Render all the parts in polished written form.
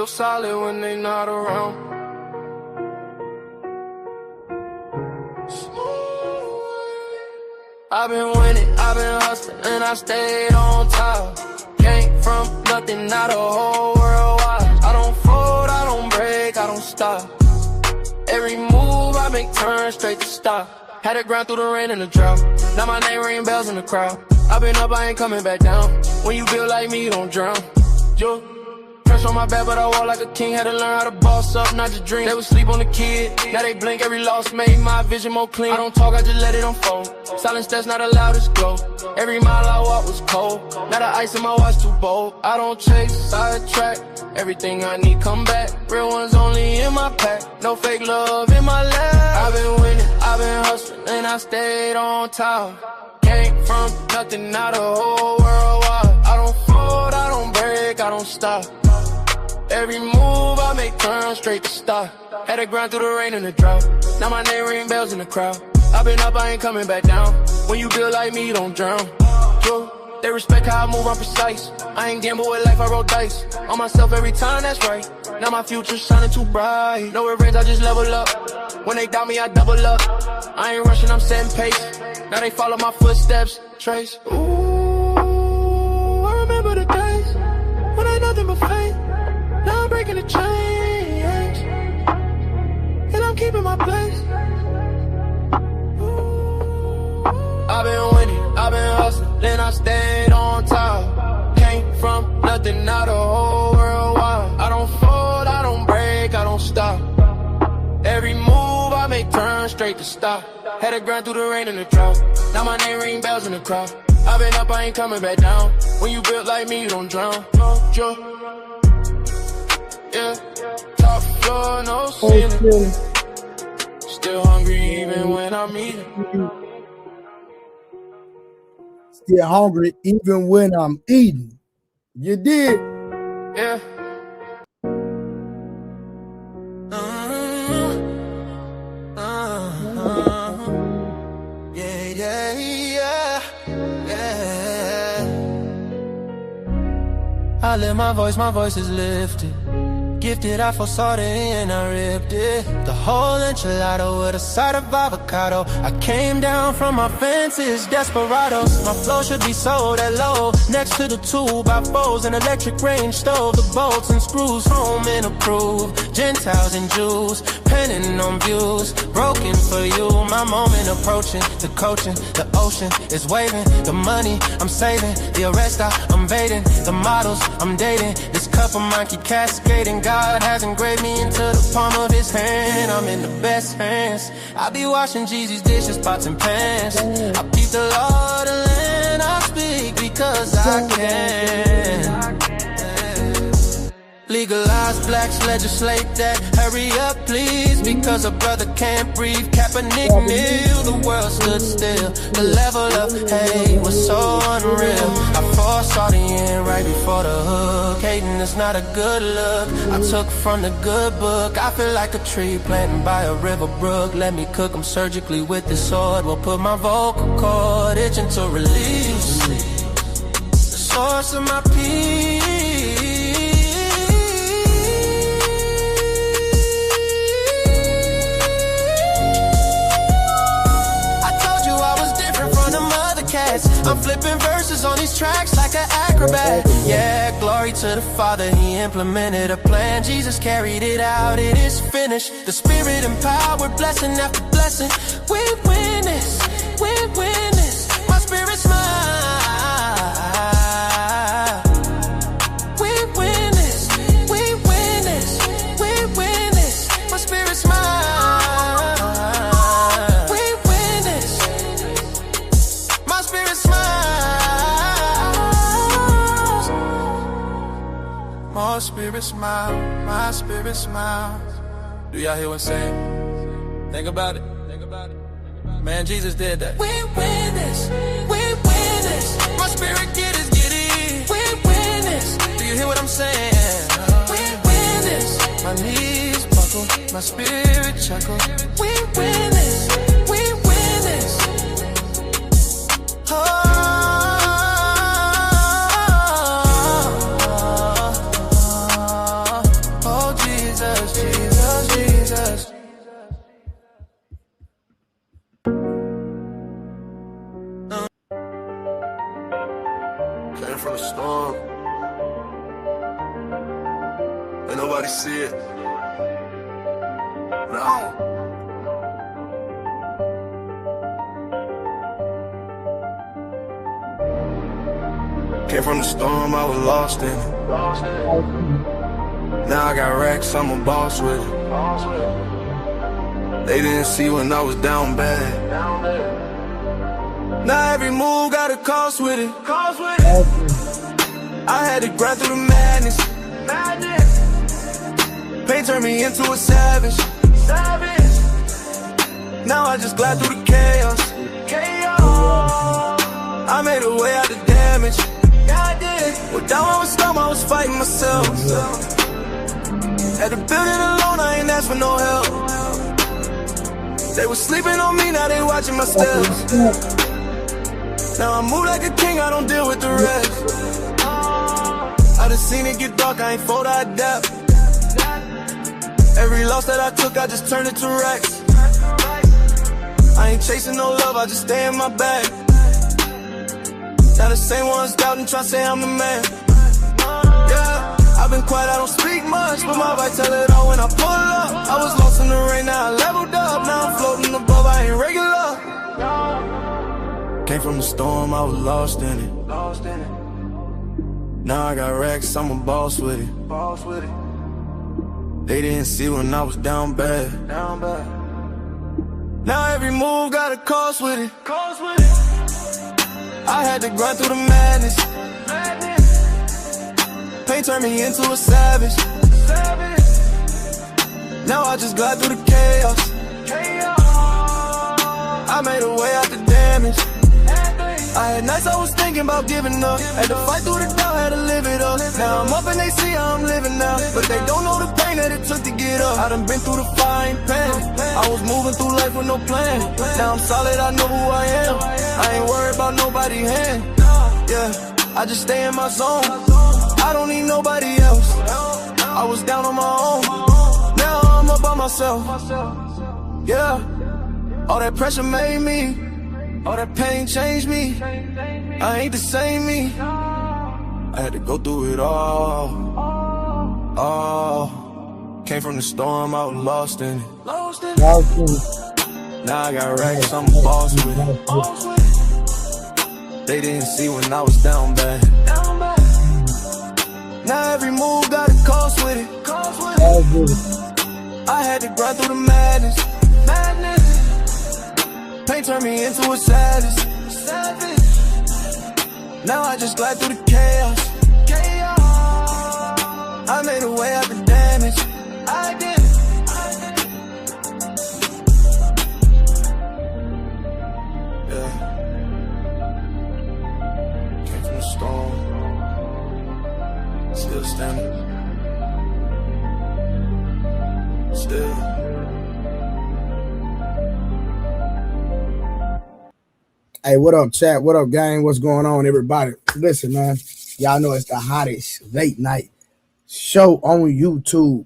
still solid when they not around. I've been winning, I've been hustling, and I stayed on top. Came from nothing, now the whole world watch. I don't fold, I don't break, I don't stop. Every move I make turn straight to stop. Had to grind through the rain and the drought. Now my name ring bells in the crowd. I've been up, I ain't coming back down. When you build like me, you don't drown. Yo, press on my back, but I walk like a king. Had to learn how to boss up, not just dream. They would sleep on the kid, now they blink. Every loss made my vision more clean. I don't talk, I just let it unfold. Silence that's not allowed to go. Every mile I walk was cold. Now the ice in my watch too bold. I don't chase, sidetrack. Everything I need come back. Real ones only in my pack. No fake love in my lap. I've been winning, I've been hustling, and I stayed on top. Came from nothing, now the whole world watch. I don't fold, I don't break, I don't stop. Every move I make turn straight to stop. Had to grind through the rain and the drought. Now my name ring bells in the crowd. I've been up, I ain't coming back down. When you build like me, you don't drown. Yo, they respect how I move, I'm precise. I ain't gamble with life, I roll dice. On myself every time, that's right. Now my future's shining too bright. No revenge, I just level up. When they doubt me, I double up. I ain't rushing, I'm setting pace. Now they follow my footsteps, trace. Ooh, I remember the days when I had nothing but faith. Now I'm breaking the chains, and I'm keeping my place. I've been winning, I've been hustling, then I stayed on top. Came from nothing, now the whole world wild. I don't fold, I don't break, I don't stop. Every move I make turn straight to stop. Had to grind through the rain and the drought. Now my name ring bells in the crowd. I've been up, I ain't coming back down. When you built like me, you don't drown. Joe. Yeah, top floor, no ceiling. Still hungry even when I'm eating. Still hungry even when I'm eating. You did. Yeah. I lift my voice is lifted. Gifted, I foresaw it and I ripped it. The whole enchilada with a side of avocado. I came down from my fences, desperados. My flow should be sold at low. Next to the 2x4s, an electric range stove. The bolts and screws, home and approved. Gentiles and Jews, penning on views. Broken for you, my moment approaching. The coaching, the ocean is waving. The money I'm saving, the arrest I'm evading. The models I'm dating, this cup of mine keep cascading. God has engraved me into the palm of his hand. I'm in the best hands. I be washing Jeezy's dishes, pots and pans. I keep the law of the land. I speak because I can. Legalize blacks, legislate that. Hurry up, please, because a brother can't breathe. Kaepernick kneel, the world stood still. The level of hate was so unreal. I foresaw the end right before the hook. Hating is not a good look. I took from the good book. I feel like a tree planted by a river brook. Let me cook them surgically with this sword. Will put my vocal cord itching to release the source of my peace. I'm flipping verses on these tracks like an acrobat. Yeah, glory to the Father, he implemented a plan. Jesus carried it out, it is finished. The Spirit empowered, blessing after blessing. We win this, we win this. My spirit's mine. We win this, we win this, we win this. My spirit's mine. My spirit smile, my spirit smiles. Do y'all hear what I'm saying? Think about it. Think about it. Man, Jesus did that. We win this. We win this. My spirit get it. We win this. Do you hear what I'm saying? We win this. My knees buckle, my spirit chuckle. We win this. We win this. Oh. Came from the storm. Ain't nobody see it. Nah. Came from the storm, I was lost in it. Now I got racks, I'm a boss with it. They didn't see when I was down bad. Now every move got a cost with it. I had to grind through the madness. Pain turned me into a savage. Now I just glide through the chaos. I made a way out the damage. Well, down I was storm, I was fighting myself. Had to build it alone, I ain't asked for no help. They was sleeping on me, now they watching my steps. Now I move like a king, I don't deal with the rest. I done seen it get dark, I ain't fold, I adapt. Every loss that I took, I just turned it to racks. I ain't chasing no love, I just stay in my bag. Now the same ones doubting, tryna say I'm the man. Yeah, I've been quiet, I don't speak much, but my vibe tell it all when I pull up. I was lost in the rain, now I leveled up. Now I'm floating above, I ain't regular. Came from the storm, I was lost in it. Now I got racks, I'm a boss with it. They didn't see when I was down bad. Now every move got a cost with it. I had to grind through the madness. Pain turned me into a savage. Now I just glide through the chaos. I made a way out the damage. I had nights I was thinking about giving up. Had to fight through the doubt, had to live it up. Now I'm up and they see how I'm living now, but they don't know the pain that it took to get up. I done been through the fire, ain't panic. I was moving through life with no plan. Now I'm solid, I know who I am. I ain't worried about nobody's hand. Yeah, I just stay in my zone. I don't need nobody else. I was down on my own. Now I'm up by myself. Yeah, all that pressure made me. All that pain changed me. I ain't the same me. I had to go through it all. Came from the storm, I was lost in it. Now I got racks, I'm a boss with it. They didn't see when I was down bad. Now every move got a cost with it. I had to grind through the madness. Pain turned me into a savage. Now I just glide through the chaos. I made a way out the damage. I did. Yeah. Came from the storm. Still standing. Still. Hey, what up, chat? What up, gang? What's going on, everybody? Listen, man. Y'all know it's the hottest late night show on YouTube.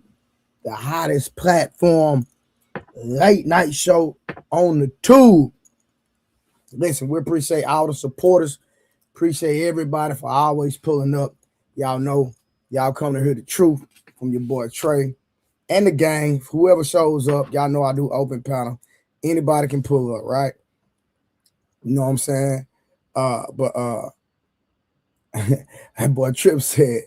The hottest platform late night show on the tube. Listen, we appreciate all the supporters. Appreciate everybody for always pulling up. Y'all know y'all come to hear the truth from your boy Trey and the gang. Whoever shows up, y'all know I do open panel. Anybody can pull up, right? You know what I'm saying? That boy Trip said,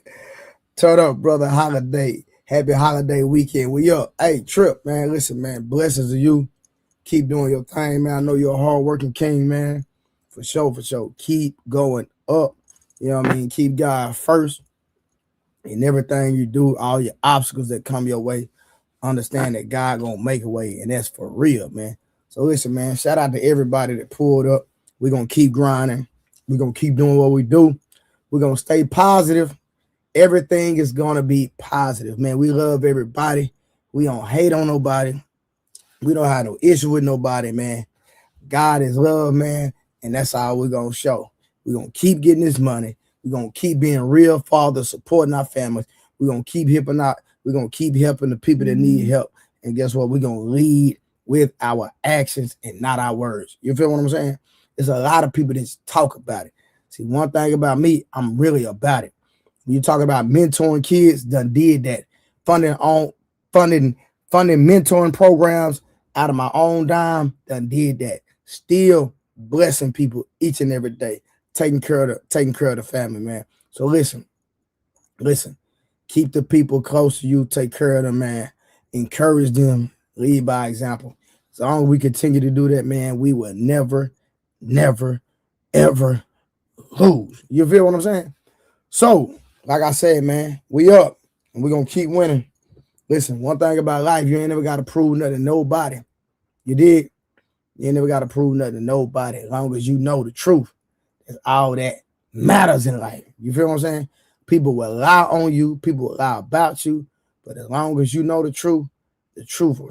turn up, brother, holiday. Happy holiday weekend. We up. Hey, Trip, man, listen, man, blessings to you. Keep doing your thing, man. I know you're a hard-working king, man. For sure, for sure. Keep going up. You know what I mean? Keep God first in everything you do, all your obstacles that come your way. Understand that God gonna make a way, and that's for real, man. So listen, man, shout out to everybody that pulled up. We're going to keep grinding. We're going to keep doing what we do. We're going to stay positive. Everything is going to be positive, man. We love everybody. We don't hate on nobody. We don't have no issue with nobody, man. God is love, man, and that's all we're going to show. We're going to keep getting this money. We're going to keep being real fathers, supporting our families. We're going to keep helping out. We're going to keep helping the people that need help. And guess what? We're going to lead with our actions and not our words. You feel what I'm saying? There's a lot of people that talk about it. See, one thing about me, I'm really about it. When you talk about mentoring kids, done did that. Funding funding mentoring programs out of my own dime, done did that. Still blessing people each and every day, taking care of the family, man. So listen, keep the people close to you, take care of them, man. Encourage them, lead by example. As long as we continue to do that, man, we will never, ever lose. You feel what I'm saying? So, like I said, man, we up and we're gonna keep winning. Listen, one thing about life, you ain't never gotta prove nothing to nobody. You dig? You ain't never gotta prove nothing to nobody as long as you know the truth. That's all that matters in life. You feel what I'm saying? People will lie on you, people will lie about you, but as long as you know the truth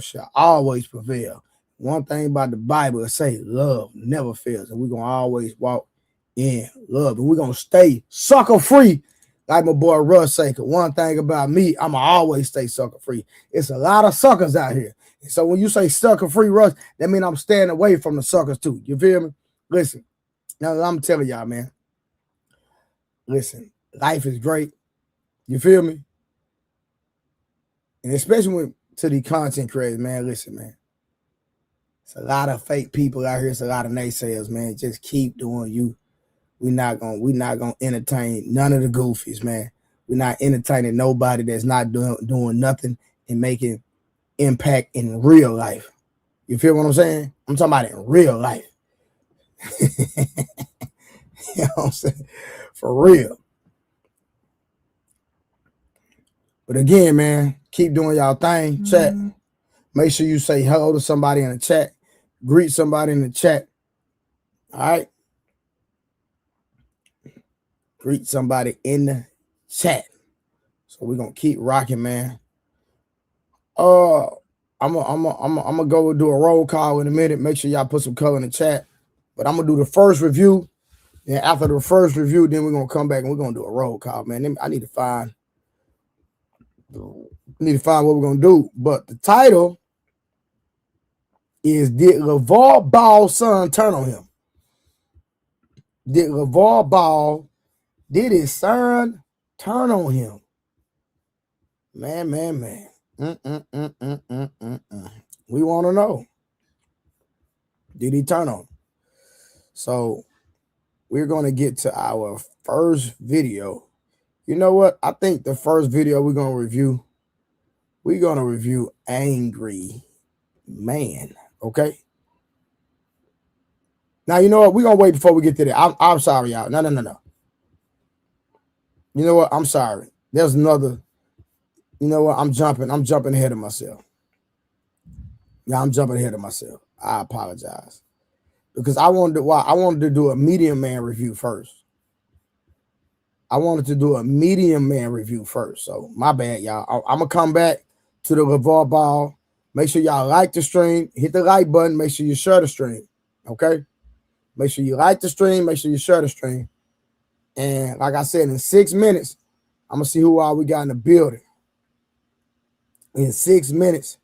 shall always prevail. One thing about the Bible is say love never fails, and we're gonna always walk in love, and we're gonna stay sucker free, like my boy Russ say. One thing about me, I'ma always stay sucker free. It's a lot of suckers out here, and so when you say sucker free, Russ, that means I'm staying away from the suckers too. You feel me? Listen, now I'm telling y'all, man. Listen, life is great. You feel me? And especially when to the content creators, man. Listen, man. It's a lot of fake people out here. It's a lot of naysayers, man. Just keep doing you. We're not gonna entertain none of the goofies, man. We're not entertaining nobody that's not doing nothing and making impact in real life. You feel what I'm saying? I'm talking about in real life. You know what I'm saying? For real. But again, man, keep doing y'all thing. Chat. Make sure you say hello to somebody in the chat. Greet somebody in the chat. All right. Greet somebody in the chat. So we're gonna keep rocking, man. I'm gonna go do a roll call in a minute. Make sure y'all put some color in the chat. But I'm gonna do the first review. And after the first review, then we're gonna come back and we're gonna do a roll call, man. I need to find what we're gonna do. But the title is Did LaVar Ball's son turn on him? Did LaVar Ball, did his son turn on him? Man. We want to know. Did he turn on him? So we're going to get to our first video. You know what? I think the first video we're going to review Angry Man. Okay? Now, you know what? We're going to wait before we get to that. I'm sorry, y'all. No. You know what? I'm sorry. There's another. You know what? I'm jumping ahead of myself. Yeah, I'm jumping ahead of myself. I apologize. Because I wanted to do a Medium Man review first. So my bad, y'all. I'm gonna come back to the LaVar Ball. Make sure y'all like the stream. Hit the like button. Make sure you share the stream. Okay? Make sure you like the stream. Make sure you share the stream. And like I said, in 6 minutes, I'm gonna see who all we got in the building. In 6 minutes.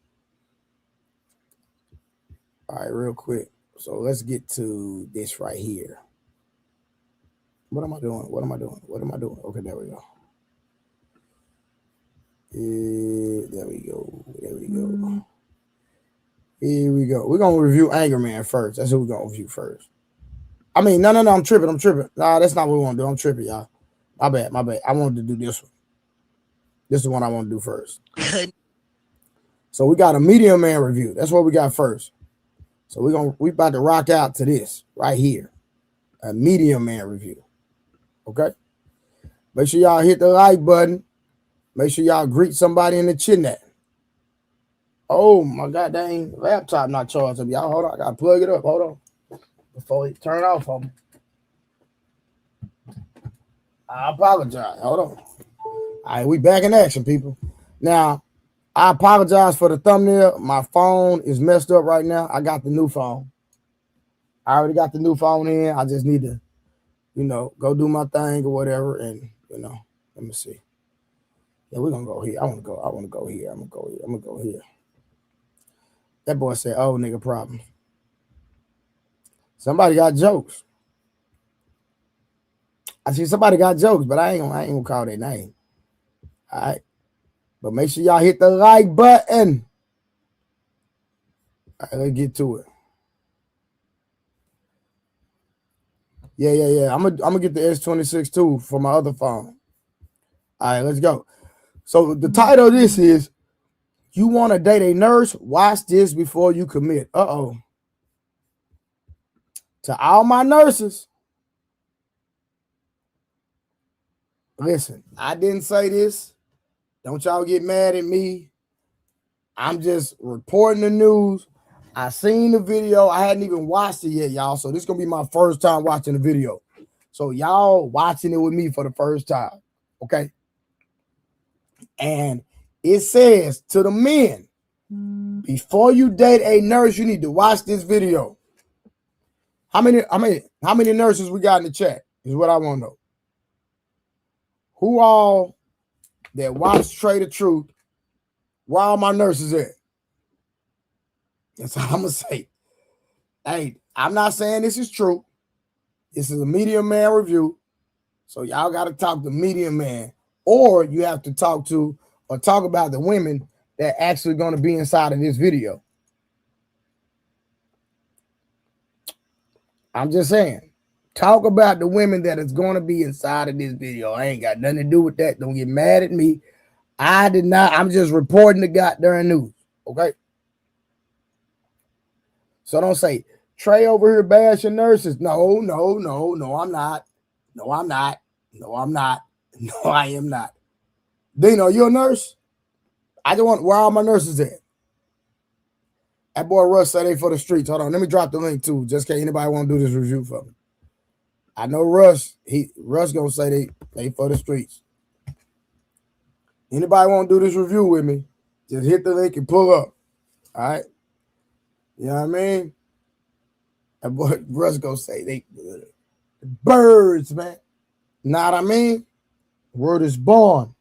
All right, real quick. So let's get to this right here. What am I doing? Okay, there we go. There we go. Here we go. We're going to review Angry Man first. That's who we're going to review first. I mean, no, I'm tripping. Nah, that's not what we want to do. I'm tripping, y'all. My bad. I wanted to do this one. This is the one I want to do first. So we got a Medium Man review. That's what we got first. So we about to rock out to this right here. A Medium Man review. Okay? Make sure y'all hit the like button. Make sure y'all greet somebody in the chat. Oh my god dang laptop not charged up. Y'all hold on. I gotta plug it up. Hold on. Before it turn off on me. I apologize. Hold on. All right, we back in action, people. Now, I apologize for the thumbnail. My phone is messed up right now. I got the new phone. I already got the new phone in. I just need to, go do my thing or whatever. And, let me see. Yeah, we're gonna go here. I wanna go here. I'm gonna go here. That boy said, oh, nigga problem. Somebody got jokes. I see somebody got jokes, but I ain't gonna call their name. All right. But make sure y'all hit the like button. All right, let's get to it. Yeah. I'm gonna get the S26 too for my other phone. All right, let's go. So the title of this is "You Want to Date a Nurse? Watch this before you commit." To all my nurses, listen, I didn't say this. Don't y'all get mad at me. I'm just reporting the news. I seen the video. I hadn't even watched it yet, y'all. So this is going to be my first time watching the video. So y'all watching it with me for the first time. Okay. And it says to the men, before you date a nurse, you need to watch this video. How many nurses we got in the chat is what I want to know. Who all that watch Trader Truth, where all my nurses at? That's all I'm going to say. Hey, I'm not saying this is true. This is a Media Man review. So y'all got to talk to Media Man. Or you have to talk about the women that actually going to be inside of this video. I'm just saying. Talk about the women that is going to be inside of this video. I ain't got nothing to do with that. Don't get mad at me. I did not. I'm just reporting the goddamn news. Okay? So don't say, Trey over here bashing nurses. No, I'm not. No, I'm not. No, I am not. Dino, you a nurse? I just want, where all my nurses at? That boy Russ said they for the streets. Hold on, let me drop the link too, just in case anybody want to do this review for me. I know Russ gonna say they for the streets. Anybody want to do this review with me, just hit the link and pull up. All right? You know what I mean? That boy Russ gonna say they birds, man. Know what I mean? Word is born.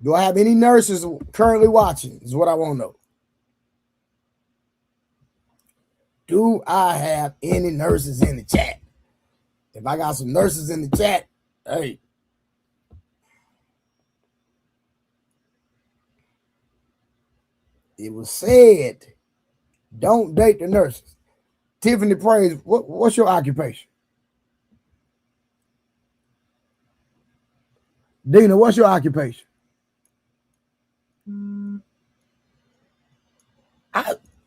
Do I have any nurses currently watching? Is what I want to know. Do I have any nurses in the chat? If I got some nurses in the chat, hey. It was said, don't date the nurses. Tiffany Praise, what's your occupation? Dina, what's your occupation?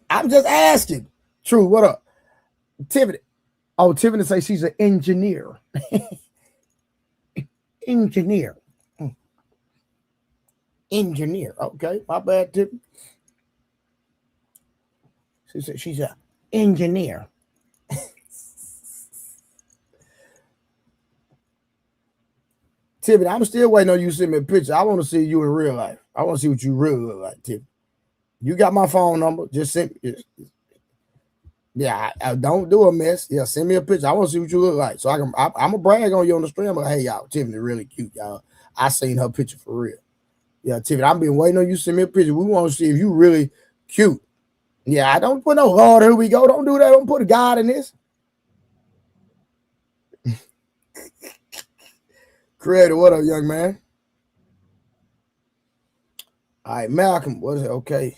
I'm just asking. True, what up? Tiffany. Oh, Tiffany say she's an engineer. Engineer. Engineer. Okay, my bad, Tiffany. She said she's an engineer. Tiffany, I'm still waiting on you to send me a picture. I want to see you in real life. I want to see what you really look like, Tiffany. You got my phone number. Just send me. Yeah, I don't do a mess. Yeah, send me a picture. I want to see what you look like. So I'm gonna brag on you on the stream. Like, hey, y'all, Tiffany really cute, y'all. I seen her picture for real. Yeah, Tiffany, I've been waiting on you to send me a picture. We want to see if you really cute. Yeah, I don't put no Lord, here we go. Don't do that. Don't put a God in this. Creator, what up, young man? All right, Malcolm, what is it? Okay.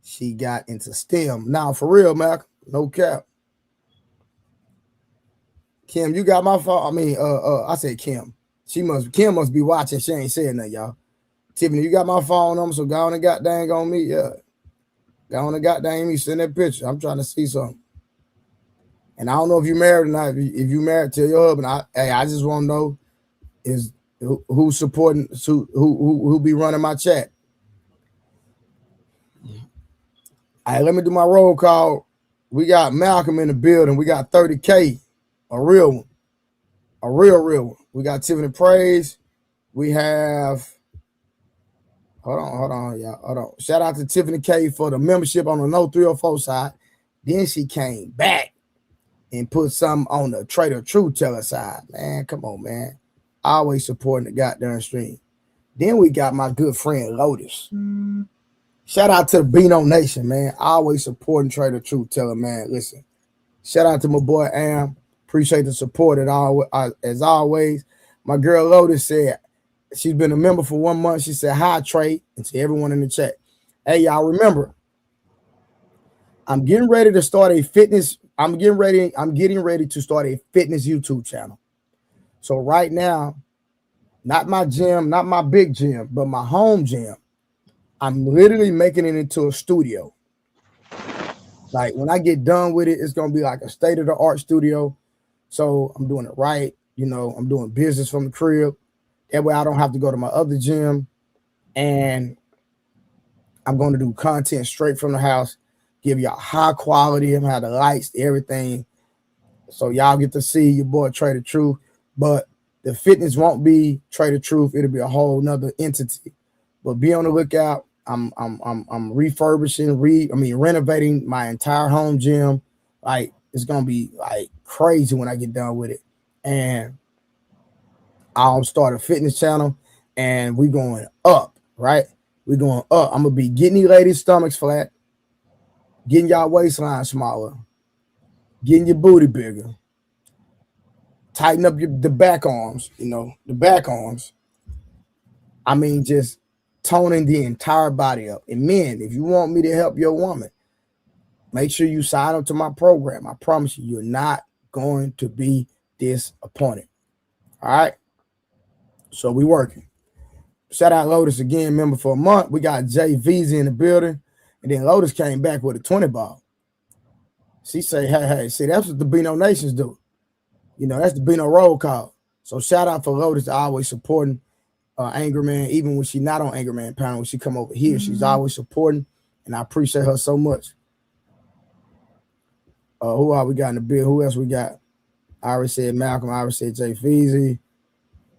She got into STEM. Now, for real, Malcolm, no cap. Kim, you got my phone. I mean, I said Kim. Kim must be watching. She ain't saying that, y'all. Tiffany, you got my phone number, so go on and got dang on me. Yeah. Go on and got dang me. Send that picture. I'm trying to see something. And I don't know if you married or not. If you married, tell your husband. I just want to know is who's supporting, who be running my chat. All right, let me do my roll call. We got Malcolm in the building. We got 30K, a real one, a real one. We got Tiffany Praise. We have, hold on, y'all. Hold on. Shout out to Tiffany K for the membership on the No 304 side. Then she came back and put something on the Trader Truth Teller side. Man, come on, man. Always supporting the goddamn stream. Then we got my good friend Lotus. Shout out to the Beano Nation, man. Always supporting Trader Truth Teller, man. Listen, shout out to my boy Am. Appreciate the support as always. My girl Lotus said she's been a member for 1 month. She said, hi, Trey, and to everyone in the chat. Hey, y'all, remember, I'm getting ready to start a fitness. I'm getting ready to start a fitness YouTube channel. So right now, not my gym, not my big gym, but my home gym, I'm literally making it into a studio. Like when I get done with it, it's going to be like a state-of-the-art studio. So I'm doing it right. You know, I'm doing business from the crib. That way I don't have to go to my other gym. And I'm going to do content straight from the house, give y'all high quality. I'm going to have the lights, everything. So y'all get to see your boy Trey the Truth. But the fitness won't be Trey the Truth. It'll be a whole nother entity. But be on the lookout. I'm refurbishing, renovating my entire home gym. Like it's gonna be like crazy when I get done with it. And I'll start a fitness channel and we going up, right? We're going up. I'm gonna be getting these ladies' stomachs flat, getting y'all waistline smaller, getting your booty bigger, tighten up the back arms, the back arms. I mean, just toning the entire body up. And men, if you want me to help your woman, make sure you sign up to my program. I promise you, you're not going to be disappointed. All right? So we working. Shout out Lotus again, member for a month. We got Jay Vz in the building. And then Lotus came back with a 20 ball. She say, hey, see, that's what the Beano Nations do. That's the Beano roll call. So shout out for Lotus always supporting Anger Man, even when she's not on Anger Man panel. When she come over here, she's always supporting, and I appreciate her so much. Who are we got in the bill? Who else we got? I already said Malcolm. I already said Jay Feezy.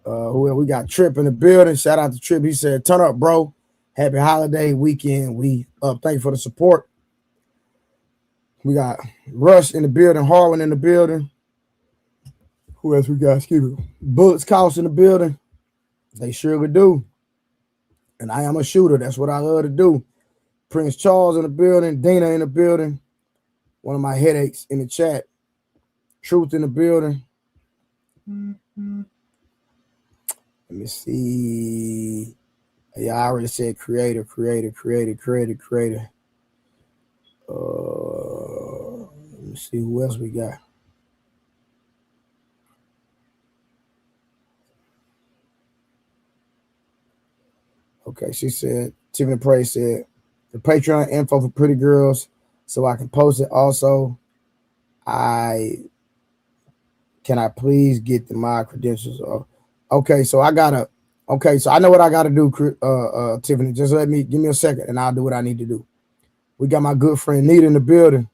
Who else? We got Trip in the building. Shout out to Trip. He said, turn up, bro. Happy holiday weekend. We up. Thank you for the support. We got Rush in the building. Harlan in the building. Who else we got? Excuse me. Bullets Cost in the building. They surely do. And I am a shooter. That's what I love to do. Prince Charles in the building. Dina in the building. One of my headaches in the chat. Truth in the building. Let me see. Yeah, I already said creator. Let me see who else we got. Okay, she said, Tiffany Praise said, the Patreon info for pretty girls so I can post it. Also, can I please get my credentials? Okay, so I know what I gotta do, Tiffany. Just give me a second and I'll do what I need to do. We got my good friend Nita in the building.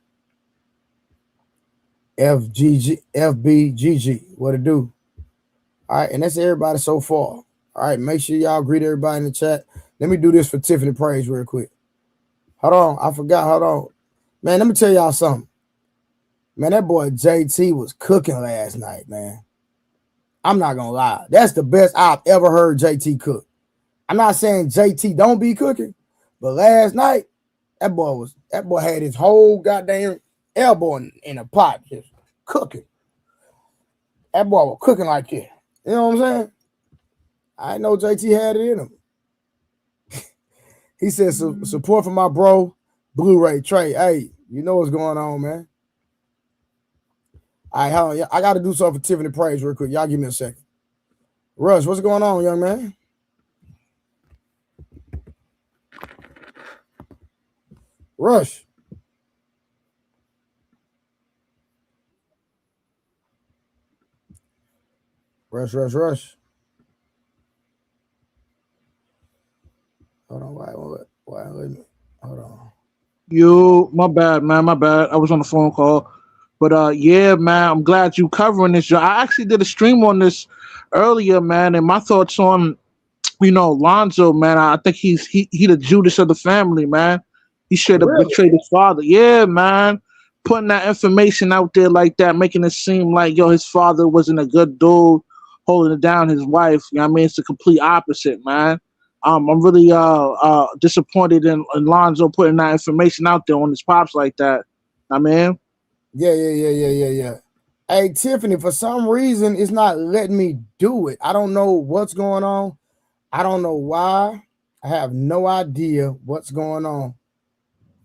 FBGG, what it do? All right, and that's everybody so far. All right, make sure y'all greet everybody in the chat. Let me do this for Tiffany Praise real quick. Hold on, I forgot. Hold on. Man, let me tell y'all something. Man, that boy JT was cooking last night, man. I'm not going to lie. That's the best I've ever heard JT cook. I'm not saying JT don't be cooking, but last night, that boy had his whole goddamn elbow in a pot just cooking. That boy was cooking like that. You know what I'm saying? I know JT had it in him. He said, support for my bro, Blu-ray Trey. Hey, you know what's going on, man. All right, hold on. I got to do something for Tiffany Praise real quick. Y'all give me a second. Rush, what's going on, young man? Rush. Rush. Hold on, why let me? Hold on. My bad, man. My bad. I was on the phone call. But yeah, man, I'm glad you covering this. I actually did a stream on this earlier, man, and my thoughts on, Lonzo, man. I think he the Judas of the family, man. He should have betrayed his father. Yeah, man. Putting that information out there like that, making it seem like, his father wasn't a good dude, holding it down his wife. You know what I mean? It's the complete opposite, man. I'm really disappointed in Lonzo putting that information out there on his pops like that. I mean, Yeah. Hey Tiffany, for some reason, it's not letting me do it. I don't know what's going on. I don't know why. I have no idea what's going on,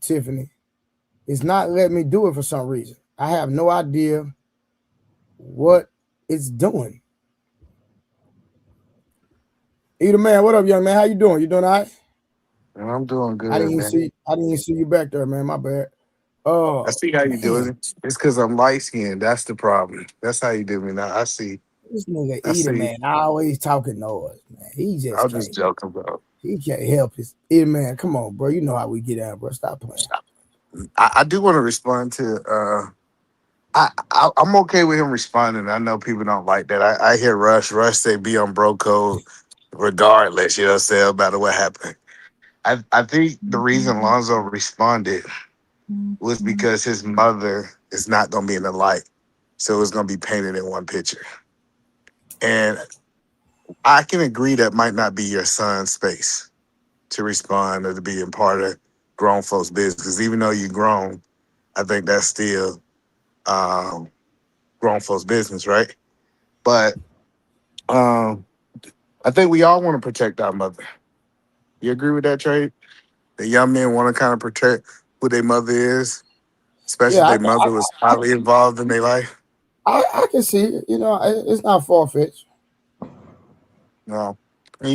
Tiffany. It's not letting me do it for some reason. I have no idea what it's doing. Either man, what up, young man? How you doing? You doing all right? I'm doing I didn't good, even man. see. I didn't even see you back there, man. My bad. I Oh see how you doing man, it. It's because I'm light skinned. That's the problem. That's how you do me now. I see. this nigga I Eater see. man, always talking noise, man. He just I'm just can't. joking, bro. He can't help his Eater man. Come on, bro. You know how we get out, bro. Stop playing. I do want to respond to. I'm okay with him responding. I know people don't like that. I hear Rush say be on bro code, regardless. You know, say no matter what happened. I think the reason Lonzo responded was because his mother is not going to be in the light, so it's going to be painted in one picture. And I can agree that might not be your son's space to respond or to be a part of grown folks' business. Because even though you're grown, I think that's still um, grown folks' business, right? But um, I think we all want to protect our mother. You agree with that, Trey? The young men want to kind of protect who their mother is, especially if Yeah, their mother was highly involved in their life. I can see it. You know, it's not far fetched. No, and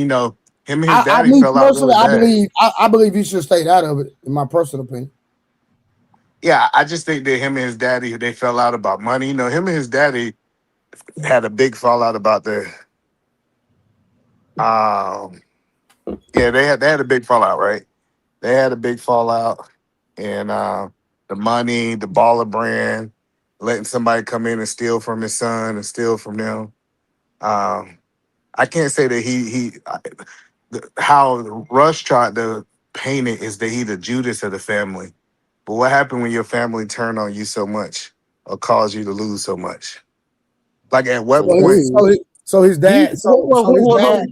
him and his I daddy me fell out personally, really bad. I believe he should stay out of it. In my personal opinion. Yeah, I just think that him and his daddy they fell out about money. Him and his daddy had a big fallout about the um yeah, they had a big fallout, right? They had a big fallout and the money, the baller brand, letting somebody come in and steal from his son and steal from them. Um I can't say that how Rush tried to paint it is that he the Judas of the family. But what happened when your family turned on you so much or caused you to lose so much? Like at what So point? his, so his, so his These, dad. So his dad.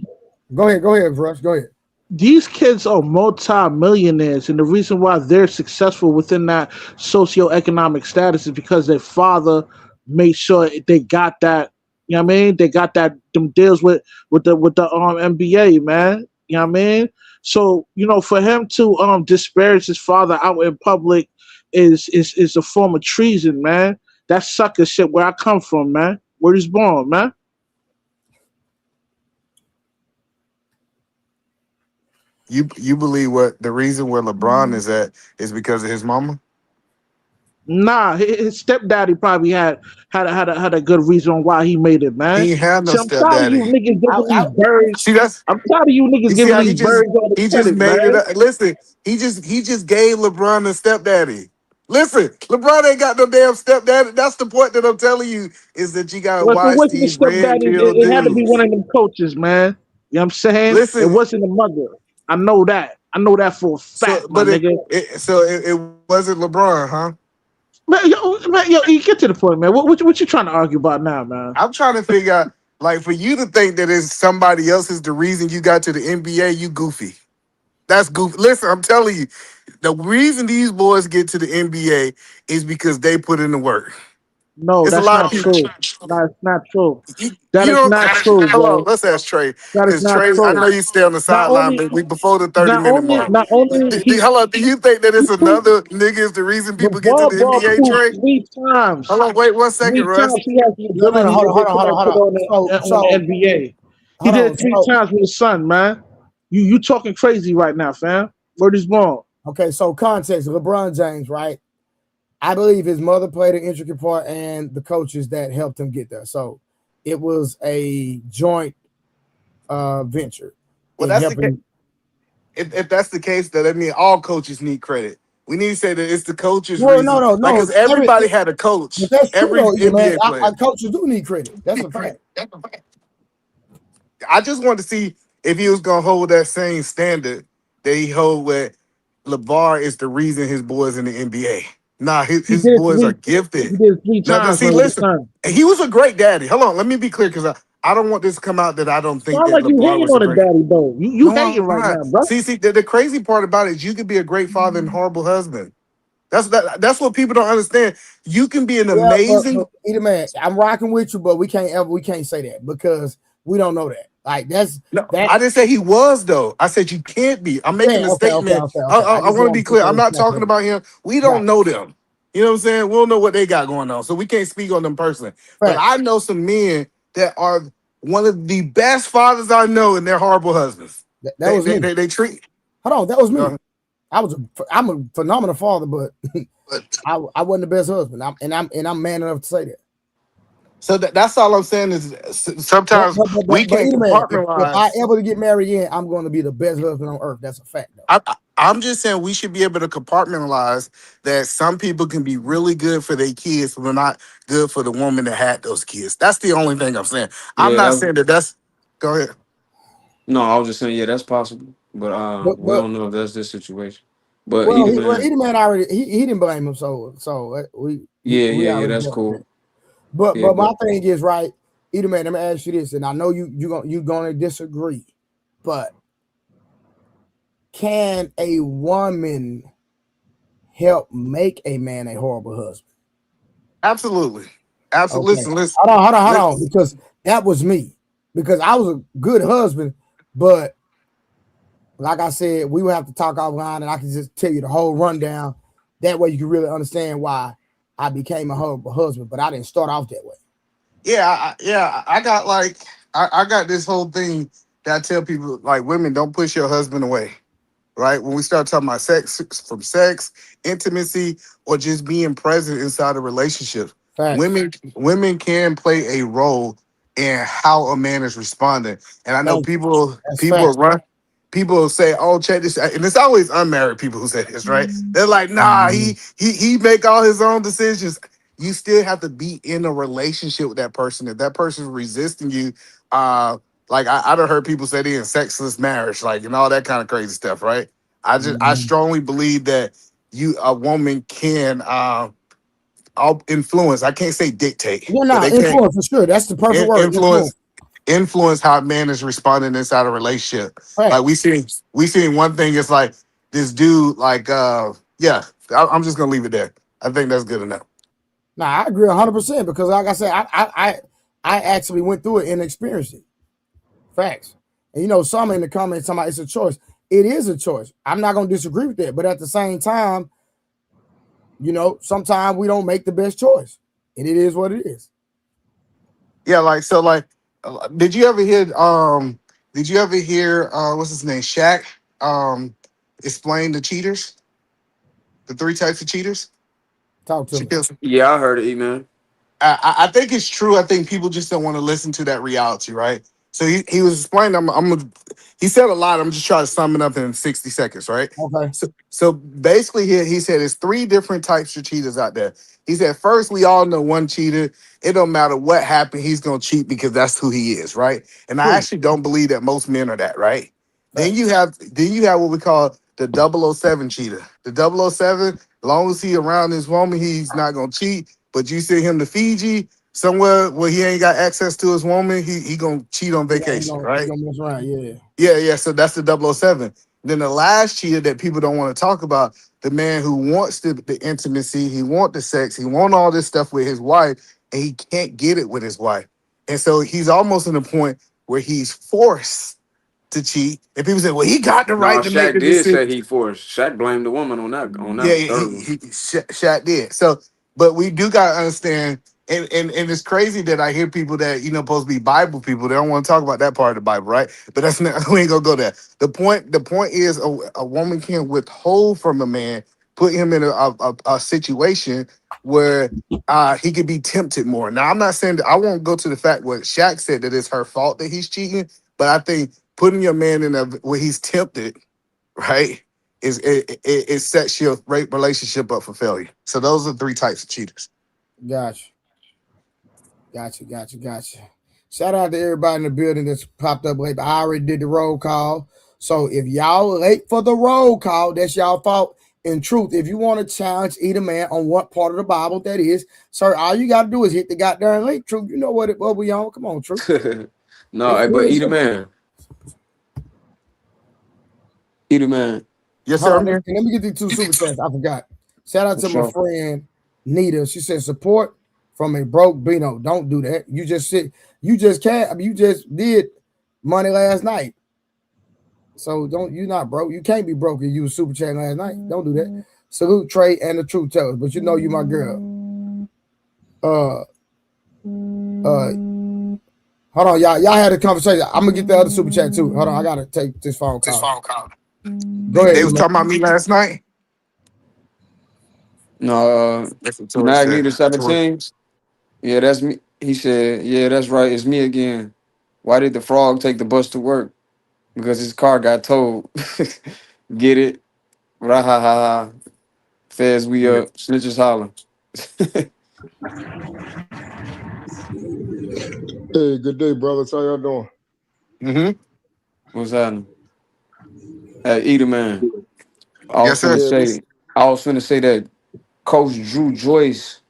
Go ahead, Rush. Go ahead. these kids are multi-millionaires, and the reason why they're successful within that socioeconomic status is because their father made sure they got that. You know what I mean? They got that them deals with the NBA, man. You know what I mean? So for him to disparage his father out in public is a form of treason, man. That's sucker shit where I come from, man. Where he's born, man. You believe what the reason where LeBron is at is because of his mama? Nah, his stepdaddy probably had a good reason why he made it, man. He ain't had no See, I'm tired of you stepdaddy. niggas I, giving I, these birds. See that's I'm tired of you you niggas see giving how these birds all the he just credit, made it man. up. Listen, he just gave LeBron a stepdaddy. Listen, LeBron ain't got no damn stepdaddy. That's the point that I'm telling you is that you gotta Well, if it watch wasn't the these red stepdaddy, pill it had to be one dudes. of them coaches, man. You know what I'm saying? It Listen, wasn't the mother. I know that. I know that for a so fact, my but nigga. it wasn't LeBron, huh? Man, you get to the point, man. What you trying to argue about now, man? I'm trying to figure out, like, for you to think that it's somebody else is the reason you got to the NBA, you goofy. That's goofy. Listen, I'm telling you, the reason these boys get to the NBA is because they put in the work. No, It's a that's lot of not people. true. That's not true. You, That you is don't. not true, Hello, bro. let's ask Trey. That is Because not Trey, I true. know you stay on the Not sideline, only but we before the 30 not minute only mark. not only Hello, do you think that he it's proved another nigga is the reason the people get to the ball NBA, proved Trey? 3 times. Hold on, wait 1 second, Three Russ. times he has the no, no, no. ability Hold to on, hold on, hold on, put hold on. on the NBA. He did it three So times with his son, man. You talking crazy right now, fam. Word is born. okay. So context: LeBron James, right? I believe his mother played an intricate part, and the coaches that helped him get there. So it was a joint venture Well, in that's the case. helping. If that's the case, then I mean all coaches need credit. We need to say that it's the coach's No, no, reason, no, like no. because everybody had a But coach, that's true every though, you man. NBA player. Coaches do need credit. That's a fact. I just wanted to see if he was gonna hold that same standard that he hold with Lavar is the reason his boys in the NBA. Nah, He his did it boys are three. He gifted. did it three Now, times see, with his listen, son. he was a great daddy. Hold on, let me be clear because I don't want this to come out that I don't think Sound that like you Lavar hating was a on the great. daddy though. You No, I'm hating right not. now, bro. See, the crazy part about it is you could be a great father and horrible husband. That's what people don't understand. You can be an Yeah, but amazing. either man, I'm rocking with you, but we can't say that because we don't know that. Like that's No, that. I didn't say he was though. I said you can't be. I'm making Yeah, a statement. okay. I I just want to want be to put clear. that I'm in not talking perspective. about him. We Got don't know them. You know what I'm saying? We don't know what they got going on, so we can't speak on them personally. But facts. I know some men that are one of the best fathers I know, and they're horrible husbands. That was me. They treat. Hold on, that was me. Uh, I'm a phenomenal father, but but I wasn't the best husband. I'm man enough to say that. so that's all I'm saying is sometimes we But can't either man, if I compartmentalize. ever get married again, I'm going to be the best husband on earth. That's a fact, though. I'm just saying we should be able to compartmentalize that some people can be really good for their kids, but not good for the woman that had those kids. That's the only thing I'm saying. I'm Yeah, not that's saying that that's. Go ahead. no. I was just saying, yeah, that's possible, but we But don't know if that's this situation. But well, either man, either man already he didn't blame him, so yeah, we yeah, yeah, already that's know that. cool. Yeah, But my but thing is right, either man. Let me ask you this, and I know you gonna disagree, but can a woman help make a man a horrible husband? Absolutely. Absolutely. Okay. Listen. Hold on, Listen. because that was me. Because I was a good husband, but like I said, we would have to talk offline and I can just tell you the whole rundown. That way you can really understand why I became a horrible husband, but I didn't start off that way. Yeah, yeah. I got like I got this whole thing that I tell people like women don't push your husband away. Right? When we start talking about sex, from sex, intimacy, or just being present inside a relationship, Facts. women can play a role in how a man is responding. And I know Thank you. That's people facts. run people say, "Oh, check this," out. And it's always unmarried people who say this, right? They're like, "Nah, Mhm. he make all his own decisions." You still have to be in a relationship with that person. If that person's resisting you, like I done heard people say they in sexless marriage, like and all that kind of crazy stuff, right? I Mhm. strongly believe that a woman can influence. I can't say dictate, Yeah, but no, they can influence for sure. That's the perfect word. influence Influence. how a man is responding inside a relationship. Like Facts. we seen one thing. It's like this dude, like yeah. I'm just gonna leave it there. I think that's good enough. Nah, I agree 100% because, like I said, I actually went through it and experienced it. Facts. And some in the comments talking about it's a choice. It is a choice. I'm not gonna disagree with that, but at the same time, sometimes we don't make the best choice, and it is what it is. Yeah, like so, like, did you ever hear? Did you ever hear? What's his name? Shaq. Explain the cheaters, the three types of cheaters. Talk to me. yeah, I heard it, man. I think it's true. I think people just don't want to listen to that reality, right? So he was explaining. He said a lot. I'm just trying to sum it up in 60 seconds, right? Okay. So basically, he said there's three different types of cheaters out there. He said first, we all know one cheater. It don't matter what happened, he's gonna cheat because that's who he is, right? And I True. actually don't believe that most men are that, right? Facts. Then you have what we call the 007 cheater. The 007, as long as he around his woman, he's not gonna cheat. But you send him to Fiji, somewhere where he ain't got access to his woman, he gonna cheat on vacation, He right? gonna mess around. Yeah. Yeah, yeah. So that's the 007. Then the last cheater that people don't want to talk about, the man who wants the intimacy, he want the sex, he want all this stuff with his wife, and he can't get it with his wife. And so he's almost in a point where he's forced to cheat. And people say, well, he got the No, right to make Shaq the did decision. say he forced. Shaq blamed the woman on Yeah, that third one. Shaq did. So, but we do gotta understand, and it's crazy that I hear people that supposed to be Bible people. They don't want to talk about that part of the Bible, right? But that's not. We ain't gonna go there. The point is, a woman can't withhold from a man, put him in a situation where he could be tempted more. Now, I'm not saying that I won't go to the fact what Shaq said that it's her fault that he's cheating, but I think putting your man in a where he's tempted, right? It sets your relationship up for failure. So those are three types of cheaters. Gotcha. Gotcha. Shout out to everybody in the building that's popped up late. I already did the roll call. So if y'all late for the roll call, that's y'all fault. In truth, if you want to challenge either man on what part of the Bible that is, sir, all you got to do is hit the goddamn link. Truth, you know what we on. Come on, Truth. No, It's but real simple. either man. Yes, Hold sir. on, I'm here. let me get these two super chats. I forgot. Shout out For to my sure. friend Nita. She said support from a broke Bino. Don't do that. You just sit. You just can't. I mean, you just did money last night. So don't. You not broke. You can't be broke if you was super chatting last night. Don't do that. Salute Trey and the Truth Tellers. But you know you my girl. Hold on, y'all. Y'all had a conversation. I'm gonna get the other super chat too. Hold on, I gotta take this phone call. Go ahead. They was talking about me last night. No, That's what Tori said. Magneto 17. Yeah, that's me. He said, "Yeah, that's right. It's me again. Why did the frog take the bus to work? Because his car got towed. Get it? Rahaha. Feds we Yeah. up. Snitches holler. Hey, good day, brothers. How y'all doing? Mm-hmm. What's happening? Hey, Eater man. I was Yes, sir. finna Yeah, this say. I was finna say that Coach Drew Joyce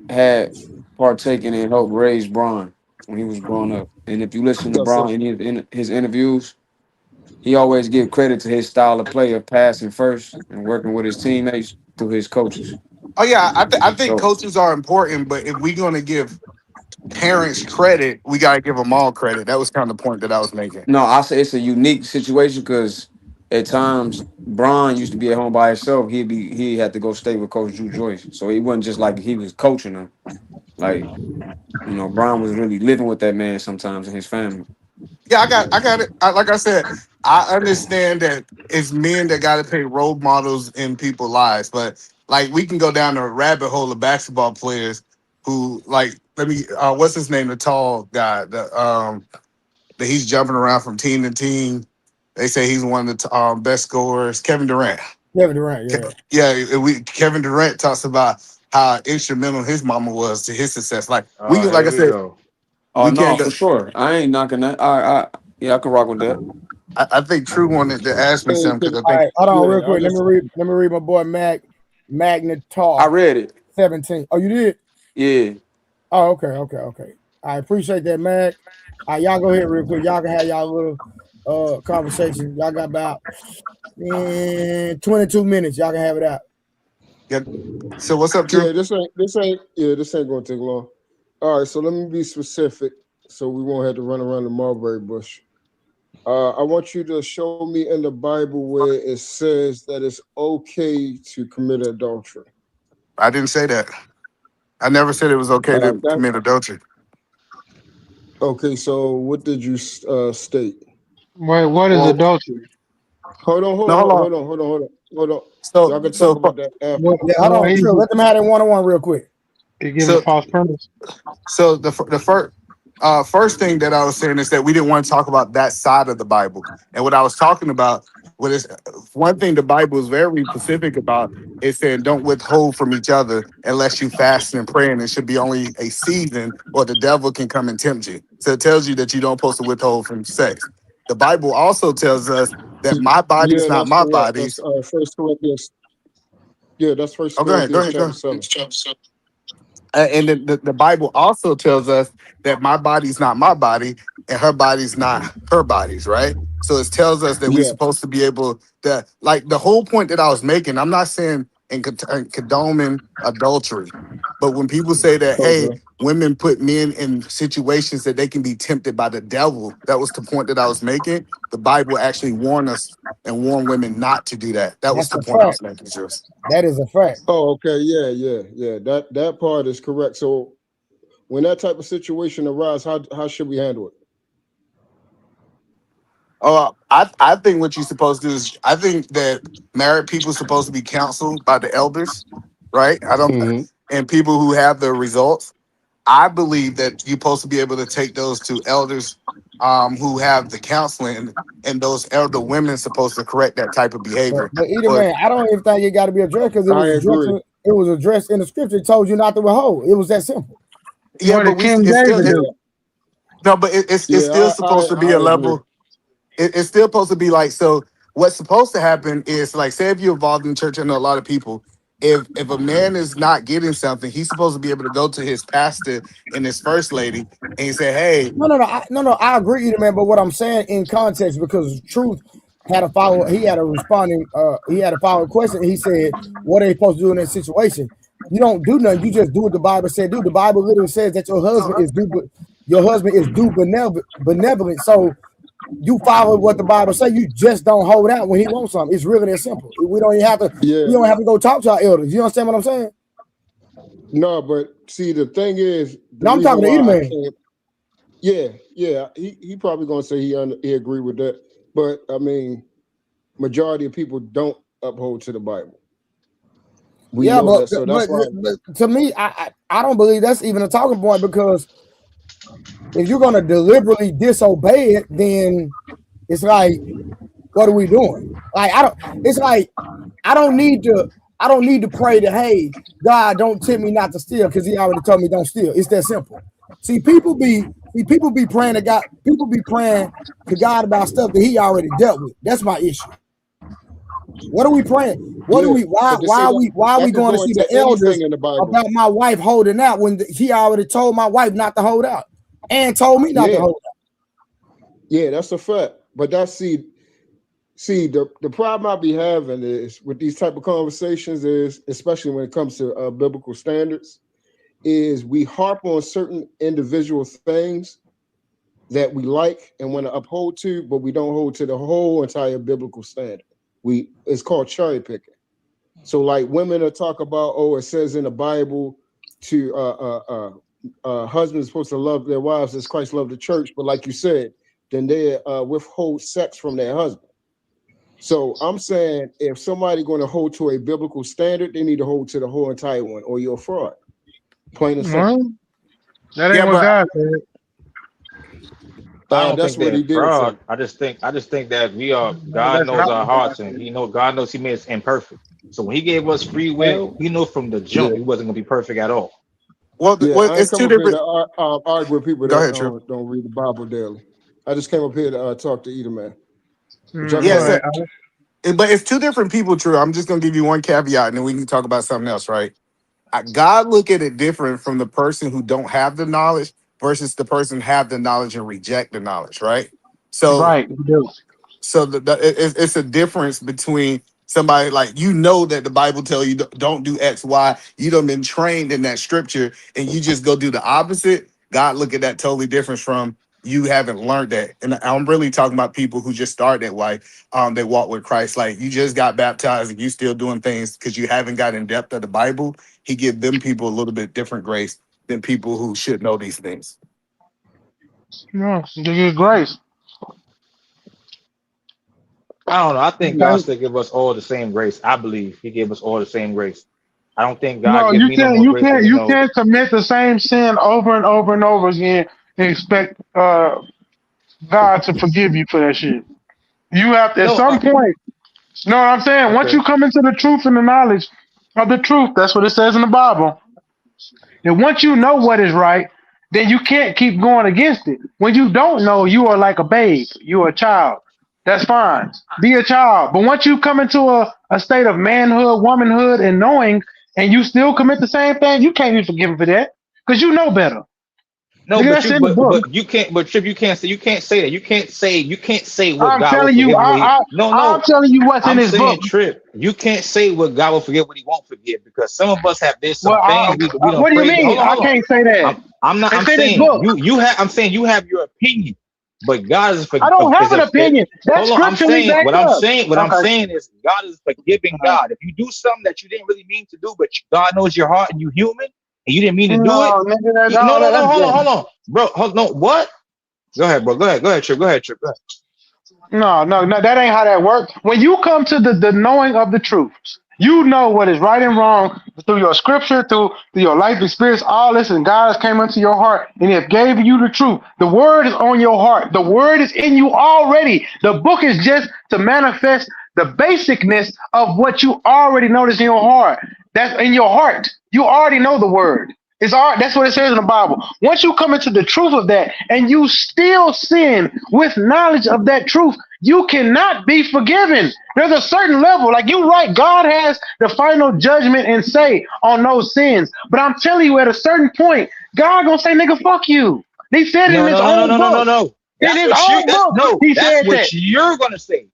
had partaken and helped raise Braun when he was growing up. And if you listen to yes, sir. Braun in his interviews, he always give credit to his style of play of passing first and working with his teammates through his coaches. Oh yeah, I think So coaches are important, but if we're gonna give parents credit, we gotta give them all credit. That was kind of the point that I was making. no, I say it's a unique situation because at times Braun used to be at home by himself. He had to go stay with Coach Drew Joyce. So it wasn't just like he was coaching him. Like, Braun was really living with that man sometimes and his family. Yeah, I got it. Like I said, I understand that it's men that got to pay role models in people's lives, but like we can go down a rabbit hole of basketball players who, like, let me, what's his name, the tall guy, that he's jumping around from team to team. They say he's one of the best scorers, Kevin Durant. Kevin Durant, yeah. Yeah, Kevin Durant talks about how instrumental his mama was to his success. Like like Here I we said, go. Oh we no, can't go. for sure. I ain't knocking that. Yeah, I can rock with that. I think True wanted to ask me Hey, something can, because I All think right, hold on real yeah, I quick. just Let me read my boy I Magnetar read it. 17. Oh, you did? Yeah. Oh, okay. I appreciate that, Mag. All right, y'all go ahead real quick. Y'all can have y'all little conversation. Y'all got about 22 minutes. Y'all can have it out. yeah. So what's up, True? yeah, this ain't gonna take long. All right, so let me be specific, so we won't have to run around the mulberry bush. I want you to show me in the Bible where it says that it's okay to commit adultery. I didn't say that. I never said it was okay to That commit adultery. okay. So what did you state? Wait, what is Well, adultery? Hold on, no, hold on. hold on. So Y'all can talk so about that after. What, Yeah, hold what on, he Trill. Let them have that one-on-one real quick. giving a so false premise? so the first thing that I was saying is that we didn't want to talk about that side of the Bible. And what I was talking about was one thing the Bible is very specific about is saying don't withhold from each other unless you fast and pray, and it should be only a season or the devil can come and tempt you. So it tells you that you don't supposed to withhold from sex. The Bible also tells us that my body is Yeah, not that's my correct. That's body's. First Corinthians. Yeah, that's First Oh, go Corinthians ahead, go chapter ahead. 7. And the Bible also tells us that my body's not my body and her body's not her body's, right? So it tells us that we're Yeah. supposed to be able to, like, the whole point that I was making, I'm not saying in condoning adultery, but when people say that, hey, Okay. women put men in situations that they can be tempted by the devil, that was the point that I was making. The Bible actually warned us and warned women not to do that. That was That's the a point I fact. was making, Jules. That is a fact. Oh, okay. Yeah. That part is correct. So when that type of situation arises, how should we handle it? I think what you're supposed to do is I think that married people are supposed to be counseled by the elders, right? I don't, Mm-hmm. and people who have the results. I believe that you're supposed to be able to take those to elders who have the counseling, and those elder women supposed to correct that type of behavior. But either But man, I don't even think it got to be addressed because I agree. it was addressed in the scripture. It told you not to withhold. It was that simple. yeah, What but did King it's still David Yeah. do? no, but it's Yeah, still supposed to be I a agree. level. It's still supposed to be like, so what's supposed to happen is, like, say if you're involved in church, I know a lot of people, if a man is not getting something, he's supposed to be able to go to his pastor and his first lady and he say, hey, No. I agree, either man. But what I'm saying in context, because truth, had a follow. He had a responding. He had a follow question. He said, "What are they supposed to do in that situation?" You don't do nothing. You just do what the Bible said. Do the Bible literally says that your husband is due benevolent. So you follow what the Bible says. You just don't hold out when he wants something. It's really that simple. We don't even have to. Yeah. We don't have to go talk to our elders. You understand what I'm saying? No, but see, the thing is, No, I'm talking to you, man. Yeah. He probably gonna say he agree with that, but I mean, majority of people don't uphold to the Bible. We know but, that, so that's why. But to me, I don't believe that's even a talking point, because if you're gonna deliberately disobey it, then it's like, what are we doing? Like, I don't need to pray to, hey, God, don't tempt me not to steal, because he already told me don't steal. It's that simple. See, people be praying to God. People be praying to God about stuff that he already dealt with. That's my issue. What are we praying? Why are we going to see the elders about my wife holding out when he already told my wife not to hold out and told me not to hold out? Yeah, that's a fact. But that's the problem I be having is with these type of conversations is, especially when it comes to biblical standards, is we harp on certain individual things that we like and want to uphold to, but we don't hold to the whole entire biblical standard. It's called cherry picking. So like women will talk about, it says in the Bible to husbands supposed to love their wives as Christ loved the church, but like you said, then they withhold sex from their husband. So I'm saying if somebody going to hold to a biblical standard, they need to hold to the whole entire one, or you're a fraud. Plain and simple. That ain't what God said. I don't think that's fraud. I just think that God knows our hearts, and God knows he made us imperfect. So when he gave us free will, he knew from the jump he wasn't gonna be perfect at all. Well, it's two different. Argue with people that don't read the Bible daily. I just came up here to talk to either man. But it's two different people, True. I'm just gonna give you one caveat, and then we can talk about something else, right? God look at it different from the person who don't have the knowledge versus the person have the knowledge and reject the knowledge, right? So, right. So it's a difference between somebody like, that the Bible tells you don't do X, Y. You done been trained in that scripture, and you just go do the opposite. God look at that totally different from you haven't learned that. And I'm really talking about people who just started that way. They walk with Christ. Like, you just got baptized and you still doing things because you haven't got in depth of the Bible. He give them people a little bit different grace than people who should know these things. No, you get grace. I don't know. I think God still give us all the same grace. I believe he gave us all the same grace. I don't think God gives me no more grace. You can't commit the same sin over and over and over again and expect God to forgive you for that shit. You have to, at some point. You know what I'm saying? Okay. Once you come into the truth and the knowledge of the truth, that's what it says in the Bible. And once you know what is right, then you can't keep going against it. When you don't know, you are like a babe. You are a child. That's fine. Be a child. But once you come into a state of manhood, womanhood, and knowing, and you still commit the same thing, you can't be forgiven for that because you know better. No, but you can't. But Trip, you can't say that. You can't say what God will forgive. I'm telling you what's in his book. Trip, you can't say what God will forgive, what he won't forgive, because some of us have this. Some things we don't. What do you mean? I can't say that. I'm not. I'm saying you have. I'm saying you have your opinion, but God is. I don't have an opinion. That's scripturally backed up. What I'm saying is God is a forgiving God. If you do something that you didn't really mean to do, but God knows your heart and you human. And you didn't mean to do it. Hold on, bro. No, what? Go ahead, bro. Go ahead, Trip. Go ahead. No, that ain't how that works. When you come to the knowing of the truth, you know what is right and wrong through your scripture, through your life experience, all this, and God has came into your heart and have gave you the truth. The word is on your heart. The word is in you already. The book is just to manifest the basicness of what you already notice in your heart. That's in your heart. You already know the word. That's what it says in the Bible. Once you come into the truth of that and you still sin with knowledge of that truth, you cannot be forgiven. There's a certain level. Like, you're right, God has the final judgment and say on those sins. But I'm telling you, at a certain point, God gonna say, nigga, fuck you. He said it in his own book. No. That's what you're gonna say.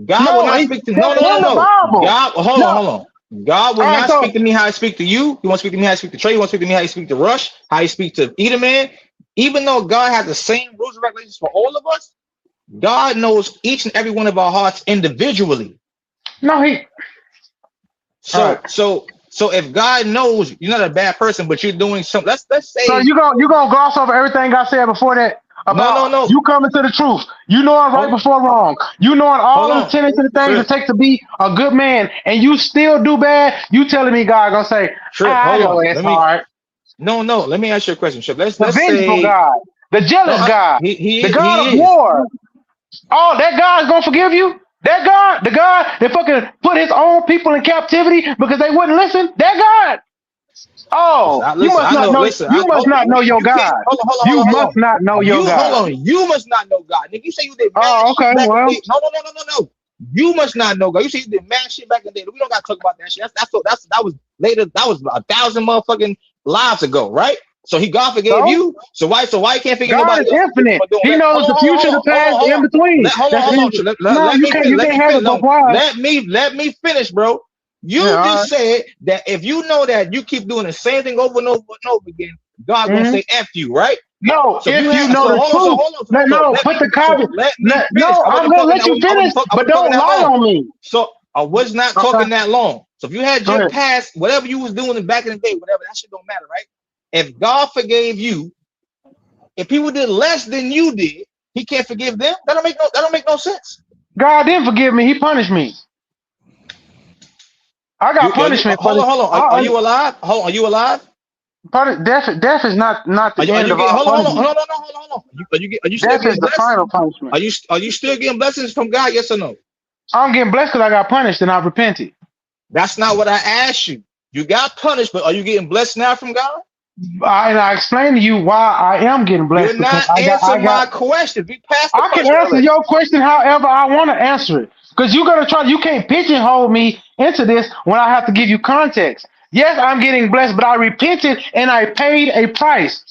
God will not speak to no. God, hold on. God will not speak to me how I speak to you. He won't speak to me how I speak to Trey. He won't speak to me how he speak to Rush, how he speak to Edelman. Even though God has the same rules and regulations for all of us, God knows each and every one of our hearts individually. No, So if God knows you're not a bad person, but you're doing something, let's say. So you gonna gloss over everything I said before that about no. You coming to the truth. You knowing right before wrong. You knowing all the tenets and the things it takes to be a good man, and you still do bad. You telling me God gonna say, I know it's hard. No. Let me ask you a question, Trip. Let's vengeful say God, the jealous God, the God of war. Oh, that God's gonna forgive you? That God, the God that fucking put his own people in captivity because they wouldn't listen? That God. Oh, you must not know. You must not know your God. You must not know your God. Hold on. You must not know God. Nigga, you say you did mad shit back in the day. No. You must not know God. You say you did mad shit back in the day. We don't gotta talk about that shit. That was later. That was 1,000 motherfucking lives ago, right? So God forgave you. So why you can't forgive nobody else? God is infinite. He knows the future, the past, the in between. Hold on. Let me finish, bro. You just said that if you know that you keep doing the same thing over and over and over again, God gonna say F you, right? No, so if you know the truth, put the comment. No, I'm gonna let you finish, but don't lie on me. So I was not talking that long. So if you had your past, whatever you was doing back in the day, whatever, that shit don't matter, right? If God forgave you, if people did less than you did, he can't forgive them. That don't make no sense. God didn't forgive me, he punished me. I got punishment. Hold on. Are you alive? Hold on. Are you alive? Death is not the end of our punishment. Hold on. Are you still death getting is blessed? The final punishment. Are you still getting blessings from God? Yes or no? I'm getting blessed because I got punished and I repented. That's not what I asked you. You got punished, but are you getting blessed now from God? I explained to you why I am getting blessed. You're not answering my question. I can answer your question however I want to answer it. Because you're gonna try. You can't pigeonhole me into this when I have to give you context. Yes, I'm getting blessed, but I repented and I paid a price.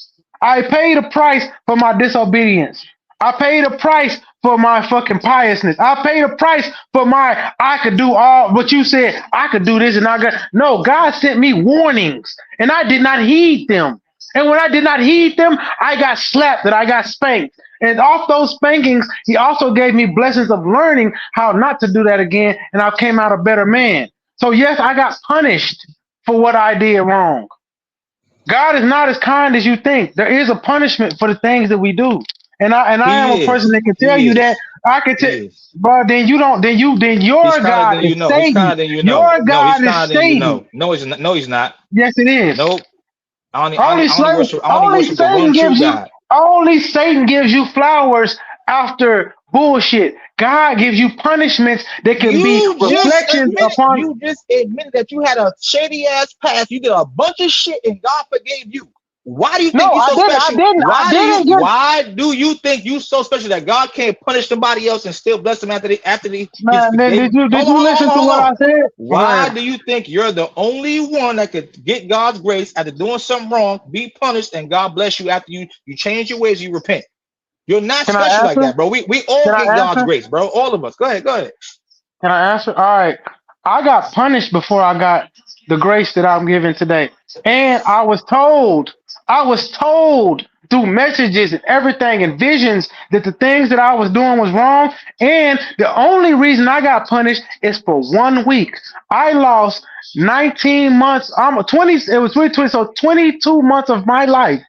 I paid a price for my disobedience. I paid a price for my fucking piousness. I paid a price for I could do all what you said. I could do this and I got no. God sent me warnings and I did not heed them. And when I did not heed them, I got slapped and I got spanked. And off those spankings, he also gave me blessings of learning how not to do that again. And I came out a better man. So yes, I got punished for what I did wrong. God is not as kind as you think. There is a punishment for the things that we do. And I am a person that can tell you that. I can tell, but then your God is Satan. Your God is Satan. No, he's not. Yes, it is. Nope. Only Satan gives you flowers after bullshit. God gives you punishments that can be reflections upon. You just admitted that you had a shady ass past. You did a bunch of shit and God forgave you. Why do you think you're so special? Why do you think you're so special that God can't punish somebody else and still bless them after they Man, did you listen to what I said? Why do you think you're the only one that could get God's grace after doing something wrong, be punished, and God bless you after you change your ways, you repent? You're not special like that, bro. We all get God's grace, bro. All of us. Go ahead. Can I answer? All right. I got punished before I got the grace that I'm giving today. And I was told through messages and everything and visions that the things that I was doing was wrong. And the only reason I got punished is for 1 week. I lost 19 months. It was 20, so 22 months of my life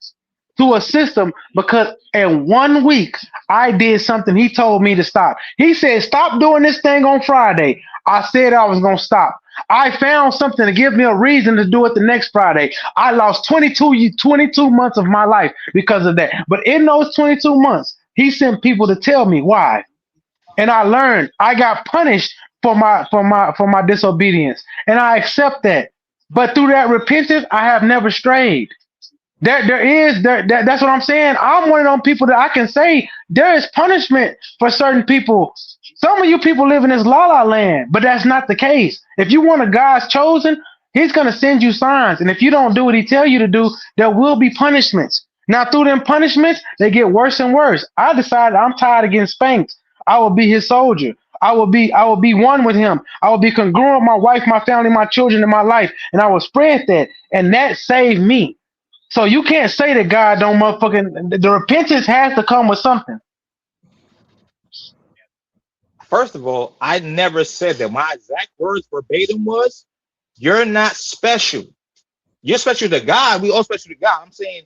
to a system because in 1 week I did something he told me to stop. He said, stop doing this thing on Friday. I said I was going to stop. I found something to give me a reason to do it the next Friday. I lost 22 months of my life because of that. But in those 22 months, he sent people to tell me why. And I learned I got punished for my disobedience. And I accept that. But through that repentance, I have never strayed. That's what I'm saying. I'm one of those people that I can say there is punishment for certain people. Some of you people live in this la-la land, but that's not the case. If you want a God's chosen, he's going to send you signs. And if you don't do what he tell you to do, there will be punishments. Now, through them punishments, they get worse and worse. I decided I'm tired of getting spanked. I will be his soldier. I will be one with him. I will be congruent with my wife, my family, my children, and my life. And I will spread that. And that saved me. So you can't say that God don't motherfucking, the repentance has to come with something. First of all, I never said that. My exact words verbatim was, you're not special. You're special to God. We all special to God. I'm saying,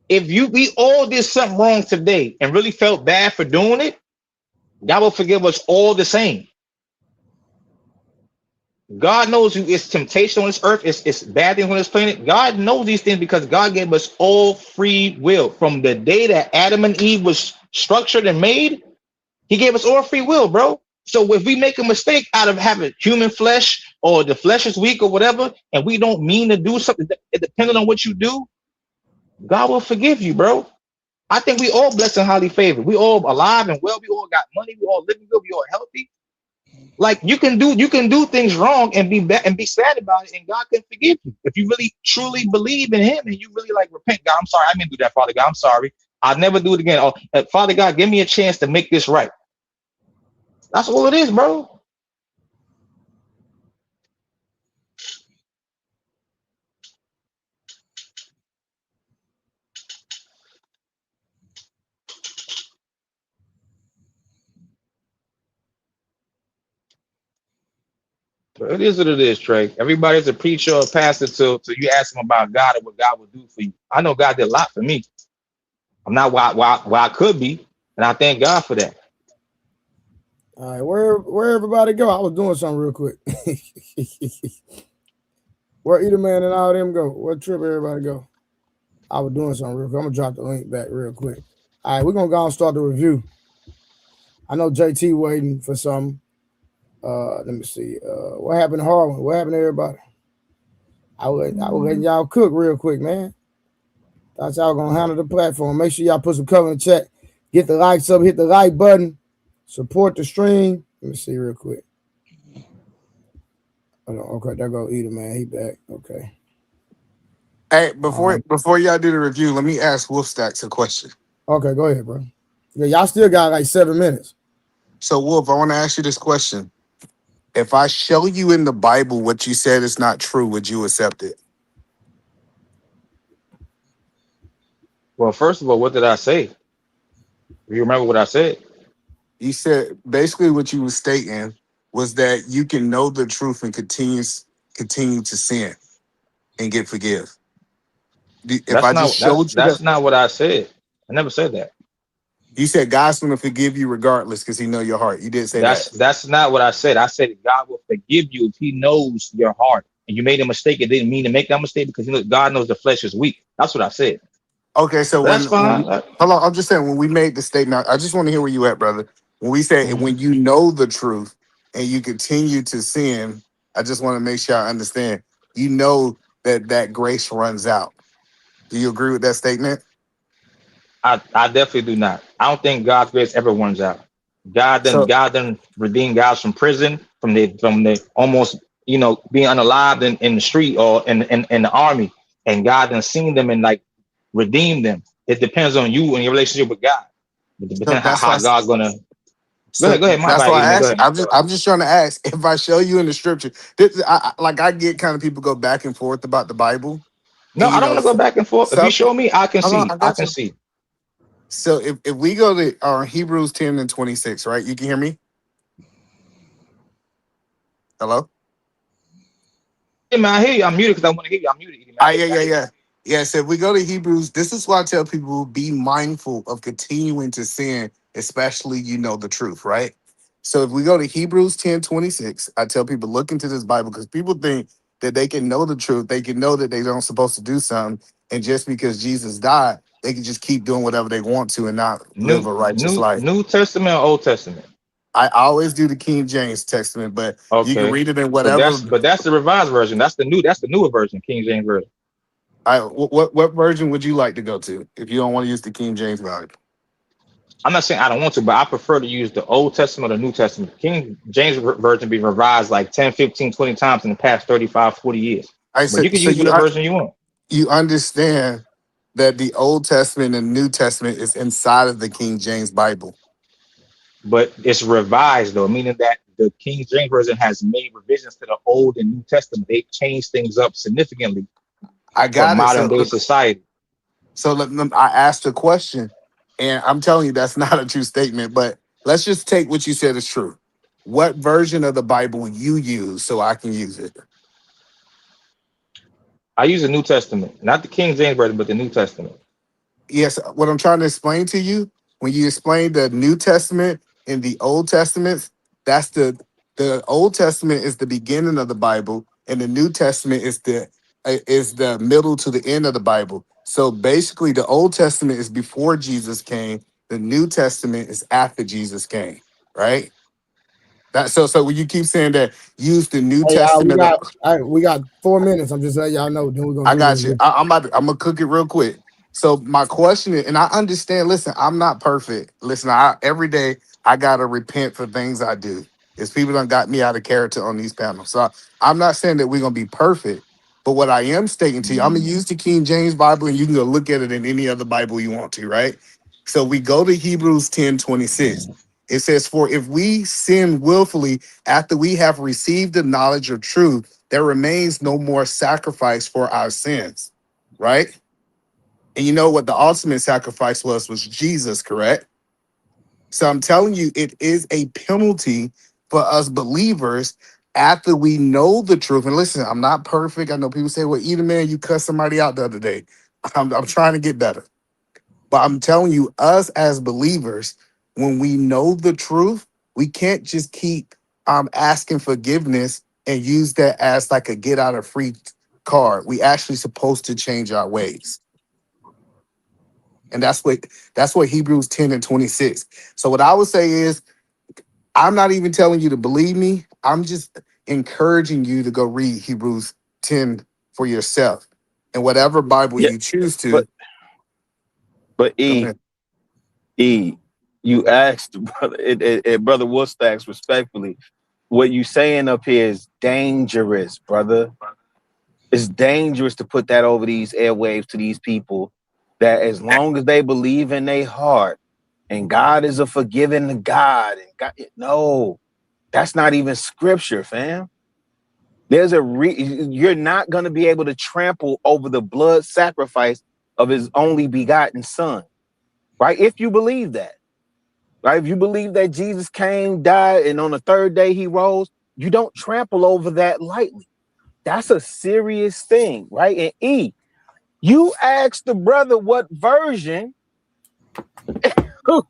if we all did something wrong today and really felt bad for doing it, God will forgive us all the same. God knows it's temptation on this earth. It's bad things on this planet. God knows these things because God gave us all free will. From the day that Adam and Eve was structured and made, he gave us all free will, bro. So if we make a mistake out of having human flesh, or the flesh is weak or whatever, and we don't mean to do something, depending on what you do, God will forgive you, bro. I think we all blessed and highly favored. We all alive and well. We all got money. We all living good. We all healthy. Like you can do things wrong and be sad about it, and God can forgive you if you really truly believe in Him and you really like repent. God, I'm sorry, I didn't do that, Father God. I'm sorry. I'll never do it again. Oh, Father God, give me a chance to make this right. That's all it is, bro. But it is what it is, Trey. Everybody's a preacher or a pastor till you ask them about God and what God will do for you. I know God did a lot for me. I'm not where I could be, and I thank God for that. All right, where everybody go? I was doing something real quick. Where Eater Man and all them go? Where Trip everybody go? I was doing something real quick. I'm gonna drop the link back real quick. All right, we're gonna go and start the review. I know JT waiting for something. Let me see. What happened to Harlan? What happened to everybody? I was letting y'all cook real quick, man. Thought y'all gonna handle the platform. Make sure y'all put some color in the chat. Get the likes up, hit the like button, support the stream. Let me see real quick. Hold on. Okay, there go Eater Man. He back. Okay. Hey, before y'all do the review, let me ask Wolf Stacks a question. Okay, go ahead, bro. Yeah, y'all still got like 7 minutes. So, Wolf, I want to ask you this question. If I show you in the Bible what you said is not true, would you accept it? Well, first of all, what did I say? You remember what I said? You said basically what you were stating was that you can know the truth and continue to sin and get forgive. If I just showed you That's that, not what I said. I never said that. you said God's going to forgive you regardless because He know your heart. You did say that. That's not what I said. I said God will forgive you if He knows your heart, and you made a mistake. It didn't mean to make that mistake because God knows the flesh is weak. That's what I said. Okay, so That's fine. hold on, I'm just saying when we made the statement, I just want to hear where you at, brother. When we say when you know the truth and you continue to sin, I just want to make sure I understand. You know that grace runs out. Do you agree with that statement? I definitely do not. I don't think God's grace ever runs out. God So done redeemed guys from prison, from the almost being unalived in the street or in the army, and God done seen them and like redeemed them. It depends on you and your relationship with God. It depends that's why. how God's gonna. Go So ahead. My that's bad, why I man. Go asked. ahead. I'm just trying to ask if I show you in the scripture. I get kind of people go back and forth about the Bible, No, and I don't want to go back and forth. If you some. show me, I can Hold on, see. I I got can you. see. So if we go to Hebrews 10 and 26, right? You can hear me? Hello? Hey, man, I hear you. I'm muted because I want to hear you. I'm muted. Man. Yeah. Yeah, so if we go to Hebrews, this is why I tell people be mindful of continuing to sin, especially the truth, right? So if we go to Hebrews 10:26, I tell people look into this Bible because people think that they can know the truth, they can know that they don't supposed to do something, and just because Jesus died, they can just keep doing whatever they want to and not live a righteous life. New Testament or Old Testament? I always do the King James Testament, but you can Okay. read it in But whatever. that's the revised version. That's the newer version, King James version. What version would you like to go to if you don't want to use the King James Bible? I'm not saying I don't want to, but I prefer to use the Old Testament or New Testament. King James version be revised like 10, 15, 20 times in the past 35, 40 years. I But said you can so. use whatever version you want. You understand that the Old Testament and New Testament is inside of the King James Bible. but it's revised though, meaning that the King James version has made revisions to the Old and New Testament. They've changed things up significantly I for got it. modern day society. I asked a question, and I'm telling you that's not a true statement. But let's just take what you said is true. What version of the Bible you use so I can use it? I use the New Testament, not the King James version, but the New Testament. Yes, what I'm trying to explain to you, when you explain the New Testament and the Old Testament, that's the Old Testament is the beginning of the Bible, and the New Testament is the middle to the end of the Bible. So basically, the Old Testament is before Jesus came. The New Testament is after Jesus came, right? That so when you keep saying that, use the New Hey, Testament. we got 4 minutes. I'm just letting y'all know. Then we're gonna I do got you. this. I'm gonna cook it real quick. So my question is, and I understand. Listen, I'm not perfect. Listen, every day I gotta repent for things I do. Is people done got me out of character on these panels. So I'm not saying that we're gonna be perfect, but what I am stating to you, I'm gonna use the King James Bible, and you can go look at it in any other Bible you want to, right? So we go to Hebrews 10:26. It says, "For if we sin willfully after we have received the knowledge of truth, there remains no more sacrifice for our sins," right? And you know what the ultimate sacrifice was Jesus, correct? So I'm telling you, it is a penalty for us believers after we know the truth. And listen, I'm not perfect. I know people say, well, either man, you cussed somebody out the other day. I'm trying to get better. But I'm telling you, us as believers, when we know the truth, we can't just keep asking forgiveness and use that as like a get out of free card. We actually supposed to change our ways. And that's what Hebrews 10:26. So what I would say is, I'm not even telling you to believe me. I'm just encouraging you to go read Hebrews 10 for yourself. And whatever Bible Yeah, you choose but to, but go E ahead. E, you asked brother brother Woolstacks respectfully. What you saying up here is dangerous, brother. It's dangerous to put that over these airwaves to these people. That as long as they believe in their heart, and God is a forgiving God, and God, no, that's not even scripture, fam. There's you're not going to be able to trample over the blood sacrifice of his only begotten son, right? If you believe that, right? If you believe that Jesus came, died, and on the third day he rose, you don't trample over that lightly. That's a serious thing, right? And E, you asked the brother what version of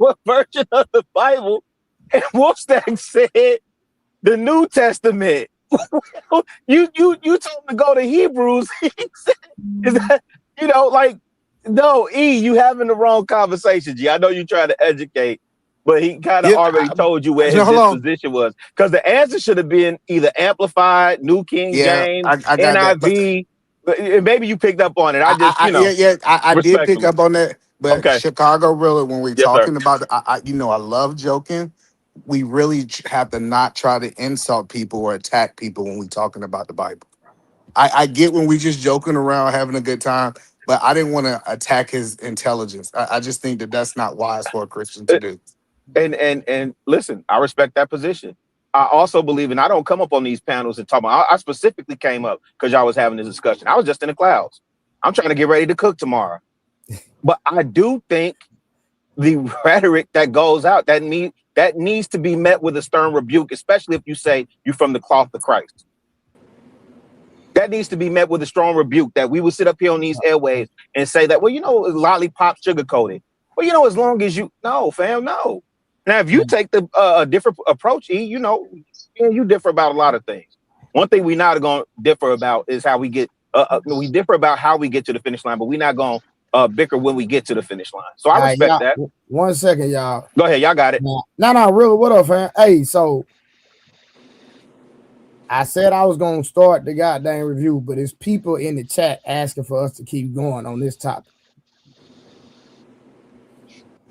the Bible, and Wolfstack said the New Testament. you told him to go to Hebrews. He said, is that, like, no, E, you having the wrong conversation, G. I know you trying to educate, but he kind of Yeah, already told you where his hold on. disposition was. Because the answer should have been either Amplified, New King Yeah, James, I got that. But NIV. Maybe you picked up on it. I just, I did pick respectfully. up on that. But Okay. Chicago, really, when we're Yes, sir. talking about, I love joking. We really have to not try to insult people or attack people when we're talking about the Bible. I get when we just joking around, having a good time, but I didn't want to attack his intelligence. I just think that that's not wise for a Christian to do. And listen, I respect that position. I also believe, and I don't come up on these panels and talk about. I specifically came up because y'all was having this discussion. I was just in the clouds. I'm trying to get ready to cook tomorrow, but I do think the rhetoric that goes out that needs to be met with a stern rebuke, especially if you say you're from the cloth of Christ. That needs to be met with a strong rebuke. That we would sit up here on these airwaves and say that, well, lollipop sugarcoated. Well, as long as no, fam, no. Now, if you take the a different approach, you differ about a lot of things. One thing we're not going to differ about is how we get. We differ about how we get to the finish line, but we're not going to bicker when we get to the finish line. So I respect that. 1 second, y'all. Go ahead, y'all got it. No, really, what up, fam? Hey, so I said I was gonna start the goddamn review, but it's people in the chat asking for us to keep going on this topic.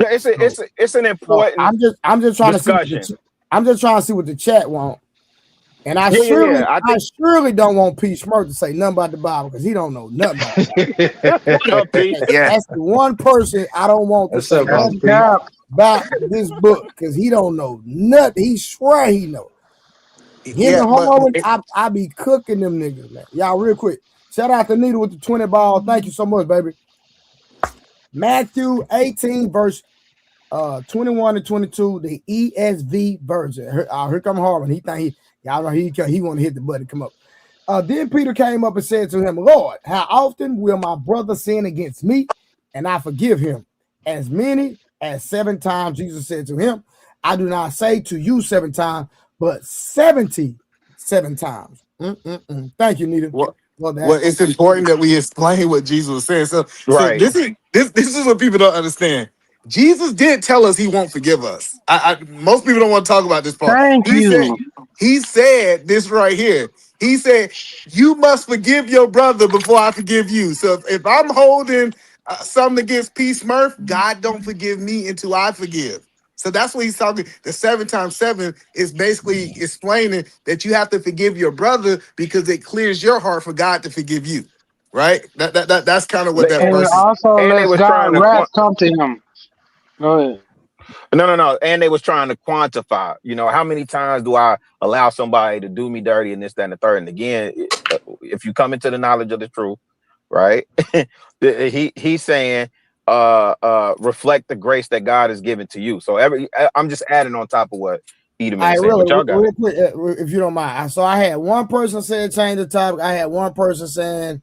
It's an important. I'm just trying discussion. to see. I'm just trying to see what the chat want. And I surely don't want P. Smurf to say nothing about the Bible because he don't know nothing about the Bible. That's the one person I don't want to say nothing about this book because he don't know nothing. He swear he know. Him and Homo, I be cooking them niggas, man. Y'all, real quick. Shout out to Nita with the 20 ball. Thank you so much, baby. Matthew 18, verse 21 and 22, the ESV version. Here come Harlan. He think y'all know he want to hit the button. Come up. Then Peter came up and said to him, Lord, how often will my brother sin against me and I forgive him? As many as 7 times. Jesus said to him, I do not say to you 7 times, but 77 times. Thank you, Nita. Well, it's important that we explain what Jesus was saying. So this is what people don't understand. Jesus did tell us he won't forgive us. Most people don't want to talk about this part. He said this right here. He said, you must forgive your brother before I forgive you. So if I'm holding something against P. Smurf, God don't forgive me until I forgive. So that's what he's talking. The 7 times 7 is basically explaining that you have to forgive your brother because it clears your heart for God to forgive you. Right? That's kind of what that verse is. Also, let God wrath come to him. Go ahead. No. And they was trying to quantify, how many times do I allow somebody to do me dirty and this, that, and the third? And again, if you come into the knowledge of the truth, right? He's saying, reflect the grace that God has given to you. So I'm just adding on top of what Edelman said. But y'all got real quick, if you don't mind. So I had one person saying change the topic. I had one person saying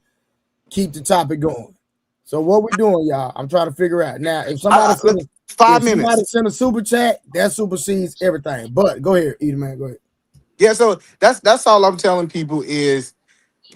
keep the topic going. So what we doing, y'all? I'm trying to figure out now. If somebody somebody send a super chat, that supersedes everything. But go ahead, Edelman. Go ahead. Yeah, so that's all I'm telling people is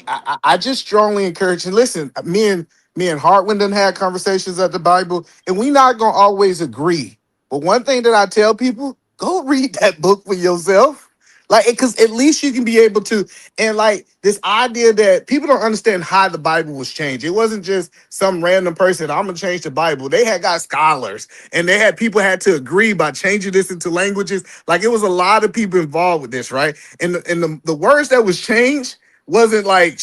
I just strongly encourage. And listen, me and Hartwin done had conversations at the Bible, and we not gonna always agree. But one thing that I tell people, go read that book for yourself. Like, because at least you can be able to, and like this idea that people don't understand how the Bible was changed. It wasn't just some random person, I'm gonna change the Bible. They had got scholars, and they had people had to agree by changing this into languages. Like, it was a lot of people involved with this, right? And the words that was changed wasn't like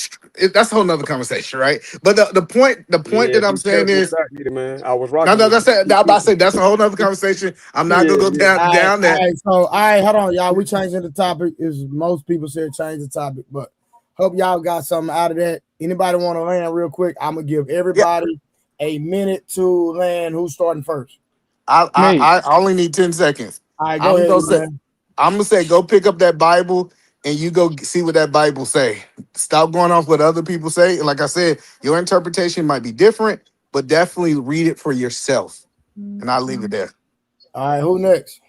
that's a whole nother conversation, right? But the point that I'm saying is, man, I was rocking. No, that's it. I say that's a whole nother conversation. I'm not gonna go down that. All right, hold on, y'all. We changing the topic. Is most people said change the topic, but hope y'all got something out of that. Anybody want to land real quick? I'm gonna give everybody a minute to land. Who's starting first? I only need 10 seconds. All right, go ahead. I'm gonna say go pick up that Bible and you go see what that Bible say. Stop going off what other people say. And like I said, your interpretation might be different, but definitely read it for yourself. And I'll leave it there. All right, who next?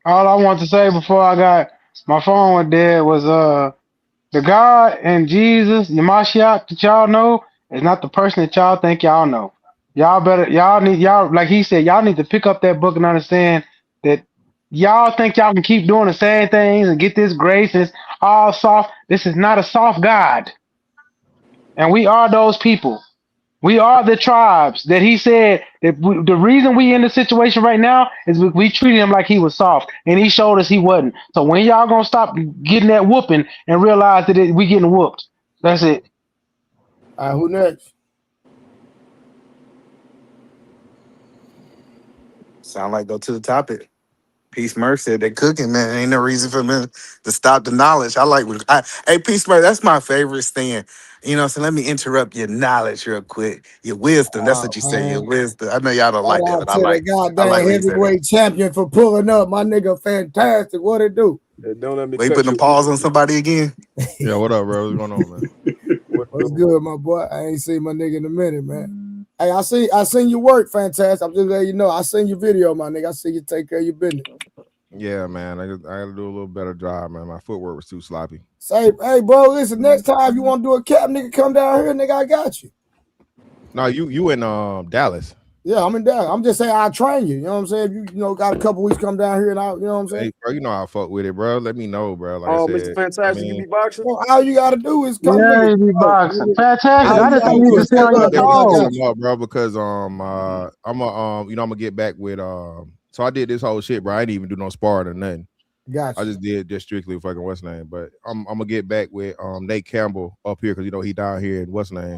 All I want to say before I got my phone was dead was the God and Jesus, the Mashiach that y'all know is not the person that y'all think y'all know. Y'all like he said, y'all need to pick up that book and understand that y'all think y'all can keep doing the same things and get this grace and it's all soft. This is not a soft God. And we are those people. We are the tribes that he said that the reason we in the situation right now is we treated him like he was soft and he showed us he wasn't. So when y'all gonna stop getting that whooping and realize that we getting whooped? That's it. All right, who next? Sound like go to the topic. Peace Murph said they cooking, man. Ain't no reason for me to stop the knowledge. Hey, Peace Murph, that's my favorite stand. So let me interrupt your knowledge real quick. Your wisdom. That's what you say, your wisdom. I know y'all don't like that, but I like heavyweight champion for pulling up. My nigga fantastic. What it do? Don't let me putting them paws on somebody again. Yeah, what up, bro? What's going on, man? What's good, my boy? I ain't seen my nigga in a minute, man. Hey, I seen your work, fantastic. I'm just letting you know. I seen your video, my nigga. I see you take care of your business. Yeah, man. I got to do a little better job, man. My footwork was too sloppy. Say, hey, bro, listen, next time you want to do a cap, nigga, come down here, nigga, I got you. No, you in Dallas. Yeah, I'm in Dallas. I'm just saying I'll train you. You know what I'm saying? If you got a couple weeks, come down here and you know what I'm saying? Hey, bro, you know I fuck with it, bro. Let me know, bro. Like I said, Mr. Fantastic, you be boxing? Well, all you got to do is come here. You be boxing. Fantastic. I just think you just stay on your toes. Bro, because I'm gonna get back with so I did this whole shit, bro. I didn't even do no sparring or nothing. Got I you. just did just strictly fucking what's name, but I'm gonna get back with Nate Campbell up here because he down here in what's name,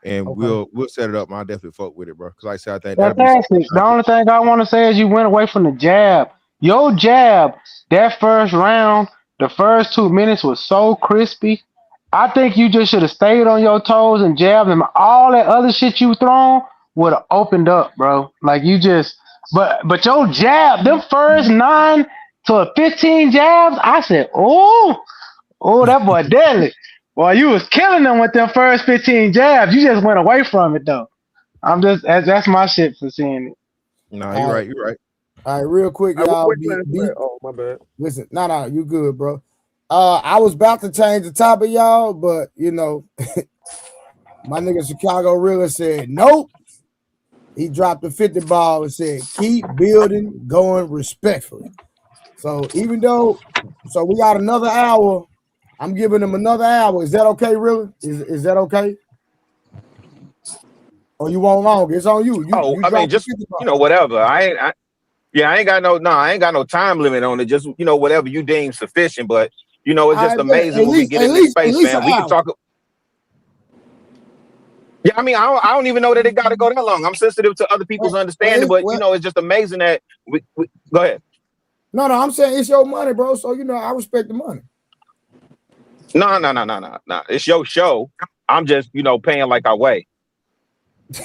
and Okay. we'll set it up. And I definitely fuck with it, bro. Because like I said, I think that'll be something. Fantastic. The only thing I want to say is you went away from the jab. Your jab, that first round, the first 2 minutes was so crispy. I think you just should have stayed on your toes and jabbed them. All that other shit you thrown would have opened up, bro. Like you just, but your jab, them first 9 to 15 jabs, I said, oh, that boy deadly. Boy, you was killing them with them first 15 jabs. You just went away from it though. I'm just that's my shit for seeing it. Nah, All you're right. right. You're right. All right, real quick, y'all. What class you at? Oh, my bad. Listen, no, you good, bro. I was about to change the topic, y'all, but my nigga Chicago Real said nope. He dropped the 50 ball and said, keep building, going respectfully. So even though, we got another hour, I'm giving him another hour. Is that okay, really? Is that okay? Or you want longer? It's on you. Oh, You I mean, dropped the just 50 ball. whatever. I ain't got no time limit on it. Just whatever you deem sufficient. But it's just amazing when we get in this space, man. We can talk. Yeah, I mean, I don't even know that it got to go that long. I'm sensitive to other people's understanding, but it's just amazing that we go ahead. No, I'm saying it's your money, bro. So I respect the money. No. It's your show. I'm just paying like I weigh. You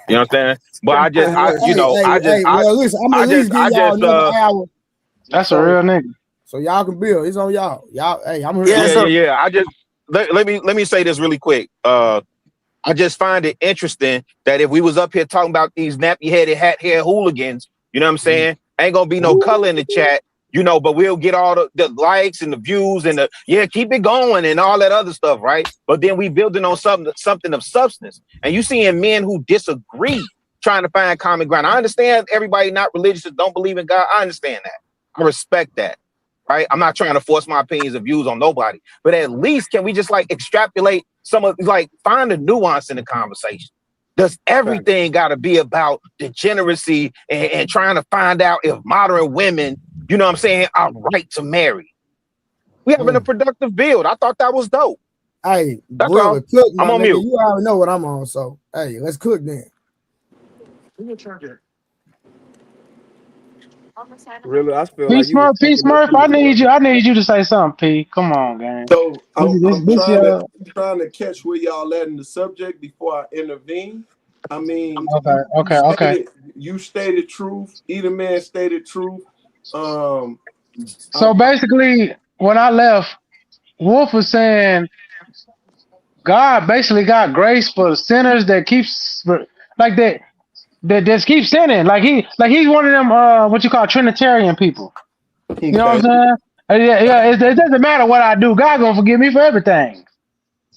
know what I'm saying? But I just listen, I'm at least give y'all another hour. That's a real nigga. So y'all can build. It's on y'all. Y'all, hey, I'm here. Yeah. I just let me say this really quick. I just find it interesting that if we was up here talking about these nappy-headed, hat-hair hooligans, you know what I'm saying? Ain't gonna be no color in the chat, but we'll get all the likes and the views and keep it going and all that other stuff, right? But then we building on something of substance. And you seeing men who disagree trying to find common ground. I understand everybody not religious, don't believe in God. I understand that. I respect that. Right? I'm not trying to force my opinions and views on nobody, but at least can we just extrapolate some of find the nuance in the conversation? Does everything got to be about degeneracy and trying to find out if modern women, you know what I'm saying, are right to marry? We having a productive build. I thought that was dope. Hey, that's brother, all. cook, I'm on nigga. mute. You already know what I'm on, so hey, let's cook then. Really, I feel P like you was Smurf, I need you to say something, P. Come on, gang. So I'm trying to catch where y'all at in the subject before I intervene. I mean, okay. You stated truth. Either man stated truth. So basically, when I left, Wolf was saying God basically got grace for sinners that keeps like that just keep sinning. Like he's one of them what you call Trinitarian people. You know what I'm saying? It doesn't matter what I do. God gonna forgive me for everything.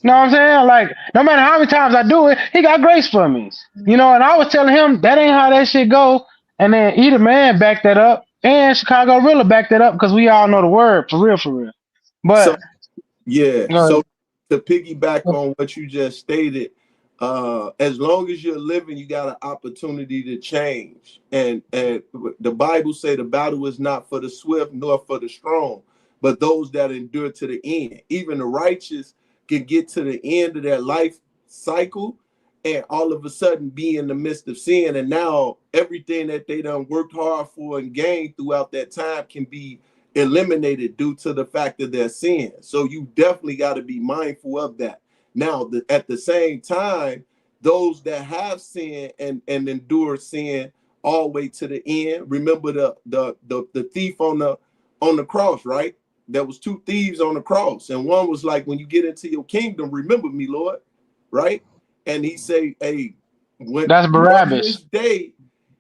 You know what I'm saying? Like no matter how many times I do it, He got grace for me. And I was telling him that ain't how that shit go. And then Either Man backed that up, and Chicago Rilla backed that up because we all know the word for real. But so to piggyback on what you just stated, as long as you're living, you got an opportunity to change. And the Bible say the battle is not for the swift nor for the strong, but those that endure to the end. Even the righteous can get to the end of their life cycle and all of a sudden be in the midst of sin. And now everything that they done worked hard for and gained throughout that time can be eliminated due to the fact of their sin. So you definitely got to be mindful of that. Now, at the same time, those that have sin and endure sin all the way to the end. Remember the thief on the cross, right? There was two thieves on the cross, and one was like, "When you get into your kingdom, remember me, Lord," right? And he say, "Hey, when that's Barabbas. This day,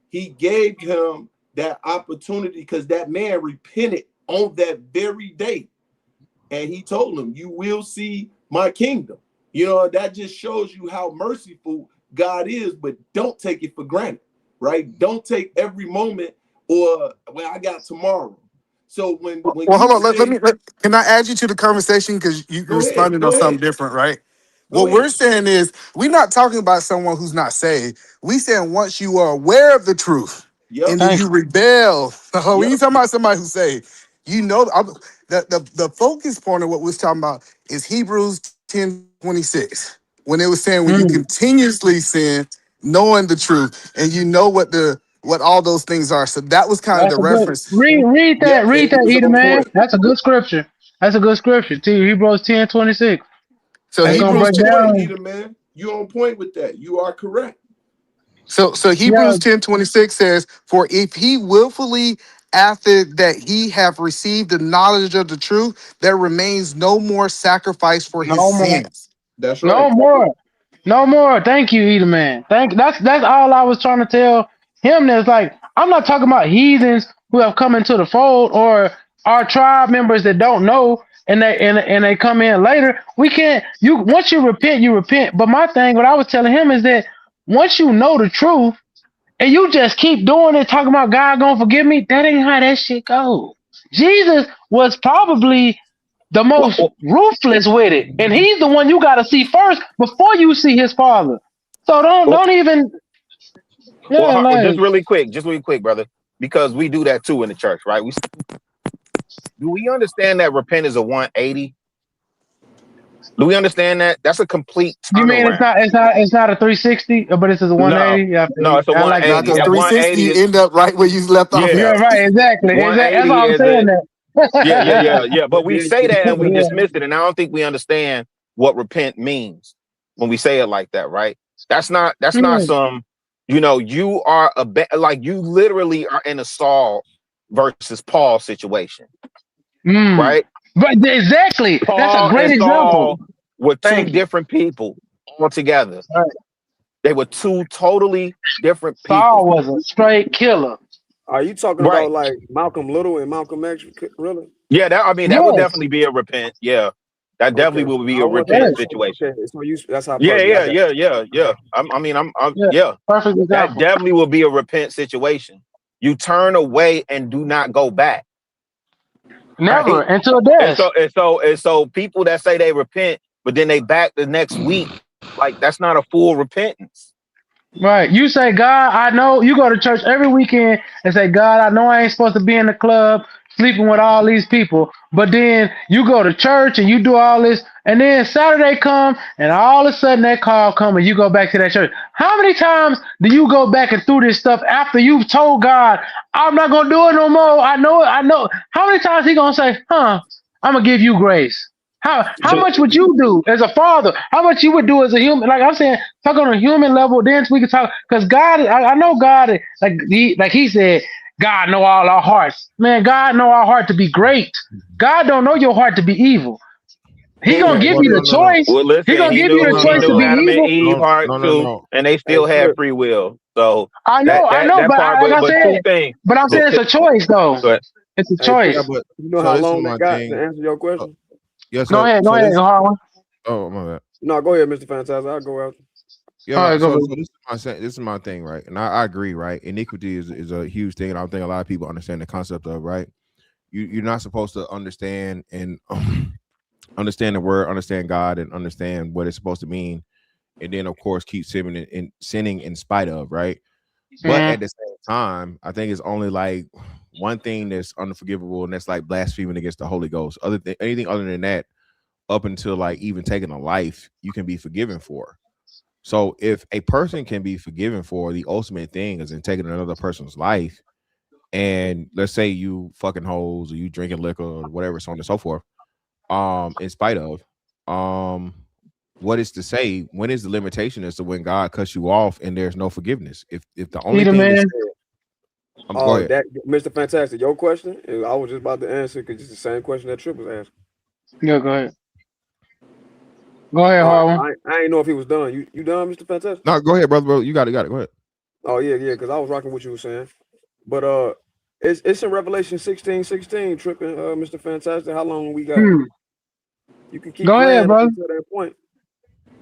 he gave him that opportunity because that man repented on that very day, and he told him, "You will see my kingdom." That just shows you how merciful God is, but don't take it for granted, right? Don't take every moment or I got tomorrow. So when hold on, can I add you to the conversation because you responded on something different, right? What we're saying is we're not talking about someone who's not saved. We saying once you are aware of the truth and then you rebel. When you talking about somebody who's saved, You know, the focus point of what we're talking about is Hebrews 10:26, when it was saying when you continuously sin, knowing the truth, and you know what all those things are. So that was kind of That's the a good reference. read Yep, and he that, was Edom, on man. point. That's a good scripture. That's a good scripture too. Hebrews 10:26. So That's And you gonna Hebrews on break 10, point, down. Edom, man. You on point with that. You are correct. so Yeah, Hebrews 10:26 says, "For if he willfully after that he have received the knowledge of the truth, there remains no more sacrifice for his no more. sins." That's No right. more. No more. Thank you, Edom, man. That's all I was trying to tell him. That's like I'm not talking about heathens who have come into the fold or our tribe members that don't know and they come in later. We can't you once you repent, you repent. But my thing, what I was telling him is that once you know the truth and you just keep doing it, talking about God gonna forgive me, that ain't how that shit goes. Jesus was probably the most Well, ruthless with it, and he's the one you got to see first before you see his father. So well, don't even yeah like just really quick, brother, because we do that too in the church, right? Do we understand that repent is a 180? Do we understand that? That's a complete you mean turnaround. it's not a 360, but it's a No, 180. Yeah, no, it's a I like Now, that. 180. because That 360, 180 you is, end up right where you left off yeah, Yeah, at. right, exactly. That's 180 all I'm is saying. it. That. Yeah. But we say that and we Yeah. dismiss it, and I don't think we understand what repent means when we say it like that, right? That's not Mm, some, you are like you literally are in a Saul versus Paul situation, mm. right? But exactly, that's a Paul great and example. Saul were two Thank you. different people altogether. Right. They were two totally different Saul people. was a straight killer. Are you talking Right. about like Malcolm Little and Malcolm X? Really? Yeah, that would Yes, definitely be a repent. Yeah. That definitely Okay. will be I a want that. repent yes, situation. Okay. So that's how Yeah, perfect. I got. yeah. yeah. Yeah. Perfect That example. definitely will be a repent situation. You turn away and do not go back. Never Right. until And death. so people that say they repent, but then they back the next week, like that's not a full repentance. Right. You say, God, I know you go to church every weekend and say, God, I know I ain't supposed to be in the club sleeping with all these people. But then you go to church and you do all this, and then Saturday come and all of a sudden that call come and you go back to that church. How many times do you go back and do this stuff after you've told God, I'm not gonna do it no more? I know it, I know. How many times he gonna say, I'm gonna give you grace? How So much would you do as a father? How much you would do as a human? Like I'm saying, talk on a human level. Then we can talk because God, I know God. He said, God know all our hearts. Man, God know our heart to be great. God don't know your heart to be evil. He gonna Amen. give Well, you no, the no, no, choice. well, He listen, gonna he give you no, the knew no, he no, choice to knew be no, Adam and evil. Eve no, heart no, no, too, no. and they Hey, still had Trip. free will. So I know, but that part, like I but two said, things. but I'm But, saying it's a choice though. but It's a Hey, Yeah, Trip. choice. but You know so how this is long my that got to thing. answer your Uh, question? yeah, Go so ahead, this. Harlan. Oh my bad. No, go ahead, Mr. Fantastic. I'll go after. Yeah, All no. right, go. So this is my thing, right? And I agree, right? Iniquity is a huge thing, and I don't think a lot of people understand the concept of, right? You're not supposed to understand and understand the word, understand God, and understand what it's supposed to mean, and then of course keep sinning in spite of, right? But Mhm. at the same time, I think it's only like one thing that's unforgivable, and that's like blaspheming against the Holy Ghost. Anything other than that, up until like even taking a life, you can be forgiven for. So if a person can be forgiven for, the ultimate thing is in taking another person's life, and let's say you fucking hoes or you drinking liquor or whatever, so on and so forth, in spite of, um, what is to say, when is the limitation as to when God cuts you off and there's no forgiveness? If the only Either thing that's man. said, go Oh, ahead. that Mr. Fantastic, your question, and I was just about to answer because it's the same question that Trip was asking. Yeah, go ahead. Go ahead, All right, Harlan. I ain't know if he was done. You done, Mr. Fantastic? No, go ahead, brother. Bro. You got it. Go ahead. Oh yeah, because I was rocking what you were saying. But it's in Revelation 16:16, tripping, Mr. Fantastic. How long we got? Hmm. You can keep Go ahead, playing up brother. until that point.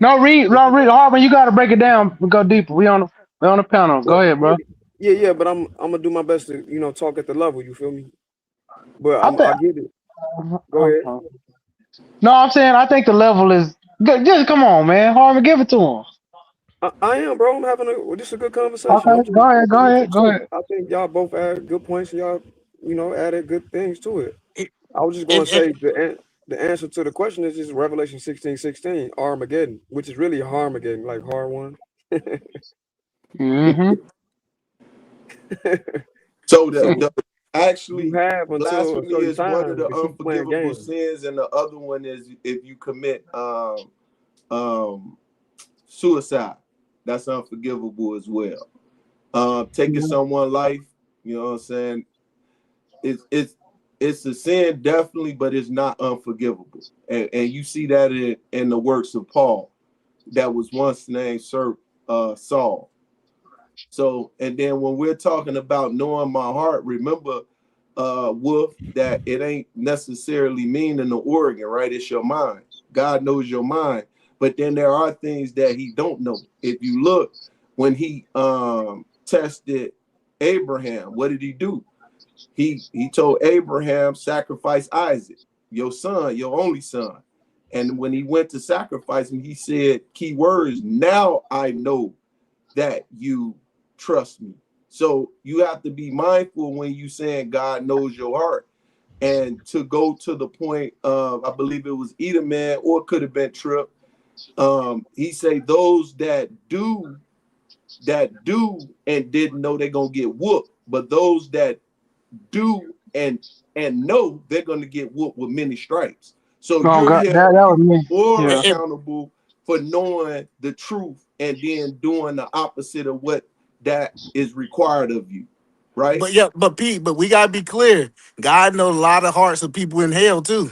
No, read, Harlan. You got to break it down. We go deeper. We on the panel. Go Well, ahead, bro. yeah, but I'm gonna do my best to talk at the level. You feel me? But I think. I get it. Go ahead. No, I'm saying I think the level is good. Just come on, man. Harlan, give it to him. I am, bro. I'm having this a good conversation. Okay, I'm just go listening ahead. to. I think y'all both add good points. And y'all, added good things to it. I was just going to say the answer to the question is just Revelation 16:16, Armageddon, which is really Harmageddon, like hard one. Mm-hmm. So the actually You have until a blasphemy certain is one of time the to keep playing unforgivable games. sins, and the other one is if you commit suicide. That's unforgivable as well. Taking someone's life, you know what I'm saying? It's a sin definitely, but it's not unforgivable. And you see that in the works of Paul, that was once named Saul. So, and then when we're talking about knowing my heart, remember, Wolf, that it ain't necessarily meaning the organ, right? It's your mind. God knows your mind, but then there are things that he don't know. If you look, when he tested Abraham, what did he do? He told Abraham, sacrifice Isaac, your son, your only son. And when he went to sacrifice him, he said, key words, now I know that you trust me. So you have to be mindful when you saying God knows your heart. And to go to the point of, I believe it was Edomman, or it could have been Trip. He say those that do and didn't know they're gonna get whooped, but those that do and know they're gonna get whooped with many stripes. So you're God, that held was me. more Yeah. accountable for knowing the truth and then doing the opposite of what that is required of you, right? But yeah, but Pete, but we gotta be clear. God knows a lot of hearts of people in hell too.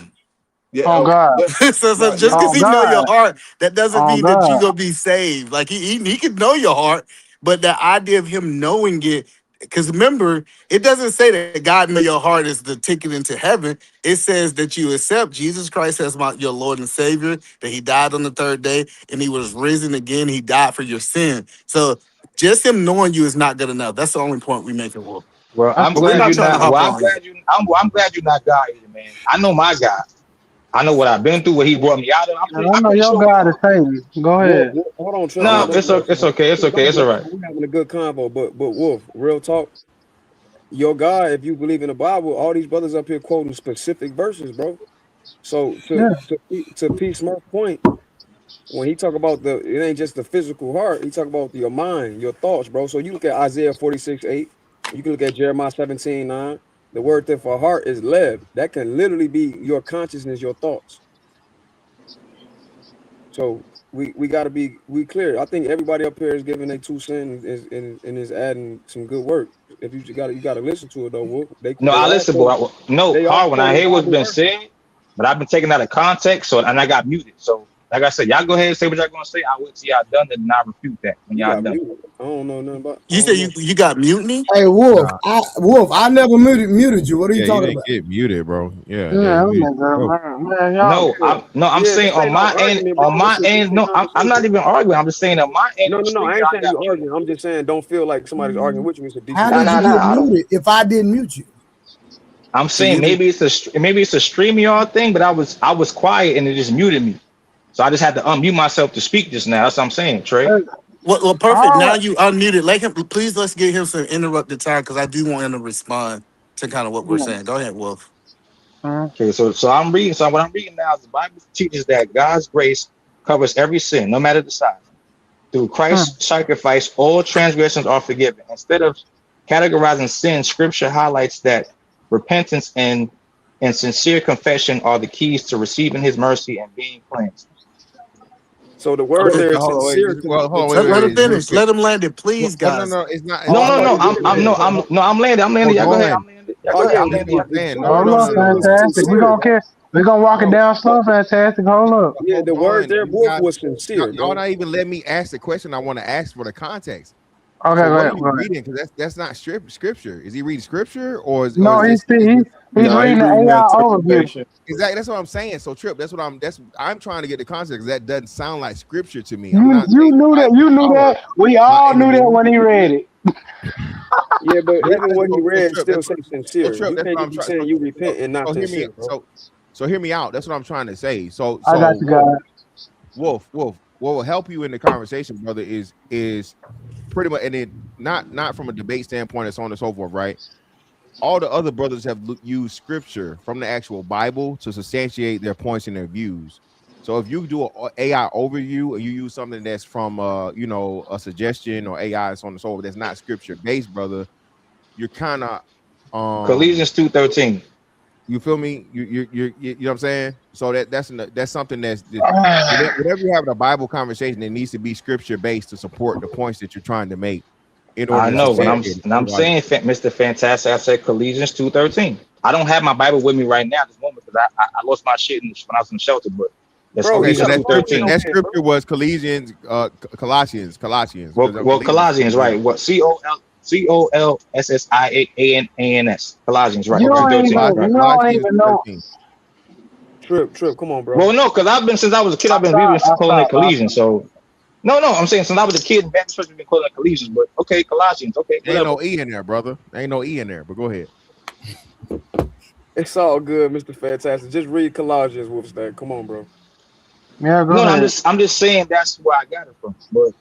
Yeah. Oh God. So Now, just because Oh he know your God. heart, that doesn't Oh mean that you God. gonna be saved. Like he can know your heart, but the idea of him knowing it, because remember, it doesn't say that God know your heart is the ticket into heaven. It says that you accept Jesus Christ as your Lord and Savior, that he died on the third day and he was risen again. He died for your sin. So just him knowing you is not good enough. That's the only point we make it. Well, Well, I'm but we're glad not you're trying to not. hop Well, on you. I'm glad you're not God either, man. I know my God. I know what I've been through, what he brought me out of. And I I'm know pretty your sure we God is all. Satan. Go ahead. Hold on, Trip. No, it's okay. It's all right. We're having a good convo, but Wolf, real talk. Your God, if you believe in the Bible, all these brothers up here quoting specific verses, bro. So Yeah. to P. Smurf's point, when he talk about it ain't just the physical heart, he talk about your mind, your thoughts, bro. So you look at Isaiah 46:8, you can look at Jeremiah 17:9. The word there for heart is lev. That can literally be your consciousness, your thoughts. So we got to be clear. I think everybody up here is giving their 2 cents and is adding some good work. If you got to listen to it though, Wolf. No, They I all listen, quoting, but no, they all hard when I quoting hear what's Bible been verses. said, but I've been taken out of context, so and I got muted. So, like I said, y'all go ahead and say what y'all gonna say. I'll wait till y'all done, and I refute that when You y'all got done. muted. I don't know nothing about. I You say don't know. you got mutiny? Hey, Wolf, Nah, I never muted you. What are you yeah, you talking didn't about? get muted, bro. Yeah, Yeah, you that muted nigga, yourself. man, y'all. No, I'm Yeah, saying this on ain't no my end, argument, bro. This is decent no, I'm not conversation. even arguing. I'm just saying on my end No, of the no, no. street, I ain't y'all saying you got muted. arguing. I'm just saying don't feel like somebody's arguing with you. It's a How decent did you get Nah. I conversation. don't. muted if I didn't mute you? I'm So saying you didn't. maybe it's a stream y'all thing, but I was quiet and it just muted me. So I just had to unmute myself to speak just now. That's what I'm saying, Trey. Well, perfect. Now All you unmuted. Let him. Please, let's give him some interrupted time because I do want him to respond to kind of what we're saying. Go ahead, Wolf. right. Okay, so I'm reading. So what I'm reading now is the Bible teaches that God's grace covers every sin, no matter the size. Through Christ's sacrifice, all transgressions are forgiven. Instead of categorizing sin, Scripture highlights that repentance and sincere confession are the keys to receiving His mercy and being cleansed. So the word Okay. there is Hold on, wait, sincere. well, hold on, Let him wait, real finish. quick. Let him land it, Well, please, no, guys. it's not. No, Oh, I no, thought no. he was getting there. I'm landed. Hold Y'all go ahead. on. I'm landed. Y'all Oh go ahead. yeah, I'm landed. That's what I'm saying. the No, word no, Hold he no, up, no, said no, was no. fantastic. We sincere. gonna care. We gonna walk it down slow, fantastic. Hold up. Yeah, Hold the word on. there, You wolf, guys, was sincere, y'all bro. not even let me ask the question I want to ask for the context. Okay, So go what ahead. are you Go ahead. reading? Because that's not scripture. Is he reading scripture or No, is this is this he's Nah, he reading the reading the AI overview. interpretation. exactly that's what I'm saying. So Trip, I'm trying to get the context. 'Cause that doesn't sound like scripture to me. I'm not You saying knew the that. Bible You is knew power, that. We my all knew that enemy. when he read it. Yeah, but even what he So read Trip, still say sincere. Trip, You that's can't what just I'm be trying. saying you repent and not So hear me. sincere, bro. So hear me out. That's what I'm trying to say. So I got you, Wolf, guys. Wolf, Wolf. What will help you in the conversation, brother, is pretty much, and then not from a debate standpoint and so on and so forth, right? all the other brothers have used scripture from the actual Bible to substantiate their points and their views. So if you do an AI overview or you use something that's from you know, a suggestion or AI so on and so forth that's not scripture based, brother, you're kind of Colossians 2:13. you feel me? You know what I'm saying? So that's something that's whenever you have a Bible conversation, it needs to be scripture based to support the points that you're trying to make in order I to know, but substantiate it. I'm saying, Mr. Fantastic. I said Colossians 2:13. I don't have my Bible with me right now at this moment because I lost my shit when I was in the shelter. But that's Bro, you Okay, so got Colossians a that phone in scripture, your 2:13. that hand, scripture bro. was Colossians. Because I Well, believe it's Colossians, right? What Colossians, Colossians, right? You don't even 2:13, right? Colossians know. 13. Trip, come on, bro. Well, no, because I've been since I was a kid. I've been reading calling it Colossians. So no, I'm saying since I was a kid in Baptist church, we've been calling it Colossians. But okay, Colossians, okay, Ain't whatever. no E in there, brother. Ain't no E in there, but go ahead. It's all good, Mr. Fantastic. Just read Colossians, Wolfstack. Come on, bro. Yeah, go No, ahead. I'm just saying that's where I got it from. But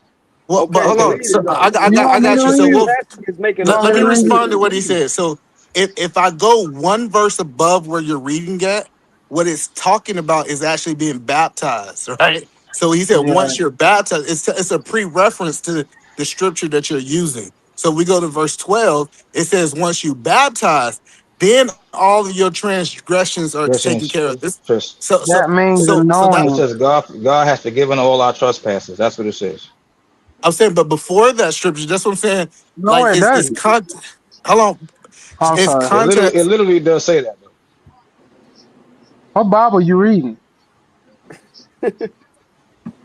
Well, but Okay, hold but on. read it So though. You I want me got to you. So read it? Wolf, Fantastic is making Go a let ahead me and point. read You it. respond to just what he read it. said. So if I go one verse above where you're reading at, what it's talking about is actually being baptized, right? So he said Yeah. once you're baptized, it's a pre-reference to the scripture that you're using. So we go to verse 12. It says once you baptize, then all of your transgressions are taken Christians care of. This just That means so that it anointing. says God has forgiven all our trespasses. That's what it says. I'm saying, but before that scripture, that's what I'm saying. No, Like it it's doesn't. context. How long? I'm It's sorry. It context. literally does say that though. What Bible you reading?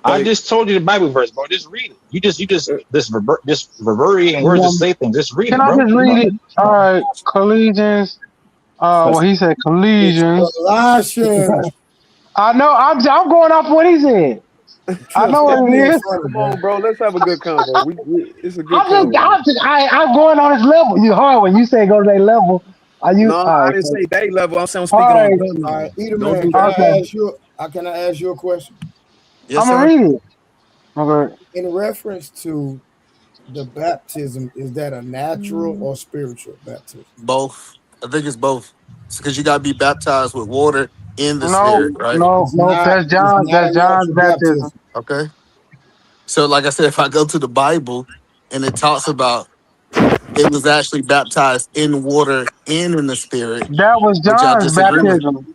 I Hey, just told you the Bible verse, bro. Just read it. Just reverberating You words to want me- say things. Just read Can it, I bro. just Come read on. it? All right, Colossians. Well, he said It's Colossians. Colossians. I know. I'm going off what he said. I Trip, know stop what being it is. funny, Come bro. on, bro. Let's have a good convo. It's a good convo. I'm going on his level. You hard when you say go to their level. Are you? No, All I right. didn't say day level. I'm saying I'm All speaking on right. gun All right, level. either Don't man, do can that. Okay. can I ask you a question? Yes, I'm gonna sir. read it. Okay. In reference to the baptism, is that a natural or spiritual baptism? Both. I think it's both. Because you gotta be baptized with water in the No, spirit, right? no, It's no. not. That's It's John. not That's a John's natural baptism. baptism. Okay. So, like I said, if I go to the Bible and it talks about it was actually baptized in water and in the spirit, That was which I John's disagree with. baptism.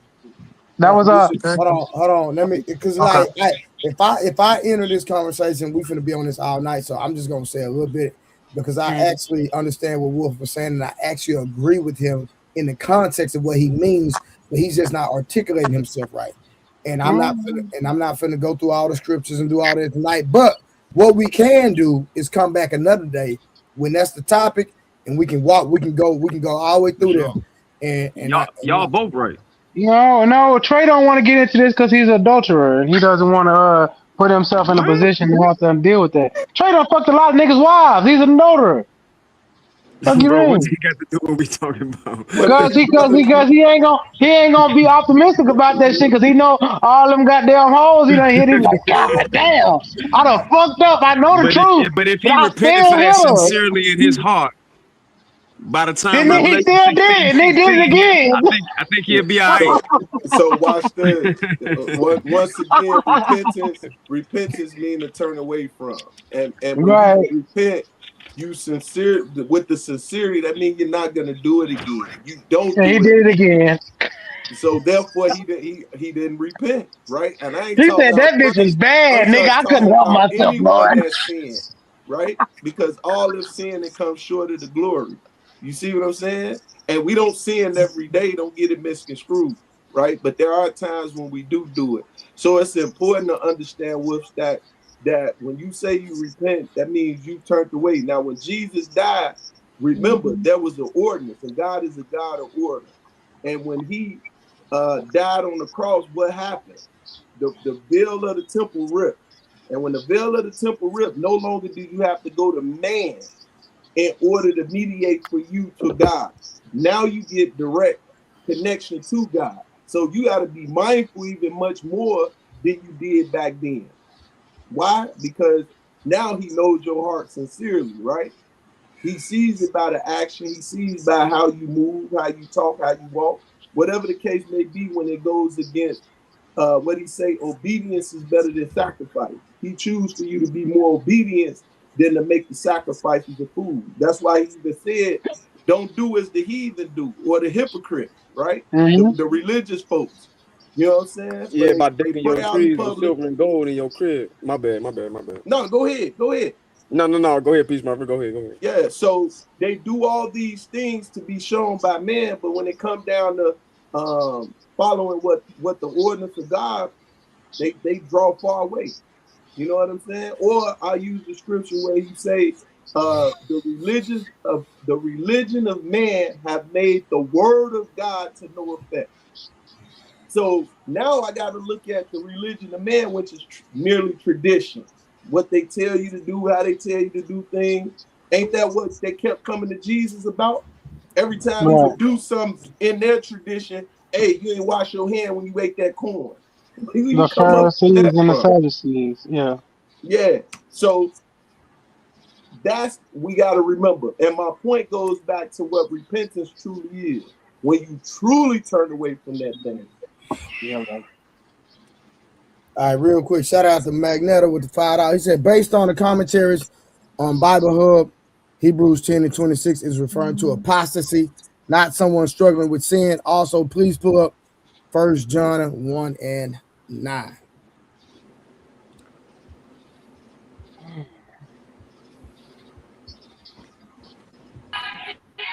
That was Listen, Okay. hold on. Let me, because okay. like, if I enter this conversation, we finna be on this all night. So I'm just gonna say a little bit because I Mhm. actually understand what Wolf was saying, and I actually agree with him in the context of what he means, but he's just not articulating himself right. And I'm not finna go through all the scriptures and do all that tonight. But what we can do is come back another day when that's the topic, and we can go all the way For through there. sure. And I, and Y'all both right. No. Trey don't want to get into this because he's an adulterer and he doesn't want to put himself in a What? position to have to deal with that. Trey done fucked a lot of niggas' wives. He's an adulterer. Fuck you Bro, what's mean? he got to do what we talking about? but Because he ain't gonna be optimistic about that shit because he know all them goddamn hoes he done hit. He like, God damn, I done fucked up. I know the truth, But if but he I repented still for that hit her. sincerely in his heart, by the time Then he Revelation still 16, did, and he did it 16 hit, again. I think he'll be all right. so watch this. Once again, repentance mean to turn away from, and when you Right. repent, you sincere with the sincerity. That means you're not gonna do it again. You don't And he do it did it again. again. So therefore, he didn't repent, right? And I ain't He talking said about that bitch was Christ. bad, I'm nigga. just I couldn't talking help about myself, anyone Lord. that sinned, right? Because all have sinned and come short of the glory. You see what I'm saying? And we don't sin every day. Don't get it misconstrued, right? But there are times when we do it. So it's important to understand, Wolf, that when you say you repent, that means you turned away. Now, when Jesus died, remember there was an ordinance, and God is a God of order. And when he died on the cross, what happened? The veil of the temple ripped. And when the veil of the temple ripped, no longer do you have to go to man in order to mediate for you to God. Now you get direct connection to God. So you got to be mindful even much more than you did back then. Why? Because now he knows your heart sincerely, right? He sees it by the action. He sees by how you move, how you talk, how you walk, whatever the case may be. When it goes against what he say, obedience is better than sacrifice. He chooses for you to be more obedient than to make the sacrifices of food. That's why he even said, don't do as the heathen do or the hypocrites, right? The religious folks. You know what I'm saying? Yeah, by digging your pray out in trees with public. silver and gold in your crib. My bad. No, go ahead. No. Go ahead, Peace Murphy. Go ahead. Yeah, so they do all these things to be shown by man, but when it comes down to following what the ordinance of God, they draw far away. You know what I'm saying? Or I use the scripture where he say, the religion of man have made the word of God to no effect. So now I got to look at the religion of man, which is merely tradition. What they tell you to do, how they tell you to do things. Ain't that what they kept coming to Jesus about? Every time he would do something in their tradition, hey, you ain't wash your hand when you ate that corn. The Pharisees and the Sadducees, yeah. Yeah, so that's, we got to remember. And my point goes back to what repentance truly is. When you truly turn away from that thing. Yeah, right. All right, real quick, shout out to Magneto with the $5. He said, based on the commentaries on Bible Hub, Hebrews 10 and 26 is referring to apostasy, not someone struggling with sin. Also, please pull up 1 John 1 and 9.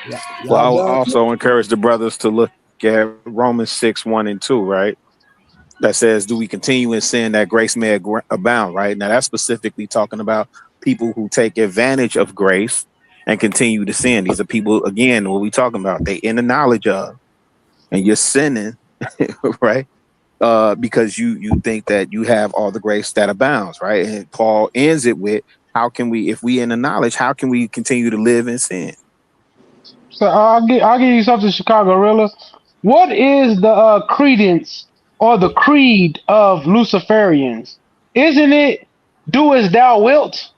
Yeah, well, I will also encourage the brothers to look at Romans 6, 1 and 2, right? That says, do we continue in sin that grace may abound, right? Now, that's specifically talking about people who take advantage of grace and continue to sin. These are people, again, what we talking about, they in the knowledge of, and you're sinning, right? Because you think that you have all the grace that abounds, right? And Paul ends it with, how can we, if we in the knowledge, how can we continue to live in sin? So I'll give you something, Chicago Rilla. What is the credence or the creed of Luciferians? Isn't it "Do as thou wilt"?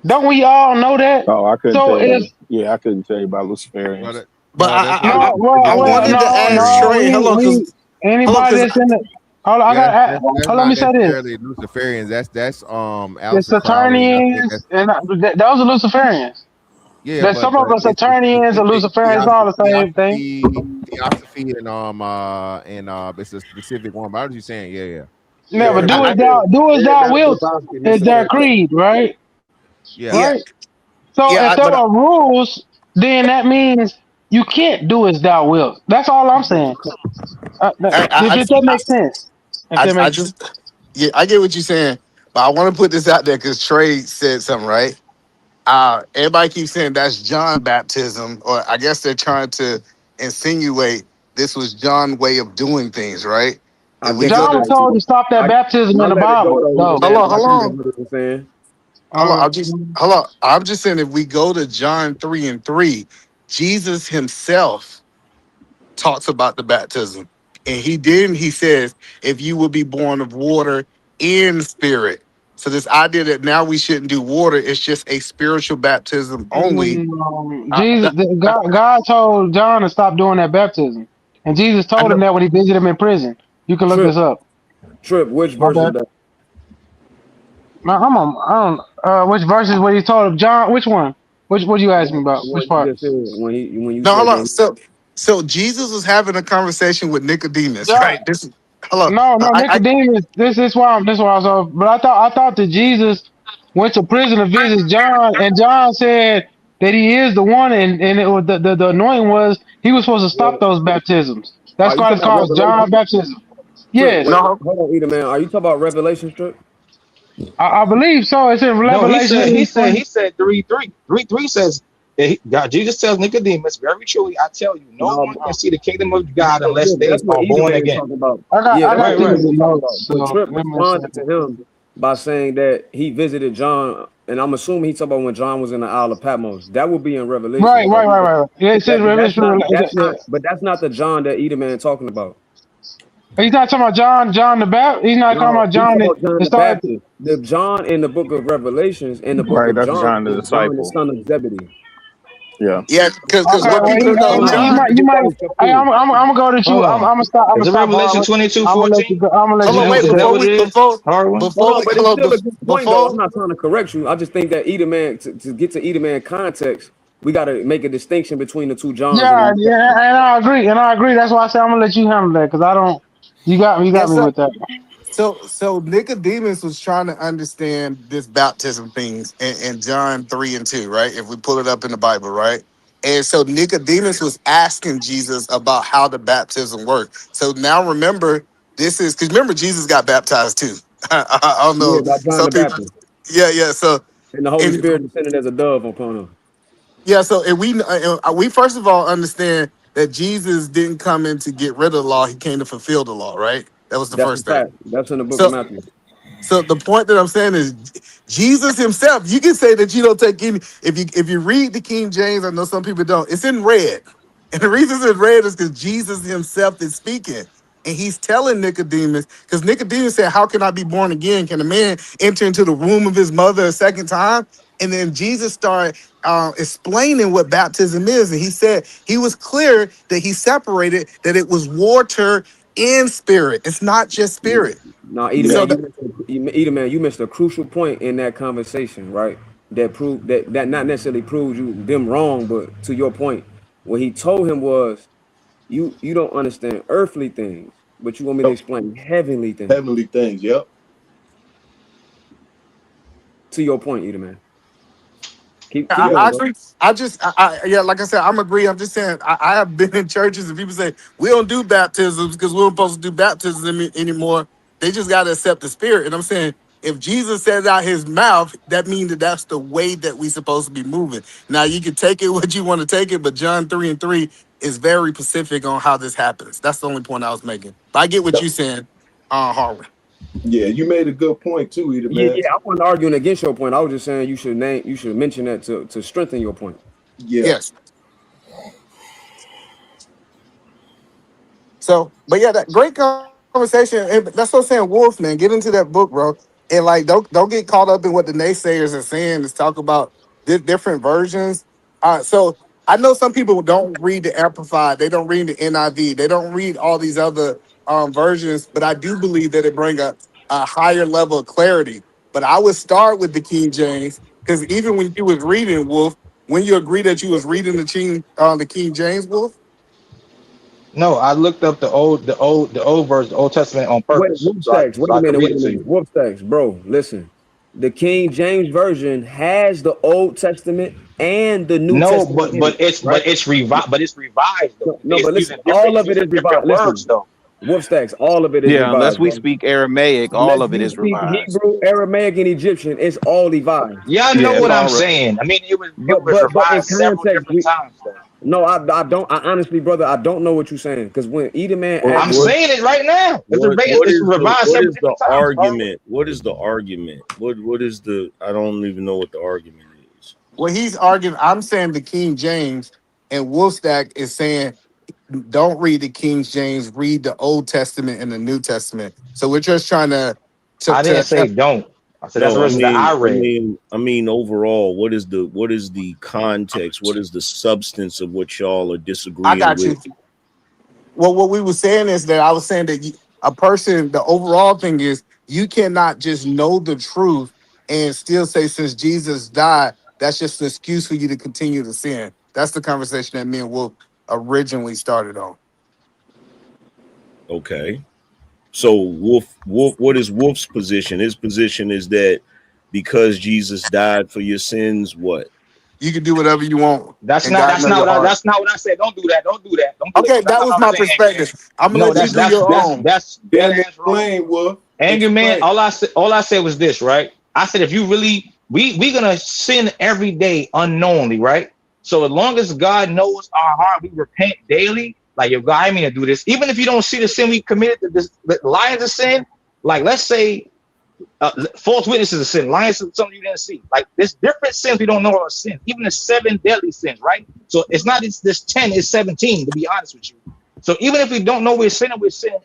Don't we all know that? Oh, I couldn't So tell you. if Yeah, I couldn't tell you about Luciferians. But I wanted to ask no, Trey. Hello, we anybody that's in the. Hold on, that's let me say this. necessarily Luciferians. That's The Alistair Crowley. I think Saturnians and those are Luciferians. yeah, There's some of us it's Saturnians and specific Luciferians, all the same thing. theosophy and it's a specific one. But I was just saying, yeah. Yeah, but do as thou wilt is their creed, right? Yeah. Right. So if there are rules, then that means you can't do as thou wilt. That's all I'm saying. If that makes sense. I get what you're saying, but I want to put this out there because Trey said something, right? Everybody keeps saying that's John baptism, or I guess they're trying to insinuate this was John's way of doing things, right? John was told to stop that baptism in the Bible. Hold on. Um, Hold on. I'm just saying if we go to John 3 and 3, Jesus himself talks about the baptism. And he says, if you will be born of water in spirit. So this idea that now we shouldn't do water, it's just a spiritual baptism only. God told John to stop doing that baptism, and Jesus told him that when he visited him in prison. You can look this up. Trip, which verse is that? Which verses where he told him John? Which one? What you asked me about? Which part? When you hold on. So Jesus was having a conversation with Nicodemus, right? No, Nicodemus. This is why I was off. But I thought that Jesus went to prison to visit John, and John said that he is the one, and it was the anointing was he was supposed to stop those baptisms. That's why it's called John baptism. Yes. Hold on, Eater man. Are you talking about Revelation, Trip? I believe so. It's in Revelation. No, he said 3:3. 3:3 says that Jesus tells Nicodemus, very truly, I tell you, no one can see the kingdom of God unless they are born again. I got Trip responded to him by saying that he visited John, and I'm assuming he's talking about when John was in the Isle of Patmos. That would be in Revelation. Right. Yeah, it says Revelation. But that's not the John that Eater man talking about. He's not talking about John the Baptist. He's not talking No, about he's John talking that, about John that the started. Baptist. The John in the book of Revelations and the book Right, of that's John John the is John the disciple. son of Zebedee. Yeah. Yeah, because Okay, what well, people don't know, So now you you John. can might. get that is Hey, confused. I'm gonna go to you. Hold I'm on. gonna stop. I'm gonna Is it stop. Revelation 22, I'm gonna let 14? you go. I'm gonna let Hold you on, Is answer wait. that that. Before what we it is? Hard one? Hold on, but it's hold on, still a good point though. I'm before. not trying to correct you. I just think that Edomman to get to Edomman context, we got to make a distinction between the two Johns in the Yeah, New yeah, Testament. and I agree. That's why I said I'm gonna let you handle that because I don't. You got Yes, me sir. with that. So Nicodemus was trying to understand this baptism things in John 3 and 2, right? If we pull it up in the Bible, right? And so Nicodemus was asking Jesus about how the baptism worked. So now remember, this is because remember Jesus got baptized too. I don't Yeah, know. by John Some the people, Baptist, yeah. So and the Holy and Spirit descended as a dove upon him. yeah, so and we first of all understand that Jesus didn't come in to get rid of the law; he came to fulfill the law, right? That was the That's a first thing. fact. That's in the book of So Matthew. So the point that I'm saying is Jesus himself, you can say that you don't take any if you read the King James, I know some people don't, it's in red. And the reason it's in red is because Jesus himself is speaking. And he's telling Nicodemus, because Nicodemus said, how can I be born again? Can a man enter into the womb of his mother a second time? And then Jesus started explaining what baptism is. And he said he was clear that he separated that it was water and spirit. It's not just spirit. Now, Yeah. So Edomman, Edomman, you missed a crucial point in that conversation, right? That proved that not necessarily proves you them wrong, but to your point, what he told him was, you don't understand earthly things, but you want me to Oh, explain heavenly things. heavenly things. Yep. To your point, Edomman. Keep I going, bro. agree. Yeah, like I said, I'm agree. I'm just saying, I have been in churches and people say we don't do baptisms because we don't supposed to do baptisms anymore. They just got to accept the spirit. And I'm saying, if Jesus says out his mouth, that means that that's the way that we supposed to be moving. Now you can take it what you want to take it, but John 3 and 3 is very specific on how this happens. That's the only point I was making. But I get what Yep. you're saying, Harlan. Yeah, you made a good point too, Edom, Yeah, man. yeah. I wasn't arguing against your point. I was just saying you should mention that to strengthen your point. Yeah. Yes. So, but yeah, that great conversation. And that's what I'm saying, Wolf, man. Get into that book, bro. And like, don't get caught up in what the naysayers are saying. Let's talk about different versions. So I know some people don't read the Amplified. They don't read the NIV. They don't read all these other versions. But I do believe that it bring a higher level of clarity. But I would start with the King James because even when you was reading Wolf, when you agree that you was reading the King James, Wolf. No, I looked up the old verse, the Old Testament on Wait, purpose, so Wait a I could minute. read Wait a it to minute. you. Wolf stacks, bro. Listen, the King James version has the Old Testament and the New No, Testament but in it, right? It's revised though. No, It's but listen, using all of it is different revised. words Listen, though. Wolf stacks, all of it is Yeah, unless revised, we bro. speak Aramaic, all Unless of it you is speak revised. Hebrew, Aramaic, and Egyptian, it's all revised. Y'all Yeah, know it's what I'm all saying. I mean, it But was in revised several context, different times though. no, I don't. I honestly, brother, I don't know what you're saying because when Edomman What I'm asked what me, saying it right now. what It's is the revised what several is the different times. argument? What is the argument? What is the I don't even know what the argument is. Well, he's arguing. I'm saying the King James, and Wolfstack is saying don't read the King James. Read the Old Testament and the New Testament. So we're just trying to I didn't say to. don't. I said that's the No, verses that I read. I mean overall, what is the context? What is the substance of what y'all are I disagreeing got with? you. Well, what we were saying is that I was saying that a person, the overall thing is you cannot just know the truth and still say since Jesus died, that's just an excuse for you to continue to sin. That's the conversation that me and Wolf originally started on. Okay. So Wolf, what is Wolf's position? His position is that because Jesus died for your sins, what? You can do whatever you want, That's and not God know your heart. that's not what I said. Don't do that. Don't do that. Don't do that. Okay, That's that not was what I'm my saying, Angry Man. perspective. I'm gonna No, let you do your own. that's dead Then ass wrong. explain, Wolf. Angry Man, Explain. all I said was this, right? I said if you really we gonna sin every day unknowingly, right? So as long as God knows our heart, we repent daily. Like if God, I mean to do this, even if you don't see the sin we committed, the lions of sin. Like let's say false witnesses is a sin, lying is something you didn't see. Like there's different sins we don't know are sins, even the 7 deadly sins, right? So it's not this 10, it's 17. To be honest with you, So even if we don't know we're sinning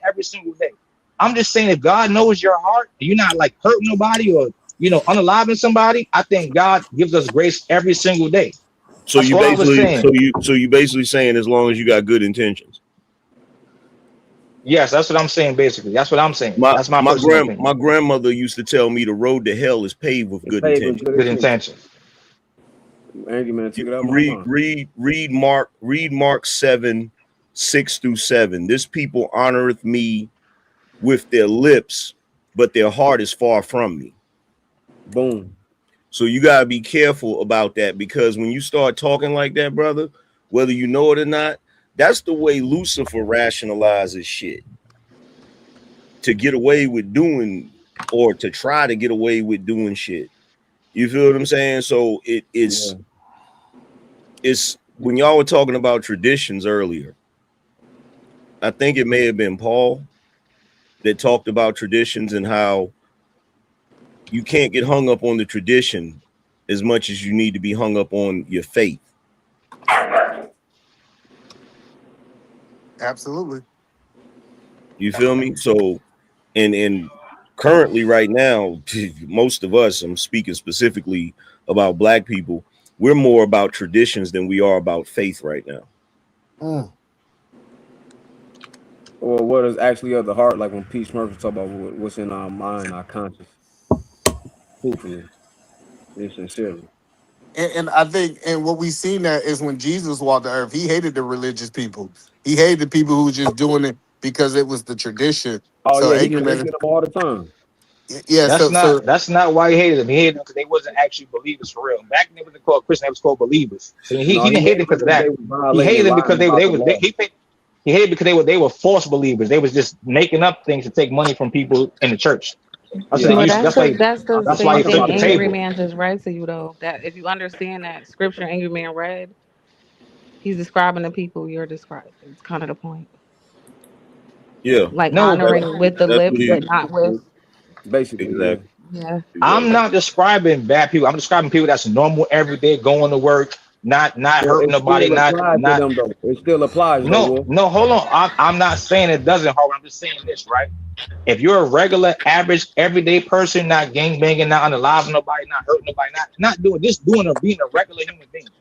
every single day. I'm just saying, if God knows your heart, and you're not like hurting nobody or unaliving somebody, I think God gives us grace every single day. So That's you all I was basically, saying. so you basically saying as long as you got good intentions. Yes, that's what I'm saying. Basically, that's what I'm saying. My That's my my personal grand opinion. my grandmother used to tell me the road to hell is paved with It's good paid with intentions. good Good intention. intention. Angry man You took it out my read mind. Mark 7:6-7. This people honoreth me with their lips, but their heart is far from me. Boom. So you gotta be careful about that, because when you start talking like that, brother, whether you know it or not, that's the way Lucifer rationalizes shit to get away with doing, or to try to get away with doing shit. You feel what I'm saying? So Yeah. it's when y'all were talking about traditions earlier, I think it may have been Paul that talked about traditions and how you can't get hung up on the tradition as much as you need to be hung up on your faith. Absolutely. You feel me? So, and currently right now, most of us, I'm speaking specifically about black people, we're more about traditions than we are about faith right now. Or what is actually of the heart, like when Pete Smurf talk about what's in our mind, our conscience, truthfully and sincerely. And I think, and what we seen that is when Jesus walked the earth, he hated the religious people. He hated the people who was just doing it because it was the tradition. Oh So yeah, he angry man, corrected them all the time. yeah. That's So not why he hated them. He hated them because they wasn't actually believers for real. Back then, they wasn't called Christian; they was called believers. So he No, he didn't hate them hated them because of because they that. were He violating hated and them lying because they about the was law. he hated because they were false believers. They was just making up things to take money from people in the church. That's Yeah, what they I Well, used. can That's see. why. that's the That's why I same he can flipped thing the understand Angry that. table. Man just read to you though. That if you understand that scripture Angry Man read, he's describing the people you're describing. It's kind of the point. Yeah, Like No, that's honoring with the that's what lips, he but not with Basically, yeah. exactly. yeah. I'm Exactly. not describing bad people. I'm describing people that's normal, everyday, going to work, not Well, hurting it nobody, still applies to not. them though. It still applies though, No, Wolf. no, hold on. I'm not saying it doesn't, Harvard. I'm just saying this, right? If you're a regular, average, everyday person, not gang banging, not unaliving nobody, not hurting nobody, not doing just doing or being a regular human being.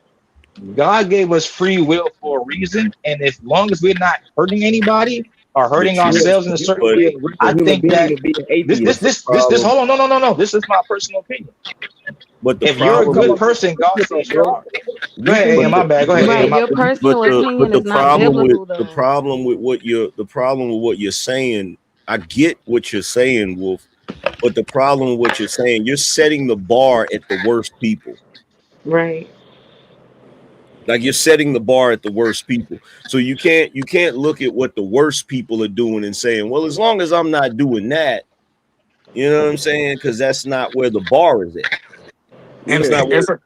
God gave us free will for a reason, and as long as we're not hurting anybody or hurting But ourselves in a You certain can but be way, a regular I human think being that and be an this this atheist. this this this problem, hold on, no. This is my personal opinion. but the If you're I'm a problem talking good with about the person, God scripture though, sees your bro. heart. Go You ahead, can but yeah, be my the bad. Go ahead, yeah, Right. my Your bad. personal opinion is the not problem with biblical though. the problem with what you're saying, I get what you're saying, Wolf, but the problem with what you're saying, you're setting the bar at the worst people. Right. Like you're setting the bar at the worst people. So you can't look at what the worst people are doing and saying, well, as long as I'm not doing that, you know what I'm saying? Because that's not where the bar is at. and That's yeah. not where it's a,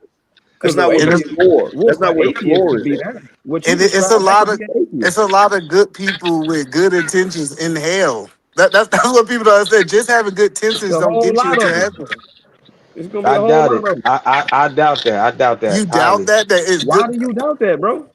that's Because not an where and the it's, atheist, floor. Wolf, That's an not where the atheist floor could is be at. that. What you and it's described, a that lot could of be an it's atheist. a lot of good people with good intentions in hell. That's what people don't understand. Just having good It's intentions a don't whole get you lot into of them. heaven. It's gonna be I a whole doubt lot it. of them. I doubt that. I doubt that You doubt highly. that is Why good. do you doubt that, bro?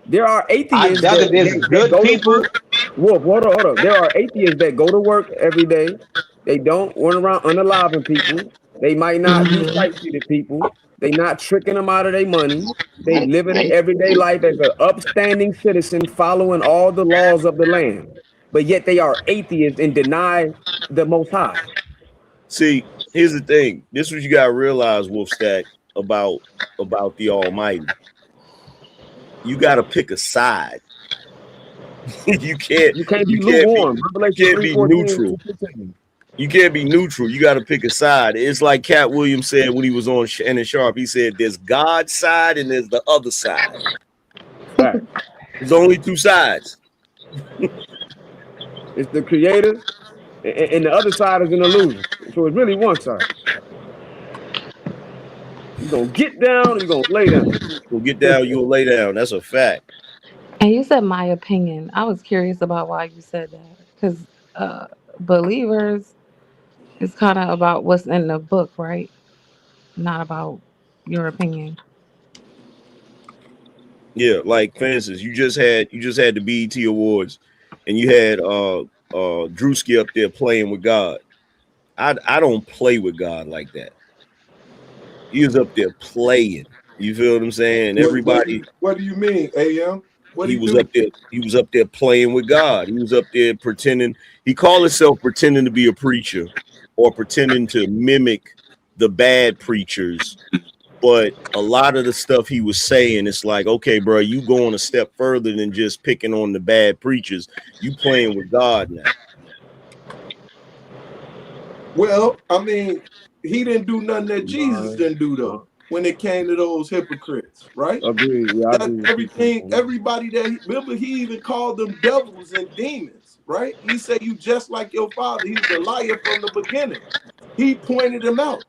There are I atheists doubt that, that there's that good go to people. work. Wolf, hold on. There are atheists that go to work every day. They don't run around unaliving people. They might not do Hmm. sightseeing people. They not tricking them out of their money. They living their everyday life as an upstanding citizen, following all the laws of the land. But yet they are atheists and deny the Most High. See, here's the thing. This is what you gotta realize, Wolfstack, about the Almighty. You gotta pick a side. you can't You can't you be can't be lukewarm. you Revelation can't be 3:14 neutral. and 15. You can't be neutral. You got to pick a side. It's like Cat Williams said when he was on Shannon Sharp. He said, "There's God's side and there's the other side. Fact. There's only two sides." It's the creator, and the other side is an illusion. So it's really one side. You're gonna get down or you're gonna lay down. You'll get down. You'll lay down. That's a fact. And you said my opinion. I was curious about why you said that. Because believers is kind of about what's in the book, right? Not about your opinion. Yeah, like for instance, you just had the BET Awards, and you had Drewski up there playing with God. I don't play with God like that. He was up there playing. You feel what I'm saying? Everybody. What do you mean, AM? What He he was do? up there. He was up there playing with God. He was up there pretending. He called himself pretending to be a preacher, or pretending to mimic the bad preachers. But a lot of the stuff he was saying, it's like, okay, bro, you going a step further than just picking on the bad preachers. You playing with God now. Well, I mean, he didn't do nothing that Jesus didn't do though. When it came to those hypocrites, right? Agree. Yeah, I That agree with everything, you. everybody that remember, he even called them devils and demons, right? He said, "You just like your father." He was a liar from the beginning. He pointed them out.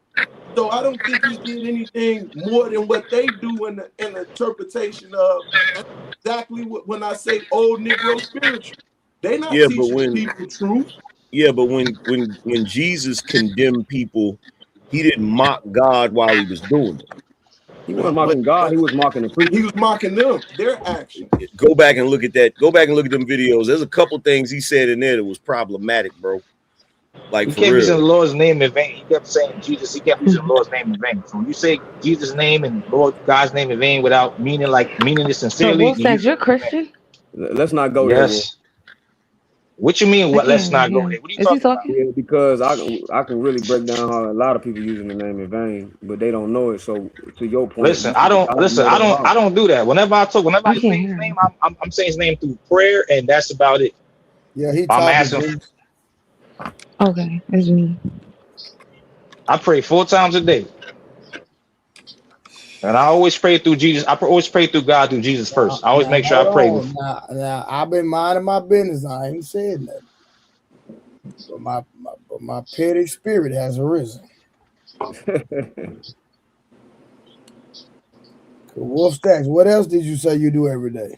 So I don't think he did anything more than what they do in the interpretation of exactly what when I say old Negro spiritual. They not Yeah, but teaching people truth. when Jesus condemned people, he didn't mock God while he was doing it. He wasn't mocking God. He was mocking the He preacher. was mocking them, their actions. Go back and look at that. Go back and look at them videos. There's a couple things he said in there that was problematic, bro. Like He for kept using real. the Lord's name in vain. He kept saying Jesus. He kept using the Lord's name in vain. So when you say Jesus' name and Lord God's name in vain without meaning it So sincerely, Wolf then you're says you're doing it in vain. Christian? Let's not go there, Wolf. Yes. What you mean? I What? can't Let's even not go hear there. him. What are you Is he talking about? talking? Yeah, because I can really break down how a lot of people using the name in vain, but they don't know it. So to your point, Listen, I don't do that. Whenever I I say can't his hear name, him. I'm saying his name through prayer, and that's about it. Yeah, he I'm talking, asking. Juice. Okay, it's me. I pray 4 times a day, and I always pray through Jesus. Always pray through God through Jesus first. I always Now make sure I pray hold before. on. Now I've been minding my business. I ain't said nothing. But my petty spirit has arisen. Wolf Stacks, what else did you say you do every day?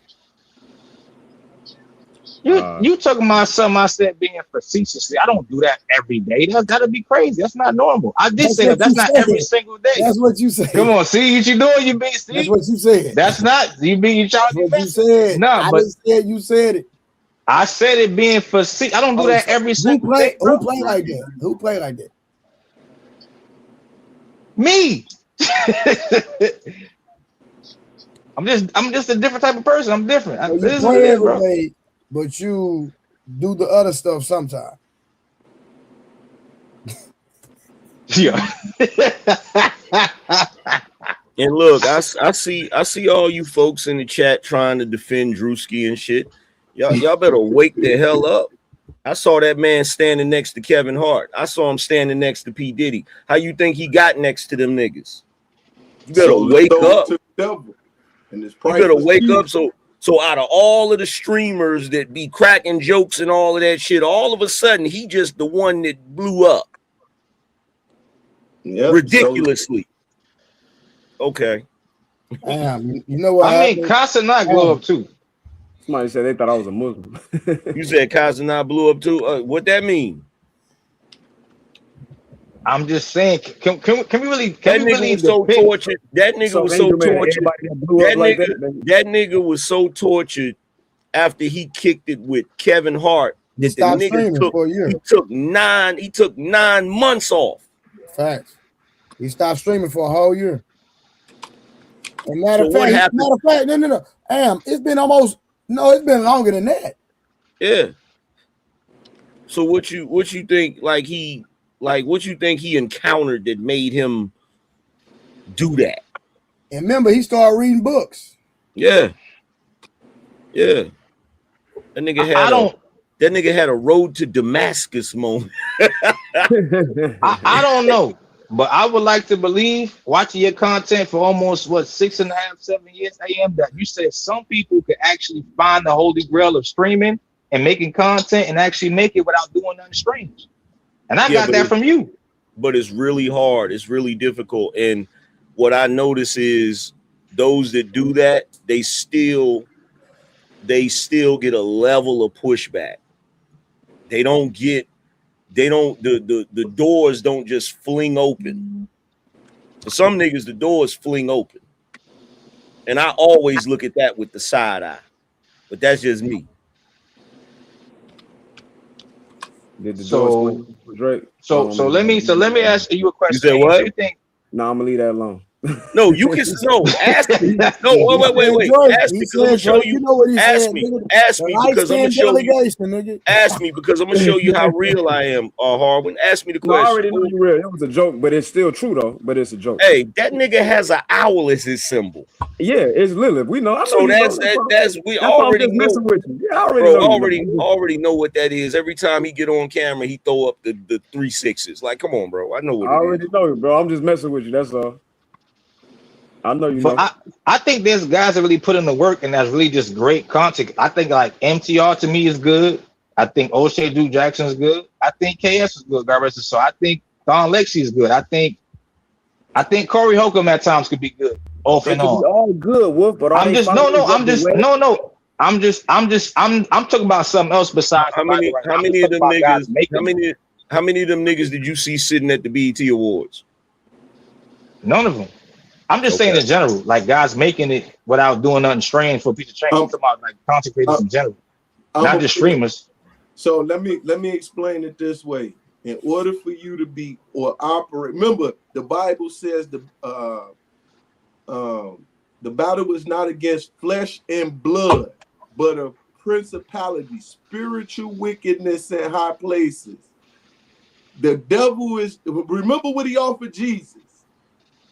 You talking about something I said being facetiously? I don't do that every day. That'd be crazy. That's not normal. I did That's say what that. you That's not every said. single day. That's what you Come said. on, see what you doing? You be That's see. what you said. That's not you trying That's to be what you messy. said. No, I but didn't say it. You said it. I said it being facetious. I don't do Oh, that so every single day, who bro. play like that? Who play like that? Me. I'm just a different type of person. I'm different. So you This is what it play is, every bro. day, but you do the other stuff sometimes. Yeah. And look, I see all you folks in the chat trying to defend Drewski and shit. Y'all better wake the hell up. I saw that man standing next to Kevin Hart. I saw him standing next to P. Diddy. How you think he got next to them niggas? You better Sold his wake soul up. to the devil, and his You price better was wake cheap. up. So out of all of the streamers that be cracking jokes and all of that shit, all of a sudden he just the one that blew up. Yep, ridiculously. Okay. You know what I mean, happened? Casa not glow up too. Somebody said they thought I was a Muslim. You said Kazanai blew up too. What that mean? I'm just saying, can we really That nigga was so depict? tortured. That nigga So was so Angel Man, tortured. everybody that blew up like that. That nigga was so tortured after he kicked it with Kevin Hart He that the stopped nigga streaming for a year. he took 9 months off. Facts. He stopped streaming for a whole year. And matter So of what fact, happened? no. It's been longer than that. Yeah. So what you think what you think he encountered that made him do that? And remember, he started reading books. Yeah. Yeah. That nigga had a road to Damascus moment. I don't know, but I would like to believe, watching your content for almost 6.5, 7 years, AM, that you said some people could actually find the holy grail of streaming and making content and actually make it without doing nothing strange. And I got that from you. But it's really hard. It's really difficult. And what I notice is those that do that, they still get a level of pushback. The doors don't just fling open. For some niggas, the doors fling open. And I always look at that with the side eye. But that's just me. Did the Joy So explain for Drake? so let me ask you a You question. said what? Do you think? No, I'm gonna leave that alone. No, you can ask me. No, wait. Ask me He's because I'm gonna saying, show Joy, you. you know what he's Ask saying, me. nigga. Ask The me light because I'm gonna skinned show you. delegation, nigga. Ask me because I'm gonna show you how real I am, Harwin. Ask me the No, I question. already know you real. It was a joke, but it's still true though. But it's a joke. Hey, that nigga has an owl as his symbol. Yeah, it's Lilith. We know. I know So you know. that's we That's why I'm already just know. messing with you. Yeah, I already Bro, know you know. already know what that is. Every time he get on camera, he throw up the 3 6s. Like, come on, bro. I know what I it already is. know you, bro. I'm just messing with you. That's all. I know you But know. I think there's guys that really put in the work, and that's really just great content. I think like MTR to me is good. I think O'Shea Duke Jackson is good. I think KS is good. So I think Don Lexi is good. I think Corey Holcomb at times could be good off They and could be on. all good, Wolf, but are I'm they just following the way? I'm talking about something else besides the Bible right now. I'm just talking about guys making it. How many of them niggas did you see sitting at the BET Awards? None of them. I'm just saying Okay. in general, like guys making it without doing nothing strange for a piece of change. I'm talking about like content creators in general, not just streamers. So let me explain it this way. In order for you to be or operate, remember the Bible says the battle is not against flesh and blood, but of principality, spiritual wickedness in high places. The devil is, remember what he offered Jesus.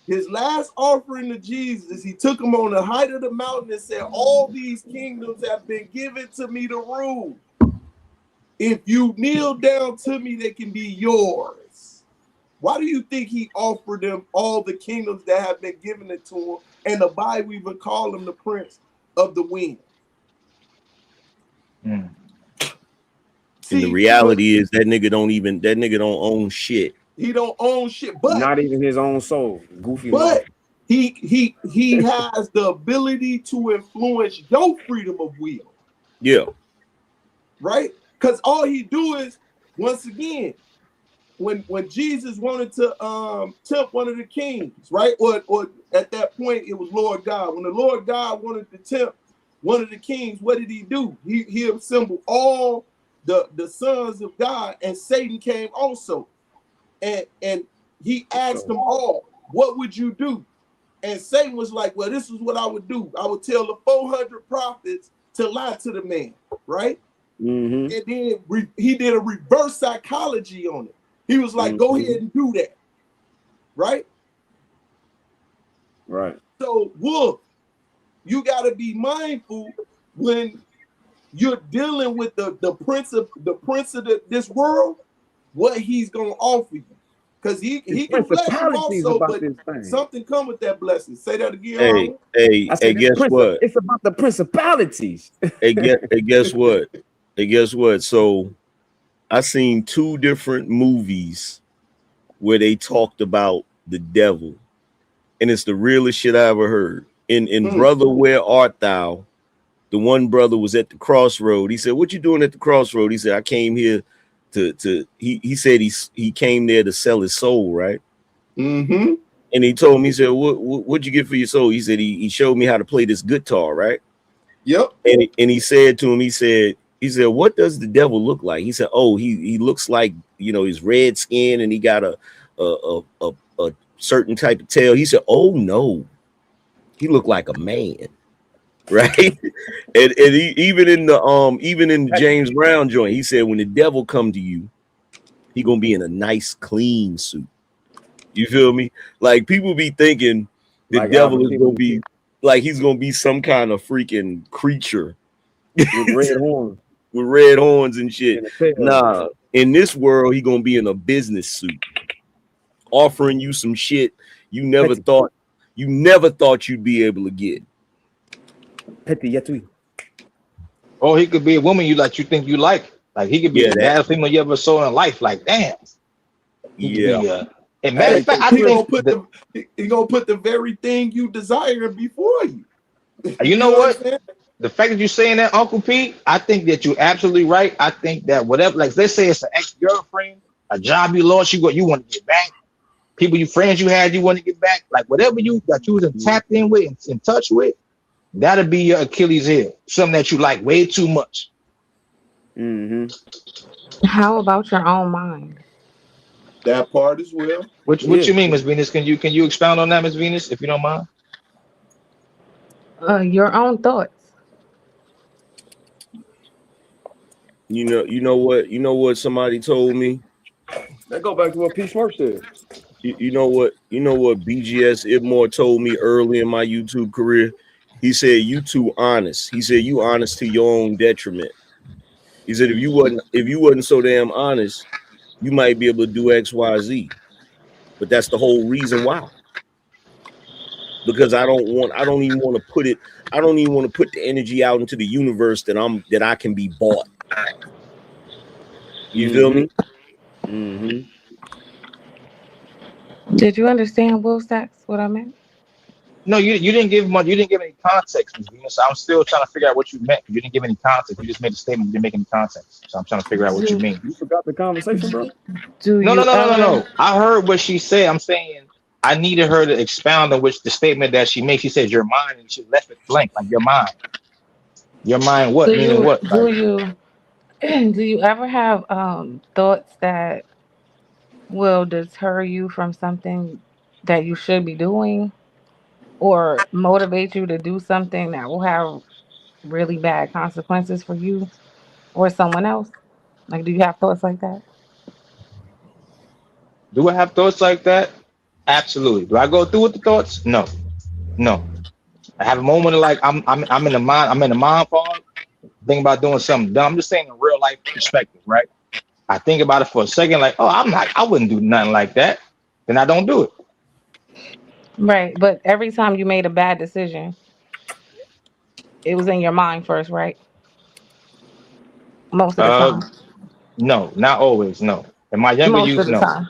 His last offering to Jesus, he took him on the height of the mountain and said, all these kingdoms have been given to me to rule. If you kneel down to me, they can be yours. Why do you think he offered them all the kingdoms that have been given it to him? And the Bible even called him the prince of the wind. And the reality is that nigga don't own shit. He don't own shit, but not even his own soul. Goofy. But he has the ability to influence your freedom of will. Yeah. Right? Because all he do is, once again, when Jesus wanted to tempt one of the kings, right? Or at that point it was Lord God. When the Lord God wanted to tempt one of the kings, what did he do? He assembled all the sons of God, and Satan came also. And he asked them all, what would you do? And Satan was like, well, this is what I would do. I would tell the 400 prophets to lie to the man, right? Mm-hmm. And then he did a reverse psychology on it. He was like, go ahead and do that, right? Right. So, Wolf, you got to be mindful when you're dealing with the prince of this world, what he's gonna offer you, because he can bless you also, but something come with that blessing. Say that again. Hey, guess what? It's about the principalities. Hey, guess what? Hey, guess what? So I seen 2 different movies where they talked about the devil, and it's the realest shit I ever heard. In Brother, Where Art Thou? The one brother was at the crossroad. He said, what you doing at the crossroad? He said, I came here he said he came there to sell his soul, right? Mm-hmm. And he told me, he said, what'd you get for your soul? He said, he showed me how to play this guitar, right? Yep. And he said to him, he said, what does the devil look like? He said, oh, he looks like, he's red skin and he got a certain type of tail. He said, oh no, he looked like a man. Right. and even in the James Brown joint, he said, when the devil come to you, he gonna be in a nice clean suit. You feel me? Like, people be thinking the devil is gonna be like, he's gonna be some kind of freaking creature with red horns. With red horns and shit. Nah, in this world, he gonna be in a business suit, offering you some shit you never thought you'd be able to get. Or he could be a woman you think you like. Like, he could be the baddest female you ever saw in life. Like, damn. And matter of fact, he's gonna put the very thing you desire before you. You know what? The fact that you're saying that, Uncle Pete, I think that you're absolutely right. I think that whatever, like, let's say it's an ex-girlfriend, a job you lost, you want to get back. people, you friends you had, you want to get back, like whatever you was tapped in with and in touch with, that'll be your Achilles heel. Something that you like way too much. How about your own mind? That part as well. What you mean, Miss Venus? Can you expound on that, Miss Venus, if you don't mind? Your own thoughts. You know what somebody told me. That go back to what P. Smurf said. You know what BGS Ibmore told me early in my YouTube career. He said, "You too honest." He said, "You honest to your own detriment." He said, "If you wasn't so damn honest, you might be able to do X, Y, Z." But that's the whole reason why. Because I don't even want to put the energy out into the universe that I can be bought. You feel me? Did you understand, Will Stacks, what I meant? No, you didn't give much. You didn't give any context, Ms. Venus. So I'm still trying to figure out what you meant. You didn't give any context. You just made a statement. You didn't make any context. So I'm trying to figure out what you mean. You forgot the conversation, bro? No. I heard what she said. I'm saying I needed her to expound on which the statement that she made. She said your mind, and she left it blank. Like your mind. Your mind what? Meaning what? Do you ever have thoughts that will deter you from something that you should be doing, or motivate you to do something that will have really bad consequences for you or someone else? Like, do you have thoughts like that? Do I have thoughts like that? Absolutely. Do I go through with the thoughts? No. I have a moment of like I'm in the mind fog, thinking about doing something dumb. I'm just saying a real life perspective, right? I think about it for a second, like, I wouldn't do nothing like that. Then I don't do it. Right, but every time you made a bad decision, it was in your mind first, right? Most of the time. No, not always. No. In my younger Most youth, of the no. time.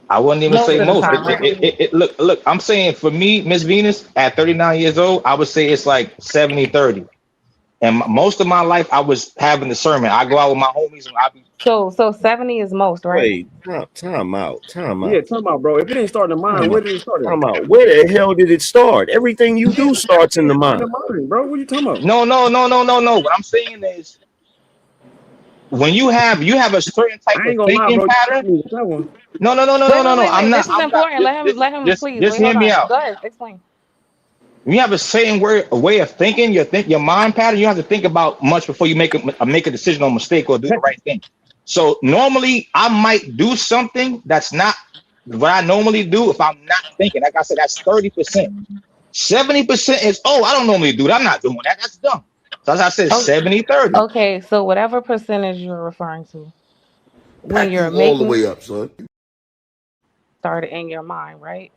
I wouldn't even Most say of the most. time, right? Look, I'm saying for me, Miss Venus, at 39 years old, I would say it's like 70-30. And most of my life, I was having discernment. I go out with my homies and I be. So 70 is most, right? Wait, time out. Yeah, time out, bro. If it ain't starting in the mind, where did it start at? Time out. Where the hell did it start? Everything you do starts in the mind. Bro, what are you talking about? No. What I'm saying is, when you have a certain type of thinking pattern. No. Wait. This is important. Let him please. Just hear me out. Go ahead, explain. When you have a certain way of thinking, your mind pattern, you have to think about much before you make a decision on mistake or do the right thing. So normally I might do something that's not what I normally do if I'm not thinking. Like I said, that's 30%. 70% is, I don't normally do that. I'm not doing that. That's dumb. So as I said, 70-30. Okay, so whatever percentage you're referring to, when Pack you're you all the making way up, son. started in your mind, right?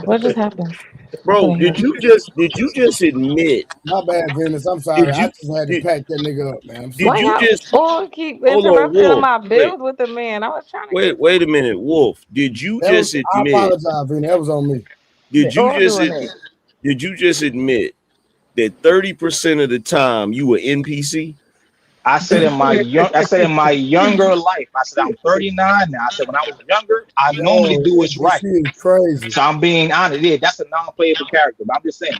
What just happened? Bro, did you just admit? My bad, Venus. I'm sorry. I just had to pack that nigga up, man. Did you just keep interrupting on my build with the man? I was trying to wait a minute, Wolf. Did you just admit? I apologize, Venus. That was on me. Did you just admit that 30% of the time you were NPC? I said in my younger life. I said I'm 39 now. I said when I was younger, I normally do what's right. Crazy. So I'm being honest. Yeah, that's a non-playable character. But I'm just saying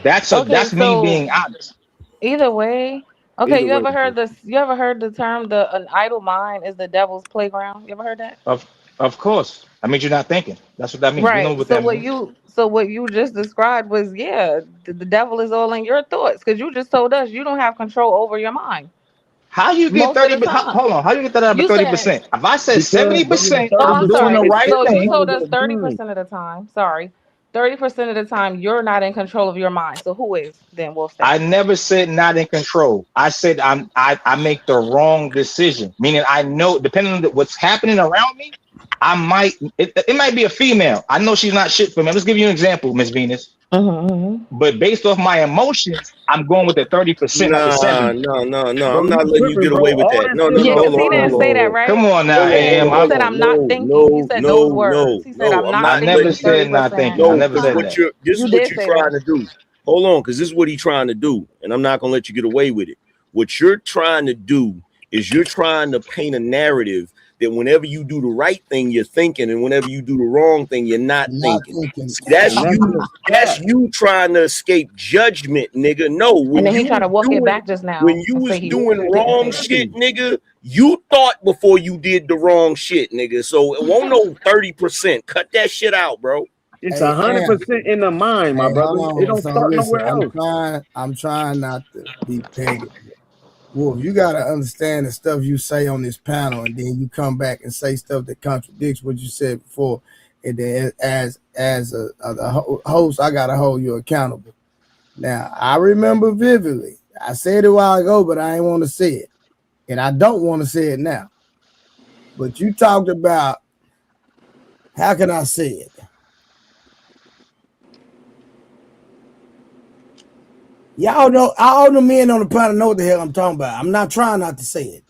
that's me being honest. Either way, okay. You ever heard the term an idle mind is the devil's playground? You ever heard that? Of course. That means you're not thinking. That's what that means. Right. You know what that means. What you just described was the devil is all in your thoughts, because you just told us you don't have control over your mind. How you get 30%? Hold on. How you get that out of 30%? If I said 70%, I'm doing the right thing. You told us 30% of the time. Sorry. 30% of the time you're not in control of your mind. So who is then, Wolf? I never said not in control. I said I make the wrong decision. Meaning I know, depending on what's happening around me, it might be a female. I know she's not shit for me. Let's give you an example, Miss Venus. But based off my emotions, I'm going with the 30%, not the 70. No. I'm not letting you get away with that. No. He didn't say that, right? Come on now, He said I'm not thinking. He said those words. He said I'm not thinking. I never said not thinking. I never said that. This is what you're trying to do. Hold on, because this is what he's trying to do, and I'm not gonna let you get away with it. What you're trying to do is you're trying to paint a narrative that whenever you do the right thing, you're thinking, and whenever you do the wrong thing, you're not thinking. See, that's you trying to escape judgment, nigga. No, And then he tried to walk it back just now. when you and was say he doing didn't wrong say shit, nigga, you thought before you did the wrong shit, nigga. So it won't no 30%. Cut that shit out, bro. It's Hey, 100% in the mind, my hey, brother. hold It on. don't So start listen, nowhere else. I'm trying not to be petty. Wolf, you gotta understand the stuff you say on this panel, and then you come back and say stuff that contradicts what you said before. And then as a host, I gotta hold you accountable. Now, I remember vividly. I said it a while ago, but I ain't want to say it. And I don't want to say it now. But you talked about, how can I say it? Y'all know, all the men on the planet know what the hell I'm talking about. I'm not trying not to say it.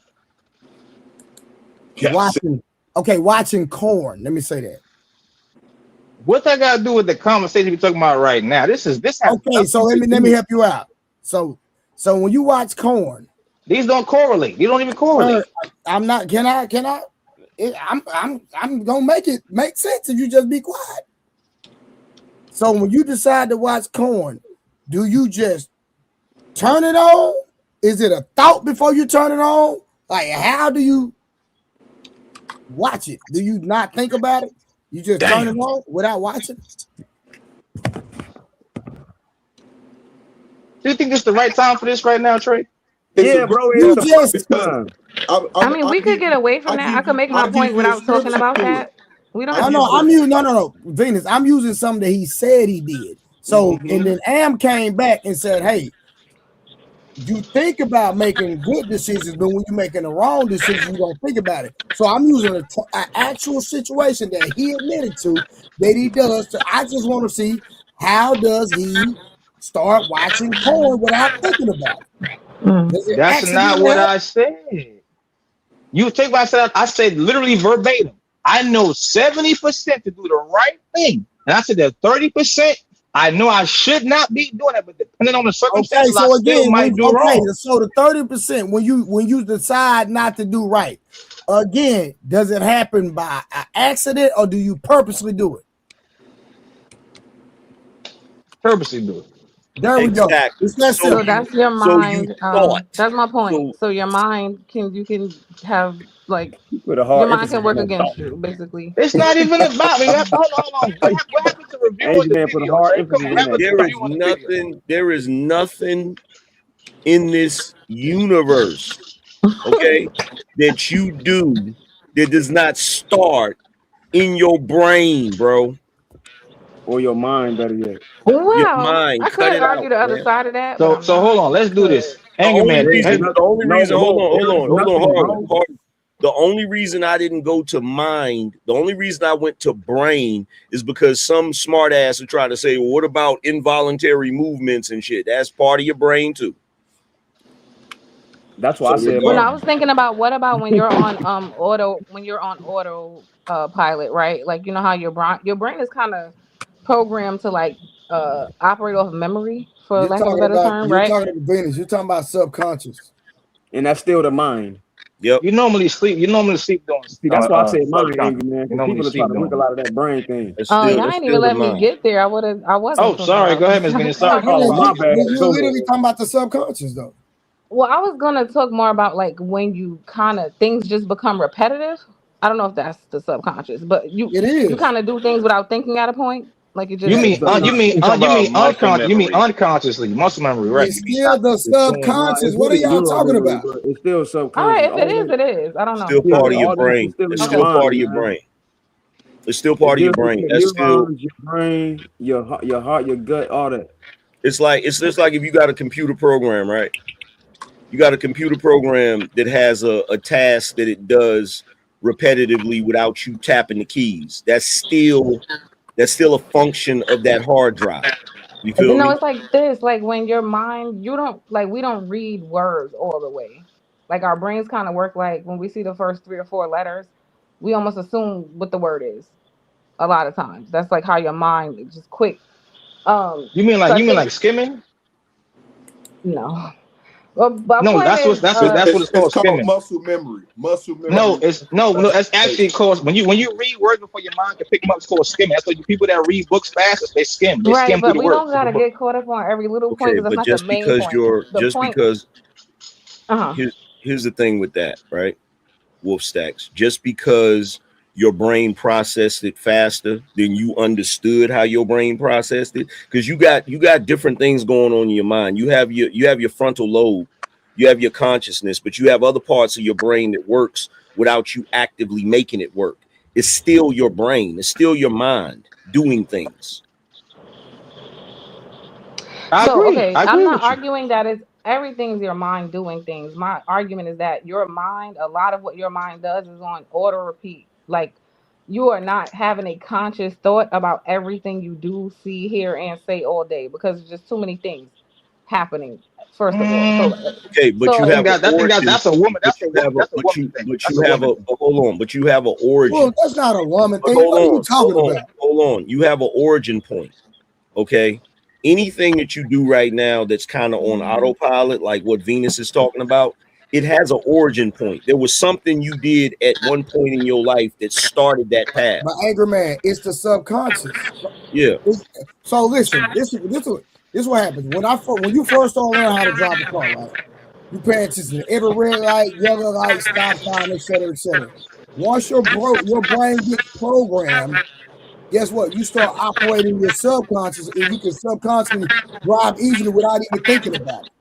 Yes. Watching corn. Let me say that. What that got to do with the conversation we're talking about right now? This has okay. So let me help you out. So when you watch corn, these don't correlate. They don't even correlate. I'm not. Can I? I'm gonna make it make sense if you just be quiet. So when you decide to watch corn, do you just turn it on? Is it a thought before you turn it on? Like, how do you watch it? Do you not think about it? You just turn it on without watching? Do you think this is the right time for this right now, Trey? Yeah, bro. You just. I mean, we could get away from that. I could make my point without talking about that. We don't have to. No, Venus. I'm using something that he said he did. So, and then Am came back and said, hey, you think about making good decisions, but when you're making the wrong decision, you don't think about it. So I'm using an actual situation that he admitted to that he does. I just want to see, how does he start watching porn without thinking about it? That's not what I said. You take what I said. I said literally verbatim. I know 70% to do the right thing, and I said that 30%. I know I should not be doing it, but depending on the circumstances, I still might do wrong. So the 30%, when you decide not to do right, again, does it happen by accident or do you purposely do it? Purposely do it. There we go. So that's your mind. That's my point. So your mind you can have like your mind can work against you, basically. It's not even about me. Hold on. What happened to reviewing the video, Trey? There is nothing in this universe, okay, that you do that does not start in your brain, bro. Or your mind, better yet. Well, mind. I could argue the other side of that. So hold on. Let's do this. The only reason, hold on. The only reason I didn't go to mind, the only reason I went to brain is because some smart ass are trying to say, well, what about involuntary movements and shit? That's part of your brain too. That's why I said. Well, I was thinking about what about when you're on auto pilot, right? Like, you know how your brain is kind of programmed to like operate off memory, for lack of a better term, right? You're talking about subconscious, and that's still the mind. Yep. You normally sleep doing. See, that's why I said mind, Angry, man. People are trying to work a lot of that brain thing. Y'all ain't even let me get there. I wasn't. Oh, sorry. Go ahead, Ms. Venus. Sorry. My bad. You're literally talking about the subconscious, though. Well, I was gonna talk more about like when you kind of things just become repetitive. I don't know if that's the subconscious, but you kind of do things without thinking at a point. Like it just. You mean unconsciously muscle memory, right? It's still the subconscious. What are y'all talking about? It's still subconscious. All right, if it is, it is. I don't know. Still part of your brain. It's still part of your brain. It's still part of your brain. That's still your brain, your heart, your gut, all that. It's just like if you got a computer program, right? You got a computer program that has a task that it does repetitively without you tapping the keys. That's still a function of that hard drive. You feel me? It's like this. Like when your mind, we don't read words all the way. Like our brains kind of work like when we see the first 3 or 4 letters, we almost assume what the word is. A lot of times, that's like how your mind is just quick. You mean like skimming? No. Well, my No, point is, that's what it's It's called, called skimming. muscle memory. Muscle No, memory. it's no, that's actually called when you read words before your mind can pick them up. It's called skimming. That's like people that read books fast. They skim. They right, skim through but the we don't words of the gotta book. get caught up on every little point Okay, because that's but not the just main because point. you're The point, uh huh. here's the thing with that, right? Wolf stacks. Just because your brain processed it faster than you understood how your brain processed it, because you got different things going on in your mind. You have your frontal lobe, you have your consciousness, but you have other parts of your brain that works without you actively making it work. It's still your brain, it's still your mind doing things. So, okay, I I'm agree not with you. arguing that it's everything's your mind doing things. My argument is that your mind, a lot of what your mind does is on auto repeat. Like you are not having a conscious thought about everything you do, see, hear, and say all day because there's just too many things happening. First of all, Okay, but you I so think have an that I think that origin, that's a woman. but That's a you woman. have a That's a woman thing. but That's you a have woman a thing. but hold on, but you have an Well, origin. that's not a woman But thing. hold What are you on, talking about? hold on. You have an origin point. Okay. Anything that you do right now that's kind of on autopilot, like what Venus is talking about, it has an origin point. There was something you did at one point in your life that started that path. But Angry Man, it's the subconscious. Yeah. So listen, this is what happens when you first start learning how to drive a car, right? You pay attention to every red light, yellow light, stop sign, etc., etc. Once your brain gets programmed, guess what? You start operating your subconscious, and you can subconsciously drive easily without even thinking about it.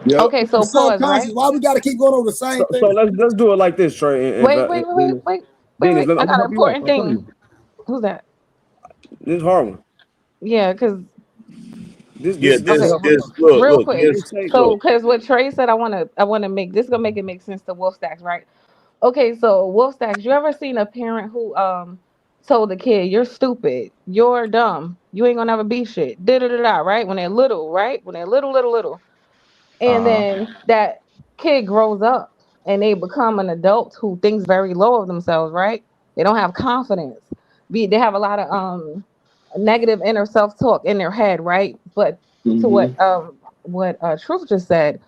Yep. okay, The so pause, subconscious. right? Why we got to keep going over the same So thing? let's do it like this, Trey, Wait, wait, wait, wait, Venus. wait, wait, Venus, wait. I'm I gonna got an help you out. important I'm telling thing. you, Who's that? this is hard one. Yeah, because Yeah. This okay, will help you. real Look, quick. Let me say, So, look. because what Trey said, I wanna make this gonna make it make sense to Wolf Stacks, right? Okay, so Wolf Stacks, you ever seen a parent who told the kid, "You're stupid, you're dumb, you ain't gonna never be shit," da da da da, right? When they're little, right? When they're little, and then that kid grows up and they become an adult who thinks very low of themselves, right? They don't have confidence. They have a lot of negative inner self-talk in their head, right? But to what Truth just said,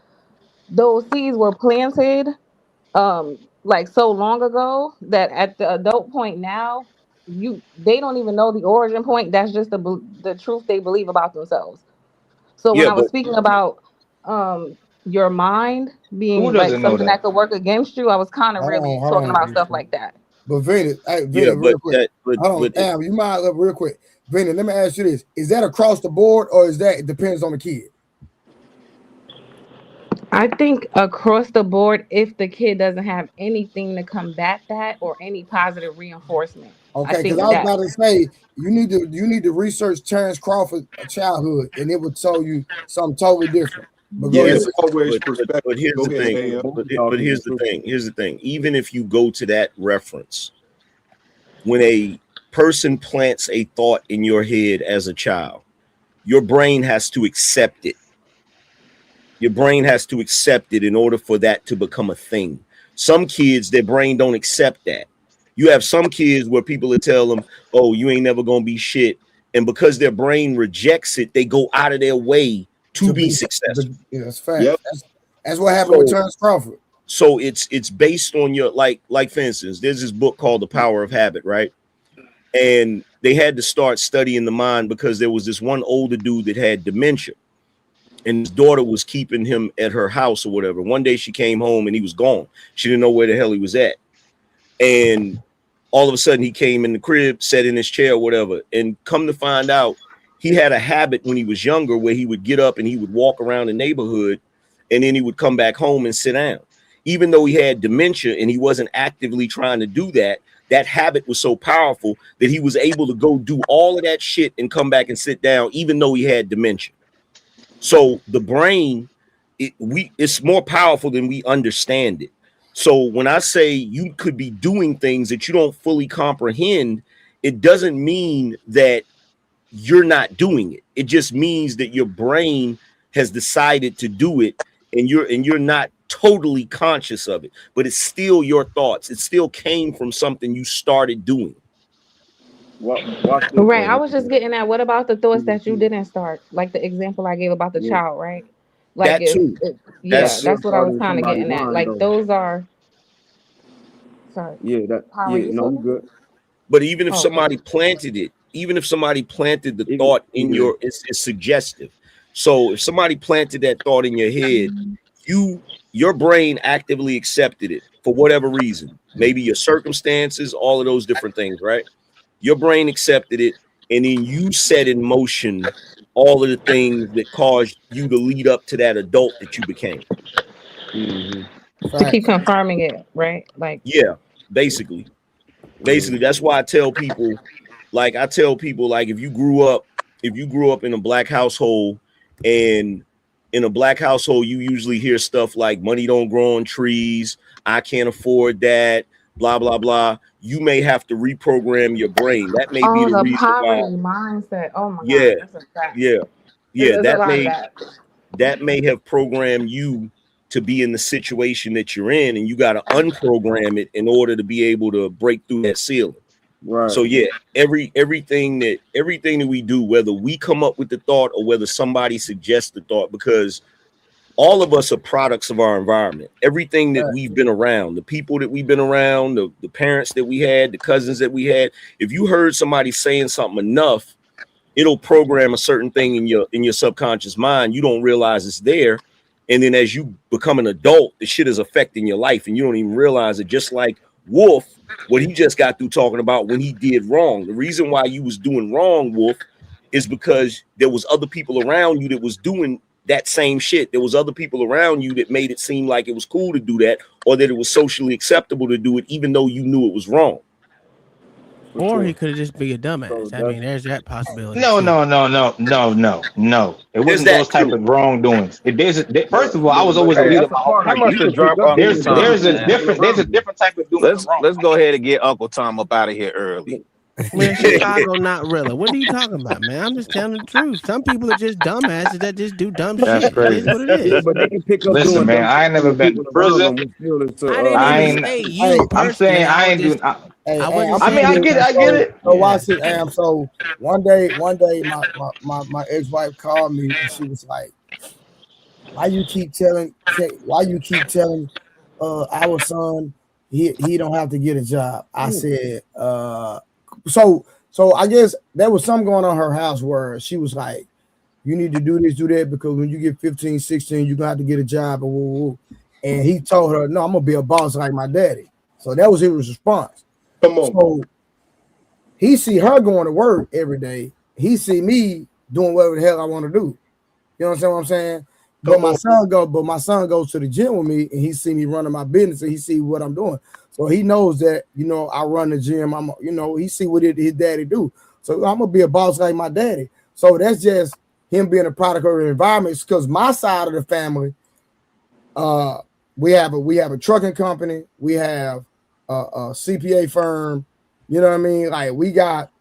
those seeds were planted like so long ago that at the adult point now they don't even know the origin point. That's just the truth they believe about themselves. So when Yeah, I was but speaking about your mind Who being like doesn't know something that? that could work against you, I was kind of really Hold talking about on. stuff like that. But Venus, hey, yeah, Venus, but real quick. that Hold on, but Am, you mind up real quick. Venus, let me ask you this. Is that across the board or is that it depends on the kid? I think across the board, if the kid doesn't have anything to combat that or any positive reinforcement, I Okay, because I think was that. about to say you need to research Terrence Crawford's childhood and it would tell you something totally different. But go yeah, ahead. It's always but perspective. here's Go the ahead, thing. AM. But here's the thing. Here's the thing. Even if you go to that reference, when a person plants a thought in your head as a child, your brain has to accept it. Your brain has to accept it in order for that to become a thing. Some kids, their brain don't accept that. You have some kids where people will tell them, "Oh, you ain't never gonna be shit," and because their brain rejects it, they go out of their way to To be be, successful. yeah, that's facts. Yep. That's what happened with So, Terrence Crawford. it's based on your like for instance, there's this book called The Power of Habit, right? And they had to start studying the mind because there was this one older dude that had dementia and his daughter was keeping him at her house or whatever. One day she came home and he was gone. She didn't know where the hell he was at. And all of a sudden he came in the crib, sat in his chair or whatever. And come to find out, he had a habit when he was younger where he would get up and he would walk around the neighborhood and then he would come back home and sit down. Even though he had dementia and he wasn't actively trying to do that, that habit was so powerful that he was able to go do all of that shit and come back and sit down, even though he had dementia. So the brain, it's more powerful than we understand it. So when I say you could be doing things that you don't fully comprehend, it doesn't mean that you're not doing it. It just means that your brain has decided to do it and you're not totally conscious of it, but it's still your thoughts. It still came from something you started doing. Watch this, Right. I Trey. was just getting at what about the thoughts that you didn't start? Like the example I gave about the child, right? Like That if, too. yeah, That's Still that's what I thought was in kind of somebody's getting at. mind Like though. those are. Sorry, how are you No, you saying? good. But even if Oh, somebody planted it, even if somebody planted the Even, thought in even your, it's suggestive. So if somebody planted that thought in your head, your brain actively accepted it for whatever reason, maybe your circumstances, all of those different things, right? Your brain accepted it, and then you set in motion all of the things that caused you to lead up to that adult that you became. mm-hmm. to keep Facts. confirming it, right? Like, Yeah, basically. Basically, that's why I tell people, like if you grew up in a black household, and in a black household you usually hear stuff like money don't grow on trees, I can't afford that, blah blah blah. You may have to reprogram your brain. That may be oh, the the reason why. poverty mindset. Oh my Yeah, God, that's a fact. yeah, yeah. There's a lot of that. That may have programmed you to be in the situation that you're in, and you got to unprogram it in order to be able to break through that ceiling. Right. So yeah, everything that we do, whether we come up with the thought or whether somebody suggests the thought, because all of us are products of our environment. Everything that we've been around, the people that we've been around, the parents that we had, the cousins that we had. If you heard somebody saying something enough, it'll program a certain thing in your subconscious mind. You don't realize it's there. And then as you become an adult, the shit is affecting your life and you don't even realize it. Just like Wolf, what he just got through talking about when he did wrong. The reason why you was doing wrong, Wolf, is because there was other people around you that was doing that same shit. There was other people around you that made it seem like it was cool to do that, or that it was socially acceptable to do it, even though you knew it was wrong. For Or he sure. could have just be a dumbass. So I that's mean, there's that possibility No, too. no, no, no, no, no, no. It There's wasn't that those type too. of wrongdoings. but First of all, I was always a Hey, leader that's of a my own part How of it. people. much you to could pick drop up Uncle anything Tom, There's from a the man? people different there's a around you. different type of doing the wrong. Let's go ahead and get Uncle Tom up out of here early. Man, Chicago not realer. What are you talking about, man? I'm just telling the truth. Some people are just dumbasses that just do dumb That's shit. It is crazy. what it Yeah, is. but they can pick up Listen, doing man, dumb I shit ain't from never the been people to around prison. them, which feel is I didn't I even to ain't. say Hey, you I'm saying personally. I ain't doing. hey, I hey, wasn't I'm I gonna mean, saying I tell you you. get it. this. I get it. So Yeah. watch this, Am. So one day, my ex-wife called me and she was like, "Why you keep telling? Why you keep telling our son he don't have to get a job?" I said, so I guess there was something going on in her house where she was like, "You need to do this, do that, because when you get 15, 16, you're gonna have to get a job." And, woo, woo. And he told her, "No, I'm gonna be a boss like my daddy." So that was his response. Come on. So he see her going to work every day. He see me doing whatever the hell I want to do. You understand what I'm saying? But Come my on. son goes to the gym with me, and he see me running my business, and he see what I'm doing. So he knows that I run the gym. He see what his daddy do. So I'm gonna be a boss like my daddy. So that's just him being a product of the environment. Because my side of the family, we have a trucking company, we have a CPA firm. You know what I mean? Like we got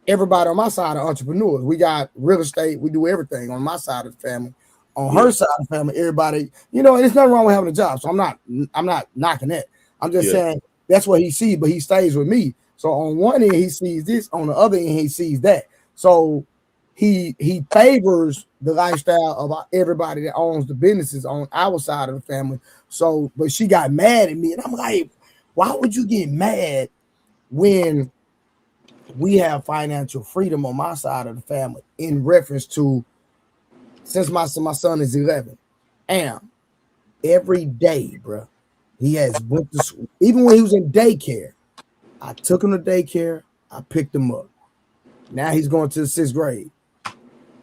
everybody on my side are entrepreneurs. We got real estate. We do everything on my side of the family. On her side of the family, everybody, and there's nothing wrong with having a job. So I'm not knocking that. I'm just saying that's what he sees, but he stays with me. So on one end he sees this, on the other end he sees that. So he favors the lifestyle of everybody that owns the businesses on our side of the family. So, but she got mad at me, and I'm like, why would you get mad when we have financial freedom on my side of the family in reference to, since my son is 11, and every day, bro, he has went to school. Even when he was in daycare, I took him to daycare. I picked him up. Now he's going to the 6th grade.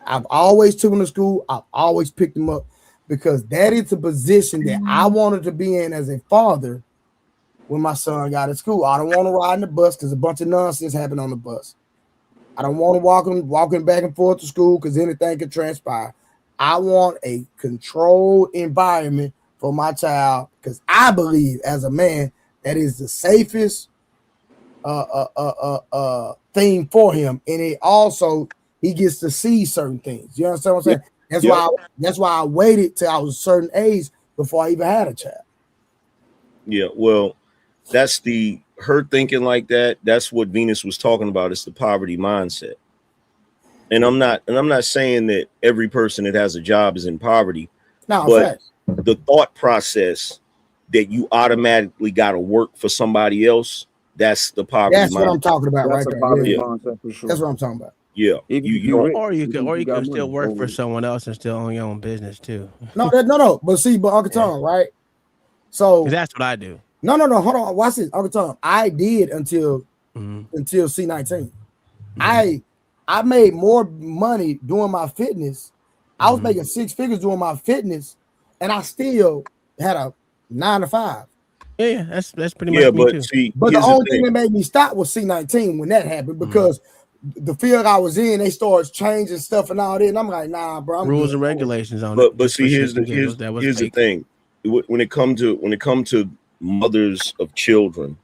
I've always took him to school. I've always picked him up because that is the position that I wanted to be in as a father when my son got to school. I don't want to ride in the bus because a bunch of nonsense happened on the bus. I don't want to walking back and forth to school because anything could transpire. I want a controlled environment for my child because I believe as a man that is the safest thing for him, and it also he gets to see certain things. You understand what I'm saying? That's why I waited till I was a certain age before I even had a child. Yeah, well, that's her thinking like that. That's what Venus was talking about. It's the poverty mindset. And I'm not saying that every person that has a job is in poverty, No, but fact. the thought process that you automatically got to work for somebody else, that's the poverty That's what mindset. I'm talking about That's right a there. poverty Yeah. mindset for sure. That's what I'm talking about. Yeah, Even if you you're rich, Or you you got can still money. work for So someone else and still own your own business too. No. But see, but Uncle Yeah. Tom, right? So That's what I do. no. Hold on. Watch this, Uncle Tom. I did until C19. I made more money doing my fitness. I was making 6 figures doing my fitness, and I still had a 9 to 5. Yeah, that's pretty much me but too. see, But the here's the only thing thing. that made me stop was C19 when that happened, because the field I was in, they started changing stuff and all that, and I'm like, nah, bro, I'm Rules good. and regulations on it, But just for see, shits and giggles. That was here's the fake. thing. When it comes to mothers of children,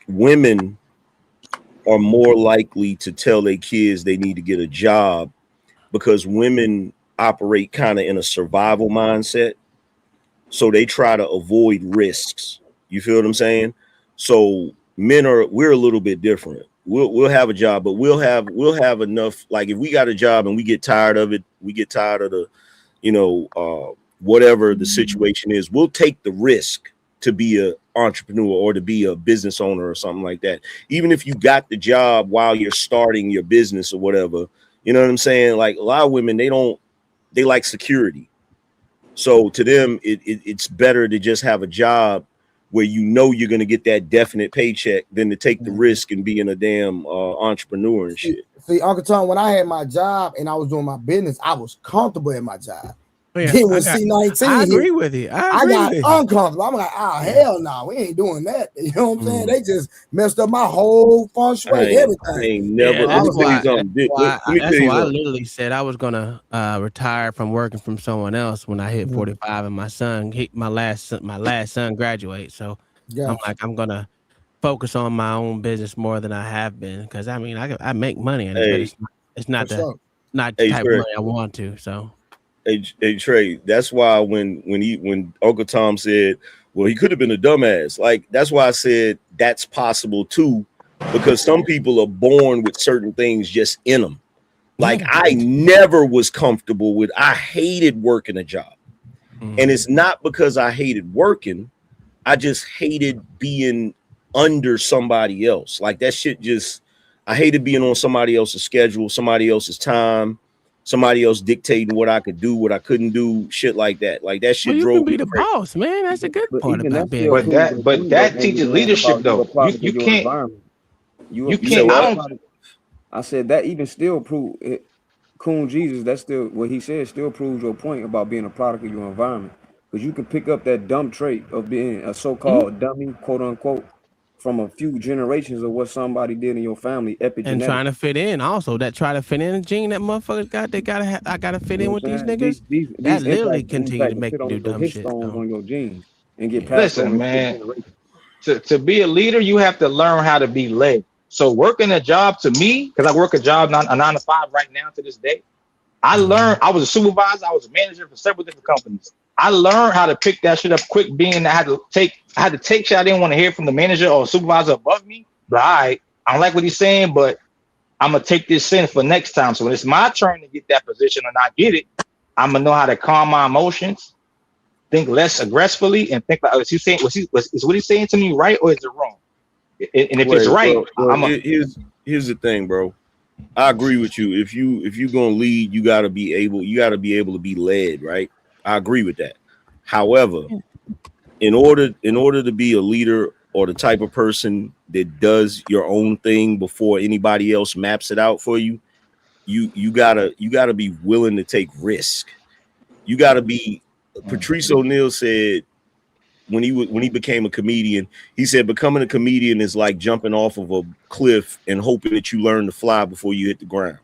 women are more likely to tell their kids they need to get a job, because women operate kind of in a survival mindset. So they try to avoid risks. You feel what I'm saying? So we're a little bit different. We'll have a job, but we'll have enough. Like if we got a job and we get tired of it, we get tired of the, whatever the situation is, we'll take the risk to be an entrepreneur or to be a business owner or something like that. Even if you got the job while you're starting your business or whatever, you know what I'm saying? Like a lot of women, they like security. So to them, it's better to just have a job where you're going to get that definite paycheck than to take the risk and be in a damn entrepreneur and shit. See, Uncle Tom, when I had my job and I was doing my business, I was comfortable at my job. Yeah, Then when C19 I agree hit, with you. I got uncomfortable. I'm like, oh, hell no, we ain't doing that. You know what I'm saying? They just messed up my whole feng shui, I everything. ain't never. So I Let me was tell you like, something. Let me tell That's you why I something. literally said I was gonna retire from working from someone else when I hit 45 and my son hit my last son graduate. So I'm like, I'm gonna focus on my own business more than I have been, because I mean I make money in it, but it's not the type of Trey. money I want to. So Hey Trey, that's why when Uncle Tom said, well, he could have been a dumbass. Like that's why I said that's possible too, because some people are born with certain things just in them. Like I never was comfortable with. I hated working a job, and it's not because I hated working. I just hated being under somebody else. Like that shit just. I hated being on somebody else's schedule, somebody else's time. Somebody else dictating what I could do, what I couldn't do, shit like that. Like that shit you can drove be me the crazy. boss, man. That's a good But part even about that being still a But proves man. your that point though, that when you teaches learn leadership about you a though. product of You your can't environment. you You said can't. You a I what? don't. product. I said that even still prove it. Coon Jesus, that's still what he said. Still proves your point about being a product of your environment, because you can pick up that dumb trait of being a so-called dummy, quote unquote, from a few generations of what somebody did in your family, And epigenetic. trying to fit in, also that try to fit in gene that motherfuckers got. I gotta fit You in know with what these I'm saying? niggas. These That literally impacts continue to and make sit you on do your dumb hit shit. stones So on your genes and get passed listen, on into man. generations. To be a leader, you have to learn how to be led. So working a job to me, because I work a job a 9 to 5 right now to this day. I learned. I was a supervisor. I was a manager for several different companies. I learned how to pick that shit up quick. Being I had to take shit I didn't want to hear from the manager or supervisor above me. But I don't like what he's saying, but I'm gonna take this in for next time. So when it's my turn to get that position and I get it, I'm gonna know how to calm my emotions, think less aggressively, and think like, is he saying is what he's saying to me right or is it wrong? And if it's Wait, right, I'm a here's the thing, bro. I agree with you. If you're gonna lead, you gotta be able to be led, right? I agree with that. However, in order to be a leader or the type of person that does your own thing before anybody else maps it out for you, you gotta be willing to take risk. You gotta be. Patrice O'Neal said when he became a comedian, he said becoming a comedian is like jumping off of a cliff and hoping that you learn to fly before you hit the ground.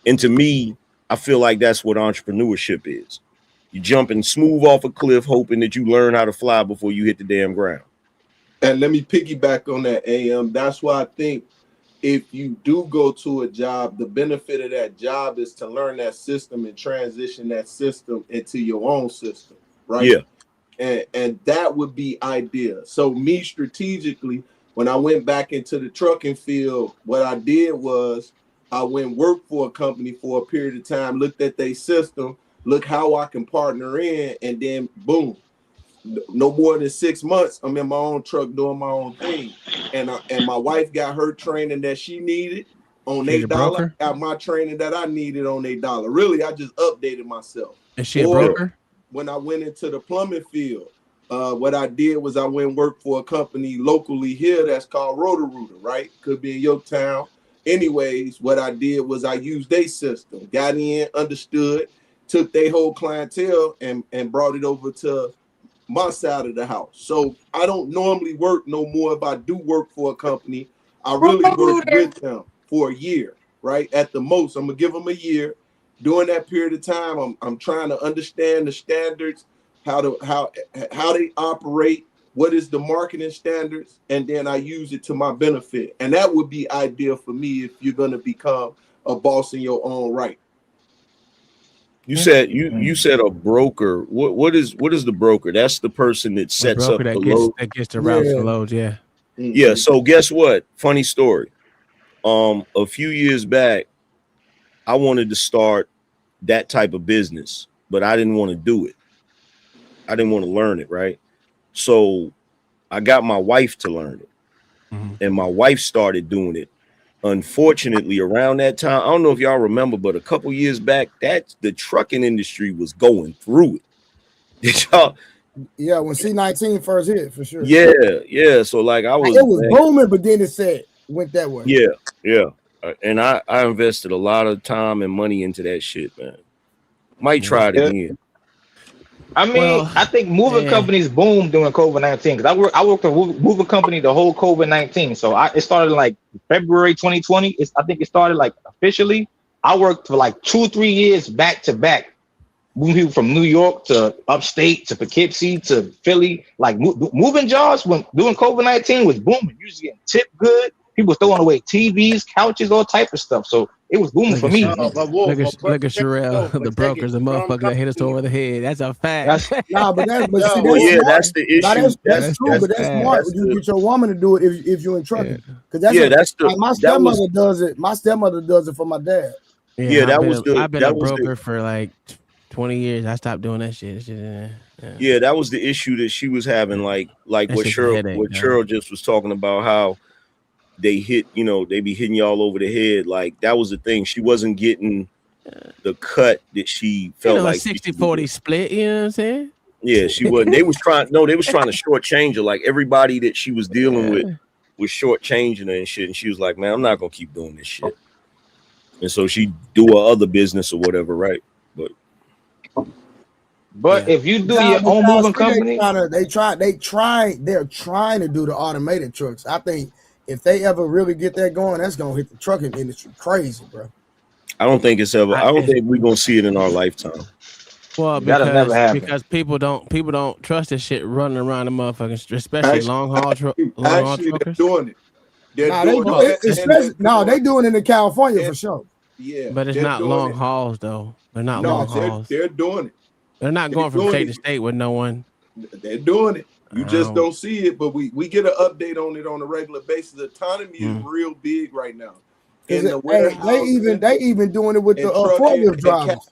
And to me, I feel like that's what entrepreneurship is. You jumping smooth off a cliff, hoping that you learn how to fly before you hit the damn ground. And let me piggyback on that, AM. That's why I think if you do go to a job, the benefit of that job is to learn that system and transition that system into your own system, right? Yeah. And that would be ideal. So me strategically, when I went back into the trucking field, what I did was I went work for a company for a period of time, looked at their system, Look how I can partner in, and then boom, no more than 6 months, I'm in my own truck doing my own thing. And my wife got her training that she needed on She's a $8. broker? Got my training that I needed on $8. Really, I just updated myself. Is she a Or broker? when I went into the plumbing field, what I did was I went and worked for a company locally here that's called Roto-Rooter, right? Could be in your town. Anyways, what I did was I used their system, got in, understood, took their whole clientele and brought it over to my side of the house. So I don't normally work no more. If I do work for a company, I really work with them for a year, right? At the most, I'm gonna give them a year. During that period of time, I'm trying to understand the standards, how they operate, what is the marketing standards, and then I use it to my benefit. And that would be ideal for me if you're gonna become a boss in your own right. You said you said a broker. What is the broker? That's the person that sets up the load. That gets the routes and loads. Yeah. Yeah. So guess what? Funny story. A few years back, I wanted to start that type of business, but I didn't want to do it. I didn't want to learn it, right? So I got my wife to learn it, and my wife started doing it. Unfortunately, around that time, I don't know if y'all remember, but a couple years back, that the trucking industry was going through it. Did y'all? Yeah, when C19 first hit, for sure. Yeah. So like it was booming, but then it went that way. Yeah. And I invested a lot of time and money into that shit, man. Might try it again. I mean, I think moving companies boomed during COVID-19 because I worked for a moving company the whole COVID-19. So it started like February 2020. I think it started like officially. I worked for like 2-3 years back to back, moving people from New York to upstate to Poughkeepsie to Philly. Like moving jobs when doing COVID-19 was booming. Usually getting tipped good. People throwing away TVs, couches, all type of stuff. So it was booming for me. Look at Sherelle, the brokers, the motherfucker that hit us over the head. That's a fact. That's the issue. That's true, but that's smart. You get your woman to do it if you're in trucking. Because my stepmother does it. My stepmother does it for my dad. I've been a broker for like 20 years. I stopped doing that shit. Yeah, that was the issue that she was having. Like what Cheryl just was talking about, how they hit, they be hitting y'all over the head. Like that was the thing. She wasn't getting the cut that she felt like 60-40 split, you know what I'm saying? Yeah, she wasn't. They was trying to shortchange her. Like everybody that she was dealing with was shortchanging her and shit. And she was like, man, I'm not gonna keep doing this shit. And so she do her other business or whatever, right? But if you do your own moving company, they're trying to do the automated trucks. I think if they ever really get that going, that's gonna hit the trucking industry crazy, bro. I don't think we're gonna see it in our lifetime. Well, because people don't trust this shit running around the motherfuckers, especially long haul truckers. They're doing it. They doing it in California for sure. Yeah, but it's not long hauls though. They're not long hauls. They're doing it. They're not going from state to state with no one. They're doing it. You just don't see it, but we get an update on it on a regular basis. Autonomy is real big right now. They even doing it with the forklift drivers.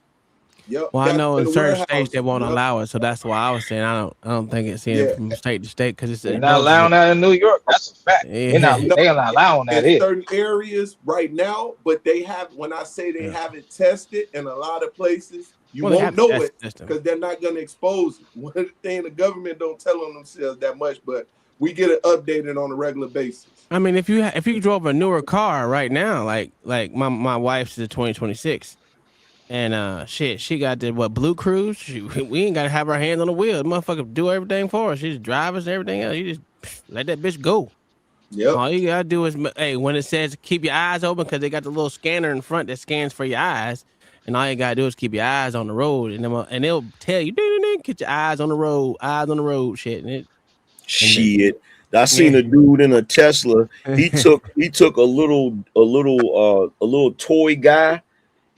Yep. Well, I know in certain states they won't allow it, so that's why I was saying I don't think it's in from state to state because they're not allowing that in New York. That's a fact. They're not allowing that in certain areas right now, but they have. When I say they haven't tested in a lot of places, you won't know it because they're not going to expose it. One of the things the government don't tell on themselves that much, but we get it updated on a regular basis. I mean, if you drove a newer car right now, like my wife's is 2026. And she got the Blue Cruise. We ain't gotta have our hand on the wheel. The motherfucker do everything for us. She just drive us and everything else. You just let that bitch go. Yep. All you gotta do is when it says keep your eyes open, because they got the little scanner in front that scans for your eyes, and all you gotta do is keep your eyes on the road, and they'll tell you, get your eyes on the road, shit. Shit. I seen a dude in a Tesla. He took a little toy guy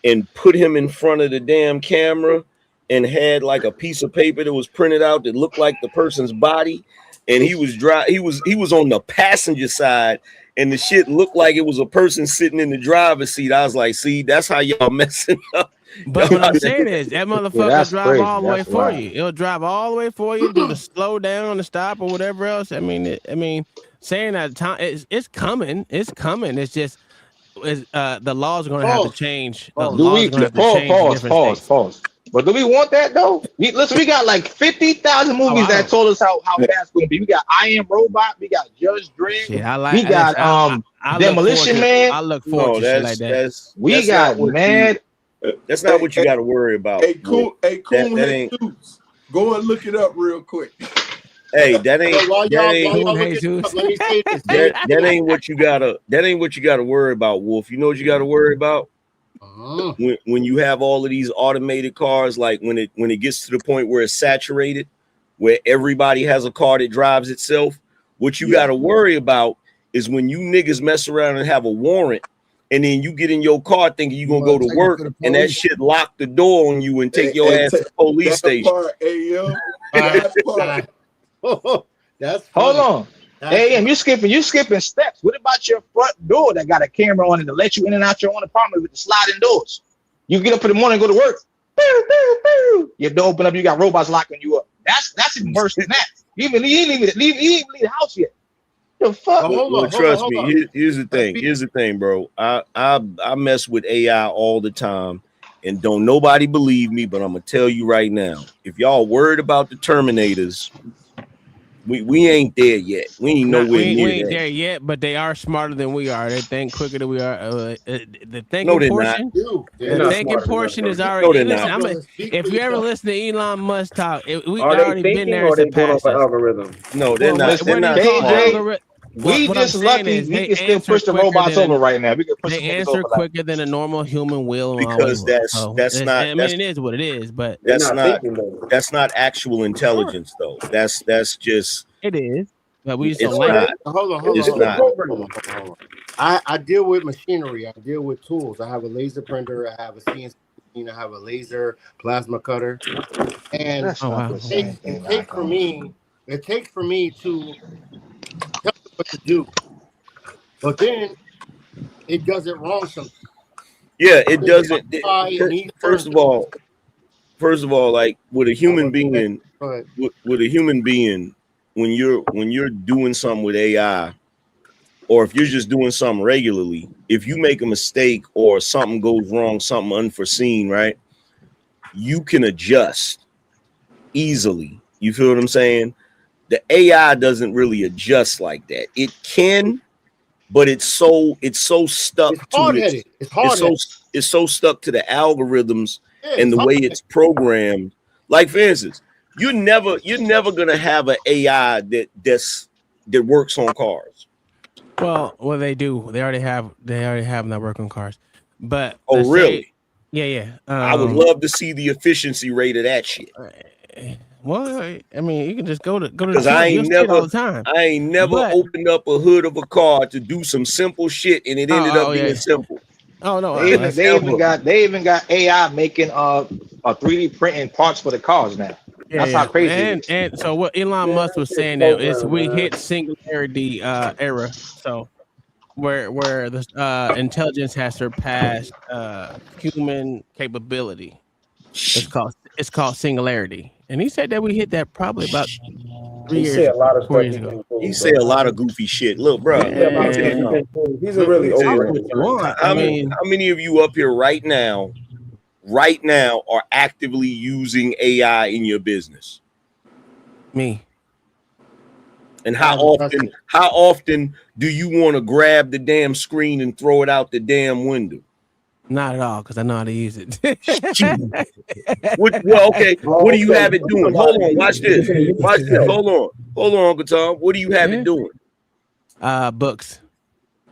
and put him in front of the damn camera and had like a piece of paper that was printed out that looked like the person's body. And he was on the passenger side and the shit looked like it was a person sitting in the driver's seat. I was like, see, that's how y'all messing up. But what I'm saying is that motherfucker that's drive crazy. all the way That's for wild. you. It'll drive all the way for you, do the slow down, the stop, or whatever else. I mean, saying that time it's coming. It's coming. It's just the laws are going to have to change. The Do laws we are going to have to pause, change in pause, different pause, states. pause? But do we want that though? Listen, we got like 50,000 Oh, movies I that don't. told us how fast it's gonna be. We got I Am Robot, we got Judge Shit, Dredd, I like. we got I look forward Demolition to. Man, I look forward No, to shit like that. we that's not got what you Mad. that's not what you got to worry about. Wolf. Coon That ain't. Jesus. Go and look it up real quick. Hey, that ain't. While That y'all ain't. looking it up, let me say this. Let me That ain't what you gotta. That ain't what you gotta worry about, Wolf. You know what you gotta worry about when you have all of these automated cars. Like when it gets to the point where it's saturated, where everybody has a car that drives itself. What you gotta worry about is when you niggas mess around and have a warrant, and then you get in your car thinking you're gonna go to work, and that shit lock the door on you and take your ass to the police station. That part. That's Hold funny. on. AM, you skipping steps. What about your front door that got a camera on it to let you in and out your own apartment with the sliding doors? You get up in the morning and go to work. Boo, boo, boo. Your door open up, you got robots locking you up. That's even worse than that. You ain't even leave the house yet. The fuck? Well, trust me. Here's the thing. Here's the thing, bro. I mess with AI all the time, and don't nobody believe me, but I'm gonna tell you right now. If y'all worried about the Terminators, we ain't there yet. We ain't nowhere near we ain't that. there yet, but they are smarter than we are. They think quicker than we are. The thinking No, they're not. portion, They're the not thinking smart enough, portion is bro. No, already. they're Listen, not. if you ever listen to Elon Musk talk, we Are they already been thinking there or and are they going off surpassed an us. algorithm? No, they're Well, not. They're Listen, what are you not calling smart. KJ, algorithm? we What I'm just saying lucky is we they can still answer push the quicker robots than over right now. We can push they some niggas answer over like quicker than a normal human will and always Because will. So that's not I mean, it is what it is, but They're that's not not thinking though. that's not actual sure, intelligence though. That's just it is. But we just don't it's No, it like ain't. it. not. Hold on, It's It's a not. program. hold on. I deal with machinery. I deal with tools. I have a laser printer. I have a CNC machine. I have a laser plasma cutter. And that's not the same it thing, takes for me to tell it what to do. But then it does it wrong sometimes. Yeah, it doesn't. It needs First certain of all, like with a I human was being, but with a human being, when you're doing something with AI, or if you're just doing something regularly, if you make a mistake or something goes wrong, something unforeseen, right? You can adjust easily. You feel what I'm saying? The AI doesn't really adjust like that. It can, but it's so stuck it's to hard headed. It's hard headed. it's so stuck to the algorithms Yeah, and it's the hard way headed. it's programmed. Like for instance, you're never gonna have an AI that works on cars. Well, they do. They already have them that work on cars. But Oh, really? yeah. I would love to see the efficiency rate of that shit. Well, I mean, you can just go to the Because truck. You'll see it all the time. I ain't never But opened up a hood of a car to do some simple shit and it ended up being yeah. simple. Oh no, they even got AI making 3D printing parts for the cars now. That's how crazy it is. And so what Elon Man, Musk that was shit saying that is program, we man. hit singularity era. So where the intelligence has surpassed human capability. It's called singularity. And he said that we hit that probably about 3 He years said a lot of 4 stuff years he ago. can't He prove, say a bro. lot of goofy shit. Look, bro, He said a let lot me of tell stuff you he something. can't prove. He's a Let really me tell you Talk overrated what you person. want. I mean, how many of you up here right now are actively using AI in your business? me. And I haven't touched it. how often do you want to grab the damn screen and throw it out the damn window? Not at all, because I know how to use it. Okay. What do you So have it you doing? know how Hold to on, use watch it. You this. can't use it Watch this. yourself. Hold on, Uncle Tom. What do you have it Yeah. doing? Books,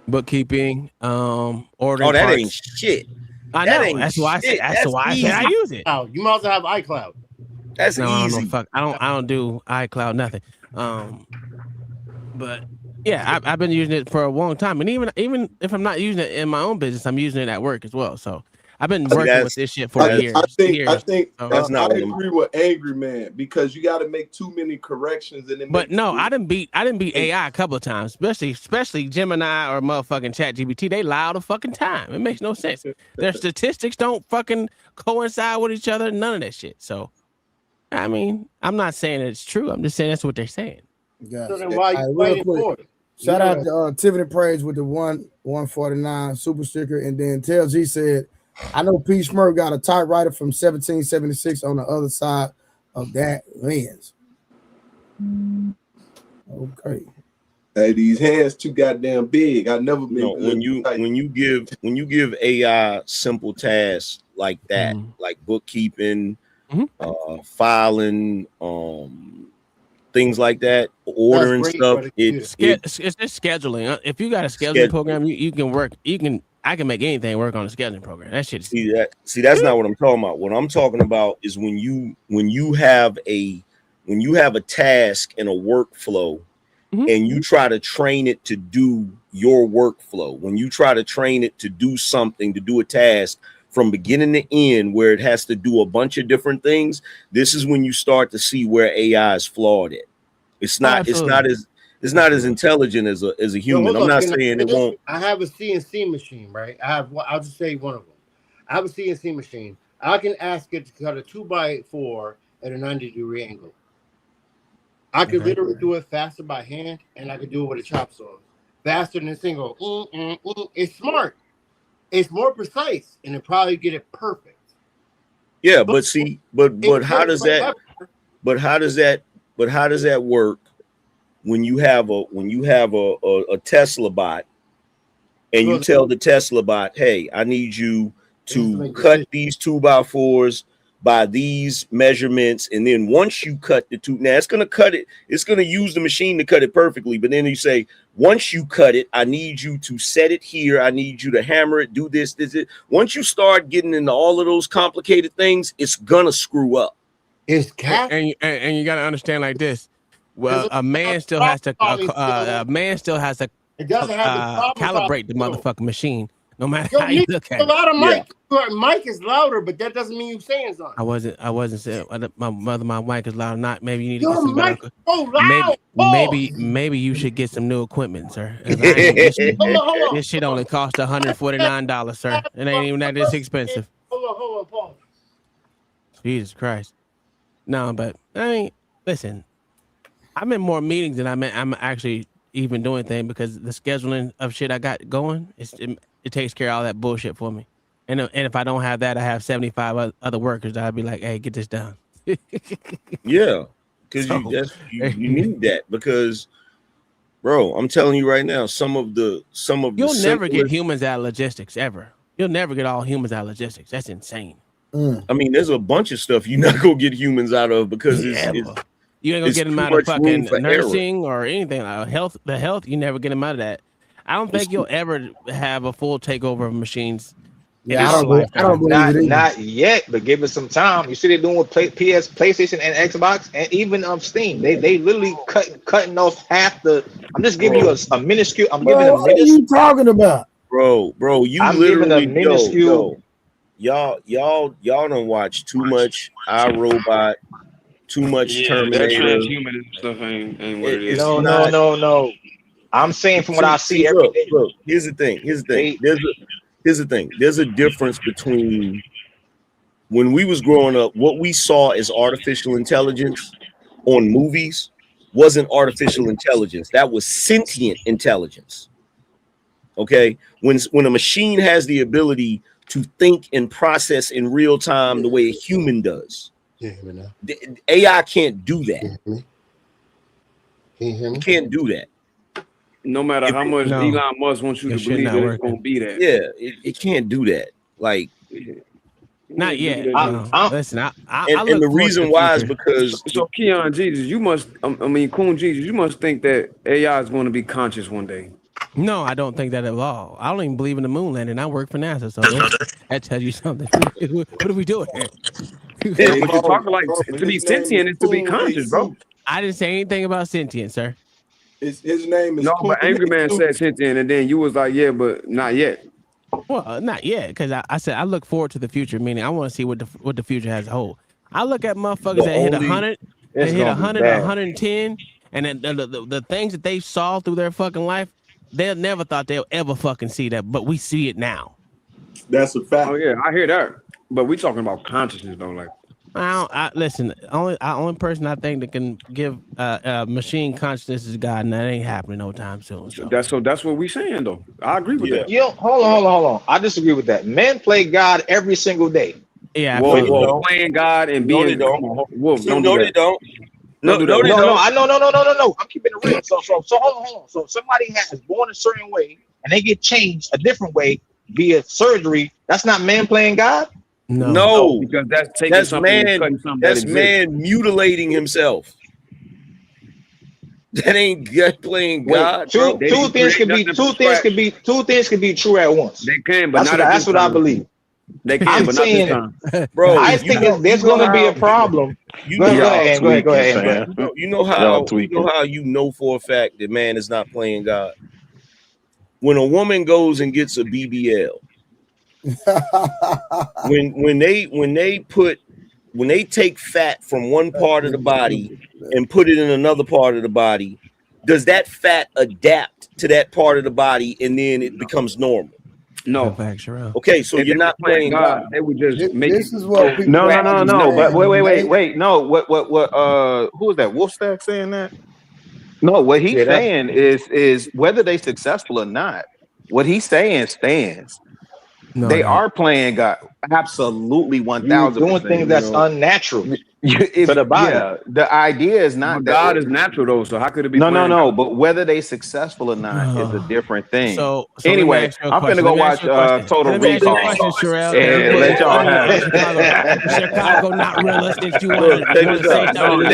bookkeeping, Oh, ordering that ain't parts. shit. I That know. ain't That's why I said. shit. That's That's why I said I easy. use it. You might also have iCloud. That's No, I don't know. easy. Fuck. I don't do iCloud. Nothing. But yeah, I've been using it for a long time, and even if I'm not using it in my own business, I'm using it at work as well. So I've been working with this shit for years. I think So. that's not I agree with Angry Man because you got to make too many corrections and it. But no, I didn't beat AI a couple of times, especially Gemini or motherfucking ChatGPT. They lie all the fucking time. It makes no sense. Their statistics don't fucking coincide with each other. None of that shit. So, I mean, I'm not saying it's true. I'm just saying that's what they're saying. Gotcha. So then why you fighting for it? Shout out to Tiffany Praise with the 149 super sticker, and then Tell G said, "I know P. Smurf got a typewriter from 1776 on the other side of that lens." Okay. Hey, these hands too goddamn big. I never been. When you give AI simple tasks like that, like bookkeeping, filing, things like that, ordering stuff. It's just scheduling. If you got a scheduling program, you can work. I can make anything work on a scheduling program. That shit. See, that's not what I'm talking about. What I'm talking about is when you have a task and a workflow, and you try to train it to do your workflow. When you try to train it to do something, to do a task from beginning to end, where it has to do a bunch of different things, this is when you start to see where AI is flawed at. It's not as intelligent as a human. I'm not saying it won't. I have a CNC machine, right? I'll just say one of them. I have a CNC machine. I can ask it to cut a 2x4 at a 90-degree angle. I could literally do it faster by hand, and I could do it with a chop saw. Faster than a single. It's smart. It's more precise, and it probably get it perfect. Yeah, but how does that? But how does that work when you have a Tesla bot, and you tell the Tesla bot, "Hey, I need you to cut these 2x4s by these measurements," and then once you cut the two, now it's gonna cut it. It's gonna use the machine to cut it perfectly. But then you say, once you cut it, I need you to set it here. I need you to hammer it, do this. Once you start getting into all of those complicated things, it's gonna screw up. It's and you gotta understand like this. Well, a man still has to calibrate the motherfucking machine. No matter how you look at it. A lot of mic. Mic is louder, but that doesn't mean you saying something. I wasn't saying my mic is loud or not. Maybe you need to Your get some mic better. so loud. Maybe you should get some new equipment, sir. This shit only cost $149, sir. It ain't even that expensive. Hold on, Paul. Jesus Christ. No, but I mean, listen. I'm in more meetings than I'm actually even doing things because the scheduling of shit I got going, it takes care of all that bullshit for me. And if I don't have that, I have 75 other workers that I'd be like, hey, get this done. Yeah, because you need that because, bro, I'm telling you right now, some of the you'll never get humans out of logistics ever. You'll never get all humans out of logistics. That's insane. I mean, there's a bunch of stuff you're not gonna get humans out of because you ain't gonna get them out of fucking nursing or anything like health. The health, you never get them out of that. I don't think you'll ever have a full takeover of machines. Yeah, I don't believe it. Not yet, but give it some time. You see, they're doing with PlayStation and Xbox, and even Steam. They literally cutting off half the. I'm just giving you a minuscule. I'm giving a minuscule. What are you talking about, bro? I'm literally giving a minuscule. Y'all don't watch too much iRobot, too much Terminator. That transhuman stuff ain't what it is. No. I'm saying from what I see every day. Look, here's the thing. Here's the thing. There's a difference between when we was growing up, what we saw as artificial intelligence on movies wasn't artificial intelligence. That was sentient intelligence. Okay? When a machine has the ability to think and process in real time the way a human does, AI can't do that. It can't do that. No matter how much Elon Musk wants you to believe that it's gonna be that. Yeah, it can't do that. Like, not yet. Listen, and the reason why is because Keon Jesus, you must. Kun Jesus, you must think that AI is going to be conscious one day. No, I don't think that at all. I don't even believe in the moon landing. I work for NASA, so that tells you something. What are we doing here? Yeah, but you're talking like to be sentient is to be conscious, bro. I didn't say anything about sentient, sir. His name is but Angry Man said sentient, and then you was like, yeah, but not yet. Well, not yet, because I said I look forward to the future, meaning I want to see what the future has to hold. I look at motherfuckers The that hit only 100, that It's hit gonna be 100 or bad. 110, and then the things that they saw through their fucking life, they never thought they'll ever fucking see that, but we see it now. That's a fact. Oh yeah, I hear that. But we talking about consciousness though, like. Listen. Only person I think that can give machine consciousness is God, and that ain't happening no time soon. So That's what we saying though. I agree with that. Yo, hold on. I disagree with that. Men play God every single day. Yeah, Whoa, playing God and No, being they don't. Wolf, don't do No, that. they don't. Don't do that. No. I'm keeping it real. So hold on. So somebody is born a certain way and they get changed a different way via surgery. That's not man playing God. No, because that's taking that's something and man. cutting something That's that exists. man mutilating himself. That ain't God playing God. Two things could be true at once. They can, but that's what I believe. They can, I'm but saying, not this time. Bro, I think there's going to be a problem. Go ahead. You know how you know for a fact that man is not playing God. When a woman goes and gets a BBL, when they take fat from one part of the body and put it in another part of the body, does that fat adapt to that part of the body and then it becomes normal? No. Okay, so you're not playing God. They would just make this it. is what people No. But understand. wait. No, what? Who was that? Wolfstack saying that? No, what he's saying is whether they successful or not. What he's saying stands. No, they are playing God. Absolutely, 1,000%. Doing things that's unnatural to the body. Yeah, the idea is not that God is natural though. So how could it be? No. But whether they successful or not is a different thing. So anyway, I'm finna go watch Total Recall. And let y'all have it. Chicago not realistic. You want to say something?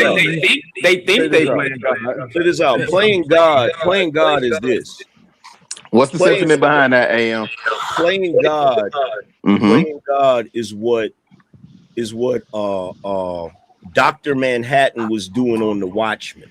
They think they playing God. Check this out. Playing God is this. What's the sentiment behind that, AM? Playing God, playing God is what Dr. Manhattan was doing on The Watchmen.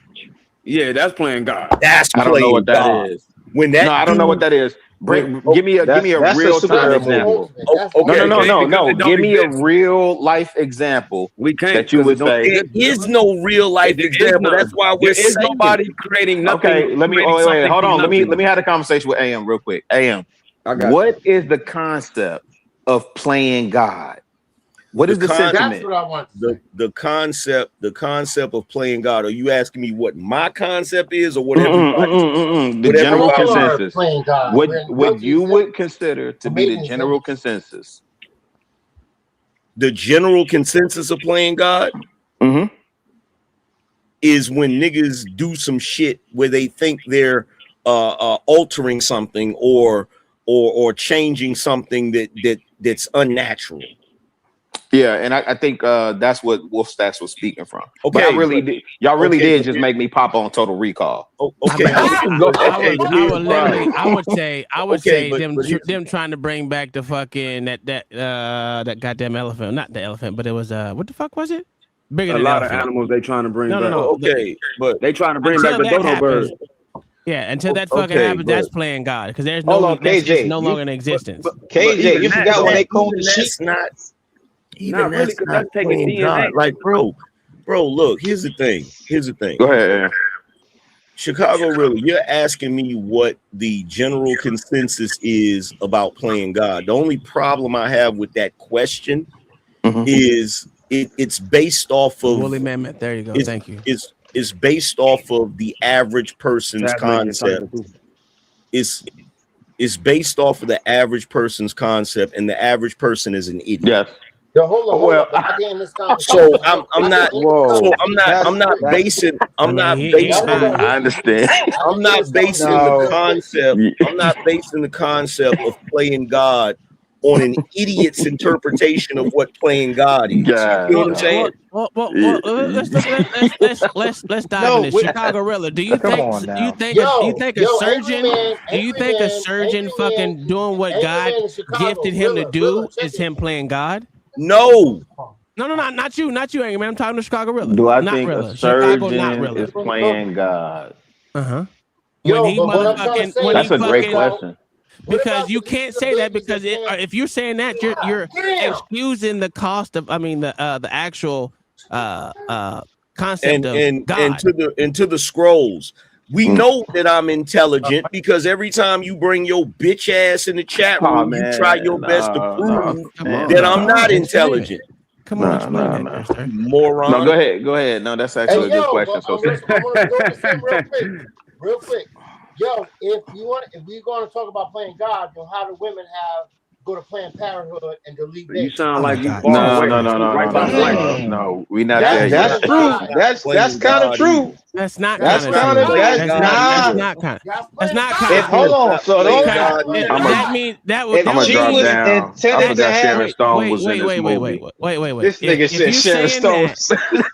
Yeah, that's playing God. That's I don't know what that God. is. When that I don't know what that is. Give me a real time example. No. Give me a real life example. We can't, that you would say. There is no real life example. That's why we're saying nobody creating nothing. Okay, let me wait. Hold on. Let me have a conversation with AM real quick. AM, what is the concept of playing God? What is the sentiment? That's what I want. The concept of playing God. Are you asking me what my concept is, or what the general consensus? Playing God. What you would consider to be the general consensus? The general consensus of playing God is when niggas do some shit where they think they're altering something or changing something that's unnatural. Yeah, and I think that's what Wolf Stacks was speaking from. Okay, but y'all really did just make me pop on Total Recall. Okay, I would say them trying to bring back the fucking that goddamn elephant, not the elephant, but it was what the fuck was it? Bigger than a lot elephant. of animals they trying to bring back. No. Okay, but they trying to bring back the dodo bird. Yeah, until that fucking happens, that's playing God because there's no longer in existence. KJ, you forgot when they called the sheep? Even that's not playing God. Like, bro, look, here's the thing. Go ahead, Aaron. Chicago, really, you're asking me what the general consensus is about playing God. The only problem I have with that question is it's based off of Woolly Mammoth. There you go. Thank you. It's based off of the average person's concept. It's based off of the average person's concept, and the average person is an idiot. Yes. Yo, hold on. So I'm not basing. I understand. I'm not basing the concept. I'm not basing the concept of playing God on an idiot's interpretation of what playing God is. Yeah. You know what I'm saying? Well, let's dive in this. Chicago Gorilla, do you think a surgeon fucking doing what God gifted him to do is him playing God? No, not you, Angry Man. I'm talking to Chicago Gorilla. Do I think a surgeon is playing God? When That's a great question. Because you can't say that because if you're saying that you're excusing the cost of the actual concept of God. into the scrolls. We know that I'm intelligent because every time you bring your bitch ass in the chat room, you try your best to prove that I'm not intelligent. Come on, explain that, sir. Moron. No, go ahead. No, that's actually a good question. I want to throw this in real quick. Yo, if we're going to talk about playing God, how do women go to Planned Parenthood and delete babies? You sound like you No. We not there yet. That's true. That's kind of true. That's not That's kind of true. That's not kind of. That's not kind of. Hold on. So that means that would. I'm gonna drop down. I forgot Sharon Stone was in this movie. Wait. This nigga said Sharon Stone.